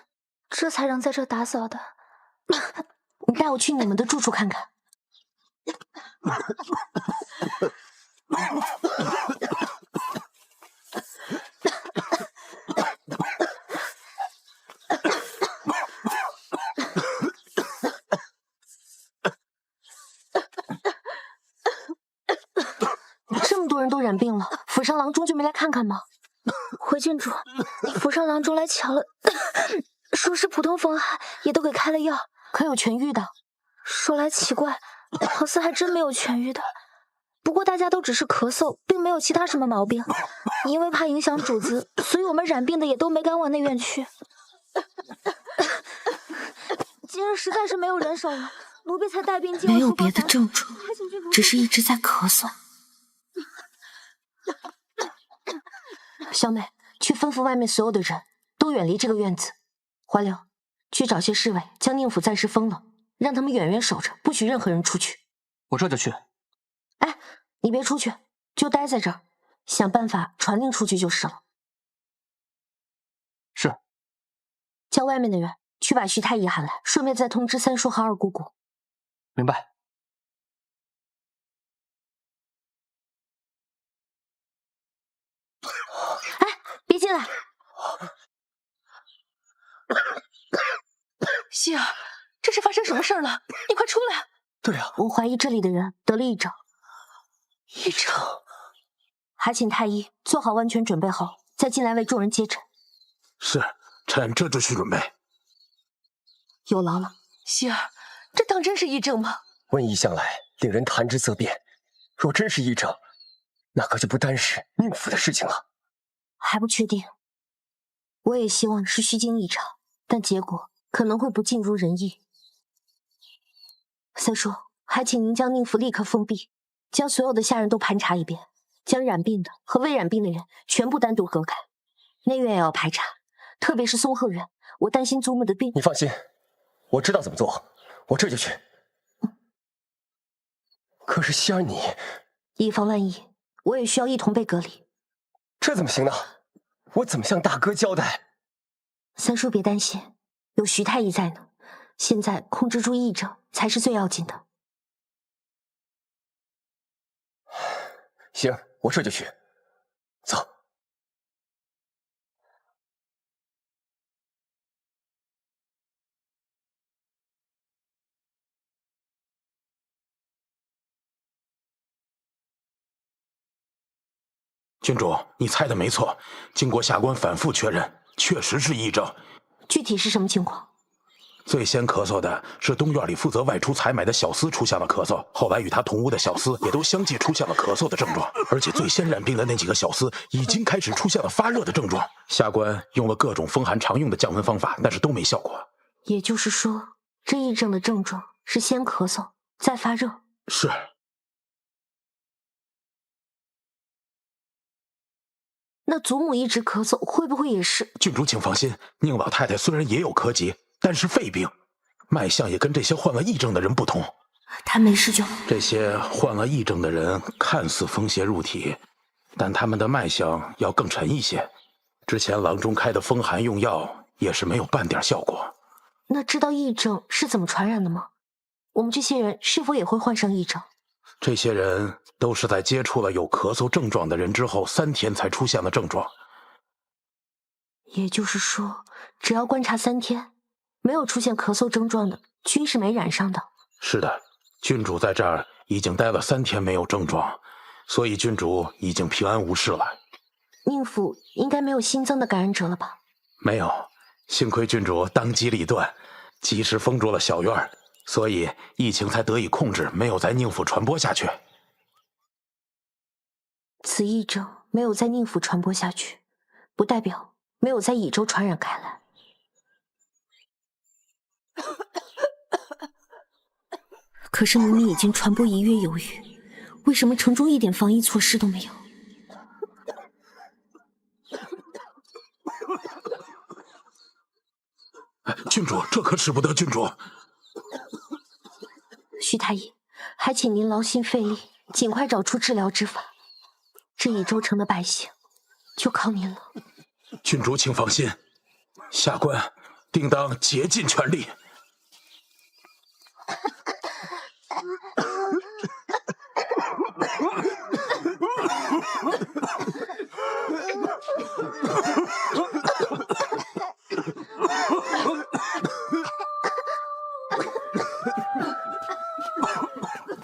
这才让在这打扫的。你带我去你们的住处看看。都染病了，府上郎中就没来看看吗？回郡主，府上郎中来瞧了，说是普通风寒，也都给开了药，可有痊愈的？说来奇怪，好似还真没有痊愈的。不过大家都只是咳嗽，并没有其他什么毛病。因为怕影响主子，所以我们染病的也都没敢往内院去。今日实在是没有人手了，奴婢才带兵进。没有别的症状，只是一直在咳嗽。小美，去吩咐外面所有的人都远离这个院子。华流，去找些侍卫，将宁府暂时封了，让他们远远守着，不许任何人出去。我这就去。哎，你别出去，就待在这儿，想办法传令出去就是了。是。叫外面的人去把徐太医喊来，顺便再通知三叔和二姑姑。明白。别进来！希儿，这是发生什么事儿了？你快出来！对啊，我怀疑这里的人得了癔症。癔症？还请太医做好万全准备后，再进来为众人接诊。是，臣这就去准备。有劳了。希儿，这当真是癔症吗？瘟疫向来令人谈之色变，若真是癔症，那可就不单是宁府的事情了。还不确定，我也希望是虚惊一场，但结果可能会不尽如人意。三叔，还请您将宁府立刻封闭，将所有的下人都盘查一遍，将染病的和未染病的人全部单独隔开。内院也要排查，特别是松鹤院，我担心祖母的病。你放心，我知道怎么做，我这就去。可是希儿你，以防万一，我也需要一同被隔离。这怎么行呢？我怎么向大哥交代？三叔别担心，有徐太医在呢。现在控制住癔症才是最要紧的。行，我这就去。走。郡主，你猜的没错，经过下官反复确认，确实是癔症。具体是什么情况？最先咳嗽的是东院里负责外出采买的小厮出现了咳嗽，后来与他同屋的小厮也都相继出现了咳嗽的症状，而且最先染病的那几个小厮已经开始出现了发热的症状。下官用了各种风寒常用的降温方法，但是都没效果。也就是说，这癔症的症状是先咳嗽，再发热。是。那祖母一直咳嗽，会不会也是？郡主请放心，宁老太太虽然也有咳疾，但是肺病，脉象也跟这些患了癔症的人不同。她没事就好。这些患了癔症的人看似风邪入体，但他们的脉象要更沉一些。之前郎中开的风寒用药也是没有半点效果。那知道癔症是怎么传染的吗？我们这些人是否也会患上癔症？这些人都是在接触了有咳嗽症状的人之后3天才出现了症状。也就是说，只要观察3天，没有出现咳嗽症状的，均是没染上的。是的，郡主在这儿已经待了3天没有症状，所以郡主已经平安无事了。宁府应该没有新增的感染者了吧？没有，幸亏郡主当机立断，及时封住了小院，所以疫情才得以控制，没有在宁府传播下去。此癔症没有在宁府传播下去，不代表没有在乙州传染开来。可是明明已经传播1月有余，为什么城中一点防疫措施都没有？郡主，这可使不得，郡主。徐太医，还请您劳心费力，尽快找出治疗之法。这乙州城的百姓，就靠您了。郡主请放心，下官定当竭尽全力。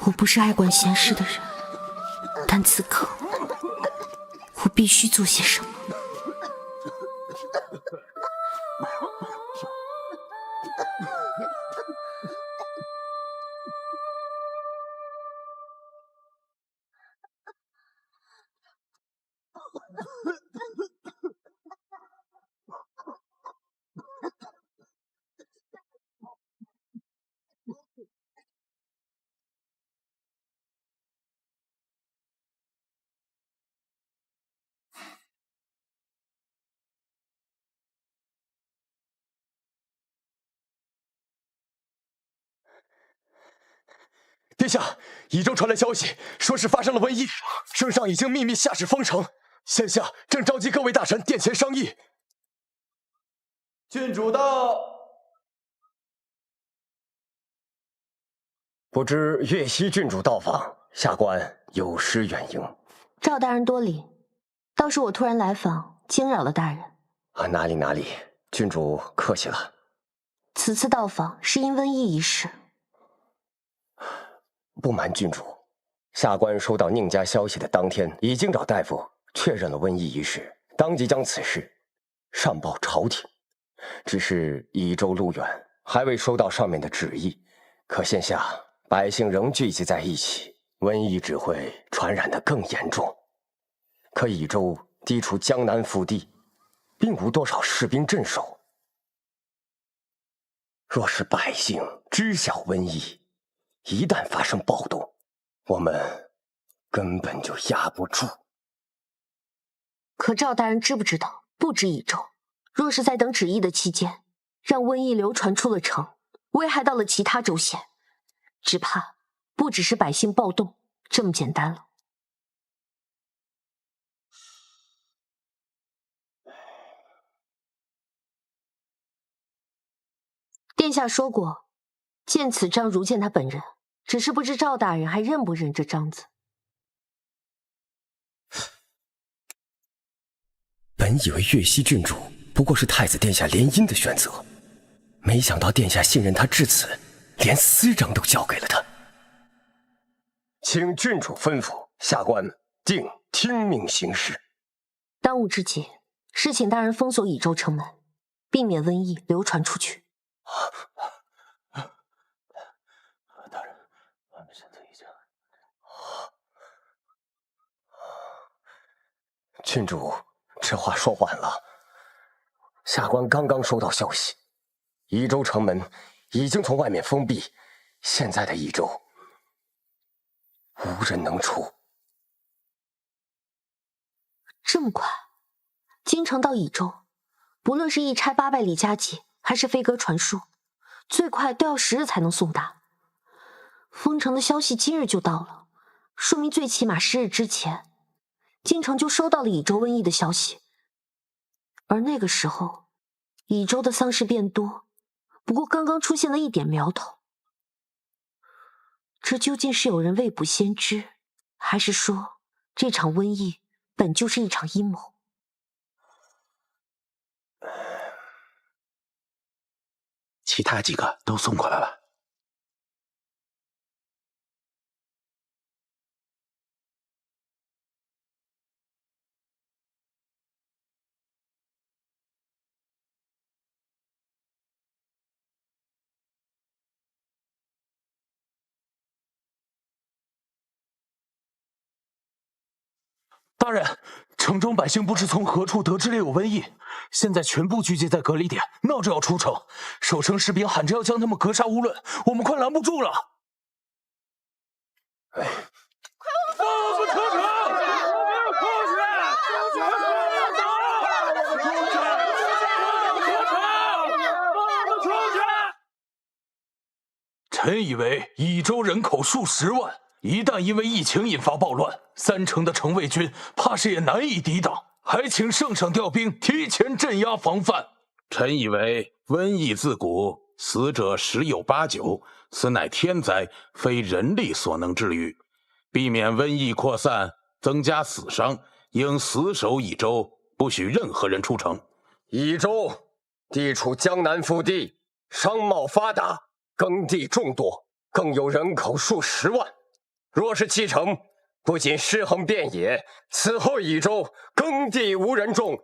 我不是爱管闲事的人，但此刻我必须做些什么。殿下，乙州传来消息，说是发生了瘟疫，圣上已经秘密下旨封城，现下正召集各位大臣殿前商议。郡主到。不知岳西郡主到访，下官有失远迎。赵大人多礼，倒是我突然来访，惊扰了大人。哪里，郡主客气了。此次到访是因瘟疫一事。不瞒郡主，下官收到宁家消息的当天，已经找大夫确认了瘟疫一事，当即将此事上报朝廷。只是乙州路远，还未收到上面的旨意，可现下百姓仍聚集在一起，瘟疫只会传染得更严重。可乙州地处江南腹地，并无多少士兵镇守，若是百姓知晓瘟疫，一旦发生暴动，我们根本就压不住。可赵大人知不知道，不止乙州，若是在等旨意的期间，让瘟疫流传出了城，危害到了其他州县，只怕不只是百姓暴动这么简单了。殿下说过，见此章如见他本人，只是不知赵大人还认不认这章子。本以为岳西郡主不过是太子殿下联姻的选择，没想到殿下信任他至此，连私章都交给了他。请郡主吩咐，下官定听命行事。当务之急是请大人封锁乙州城门，避免瘟疫流传出去。郡主，这话说晚了。下官刚刚收到消息，宜州城门已经从外面封闭，现在的宜州无人能出。这么快？京城到宜州，不论是一差800里加急，还是飞鸽传书，最快都要10日才能送达。封城的消息今日就到了，说明最起码10日之前，京城就收到了宜州瘟疫的消息。而那个时候，宜州的丧事变多，不过刚刚出现了一点苗头。这究竟是有人未卜先知，还是说这场瘟疫本就是一场阴谋？其他几个都送过来了。大人，城中百姓不知从何处得知了有瘟疫，现在全部聚集在隔离点，闹着要出城。守城士兵喊着要将他们格杀勿论，我们快拦不住了。快我们出城！臣以为宜州人口数10万，一旦因为疫情引发暴乱，3成的城卫军怕是也难以抵挡，还请圣上调兵提前镇压防范。臣以为瘟疫自古死者10有8九，此乃天灾，非人力所能治愈。避免瘟疫扩散，增加死伤，应死守宜州，不许任何人出城。宜州地处江南腹地，商贸发达，耕地众多，更有人口数10万。若是弃城，不仅尸横遍野，此后宜州耕地无人种，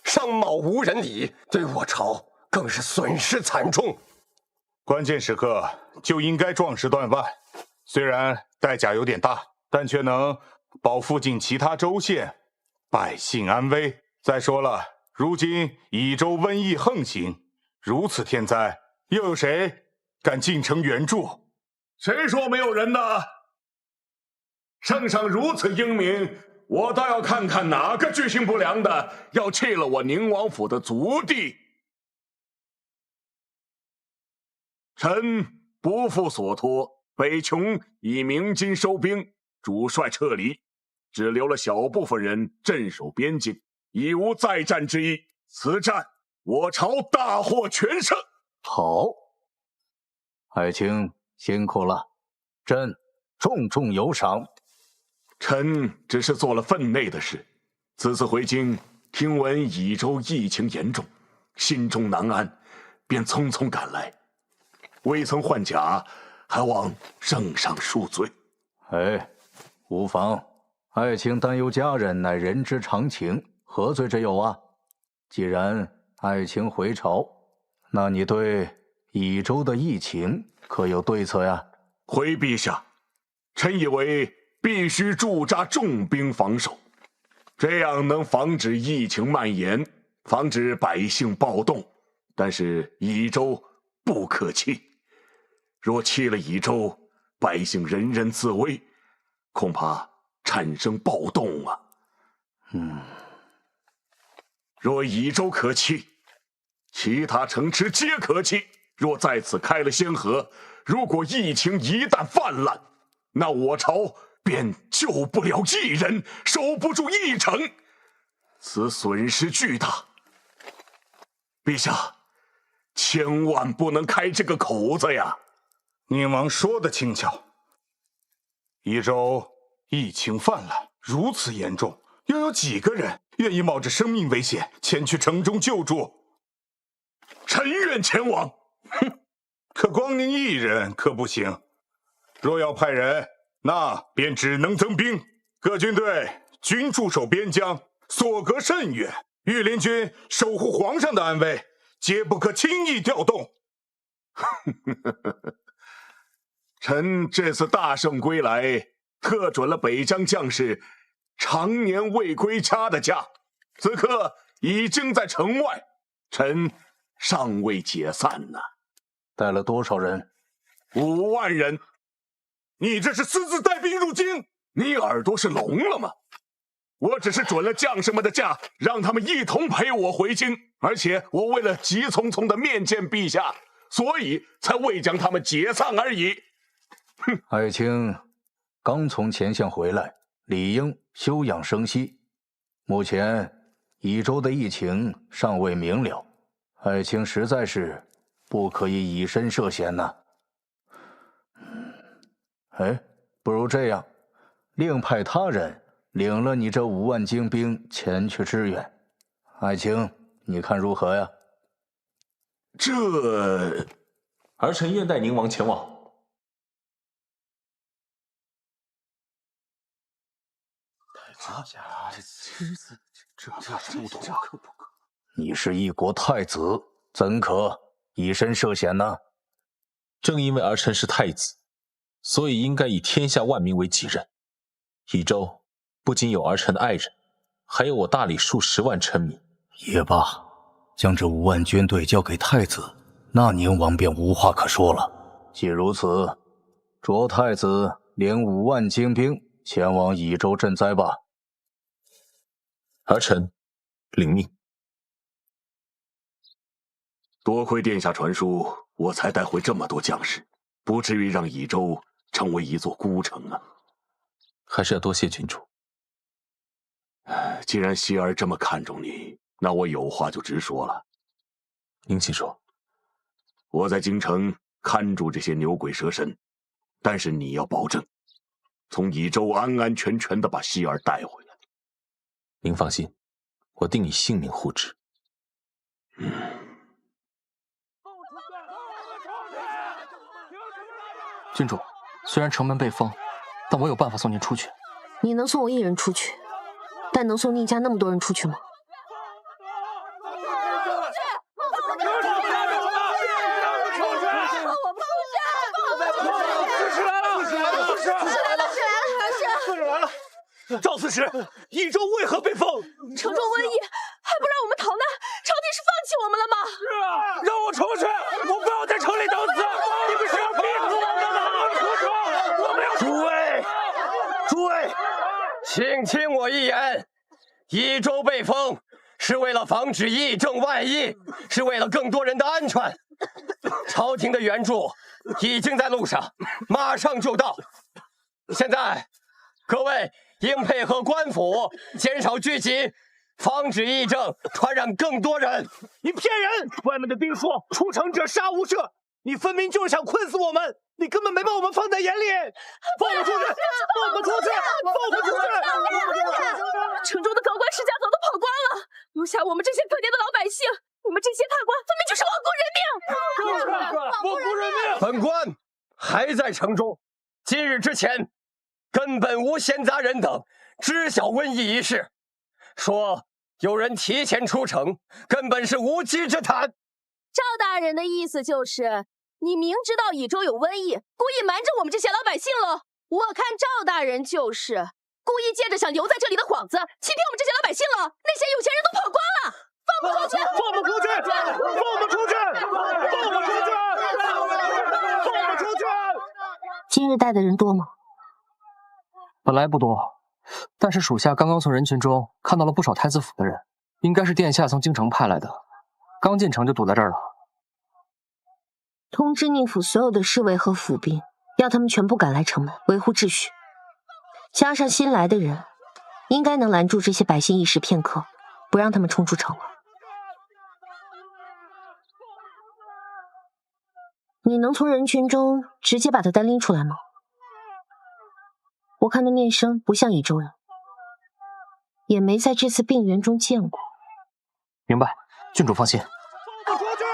商贸无人理，对我朝更是损失惨重。关键时刻就应该壮士断腕，虽然代价有点大，但却能保附近其他州县百姓安危。再说了，如今宜州瘟疫横行，如此天灾，又有谁敢进城援助？谁说没有人的？圣上如此英明，我倒要看看哪个居心不良的要弃了我宁王府的族地。臣不负所托，北琼已鸣金收兵，主帅撤离，只留了小部分人镇守边境，已无再战之意。此战我朝大获全胜。好，爱卿辛苦了，朕重重有赏。臣只是做了分内的事，此次回京，听闻宜州疫情严重，心中难安，便匆匆赶来，未曾换甲，还望圣上恕罪。哎，无妨，爱卿担忧家人乃人之常情，何罪之有啊？既然爱卿回朝，那你对宜州的疫情可有对策呀？回陛下，臣以为必须驻扎重兵防守，这样能防止疫情蔓延，防止百姓暴动。但是宜州不可弃，若弃了宜州，百姓人人自危，恐怕产生暴动啊。若宜州可弃，其他城池皆可弃。若在此开了先河，如果疫情一旦泛滥，那我朝便救不了一人，守不住一城，此损失巨大。陛下，千万不能开这个口子呀！宁王说的轻巧，宜州疫情泛滥，如此严重，又有几个人愿意冒着生命危险前去城中救助？臣愿前往。哼，可光您一人可不行。若要派人，那便只能增兵。各军队均驻守边疆，所隔甚远，御林军守护皇上的安危，皆不可轻易调动。臣这次大胜归来，特准了北疆将士常年未归家的家，此刻已经在城外，臣尚未解散呢。带了多少人？5万人。你这是私自带兵入京？你耳朵是聋了吗？我只是准了将士们的假，让他们一同陪我回京，而且我为了急匆匆的面见陛下，所以才未将他们解散而已。哼！爱卿刚从前线回来，理应休养生息。目前益州的疫情尚未明了，爱卿实在是不可以以身涉险呐。哎，不如这样，另派他人领了你这5万精兵前去支援，爱卿，你看如何呀？这，儿臣愿带宁王前往。这不懂，你是一国太子，怎可以身涉险呢？正因为儿臣是太子，所以应该以天下万民为己任。益州不仅有儿臣的爱人，还有我大理数10万臣民。也罢，将这5万军队交给太子，那宁王便无话可说了。既如此，着太子领5万精兵前往益州赈灾吧。儿臣领命。多亏殿下传书，我才带回这么多将士，不至于让益州成为一座孤城啊。还是要多谢郡主。既然希儿这么看重你，那我有话就直说了。您请说。我在京城看住这些牛鬼蛇神，但是你要保证，从益州安安全全的把希儿带回来。您放心，我定以性命护之。郡主，虽然城门被封，但我有办法送您出去。你能送我1人出去，但能送宁家那么多人出去吗？赵刺史，益州为何被封？城中瘟疫，还不让我们逃难，朝廷是放弃我们了吗？是啊，让我出去，我不要在城里等死！你们是要逼死我们吗？出去！我们要诸位，请听我一言，益州被封是为了防止疫症外溢，是为了更多人的安全。朝廷的援助已经在路上，马上就到。现在，各位应配合官府，减少聚集，防止疫症传染更多人。你骗人！外面的兵说出城者杀无赦，你分明就是想困死我们，你根本没把我们放在眼里。放我出去！放我出去！放我出去！城中的高官世家早都跑光了，留下我们这些可怜的老百姓。你们这些大官分明就是罔顾人命！本官还在城中，今日之前，根本无闲杂人等知晓瘟疫一事，说有人提前出城，根本是无稽之谈。赵大人的意思就是，你明知道益州有瘟疫，故意瞒着我们这些老百姓喽？我看赵大人就是故意借着想留在这里的幌子，欺骗我们这些老百姓了。那些有钱人都跑光了，放我出去！放我出去！放我出去！放我出去！放我出去！今日带的人多吗？本来不多，但是属下刚刚从人群中看到了不少太子府的人，应该是殿下从京城派来的，刚进城就堵在这儿了。通知宁府所有的侍卫和府兵，要他们全部赶来城门，维护秩序。加上新来的人，应该能拦住这些百姓一时片刻，不让他们冲出城了。你能从人群中直接把他单拎出来吗？我看那面生不像益州人，也没在这次病源中见过。明白，郡主放心。放我出去！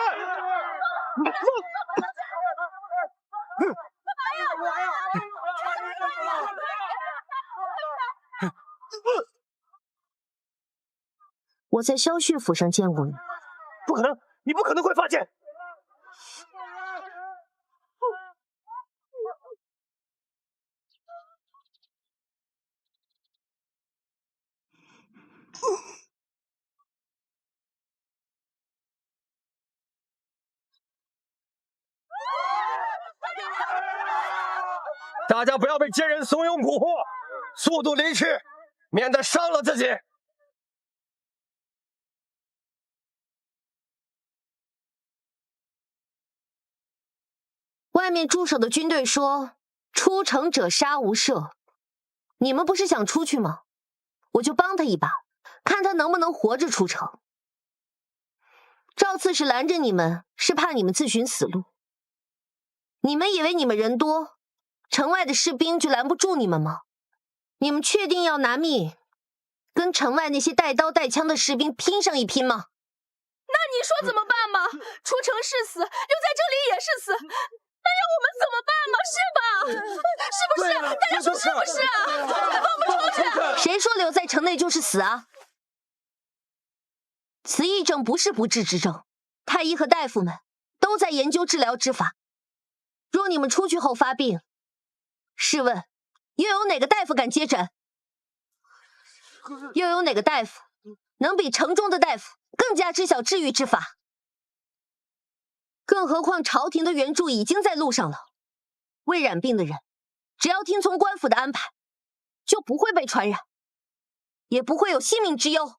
我在萧旭府上见过你。不可能，你不可能会发现。大家不要被奸人怂恿蛊惑，速度离去，免得伤了自己。外面驻守的军队说，出城者杀无赦。你们不是想出去吗？我就帮他一把，看他能不能活着出城。赵刺史拦着你们，是怕你们自寻死路。你们以为你们人多，城外的士兵就拦不住你们吗？你们确定要拿命跟城外那些带刀带枪的士兵拼上一拼吗？那你说怎么办嘛？出城是死，留在这里也是死，那让我们怎么办嘛？是吧？是不是？大家说是不是？放不出去！谁说留在城内就是死啊？此疫症不是不治之症，太医和大夫们都在研究治疗之法。若你们出去后发病，试问又有哪个大夫敢接诊？又有哪个大夫能比城中的大夫更加知晓治愈之法？更何况朝廷的援助已经在路上了，未染病的人只要听从官府的安排，就不会被传染，也不会有性命之忧。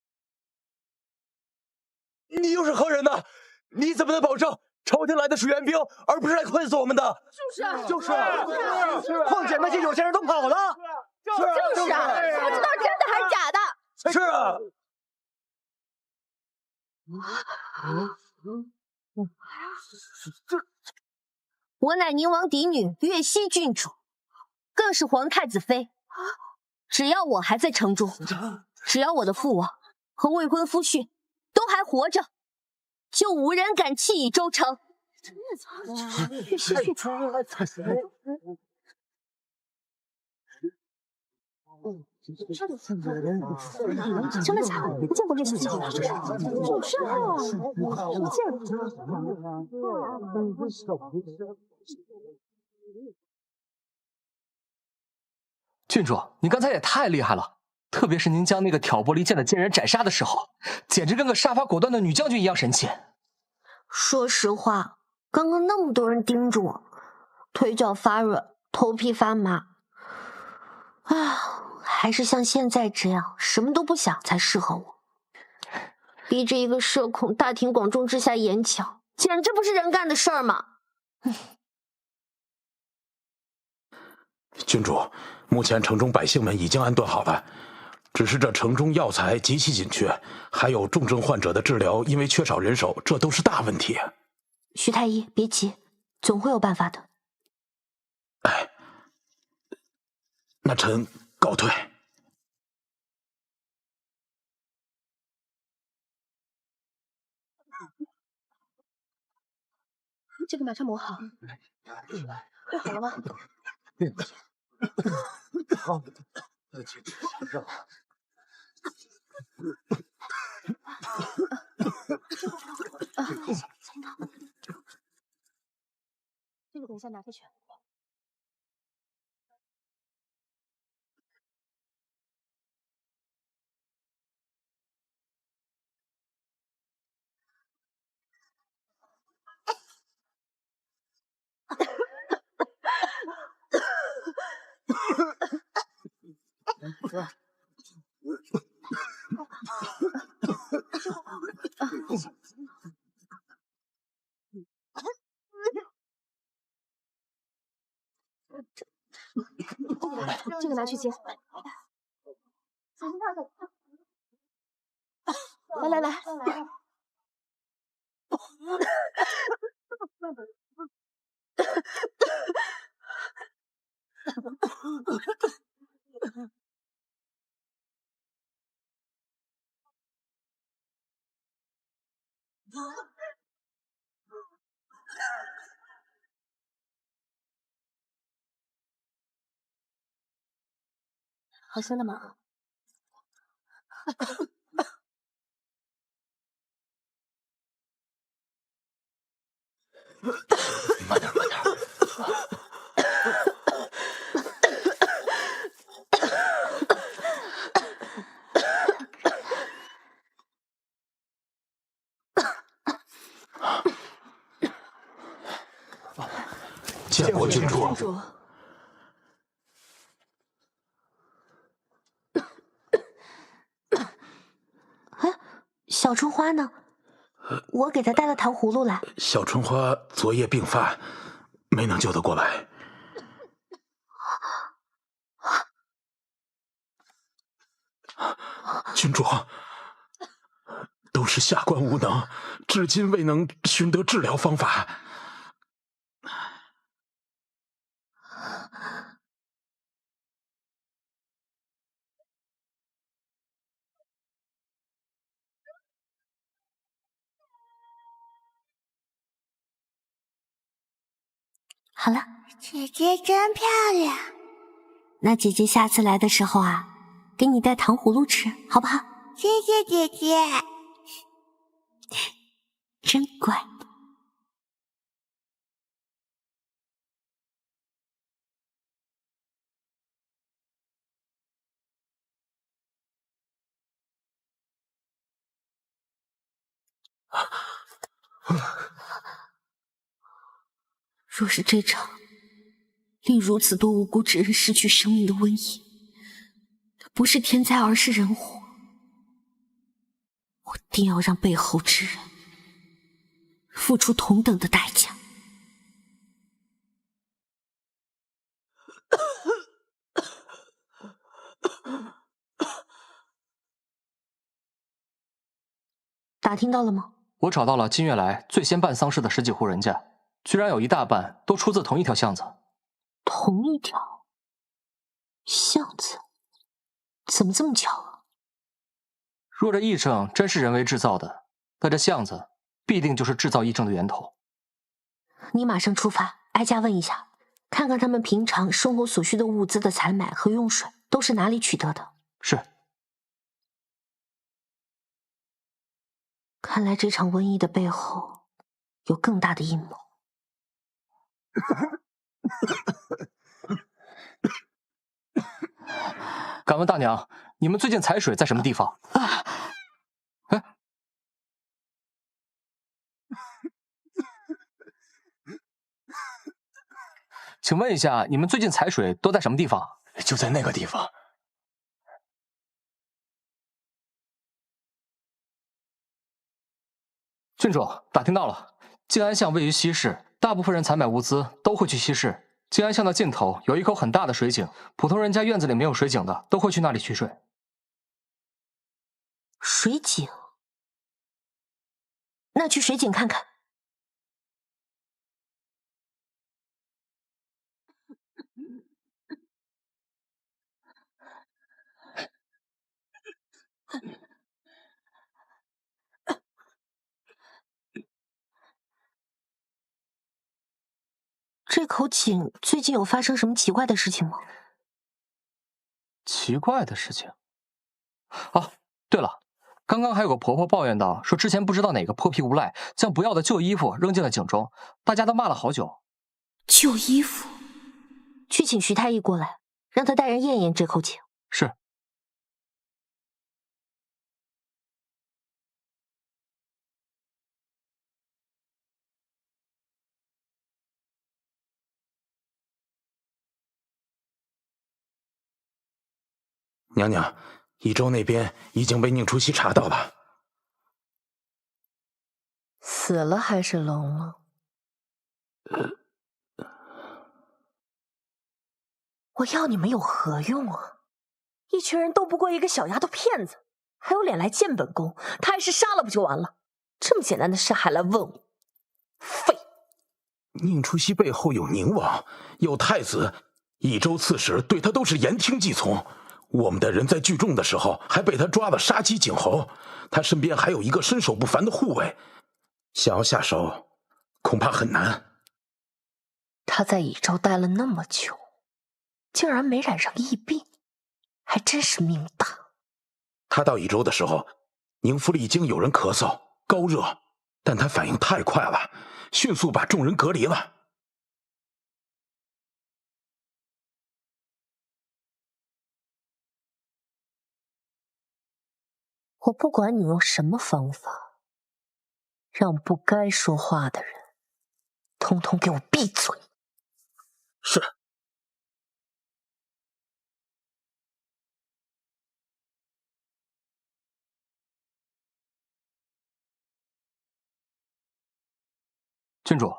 你又是何人呢？你怎么能保证朝廷来的是援兵，而不是来困死我们的？就是啊。况且那些有钱人都跑了。就是啊，不知道真的还是假的。是啊。我乃宁王嫡女岳西郡主，更是皇太子妃。只要我还在城中，只要我的父王和未婚夫婿都还活着，就无人敢弃以周城。岳西郡主，真的假的？没见过岳西郡主，就是啊，没见过。郡主，你刚才也太厉害了，特别是您将那个挑拨离间的奸人斩杀的时候，简直跟个杀伐果断的女将军一样神气。说实话，刚刚那么多人盯着我，腿脚发软，头皮发麻。还是像现在这样什么都不想才适合我。逼着一个社恐大庭广众之下演讲，简直不是人干的事儿嘛！郡主，目前城中百姓们已经安顿好了，只是这城中药材极其紧缺，还有重症患者的治疗因为缺少人手，这都是大问题。徐太医，别急，总会有办法的。那臣告退。这个马上磨好。会好了吗？好，简直想让。这个等一下拿回去。这个拿去接。来。好香的吗？慢点。见过郡主。小春花呢？我给她带了糖葫芦来。小春花昨夜病发，没能救得过来。郡主，都是下官无能，至今未能寻得治疗方法。好了，姐姐真漂亮。那姐姐下次来的时候啊，给你带糖葫芦吃，好不好？谢谢姐姐，真乖。若是这场令如此多无辜之人失去生命的瘟疫，不是天灾而是人祸，我定要让背后之人付出同等的代价。打听到了吗？我找到了金月来最先办丧事的10几户人家，居然有一大半都出自同一条巷子。同一条巷子？怎么这么巧啊？若这疫症真是人为制造的，那这巷子必定就是制造疫症的源头。你马上出发，挨家问一下，看看他们平常生活所需的物资的采买和用水都是哪里取得的。是。看来这场瘟疫的背后有更大的阴谋。敢问大娘，你们最近采水在什么地方？哎，请问一下，你们最近采水都在什么地方？就在那个地方。郡主，打听到了，静安巷位于西市，大部分人采买物资都会去西市。静安巷的尽头有一口很大的水井，普通人家院子里没有水井的，都会去那里取水。水井？那去水井看看。这口井最近有发生什么奇怪的事情吗？奇怪的事情？啊，对了，刚刚还有个婆婆抱怨到，说之前不知道哪个泼皮无赖将不要的旧衣服扔进了井中，大家都骂了好久。旧衣服？去请徐太医过来，让他带人验验这口井。是。娘娘，益州那边已经被宁初曦查到了。死了还是聋了？我要你们有何用啊？一群人斗不过一个小丫头片子，还有脸来见本宫？他还是杀了不就完了？这么简单的事还来问我？废！宁初曦背后有宁王，有太子，益州刺史对他都是言听计从。我们的人在聚众的时候还被他抓了杀鸡儆猴，他身边还有一个身手不凡的护卫，想要下手恐怕很难。他在益州待了那么久，竟然没染上疫病，还真是命大。他到益州的时候，宁府里已经有人咳嗽、高热，但他反应太快了，迅速把众人隔离了。我不管你用什么方法，让不该说话的人统统给我闭嘴。是。郡主，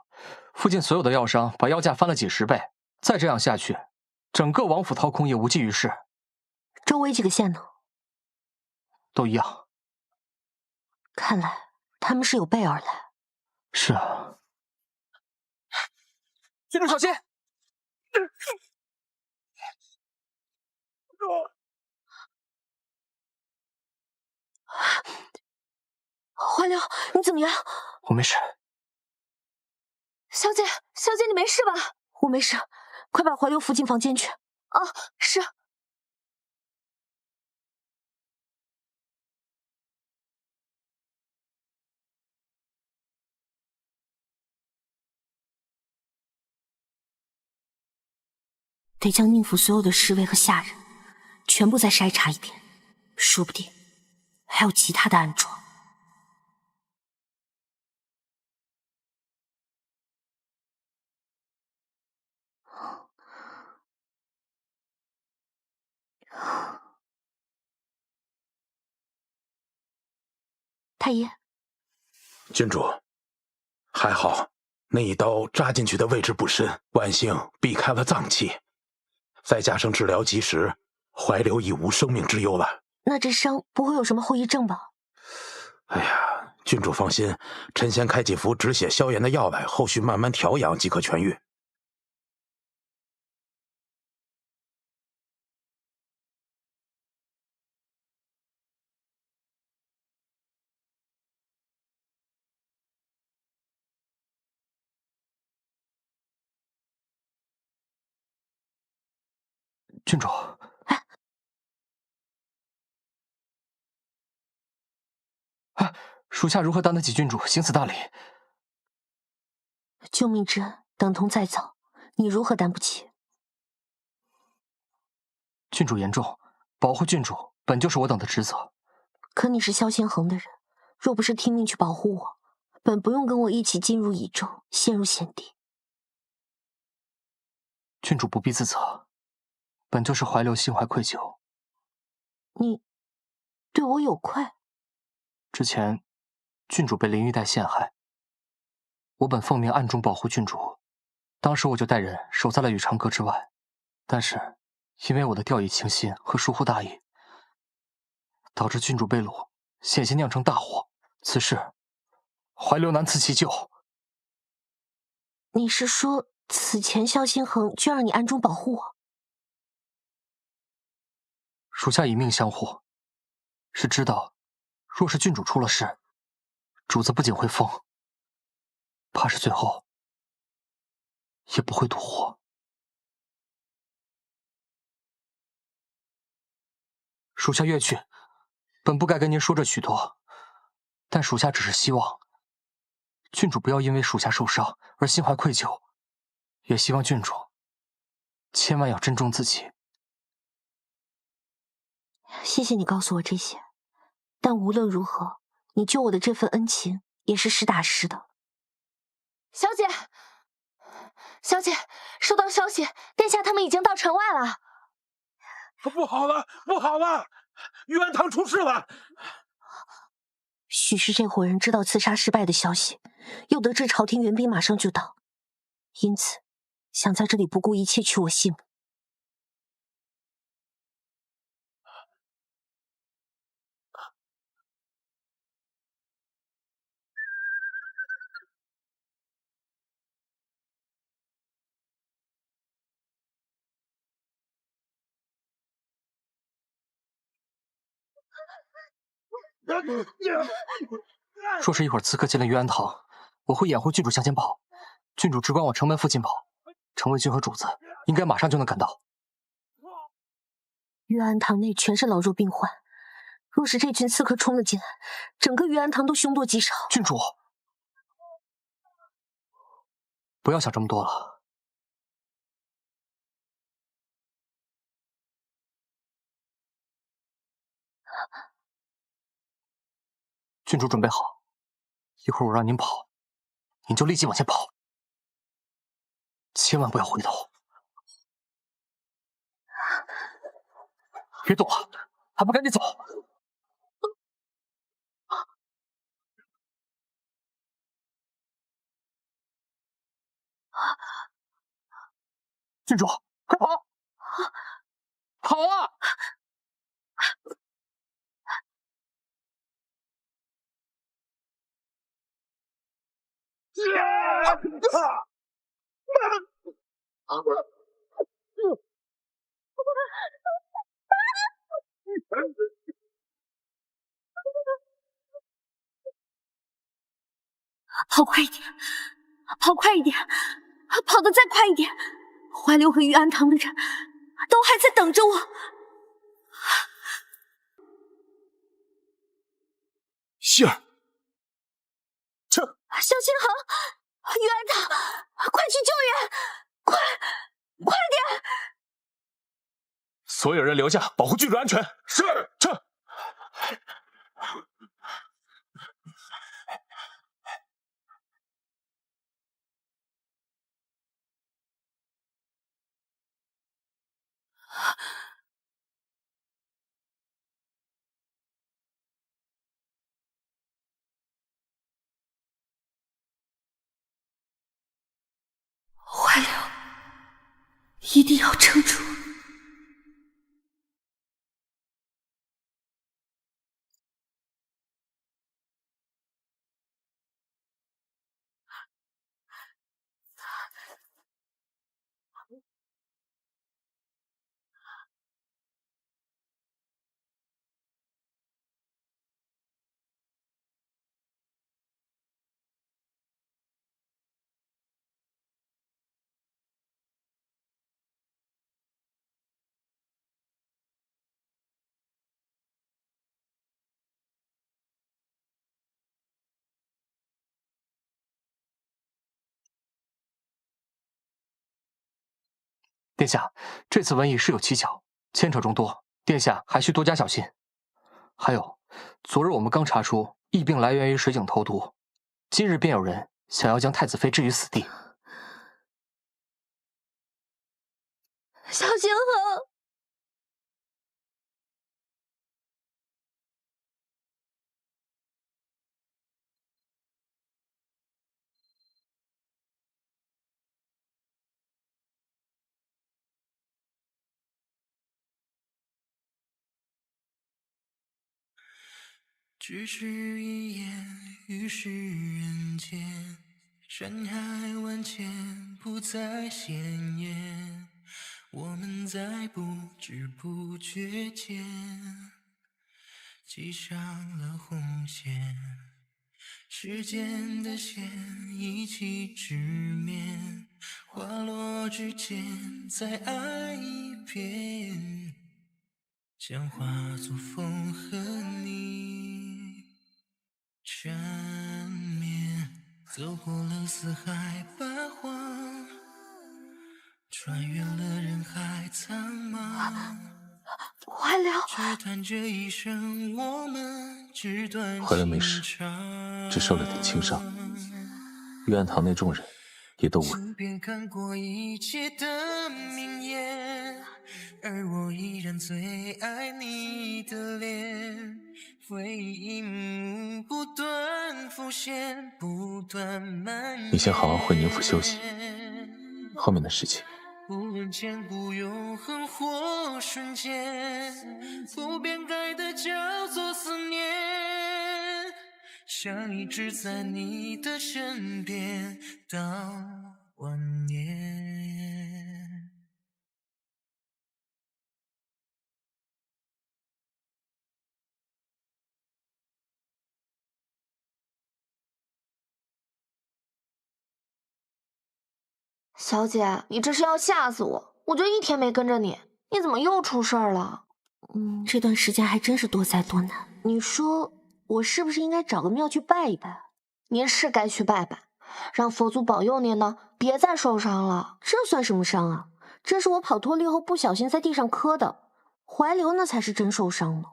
附近所有的药商把药价翻了几10倍，再这样下去，整个王府掏空也无济于事。周围几个县呢？都一样。看来他们是有备而来。是啊。郡主小心！怀流，你怎么样？我没事。小姐，小姐，你没事吧？我没事，快把怀流扶进房间去。啊，是。得将宁府所有的侍卫和下人全部再筛查一遍，说不定还有其他的暗桩。太医，郡主，还好那一刀扎进去的位置不深，万幸避开了脏器，再加上治疗及时，怀流已无生命之忧了。那这伤不会有什么后遗症吧？哎呀，郡主放心，臣先开几服止血消炎的药来，后续慢慢调养即可痊愈。郡主，属下如何担得起郡主行此大礼？救命之恩等同再造，你如何担不起？郡主言重，保护郡主本就是我等的职责。可你是萧先恒的人，若不是听命去保护我，本不用跟我一起进入蚁州，陷入险地。郡主不必自责，本就是怀流心怀愧疚。你对我有愧？之前郡主被林玉带陷害，我本奉命暗中保护郡主，当时我就带人守在了羽长阁之外，但是因为我的掉以轻心和疏忽大意，导致郡主被掳，险些酿成大祸。此事怀流难辞其咎。你是说此前萧先恒就让你暗中保护我？属下以命相护，是知道若是郡主出了事，主子不仅会疯，怕是最后也不会独活。属下越去，本不该跟您说这许多，但属下只是希望郡主不要因为属下受伤而心怀愧疚，也希望郡主千万要珍重自己。谢谢你告诉我这些，但无论如何，你救我的这份恩情也是实打实的。小姐，小姐，收到消息，殿下他们已经到城外了。不好了，不好了！玉安堂出事了！许是这伙人知道刺杀失败的消息，又得知朝廷援兵马上就到，因此想在这里不顾一切取我性命。若是一会儿刺客进了玉安堂，我会掩护郡主向前跑，郡主只管往城门附近跑。程卫军和主子应该马上就能赶到。玉安堂内全是老弱病患，若是这群刺客冲了进来，整个玉安堂都凶多吉少。郡主，不要想这么多了。郡主准备好，一会儿我让您跑，您就立即往前跑，千万不要回头。别动了，还不赶紧走！郡主，快跑！跑啊！跑快一点，跑快一点，跑得再快一点！怀流和玉安堂的人都还在等着我。希儿，小心恒，玉安堂，快去救援！快点！所有人留下，保护郡主安全。是，撤。怀流，一定要撑住！殿下，这次瘟疫是有蹊跷，牵扯众多，殿下还需多加小心。还有，昨日我们刚查出疫病来源于水井投毒，今日便有人想要将太子妃置于死地。小心恒，咫尺一眼，于世人间，山海万千，不再鲜艳。我们在不知不觉间，系上了红线，时间的线一起直面，花落之间，再爱一遍，想化作风和你缠绵，走过了四海八荒，穿越了人海苍茫。怀流，只叹这一生我们纸短怀流没事，只受了点轻伤。玉安堂内众人也都稳。身边看过一切的名言，而我依然最爱你的脸，回忆一幕不断浮现，不断蔓延。你先好好回宁府休息，后面的事情无论千古永恒或瞬间，不变改的叫做思念，想一直在你的身边到晚年。小姐，你这是要吓死我！我就一天没跟着你，你怎么又出事儿了？这段时间还真是多灾多难。你说我是不是应该找个庙去拜一拜？您是该去拜拜，让佛祖保佑您呢，别再受伤了。这算什么伤啊？这是我跑脱力后不小心在地上磕的，怀流那才是真受伤了。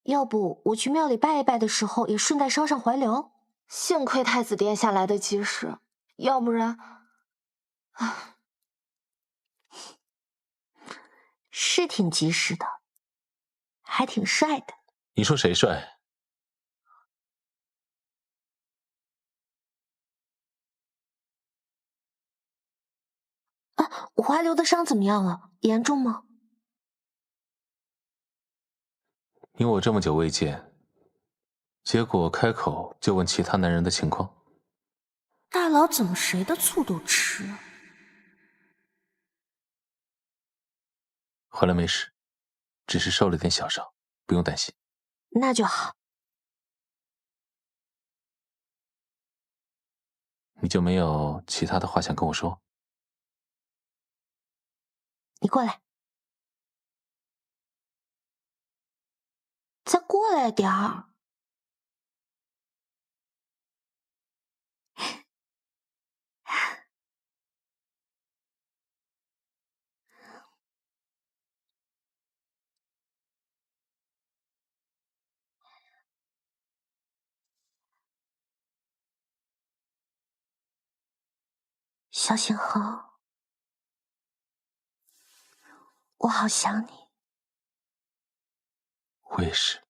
要不我去庙里拜一拜的时候，也顺带捎上怀流？幸亏太子殿下来得及时，要不然，是挺及时的，还挺帅的。你说谁帅？我怀留的伤怎么样了？严重吗？你我这么久未见，结果开口就问其他男人的情况。大佬怎么谁的醋都吃啊？回来没事，只是受了点小伤，不用担心。那就好。你就没有其他的话想跟我说？你过来，再过来点儿。萧星河，我好想你。我也是。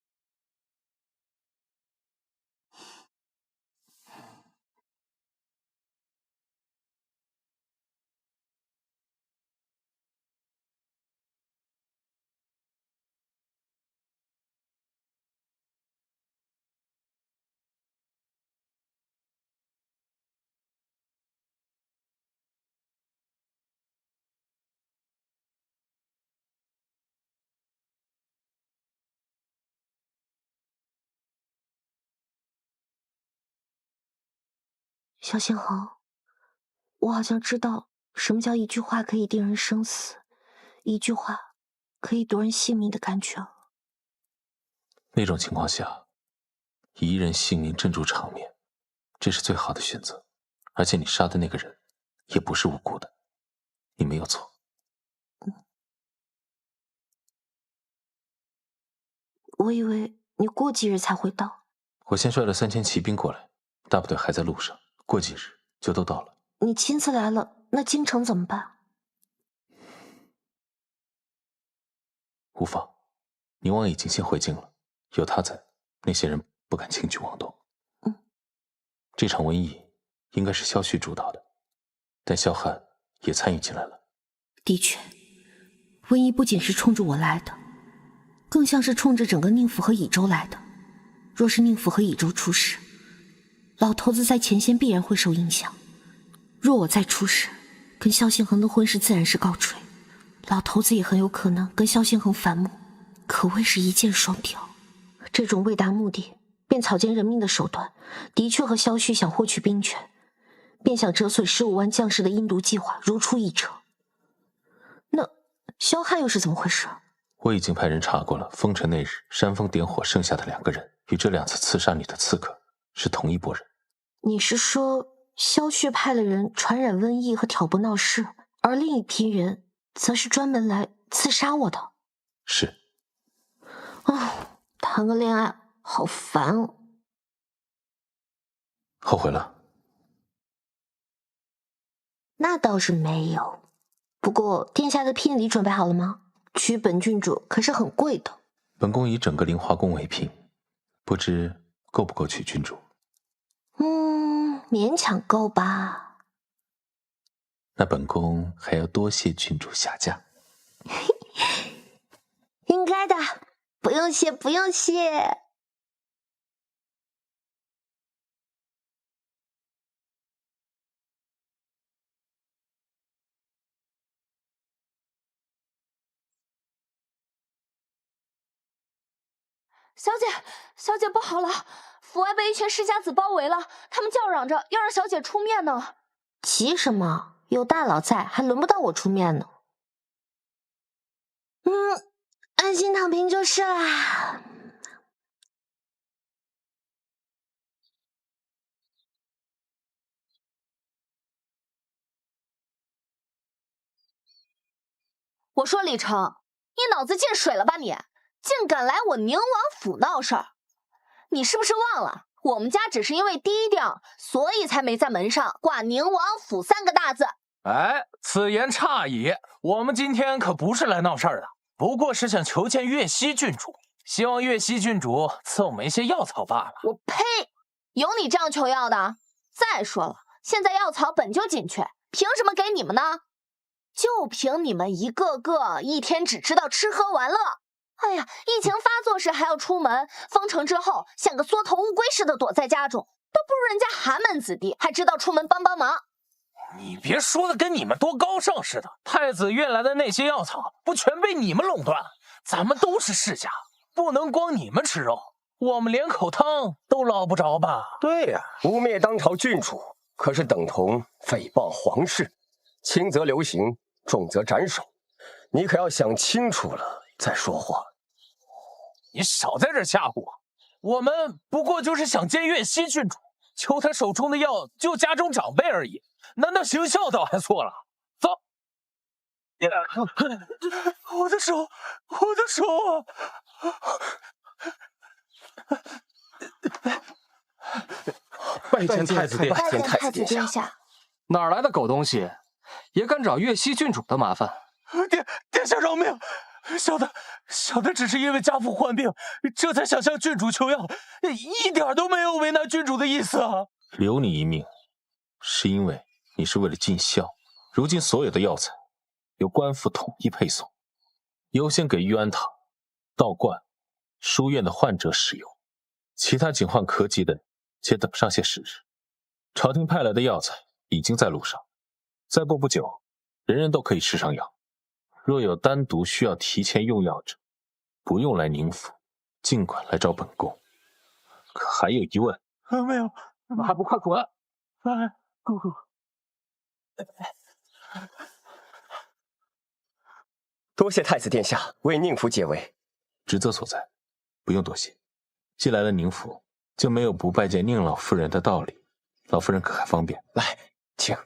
萧星河，我好像知道什么叫一句话可以定人生死，一句话可以夺人性命的感觉了。那种情况下，以一人性命镇住场面，这是最好的选择。而且你杀的那个人也不是无辜的，你没有错。我以为你过几日才会到。我先率了3000骑兵过来，大部队还在路上，过几日就都到了。你亲自来了，那京城怎么办？无妨，宁王已经先回京了，有他在，那些人不敢轻举妄动。这场瘟疫应该是萧旭主导的，但萧汉也参与进来了。的确，瘟疫不仅是冲着我来的，更像是冲着整个宁府和乙州来的。若是宁府和乙州出事，老头子在前线必然会受影响。若我再出事，跟萧星恒的婚事自然是告吹，老头子也很有可能跟萧星恒反目，可谓是一箭双雕。这种为达目的便草菅人命的手段，的确和萧旭想获取兵权，便想折损15万将士的阴毒计划如出一辙。那萧汉又是怎么回事？我已经派人查过了，封城那日煽风点火剩下的2个人，与这2次刺杀你的刺客是同一拨人。你是说萧旭派了人传染瘟疫和挑拨闹事，而另一批人则是专门来刺杀我的？是。谈个恋爱好烦哦。后悔了？那倒是没有。不过殿下的聘礼准备好了吗？娶本郡主可是很贵的。本宫以整个灵华宫为聘，不知够不够娶郡主？勉强够吧。那本宫还要多谢郡主下嫁。应该的，不用谢，不用谢。小姐，小姐不好了，府外被一群世家子包围了，他们叫嚷着要让小姐出面呢。急什么？有大佬在，还轮不到我出面呢。安心躺平就是啦。我说李成，你脑子进水了吧你？竟敢来我宁王府闹事儿！你是不是忘了，我们家只是因为低调，所以才没在门上挂宁王府3个大字。哎，此言差矣，我们今天可不是来闹事儿的，不过是想求见岳西郡主，希望岳西郡主赐我们一些药草罢了。我呸！有你这样求药的？再说了，现在药草本就紧缺，凭什么给你们呢？就凭你们一个个一天只知道吃喝玩乐。哎呀，疫情发作时还要出门，封城之后像个缩头乌龟似的躲在家中，都不如人家寒门子弟还知道出门帮帮忙。你别说的跟你们多高尚似的，太子运来的那些药草不全被你们垄断了？咱们都是世家，不能光你们吃肉，我们连口汤都捞不着吧？对呀，污蔑当朝郡主，可是等同诽谤皇室，轻则流刑，重则斩首。你可要想清楚了再说话。你少在这吓唬我，我们不过就是想见岳西郡主，求他手中的药救家中长辈而已，难道行孝道还错了？走！我的手，我的手啊！拜见太子殿下，拜见太子殿下。哪来的狗东西，也敢找岳西郡主的麻烦？殿下饶命！小的只是因为家父患病，这才想向郡主求药，一点都没有为难郡主的意思啊！留你一命，是因为你是为了尽孝。如今所有的药材由官府统一配送，优先给玉安堂、道观、书院的患者使用，其他警患可及的且等上些时日。朝廷派来的药材已经在路上，再过不久，人人都可以吃上药。若有单独需要提前用药者，不用来宁府，尽管来找本宫。可还有疑问？没有，还不快滚！姑姑，多谢太子殿下为宁府解围。职责所在，不用多谢。既来了宁府，就没有不拜见宁老夫人的道理。老夫人可还方便？来，请。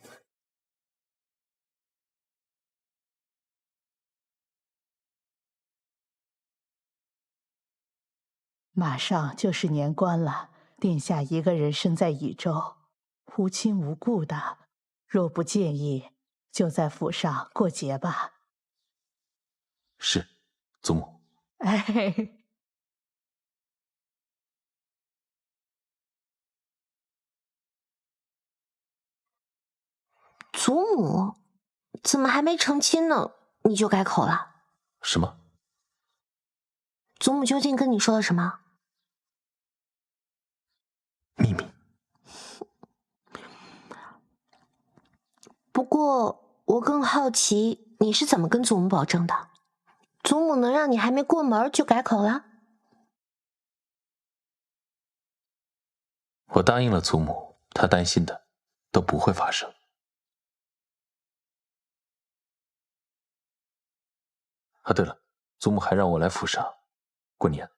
马上就是年关了，殿下一个人身在益州，无亲无故的，若不介意，就在府上过节吧。是，祖母。哎，祖母，怎么还没成亲呢，你就改口了？什么？祖母究竟跟你说了什么？秘密。不过我更好奇你是怎么跟祖母保证的？祖母能让你还没过门就改口了？我答应了祖母，她担心的都不会发生。啊，对了，祖母还让我来府上过年。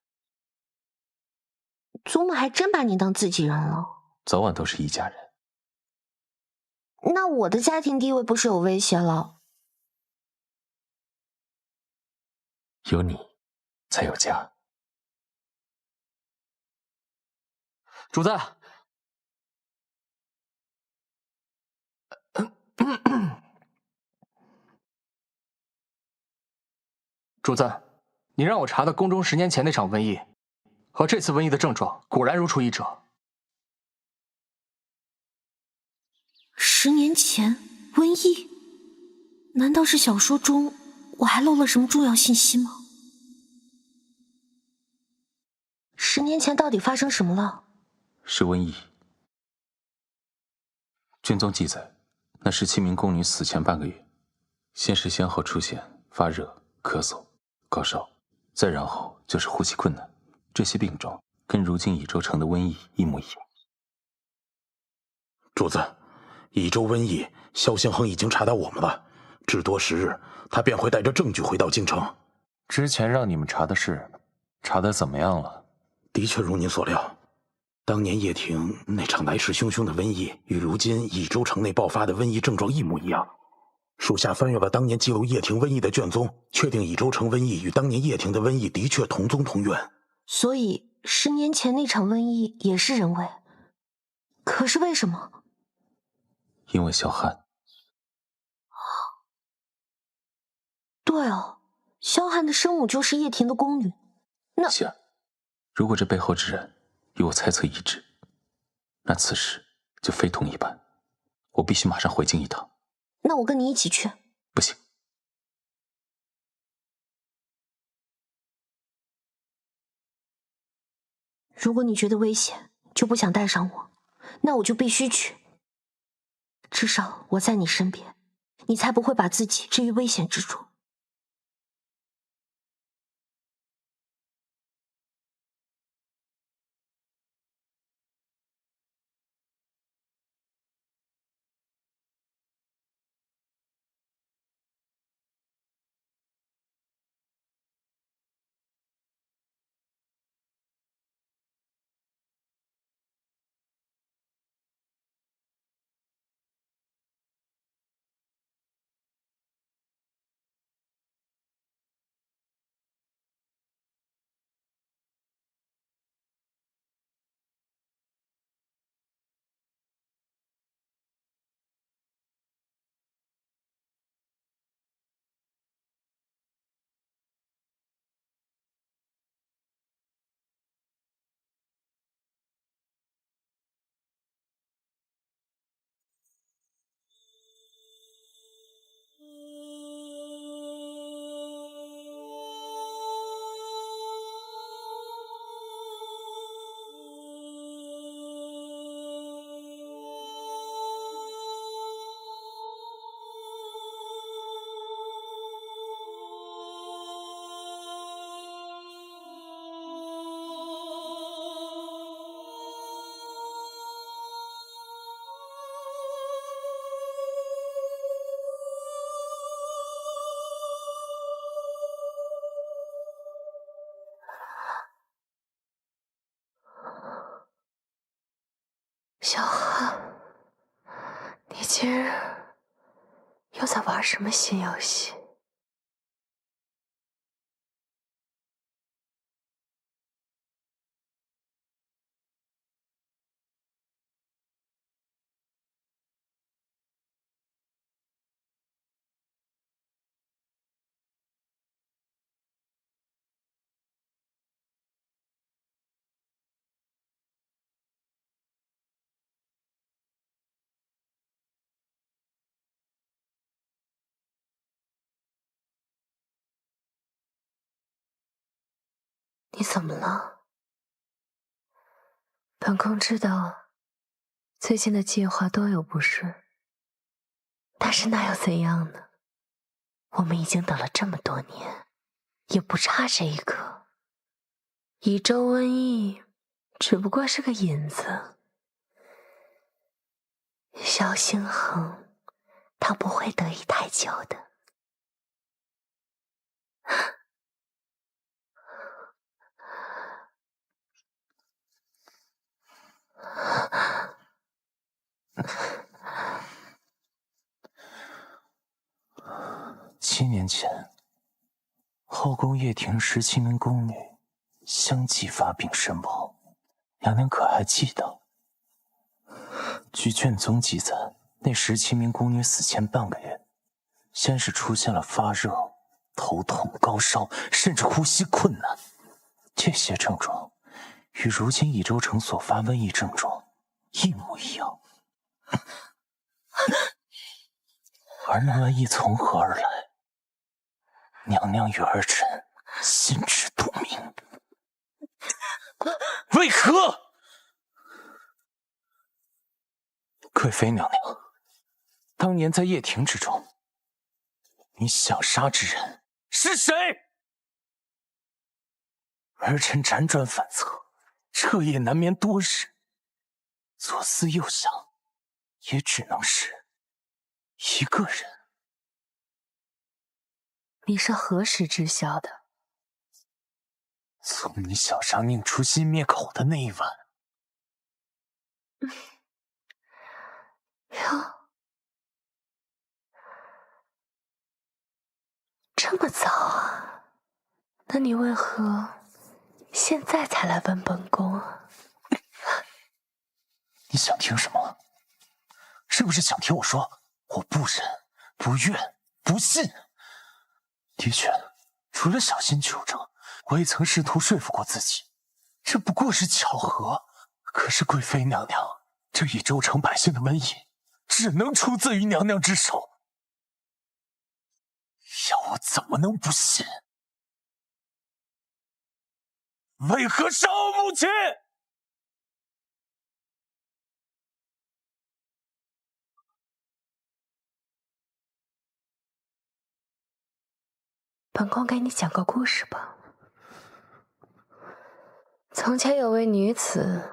祖母还真把你当自己人了。早晚都是一家人。那我的家庭地位不是有威胁了？有你，才有家。主子，主子，你让我查的宫中10年前那场瘟疫，和这次瘟疫的症状果然如出一辙。10年前瘟疫，难道是小说中我还漏了什么重要信息吗？10年前到底发生什么了？是瘟疫。卷宗记载，那17名宫女死前半个月，先是先后出现发热、咳嗽、高烧，再然后就是呼吸困难，这些病状跟如今益州城的瘟疫一模一样。主子，益州瘟疫，萧兴亨已经查到我们了，至多10日，他便会带着证据回到京城。之前让你们查的事，查得怎么样了？的确如您所料，当年叶庭那场来势汹汹的瘟疫，与如今益州城内爆发的瘟疫症状一模一样。属下翻阅了当年记录叶庭瘟疫的卷宗，确定益州城瘟疫与当年叶庭的瘟疫的确同宗同源。所以10年前那场瘟疫也是人为，可是为什么？因为萧汉。对哦，萧汉的生母就是叶庭的宫女。那希儿，如果这背后之人与我猜测一致，那此事就非同一般。我必须马上回京一趟。那我跟你一起去。不行，如果你觉得危险，就不想带上我，那我就必须去。至少我在你身边，你才不会把自己置于危险之中。小何，你今日又在玩什么新游戏？你怎么了？本宫知道，最近的计划都有不顺，但是那又怎样呢？我们已经等了这么多年，也不差这一个。乙州瘟疫只不过是个引子，萧星恒他不会得意太久的。7年前，后宫掖庭17名宫女相继发病身亡，娘娘可还记得？据卷宗记载，那17名宫女死前半个月，先是出现了发热、头痛、高烧，甚至呼吸困难，这些症状与如今益州城所发瘟疫症状一模一样。而那瘟疫从何而来？娘娘与儿臣心知肚明。为何？贵妃娘娘，当年在掖庭之中，你想杀之人是谁？儿臣辗转反侧，彻夜难眠多日，左思右想，也只能是一个人。你是何时知晓的？从你小杀宁出西灭口的那一晚。哟，这么早啊？那你为何现在才来问本宫啊？你想听什么？是不是想听我说我不忍、不愿、不信？的确，除了小心求证，我也曾试图说服过自己，这不过是巧合。可是贵妃娘娘，这益州城百姓的瘟疫，只能出自于娘娘之手，要我怎么能不信？为何杀我母亲？本宫给你讲个故事吧。从前有位女子，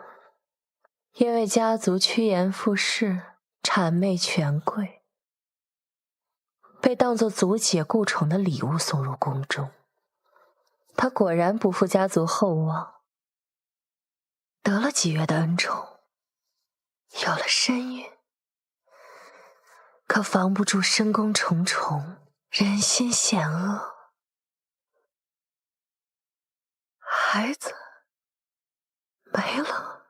因为家族趋炎附势，谄媚权贵，被当作族姐顾宠的礼物送入宫中。她果然不负家族厚望，得了几月的恩宠，有了身孕。可防不住深宫重重，人心险恶，孩子没了，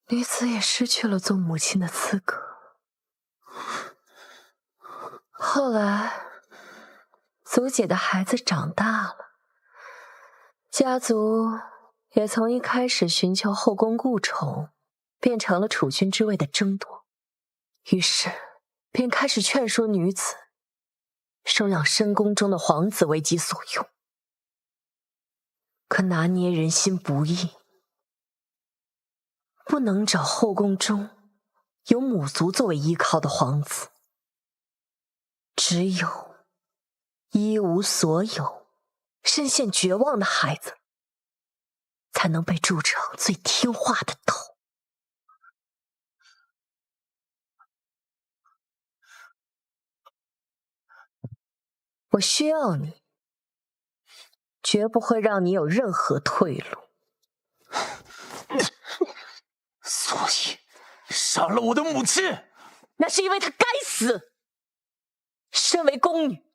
女子也失去了做母亲的资格。后来，族姐的孩子长大了，家族也从一开始寻求后宫顾宠，变成了储君之位的争夺。于是，便开始劝说女子收养深宫中的皇子为己所用。可拿捏人心不易，不能找后宫中有母族作为依靠的皇子，只有一无所有、深陷绝望的孩子，才能被铸成最听话的头。我需要你，绝不会让你有任何退路。所以，杀了我的母亲，那是因为她该死。身为宫女，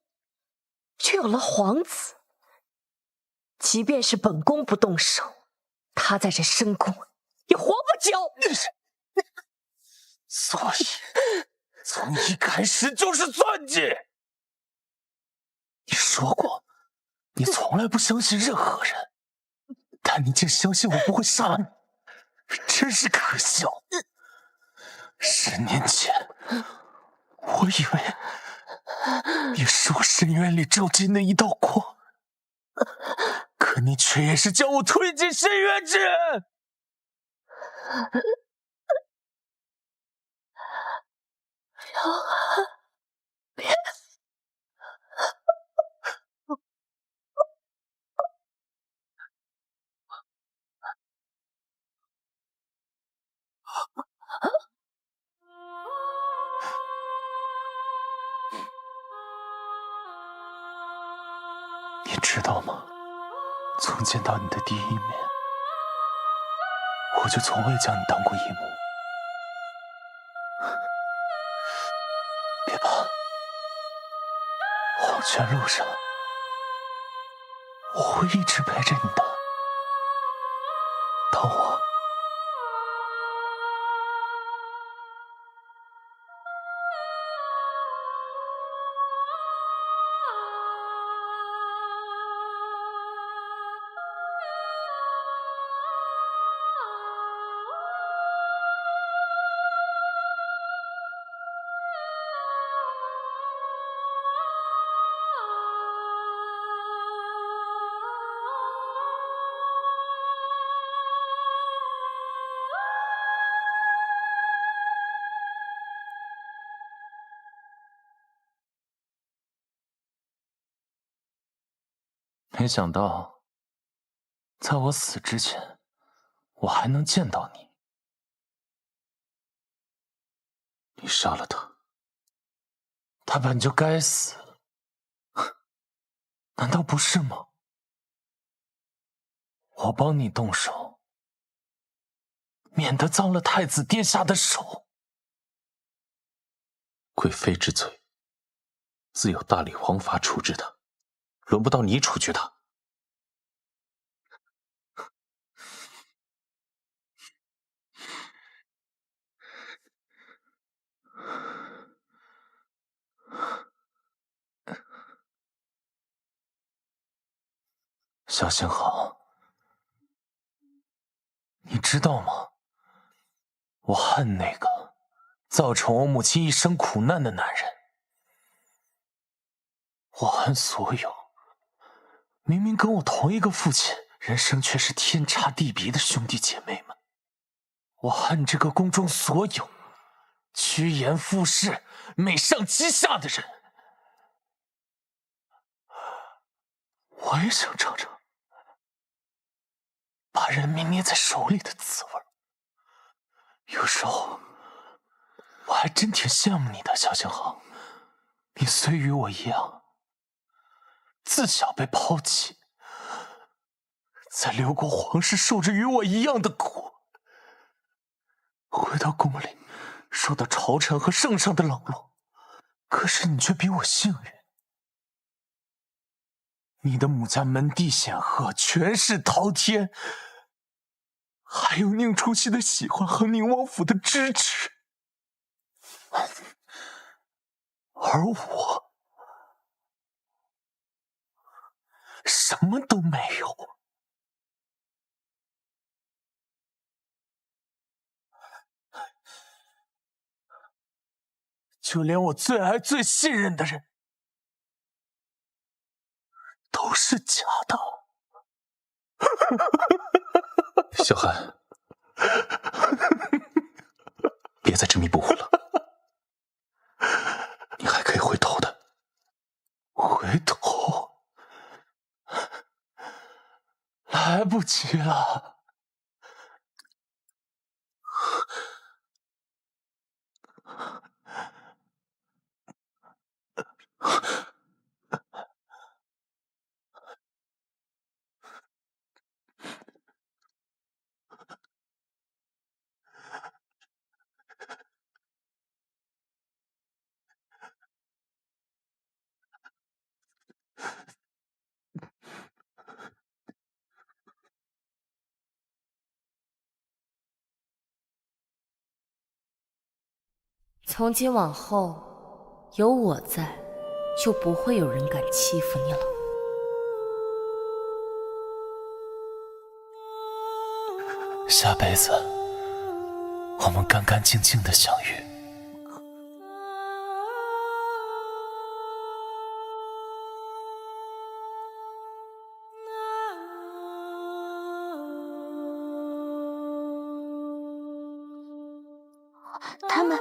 却有了皇子，即便是本宫不动手，她在这深宫也活不久。所以，从一开始就是算计。你说过，你从来不相信任何人，但你竟相信我不会杀你，真是可笑。10年前，我以为你是我深渊里照进的一道光，可你却也是将我推进深渊之人。小寒，别！你知道吗？从见到你的第一面，我就从未将你当过一母。别怕，黄泉路上，我会一直陪着你的。等我。没想到，在我死之前，我还能见到你。你杀了他，他本就该死，难道不是吗？我帮你动手，免得脏了太子殿下的手。贵妃之罪，自有大理皇法处置他。轮不到你处决他。小心好，你知道吗？我恨那个造成我母亲一生苦难的男人。我恨所有明明跟我同一个父亲，人生却是天差地别的兄弟姐妹们。我恨这个宫中所有趋炎附势、美上欺下的人。我也想尝尝把人民捏在手里的滋味。有时候我还真挺羡慕你的，小星航。你虽与我一样，自小被抛弃，在刘国皇室受着与我一样的苦，回到宫里受到朝臣和圣上的冷落。可是你却比我幸运，你的母家门第显赫，权势滔天，还有宁初曦的喜欢和宁王府的支持。而我什么都没有。就连我最爱最信任的人都是假的。小寒，别再执迷不悟了，你还可以回头的。回头来不及了。从今往后，有我在，就不会有人敢欺负你了。下辈子，我们干干净净的相遇。他们。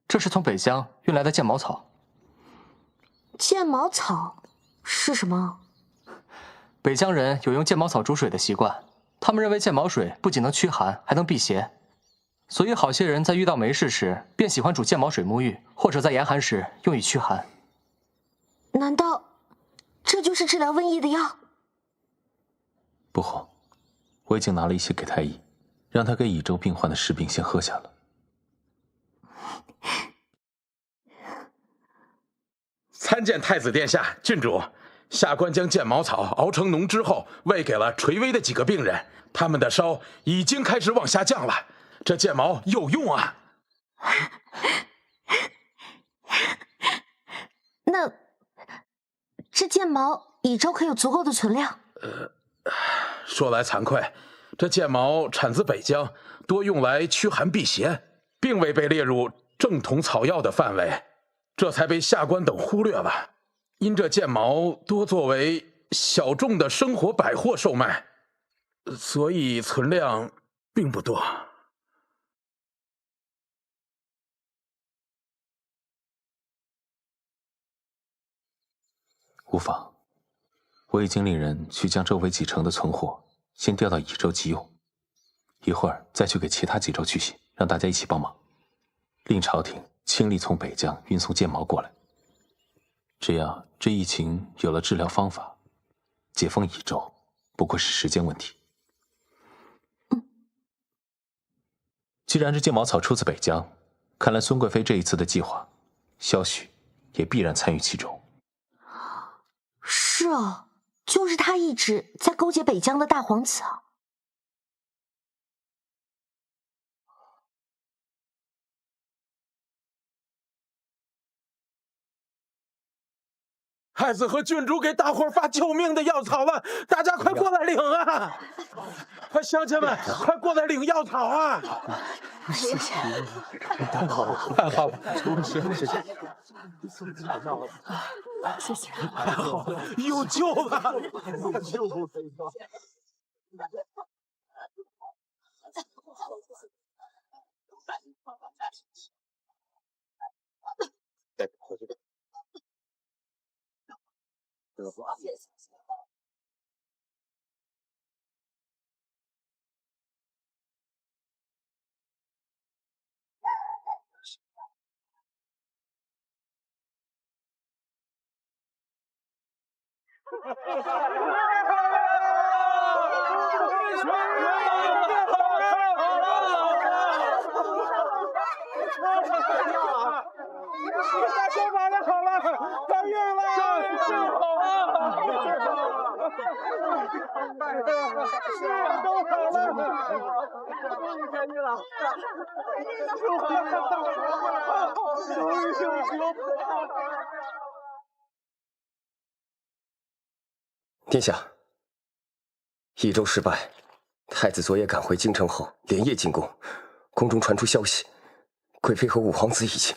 这是从北疆运来的剑茅草。剑茅草是什么？北疆人有用剑茅草煮水的习惯，他们认为剑茅水不仅能驱寒，还能辟邪，所以好些人在遇到没事时，便喜欢煮剑茅水沐浴，或者在严寒时用以驱寒。难道这就是治疗瘟疫的药？不好，我已经拿了一些给太医，让他给乙州病患的士兵先喝下了。参见太子殿下，郡主。下官将剑茅草熬成浓之后，喂给了垂危的几个病人，他们的烧已经开始往下降了。这剑茅有用啊！那这剑茅乙州可有足够的存量？说来惭愧，这剑茅产自北疆，多用来驱寒辟邪，并未被列入正统草药的范围，这才被下官等忽略了。因这剑茅多作为小众的生活百货售卖，所以存量并不多。无妨，我已经令人去将周围几城的存货先调到乙州急用，一会儿再去给其他几州去信，让大家一起帮忙，令朝廷倾力从北疆运送剑茅过来。这样，这疫情有了治疗方法，解封乙州不过是时间问题。既然这剑茅草出自北疆，看来孙贵妃这一次的计划，萧许也必然参与其中。是啊，就是他一直在勾结北疆的大皇子啊。太子和郡主给大伙儿发救命的药草了，大家快过来领啊！快，乡亲们，快过来领药草啊！谢谢，太好了，太好了，谢谢，谢谢，太好了，有救了！大修马的好了，怀孕了，好了，都好了，终于怀孕了，殿下，益州失败，太子昨夜赶回京城后，连夜进宫，宫中传出消息，贵妃和五皇子已经……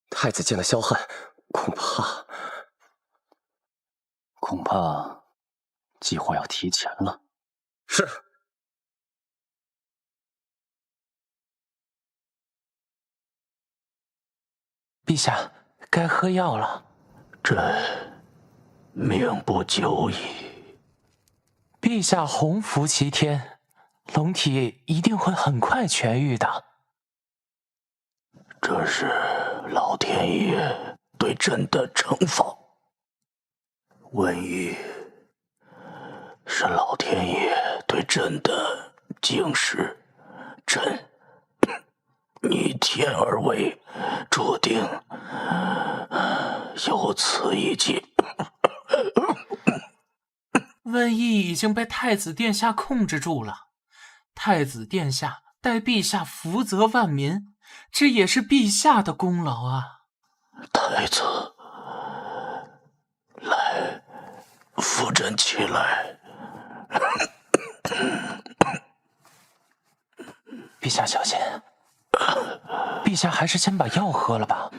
太子见了萧汉，恐怕计划要提前了。是。陛下，该喝药了。朕命不久矣。陛下洪福齐天，龙体一定会很快痊愈的。这是老天爷对朕的惩罚。瘟疫是老天爷对朕的警示，朕逆天而为，注定有此一劫。瘟疫已经被太子殿下控制住了，太子殿下代陛下福泽万民，这也是陛下的功劳啊！太子，来，扶朕起来。陛下小心，陛下还是先把药喝了吧。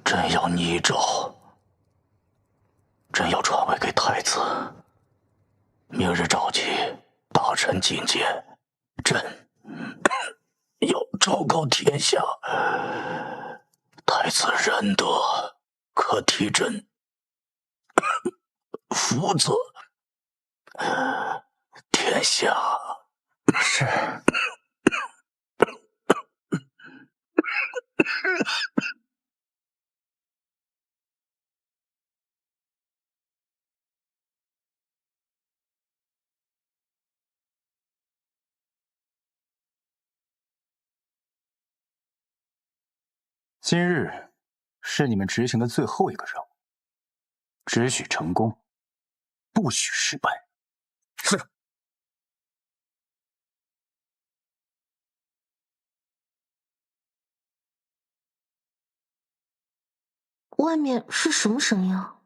朕要逆诏，朕要传位给太子。明日召集大臣觐见，朕要昭告天下，太子仁德，可替朕福泽天下。是。今日是你们执行的最后一个任务，只许成功，不许失败。是。外面是什么声音啊？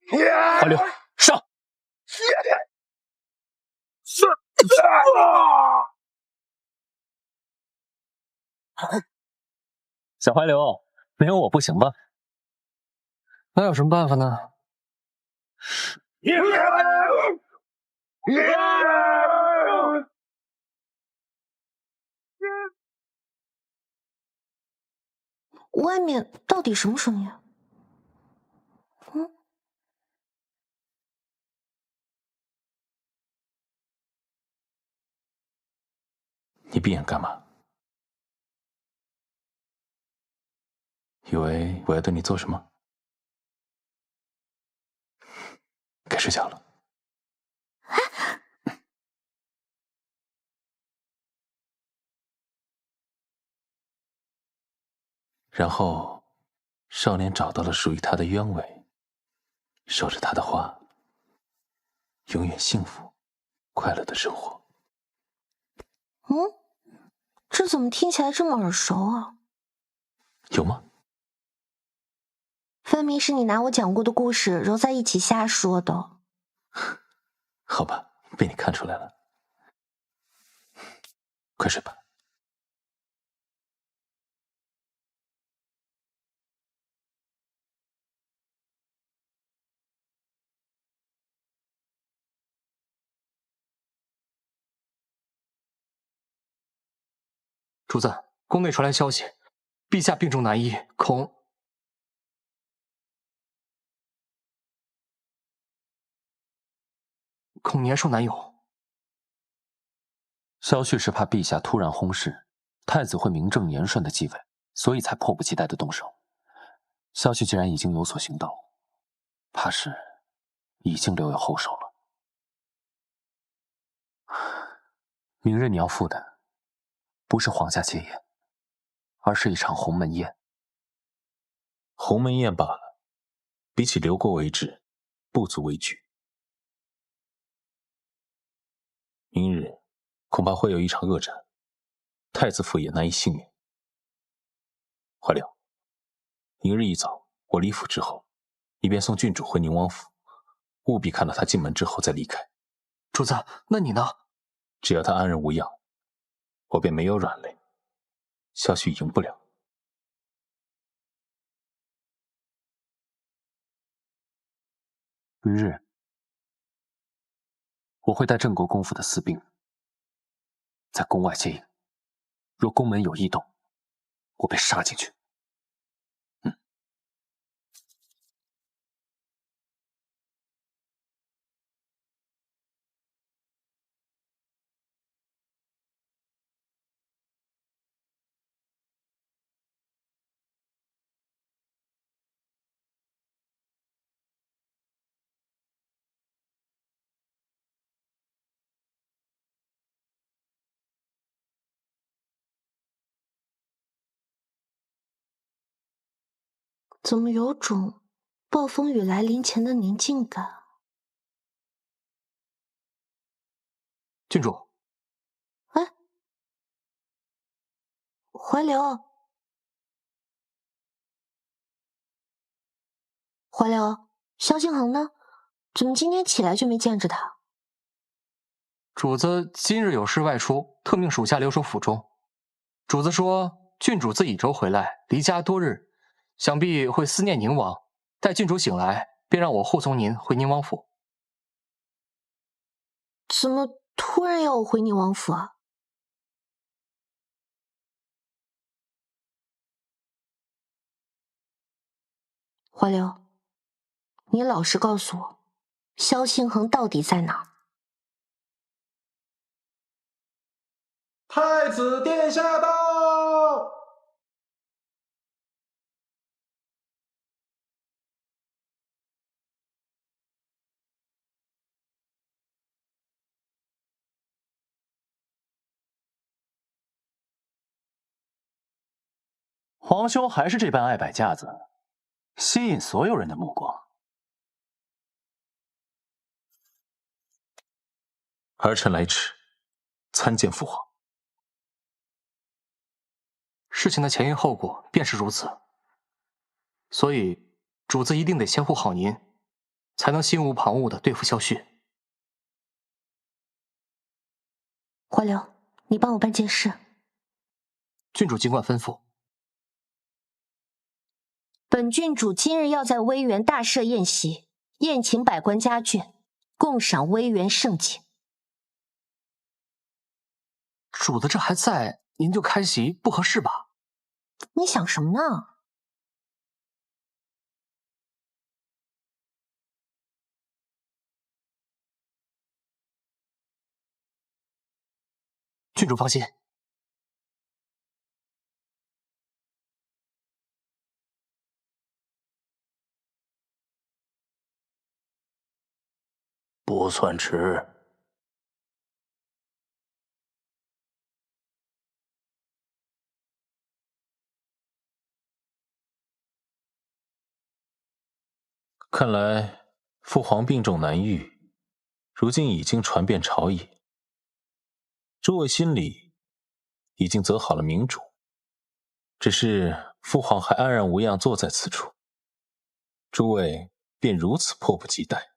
花柳上！小花柳，没有我不行吧？那有什么办法呢？外面到底什么声音？你闭眼干嘛？以为我要对你做什么？该睡觉了。然后，少年找到了属于他的鸢尾，守着他的花，永远幸福、快乐的生活。这怎么听起来这么耳熟啊？有吗？分明是你拿我讲过的故事揉在一起瞎说的。好吧，被你看出来了。快睡吧。主子，宫内传来消息，陛下病重难医，恐年寿难永。萧旭是怕陛下突然薨逝，太子会名正言顺的继位，所以才迫不及待的动手。萧旭既然已经有所行动，怕是已经留有后手了。明日你要赴的不是皇家节宴，而是一场鸿门宴。鸿门宴罢了，比起刘国为之，不足为惧。明日恐怕会有一场恶战，太子府也难以幸免。怀柳，明日一早我离府之后，你便送郡主回宁王府，务必看到他进门之后再离开。主子，那你呢？只要他安然无恙，我便没有软肋。萧旭赢不了。明日我会带郑国公府的私兵在宫外接应，若宫门有异动，我便杀进去。怎么有种暴风雨来临前的宁静感？郡主，哎，怀流，怀流，萧敬腾呢？怎么今天起来就没见着他？主子今日有事外出，特命属下留守府中。主子说，郡主自乙州回来，离家多日，想必会思念宁王。待郡主醒来，便让我护送您回宁王府。怎么突然要我回宁王府啊？怀流，你老实告诉我，萧星恒到底在哪儿？太子殿下到！皇兄还是这般爱摆架子，吸引所有人的目光。儿臣来迟，参见父皇。事情的前因后果便是如此，所以主子一定得先护好您，才能心无旁骛地对付萧旭。怀流，你帮我办件事。郡主尽管吩咐。本郡主今日要在威园大设宴席，宴请百官家眷，共赏威园盛景。主子这还在，您就开席不合适吧？你想什么呢？郡主放心。不算迟。看来父皇病重难愈，如今已经传遍朝野。诸位心里已经择好了明主，只是父皇还安然无恙坐在此处，诸位便如此迫不及待，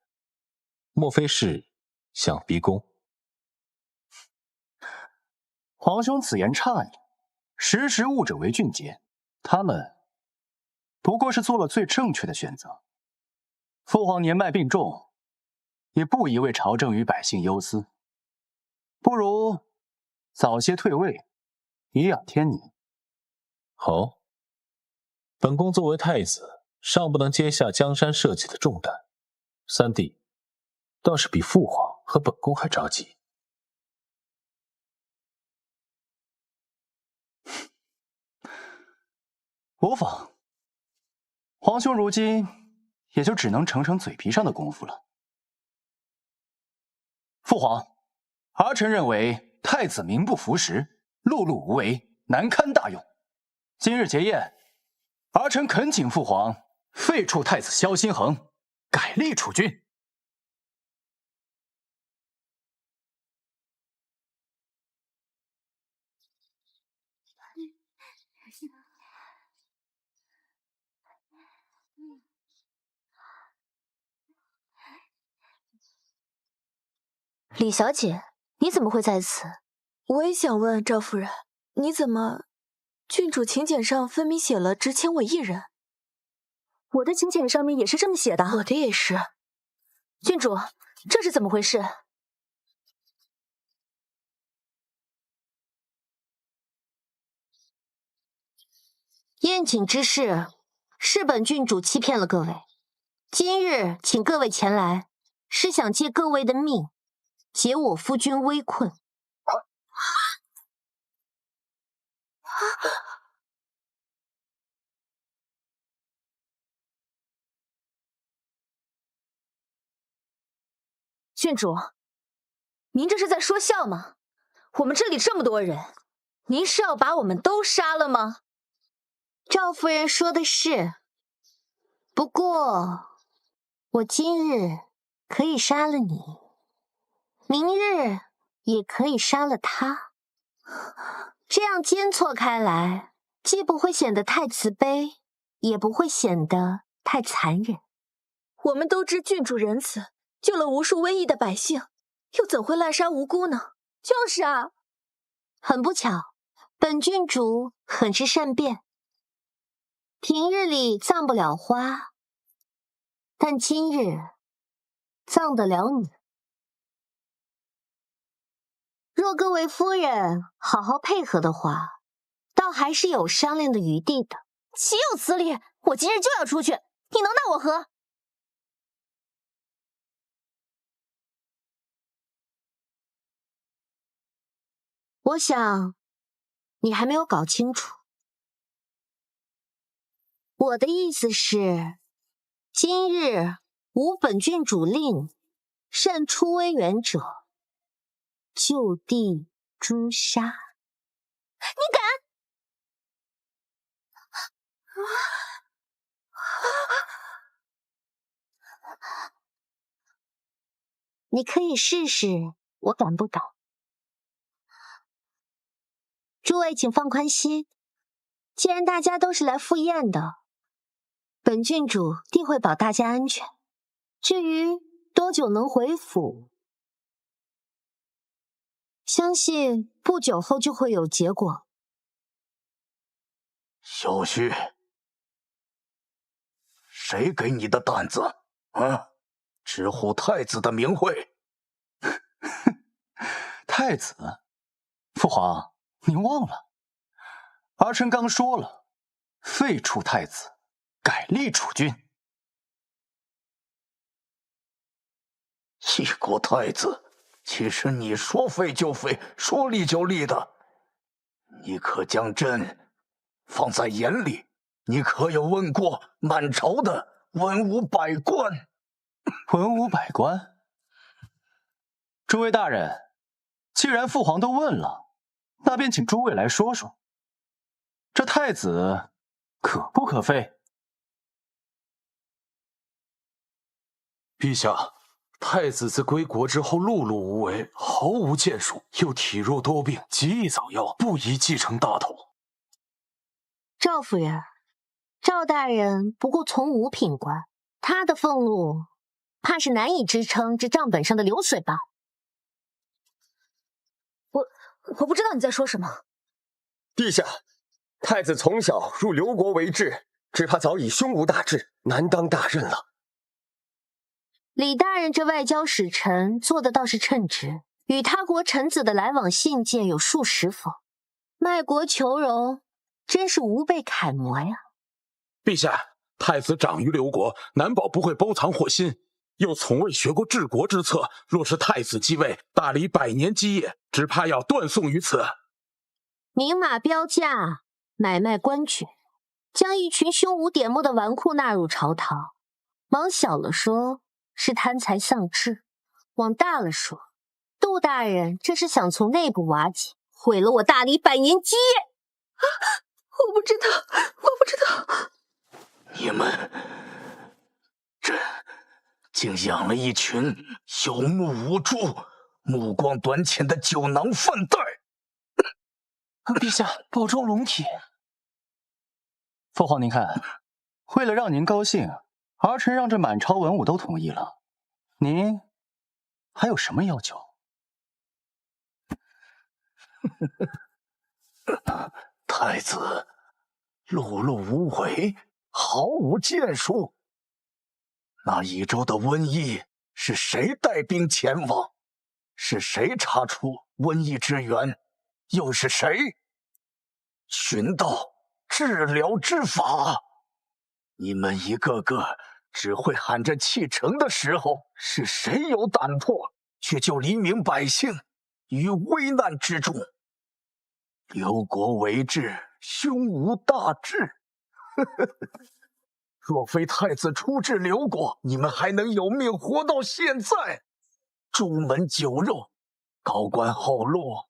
莫非是想逼宫？皇兄此言差矣，识时务者为俊杰，他们不过是做了最正确的选择。父皇年迈病重，也不宜为朝政与百姓忧思，不如早些退位，颐养天年。好，本宫作为太子，尚不能接下江山社稷的重担，三弟倒是比父皇和本宫还着急。无妨，皇兄如今也就只能逞逞嘴皮上的功夫了。父皇，儿臣认为太子名不符实，碌碌无为，难堪大用。今日结宴，儿臣恳请父皇废黜太子萧心恒，改立储君。李小姐，你怎么会在此？我也想问赵夫人，你怎么？郡主请柬上分明写了只签我一人。我的请柬上面也是这么写的。我的也是。郡主，这是怎么回事？宴请之事，是本郡主欺骗了各位。今日请各位前来，是想借各位的命，解我夫君危困。郡主，您这是在说笑吗？我们这里这么多人，您是要把我们都杀了吗？赵夫人说的是，不过我今日可以杀了你，明日也可以杀了他，这样间错开来，既不会显得太慈悲，也不会显得太残忍。我们都知郡主仁慈，救了无数瘟疫的百姓，又怎会滥杀无辜呢？就是啊，很不巧，本郡主很是善变。平日里葬不了花，但今日葬得了你。若各位夫人好好配合的话，倒还是有商量的余地的。岂有此理！我今日就要出去，你能奈我何？我想你还没有搞清楚，我的意思是，今日无本郡主令，擅出威远者，就地诛杀。你敢！你可以试试，我敢不敢？诸位请放宽心，既然大家都是来赴宴的，本郡主定会保大家安全。至于多久能回府，相信不久后就会有结果。小旭，谁给你的胆子啊？直呼太子的名讳？太子，父皇，您忘了，儿臣刚说了，废黜太子，改立储君。一国太子，岂是你说废就废，说立就立的？你可将朕放在眼里？你可有问过满朝的文武百官？文武百官？诸位大人，既然父皇都问了，那便请诸位来说说，这太子可不可废？陛下，太子自归国之后碌碌无为，毫无建树，又体弱多病，极易早夭，不宜继承大统。赵夫人，赵大人不过从五品官，他的俸禄怕是难以支撑这账本上的流水吧？我不知道你在说什么。陛下，太子从小入刘国为质，只怕早已胸无大志，难当大任了。李大人这外交使臣做的倒是称职，与他国臣子的来往信件有数十封，卖国求荣，真是无辈楷模呀。陛下，太子长于刘国，难保不会包藏祸心，又从未学过治国之策，若是太子继位，大理100年基业，只怕要断送于此。明码标价，买卖官爵，将一群胸无点墨的纨绔纳入朝堂，往小了说是贪财丧志，往大了说，杜大人这是想从内部瓦解，毁了我大理100年基业。我不知道。你们朕竟养了一群有目无珠、目光短浅的酒囊饭袋。陛下，保重龙体。父皇，您看，为了让您高兴，儿臣让这满朝文武都同意了，您还有什么要求？太子碌碌无为，毫无建树。那一周的瘟疫是谁带兵前往？是谁查出瘟疫之源？又是谁寻到治疗之法？你们一个个只会喊着弃城的时候，是谁有胆魄去救黎民百姓于危难之中？刘国为质，胸无大志。若非太子出治刘国，你们还能有命活到现在？朱门酒肉，高官厚禄，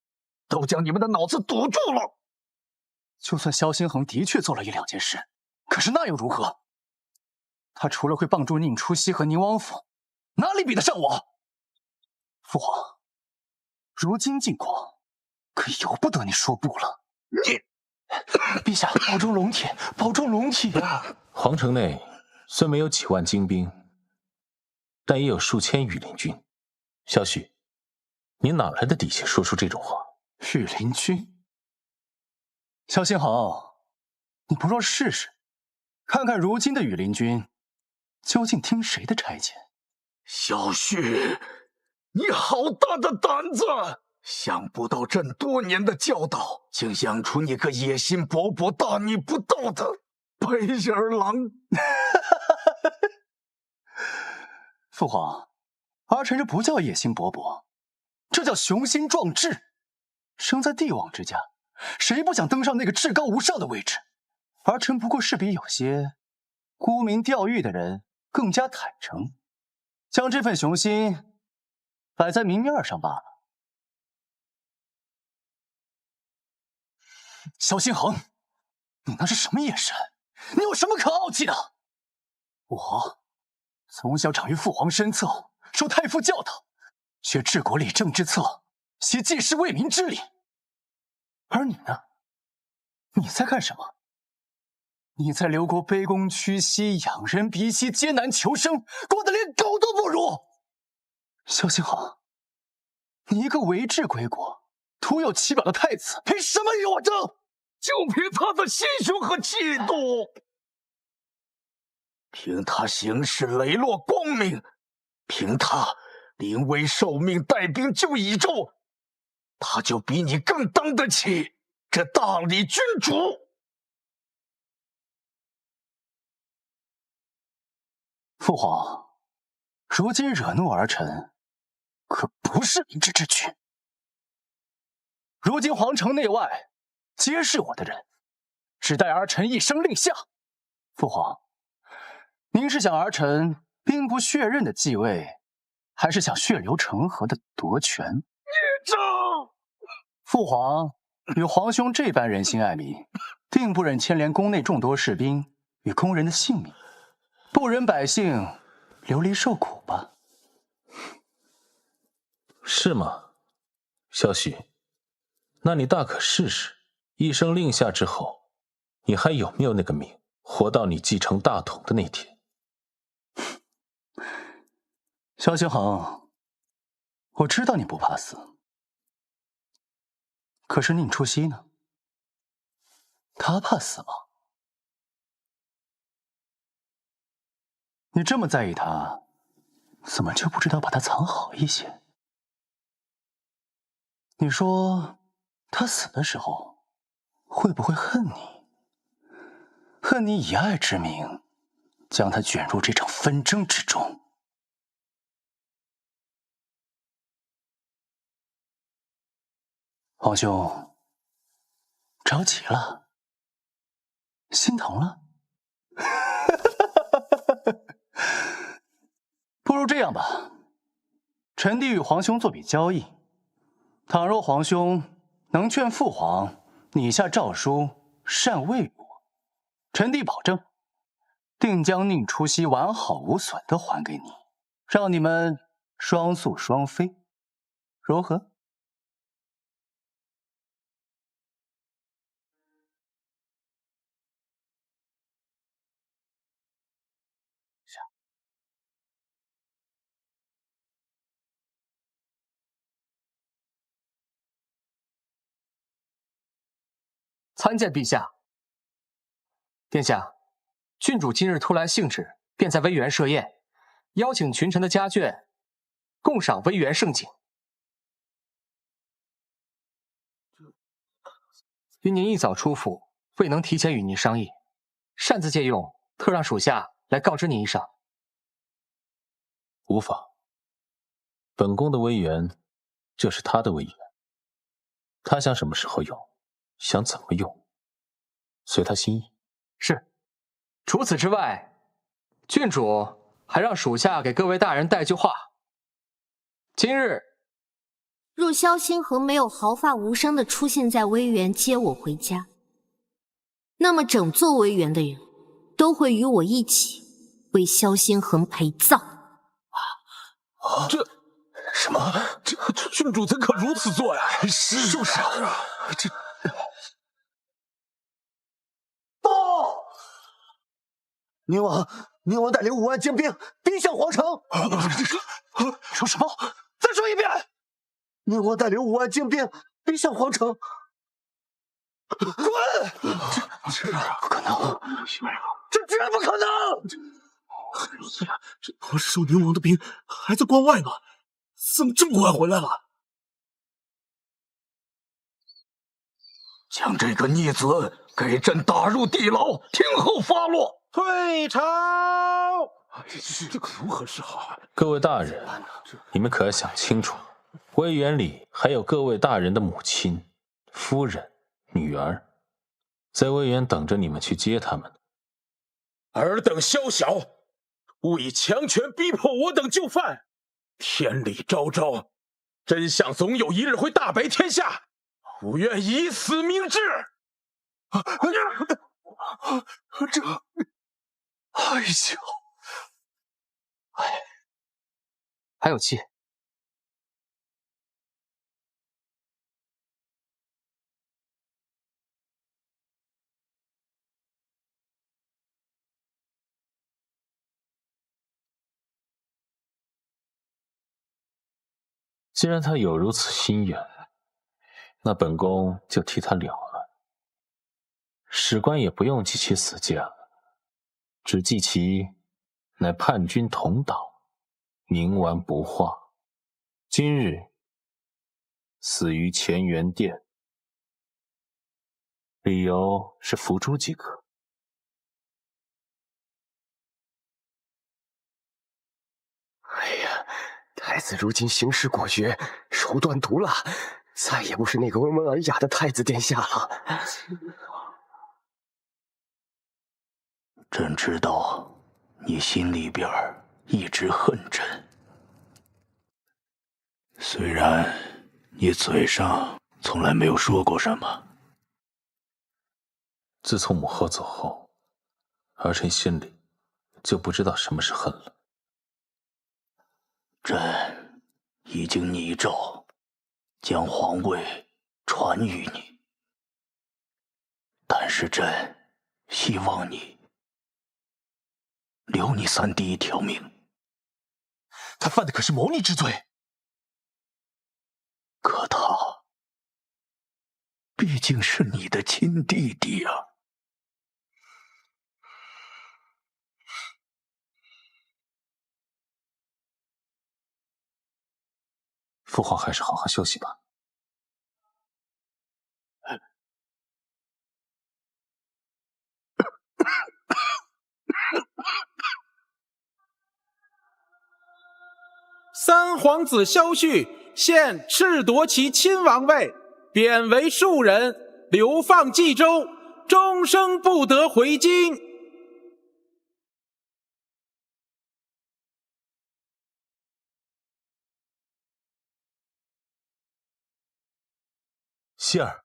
都将你们的脑子堵住了。就算萧兴恒的确做了1-2件事，可是那又如何？他除了会帮助宁初曦和宁王府，哪里比得上我？父皇，如今境况可由不得你说不了。陛下，保重龙体，保重龙体啊！皇城内虽没有几万精兵，但也有数千羽林军。萧旭，你哪来的底气说出这种话？羽林军？萧兴恒，你不若试试，看看如今的羽林军究竟听谁的差遣。萧旭，你好大的胆子！想不到朕多年的教导，竟养出你个野心勃勃、大逆不道的白眼狼！父皇，儿臣这不叫野心勃勃，这叫雄心壮志。生在帝王之家，谁不想登上那个至高无上的位置？儿臣不过是比有些沽名钓誉的人更加坦诚，将这份雄心摆在明面上罢了。萧兴恒，你那是什么眼神？你有什么可傲气的？我从小长于父皇身侧，受太傅教导，学治国理政之策，习济世为民之理。而你呢？你在干什么？你在刘国卑躬屈膝，仰人鼻息，艰难求生，过得连狗都不如。萧兴恒，你一个为质归国、徒有其表的太子，凭什么与我争？就凭他的心胸和气度，凭他行事磊落光明，凭他临危受命带兵救益州，他就比你更当得起这大理君主。父皇，如今惹怒儿臣，可不是明智之举。如今皇城内外皆是我的人，只待儿臣一声令下。父皇，您是想儿臣兵不血刃的继位，还是想血流成河的夺权？孽障！父皇与皇兄这般仁心爱民，定不忍牵连宫内众多士兵与宫人的性命，不忍百姓流离受苦吧？是吗，萧许？那你大可试试，一声令下之后，你还有没有那个命，活到你继承大统的那天？萧星恒，我知道你不怕死，可是宁初曦呢？他怕死吗？你这么在意他，怎么就不知道把他藏好一些？你说他死的时候会不会恨你？恨你以爱之名将他卷入这场纷争之中？皇兄着急了，心疼了。不如这样吧，臣弟与皇兄做笔交易，倘若皇兄能劝父皇拟下诏书禅位于我，臣弟保证定将宁初曦完好无损的还给你，让你们双宿双飞，如何？参见陛下。殿下，郡主今日突来兴致，便在微园设宴，邀请群臣的家眷共赏微园盛景。因您一早出府，未能提前与您商议，擅自借用，特让属下来告知您一声。无妨，本宫的微园就是他的微园，他想什么时候用，想怎么用，随他心意。是。除此之外，郡主还让属下给各位大人带句话。今日若萧星河没有毫发无伤地出现在微园接我回家，那么整座微园的人都会与我一起为萧星河陪葬。这什么？这郡主怎可如此做呀？就是啊，这报！宁王带领5万精兵逼向皇城。说什么？再说一遍！宁王带领5万精兵逼向皇城。滚！这不可能！这绝不可能！这我守宁王的兵还在关外呢，怎么这么快回来了？将这个逆子给朕打入地牢，听候发落。退朝！这可如何是好？各位大人，你们可要想清楚，微园里还有各位大人的母亲、夫人、女儿，在微园等着你们去接他们。尔等宵小，勿以强权逼迫我等就范，天理昭昭，真相总有一日会大白天下，吾愿以死明志。这，哎呀，还有气。既然他有如此心愿，那本宫就替他了了。史官也不用记其死驾，只记其乃叛军同党，冥顽不化，今日死于乾元殿，理由是伏诛即可。哎呀，太子如今行事果决，手段毒辣，再也不是那个温文尔雅的太子殿下了。朕知道你心里边一直恨朕，虽然你嘴上从来没有说过什么，自从母后走后，儿臣心里就不知道什么是恨了。朕已经拟诏将皇位传于你，但是朕希望你留你三弟一条命。他犯的可是谋逆之罪，可他毕竟是你的亲弟弟啊！父皇还是好好休息吧。三皇子萧旭现赤夺其亲王位，贬为庶人，流放冀州，终生不得回京。希儿，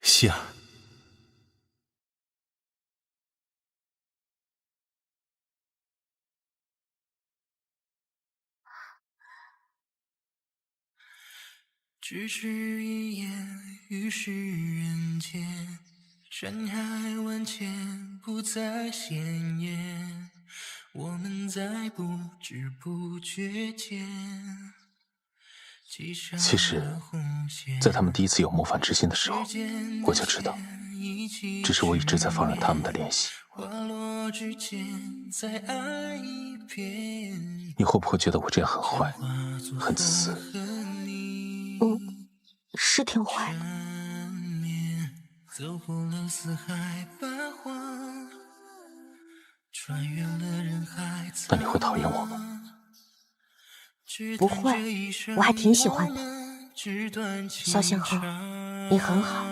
希儿，咫尺一眼，于世人间，山海万千，不再鲜艳。我们在不知不觉间，其实，在他们第一次有谋反之心的时候，我就知道，只是我一直在放任他们的联系。你会不会觉得我这样很坏，很自私？是挺坏的。走过了四海八荒，穿越了人海。那你会讨厌我吗？不会，我还挺喜欢的。萧星河，你很好，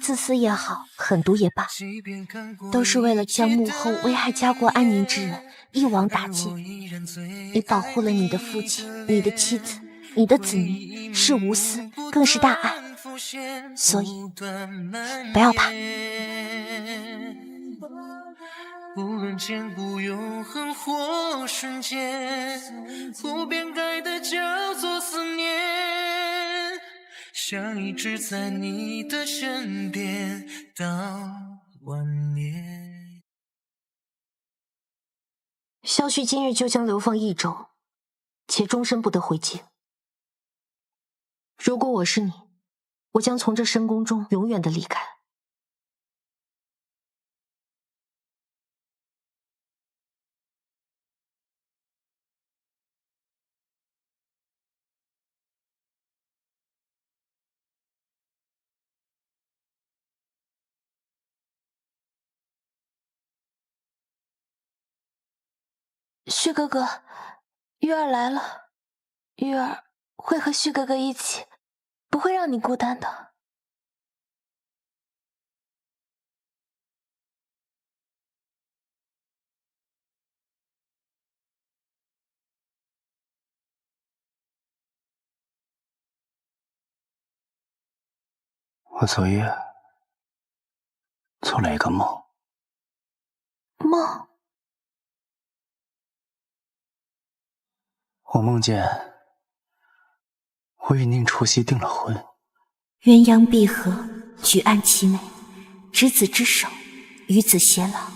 自私也好，狠毒也罢，都是为了将幕后危害家国安宁之人一网打尽。你保护了你的父亲、你的妻子、你的子女，是无私，更是大爱。所以，不要怕。无论千古永恒或瞬间，不变改的叫做思念，想一直在你的身边到晚年。萧旭今日就将流放益州，且终身不得回京。如果我是你，我将从这深宫中永远的离开。旭哥哥，玉儿来了，玉儿会和旭哥哥一起，不会让你孤单的。我昨夜做了一个梦。梦？我梦见我与宁初曦订了婚，鸳鸯闭合，举案齐眉，执子之手，与子偕老。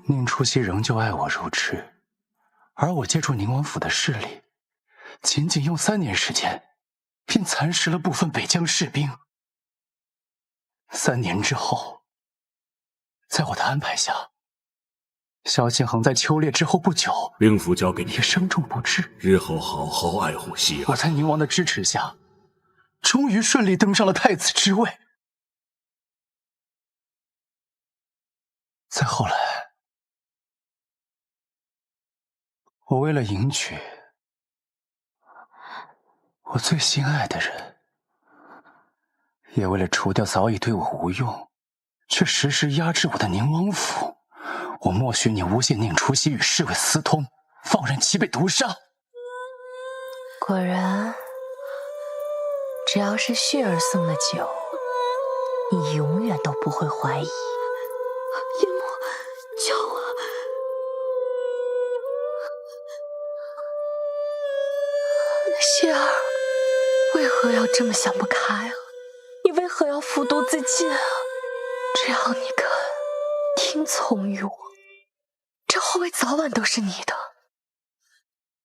宁初曦仍旧爱我如痴，而我借助宁王府的势力，仅仅用3年时间，便蚕食了部分北疆士兵。3年之后，在我的安排下，萧敬恒在秋猎之后不久，兵符交给你，也生重不治。日后好好爱护希儿。我在宁王的支持下，终于顺利登上了太子之位。再后来，我为了迎娶我最心爱的人，也为了除掉早已对我无用却时时压制我的宁王府。我默许你诬陷宁除夕与侍卫私通，放任其被毒杀。果然，只要是旭儿送的酒，你永远都不会怀疑。叶幕，救我！旭儿，为何要这么想不开啊？你为何要服毒自尽啊？只要你肯听从于我，这后位早晚都是你的。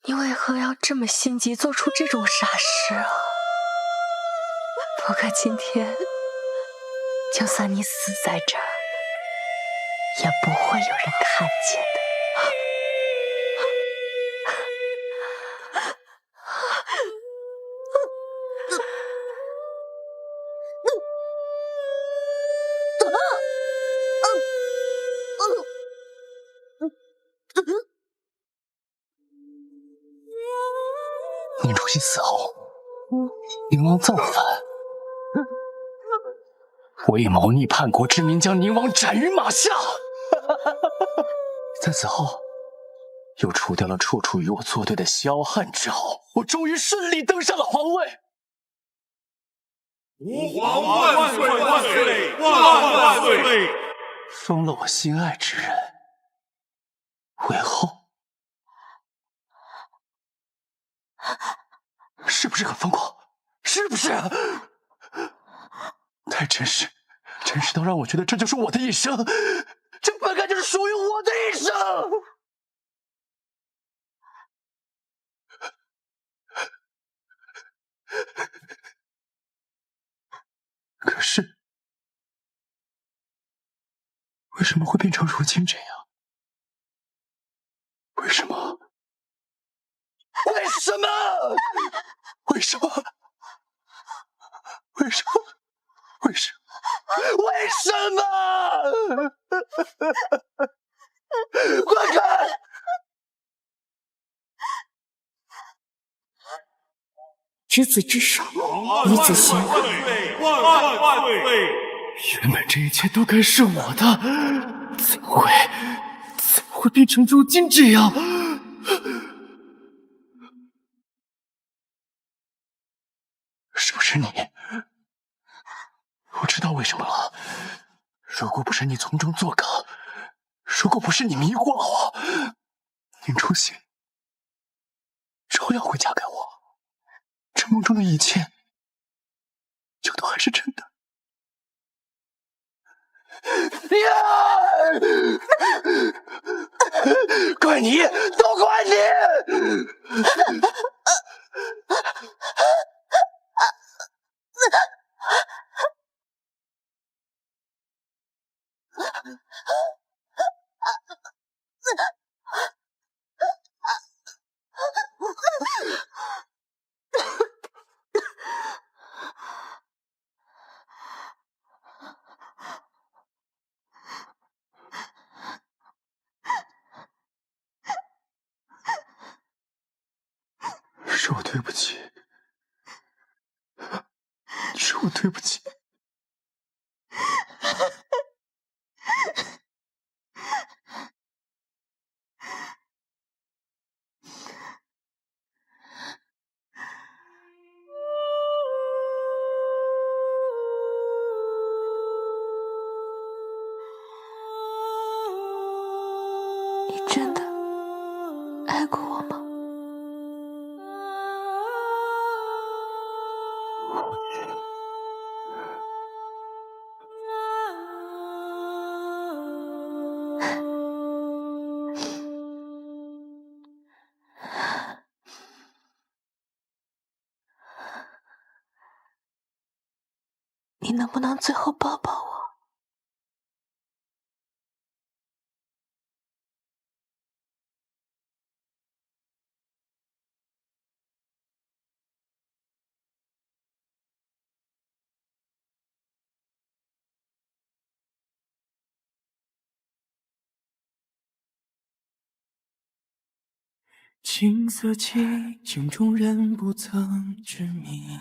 你为何要这么心急做出这种傻事啊？不过今天，就算你死在这儿，也不会有人看见的。宁除夕死后，宁王造反，为谋逆叛国之民，将宁王斩于马下。在此后，又除掉了处处与我作对的萧汉之后，我终于顺利登上了皇位。吾皇万岁万岁万万岁！封了我心爱之人为后，是不是很疯狂？是不是？太真实，真实到让我觉得这就是我的一生，这本该就是属于我的一生。可是，为什么会变成如今这样？为什么？为什么？为什么？为什么？为什么？为什么？滚开！执子之手，与子偕老。万岁！原本这一切都该是我的，怎么会变成如今这样？是不是你？我知道为什么了。如果不是你从中作梗，如果不是你迷惑了我，宁初心照样会嫁给我。这梦中的一切，就都还是真的。怪你，都怪你！是我对不起，是我对不起。你真的爱过我吗？你能不能最后抱抱我？青色记，镜中人不曾知迷。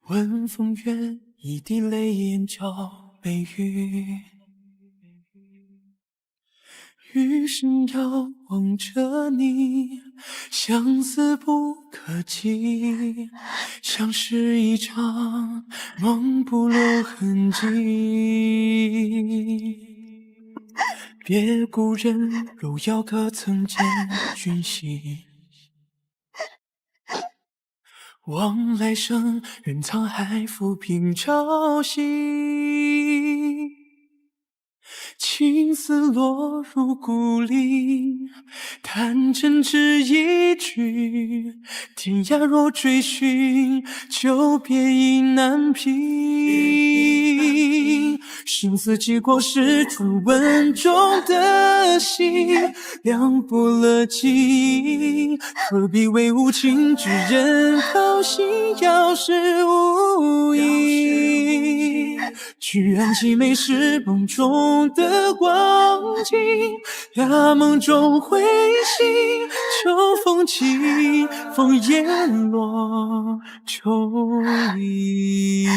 问风月，一滴泪眼角悲语。余生遥望着你，相思不可及，像是一场梦不留痕迹。别故人如遥可曾见讯息，望来生任沧海抚平朝夕。青丝落入故里，弹针只一句，天涯若追寻，久别意难平。生死契过是初吻中的心，凉薄了记忆，何必为无情之人掏心，要是无意。居然凄美是梦中的光景，呀梦中会醒，秋风起，枫叶落秋意。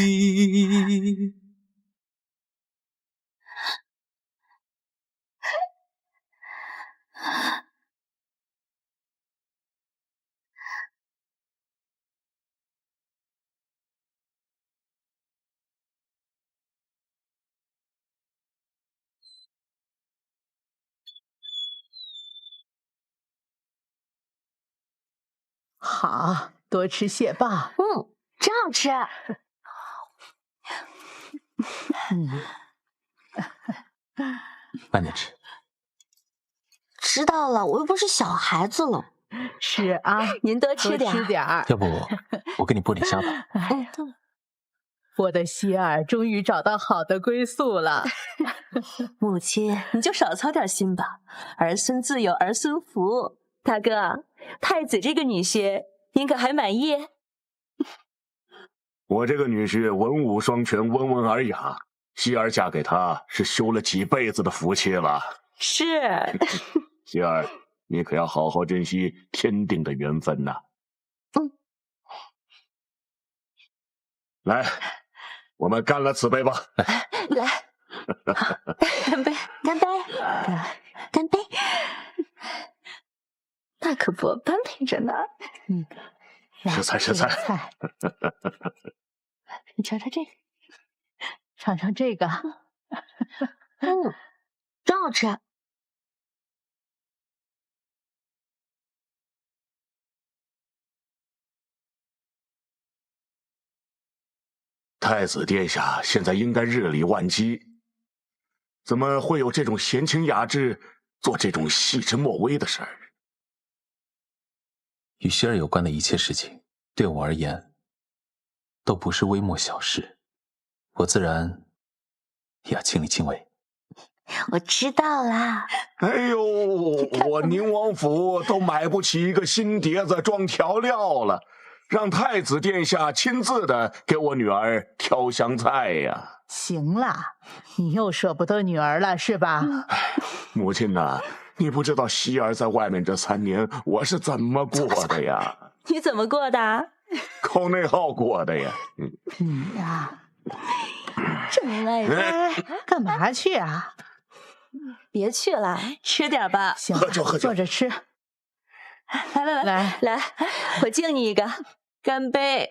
好，多吃蟹棒。真好吃。慢点吃。知道了，我又不是小孩子了。是啊，您多吃点，吃点儿。要不我给你剥点虾吧。我的希儿终于找到好的归宿了。母亲，你就少操点心吧，儿孙自有儿孙福。大哥，太子这个女婿，您可还满意？我这个女婿文武双全，温文尔雅，希儿嫁给他是修了几辈子的福气了。是。希儿，你可要好好珍惜天定的缘分呐。来，我们干了此杯吧。来，干杯，干杯，干杯。那可不般配着呢。食菜，食菜。你尝尝这个，尝尝这个。真好吃。太子殿下现在应该日理万机，怎么会有这种闲情雅致，做这种细枝末微的事儿？与希儿有关的一切事情，对我而言，都不是微末小事，我自然也要亲力亲为。我知道啦。哎呦，我宁王府都买不起一个新碟子装调料了。让太子殿下亲自的给我女儿挑香菜呀！行了，你又舍不得女儿了是吧？母亲呐，你不知道希儿在外面这3年我是怎么过的呀？你怎么过的？靠内耗过的呀！你呀，真赖干嘛去啊？别去了，吃点吧。行，喝酒，坐着吃。来，我敬你一个。干杯！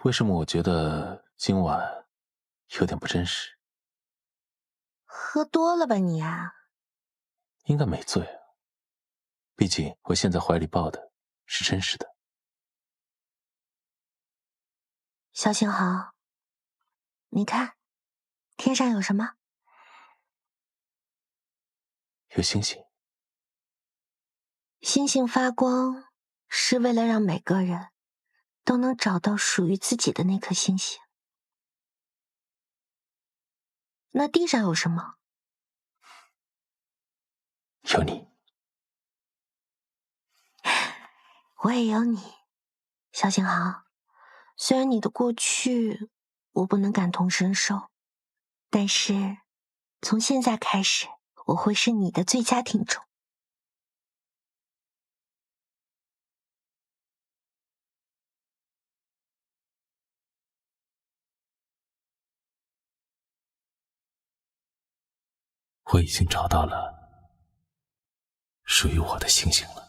为什么我觉得今晚有点不真实？喝多了吧你啊？应该没醉，毕竟我现在怀里抱的是真实的。萧星豪，你看，天上有什么？有星星。星星发光，是为了让每个人都能找到属于自己的那颗星星。那地上有什么？有你。我也有你，萧星豪。虽然你的过去我不能感同身受，但是从现在开始，我会是你的最佳听众。我已经找到了属于我的星星了。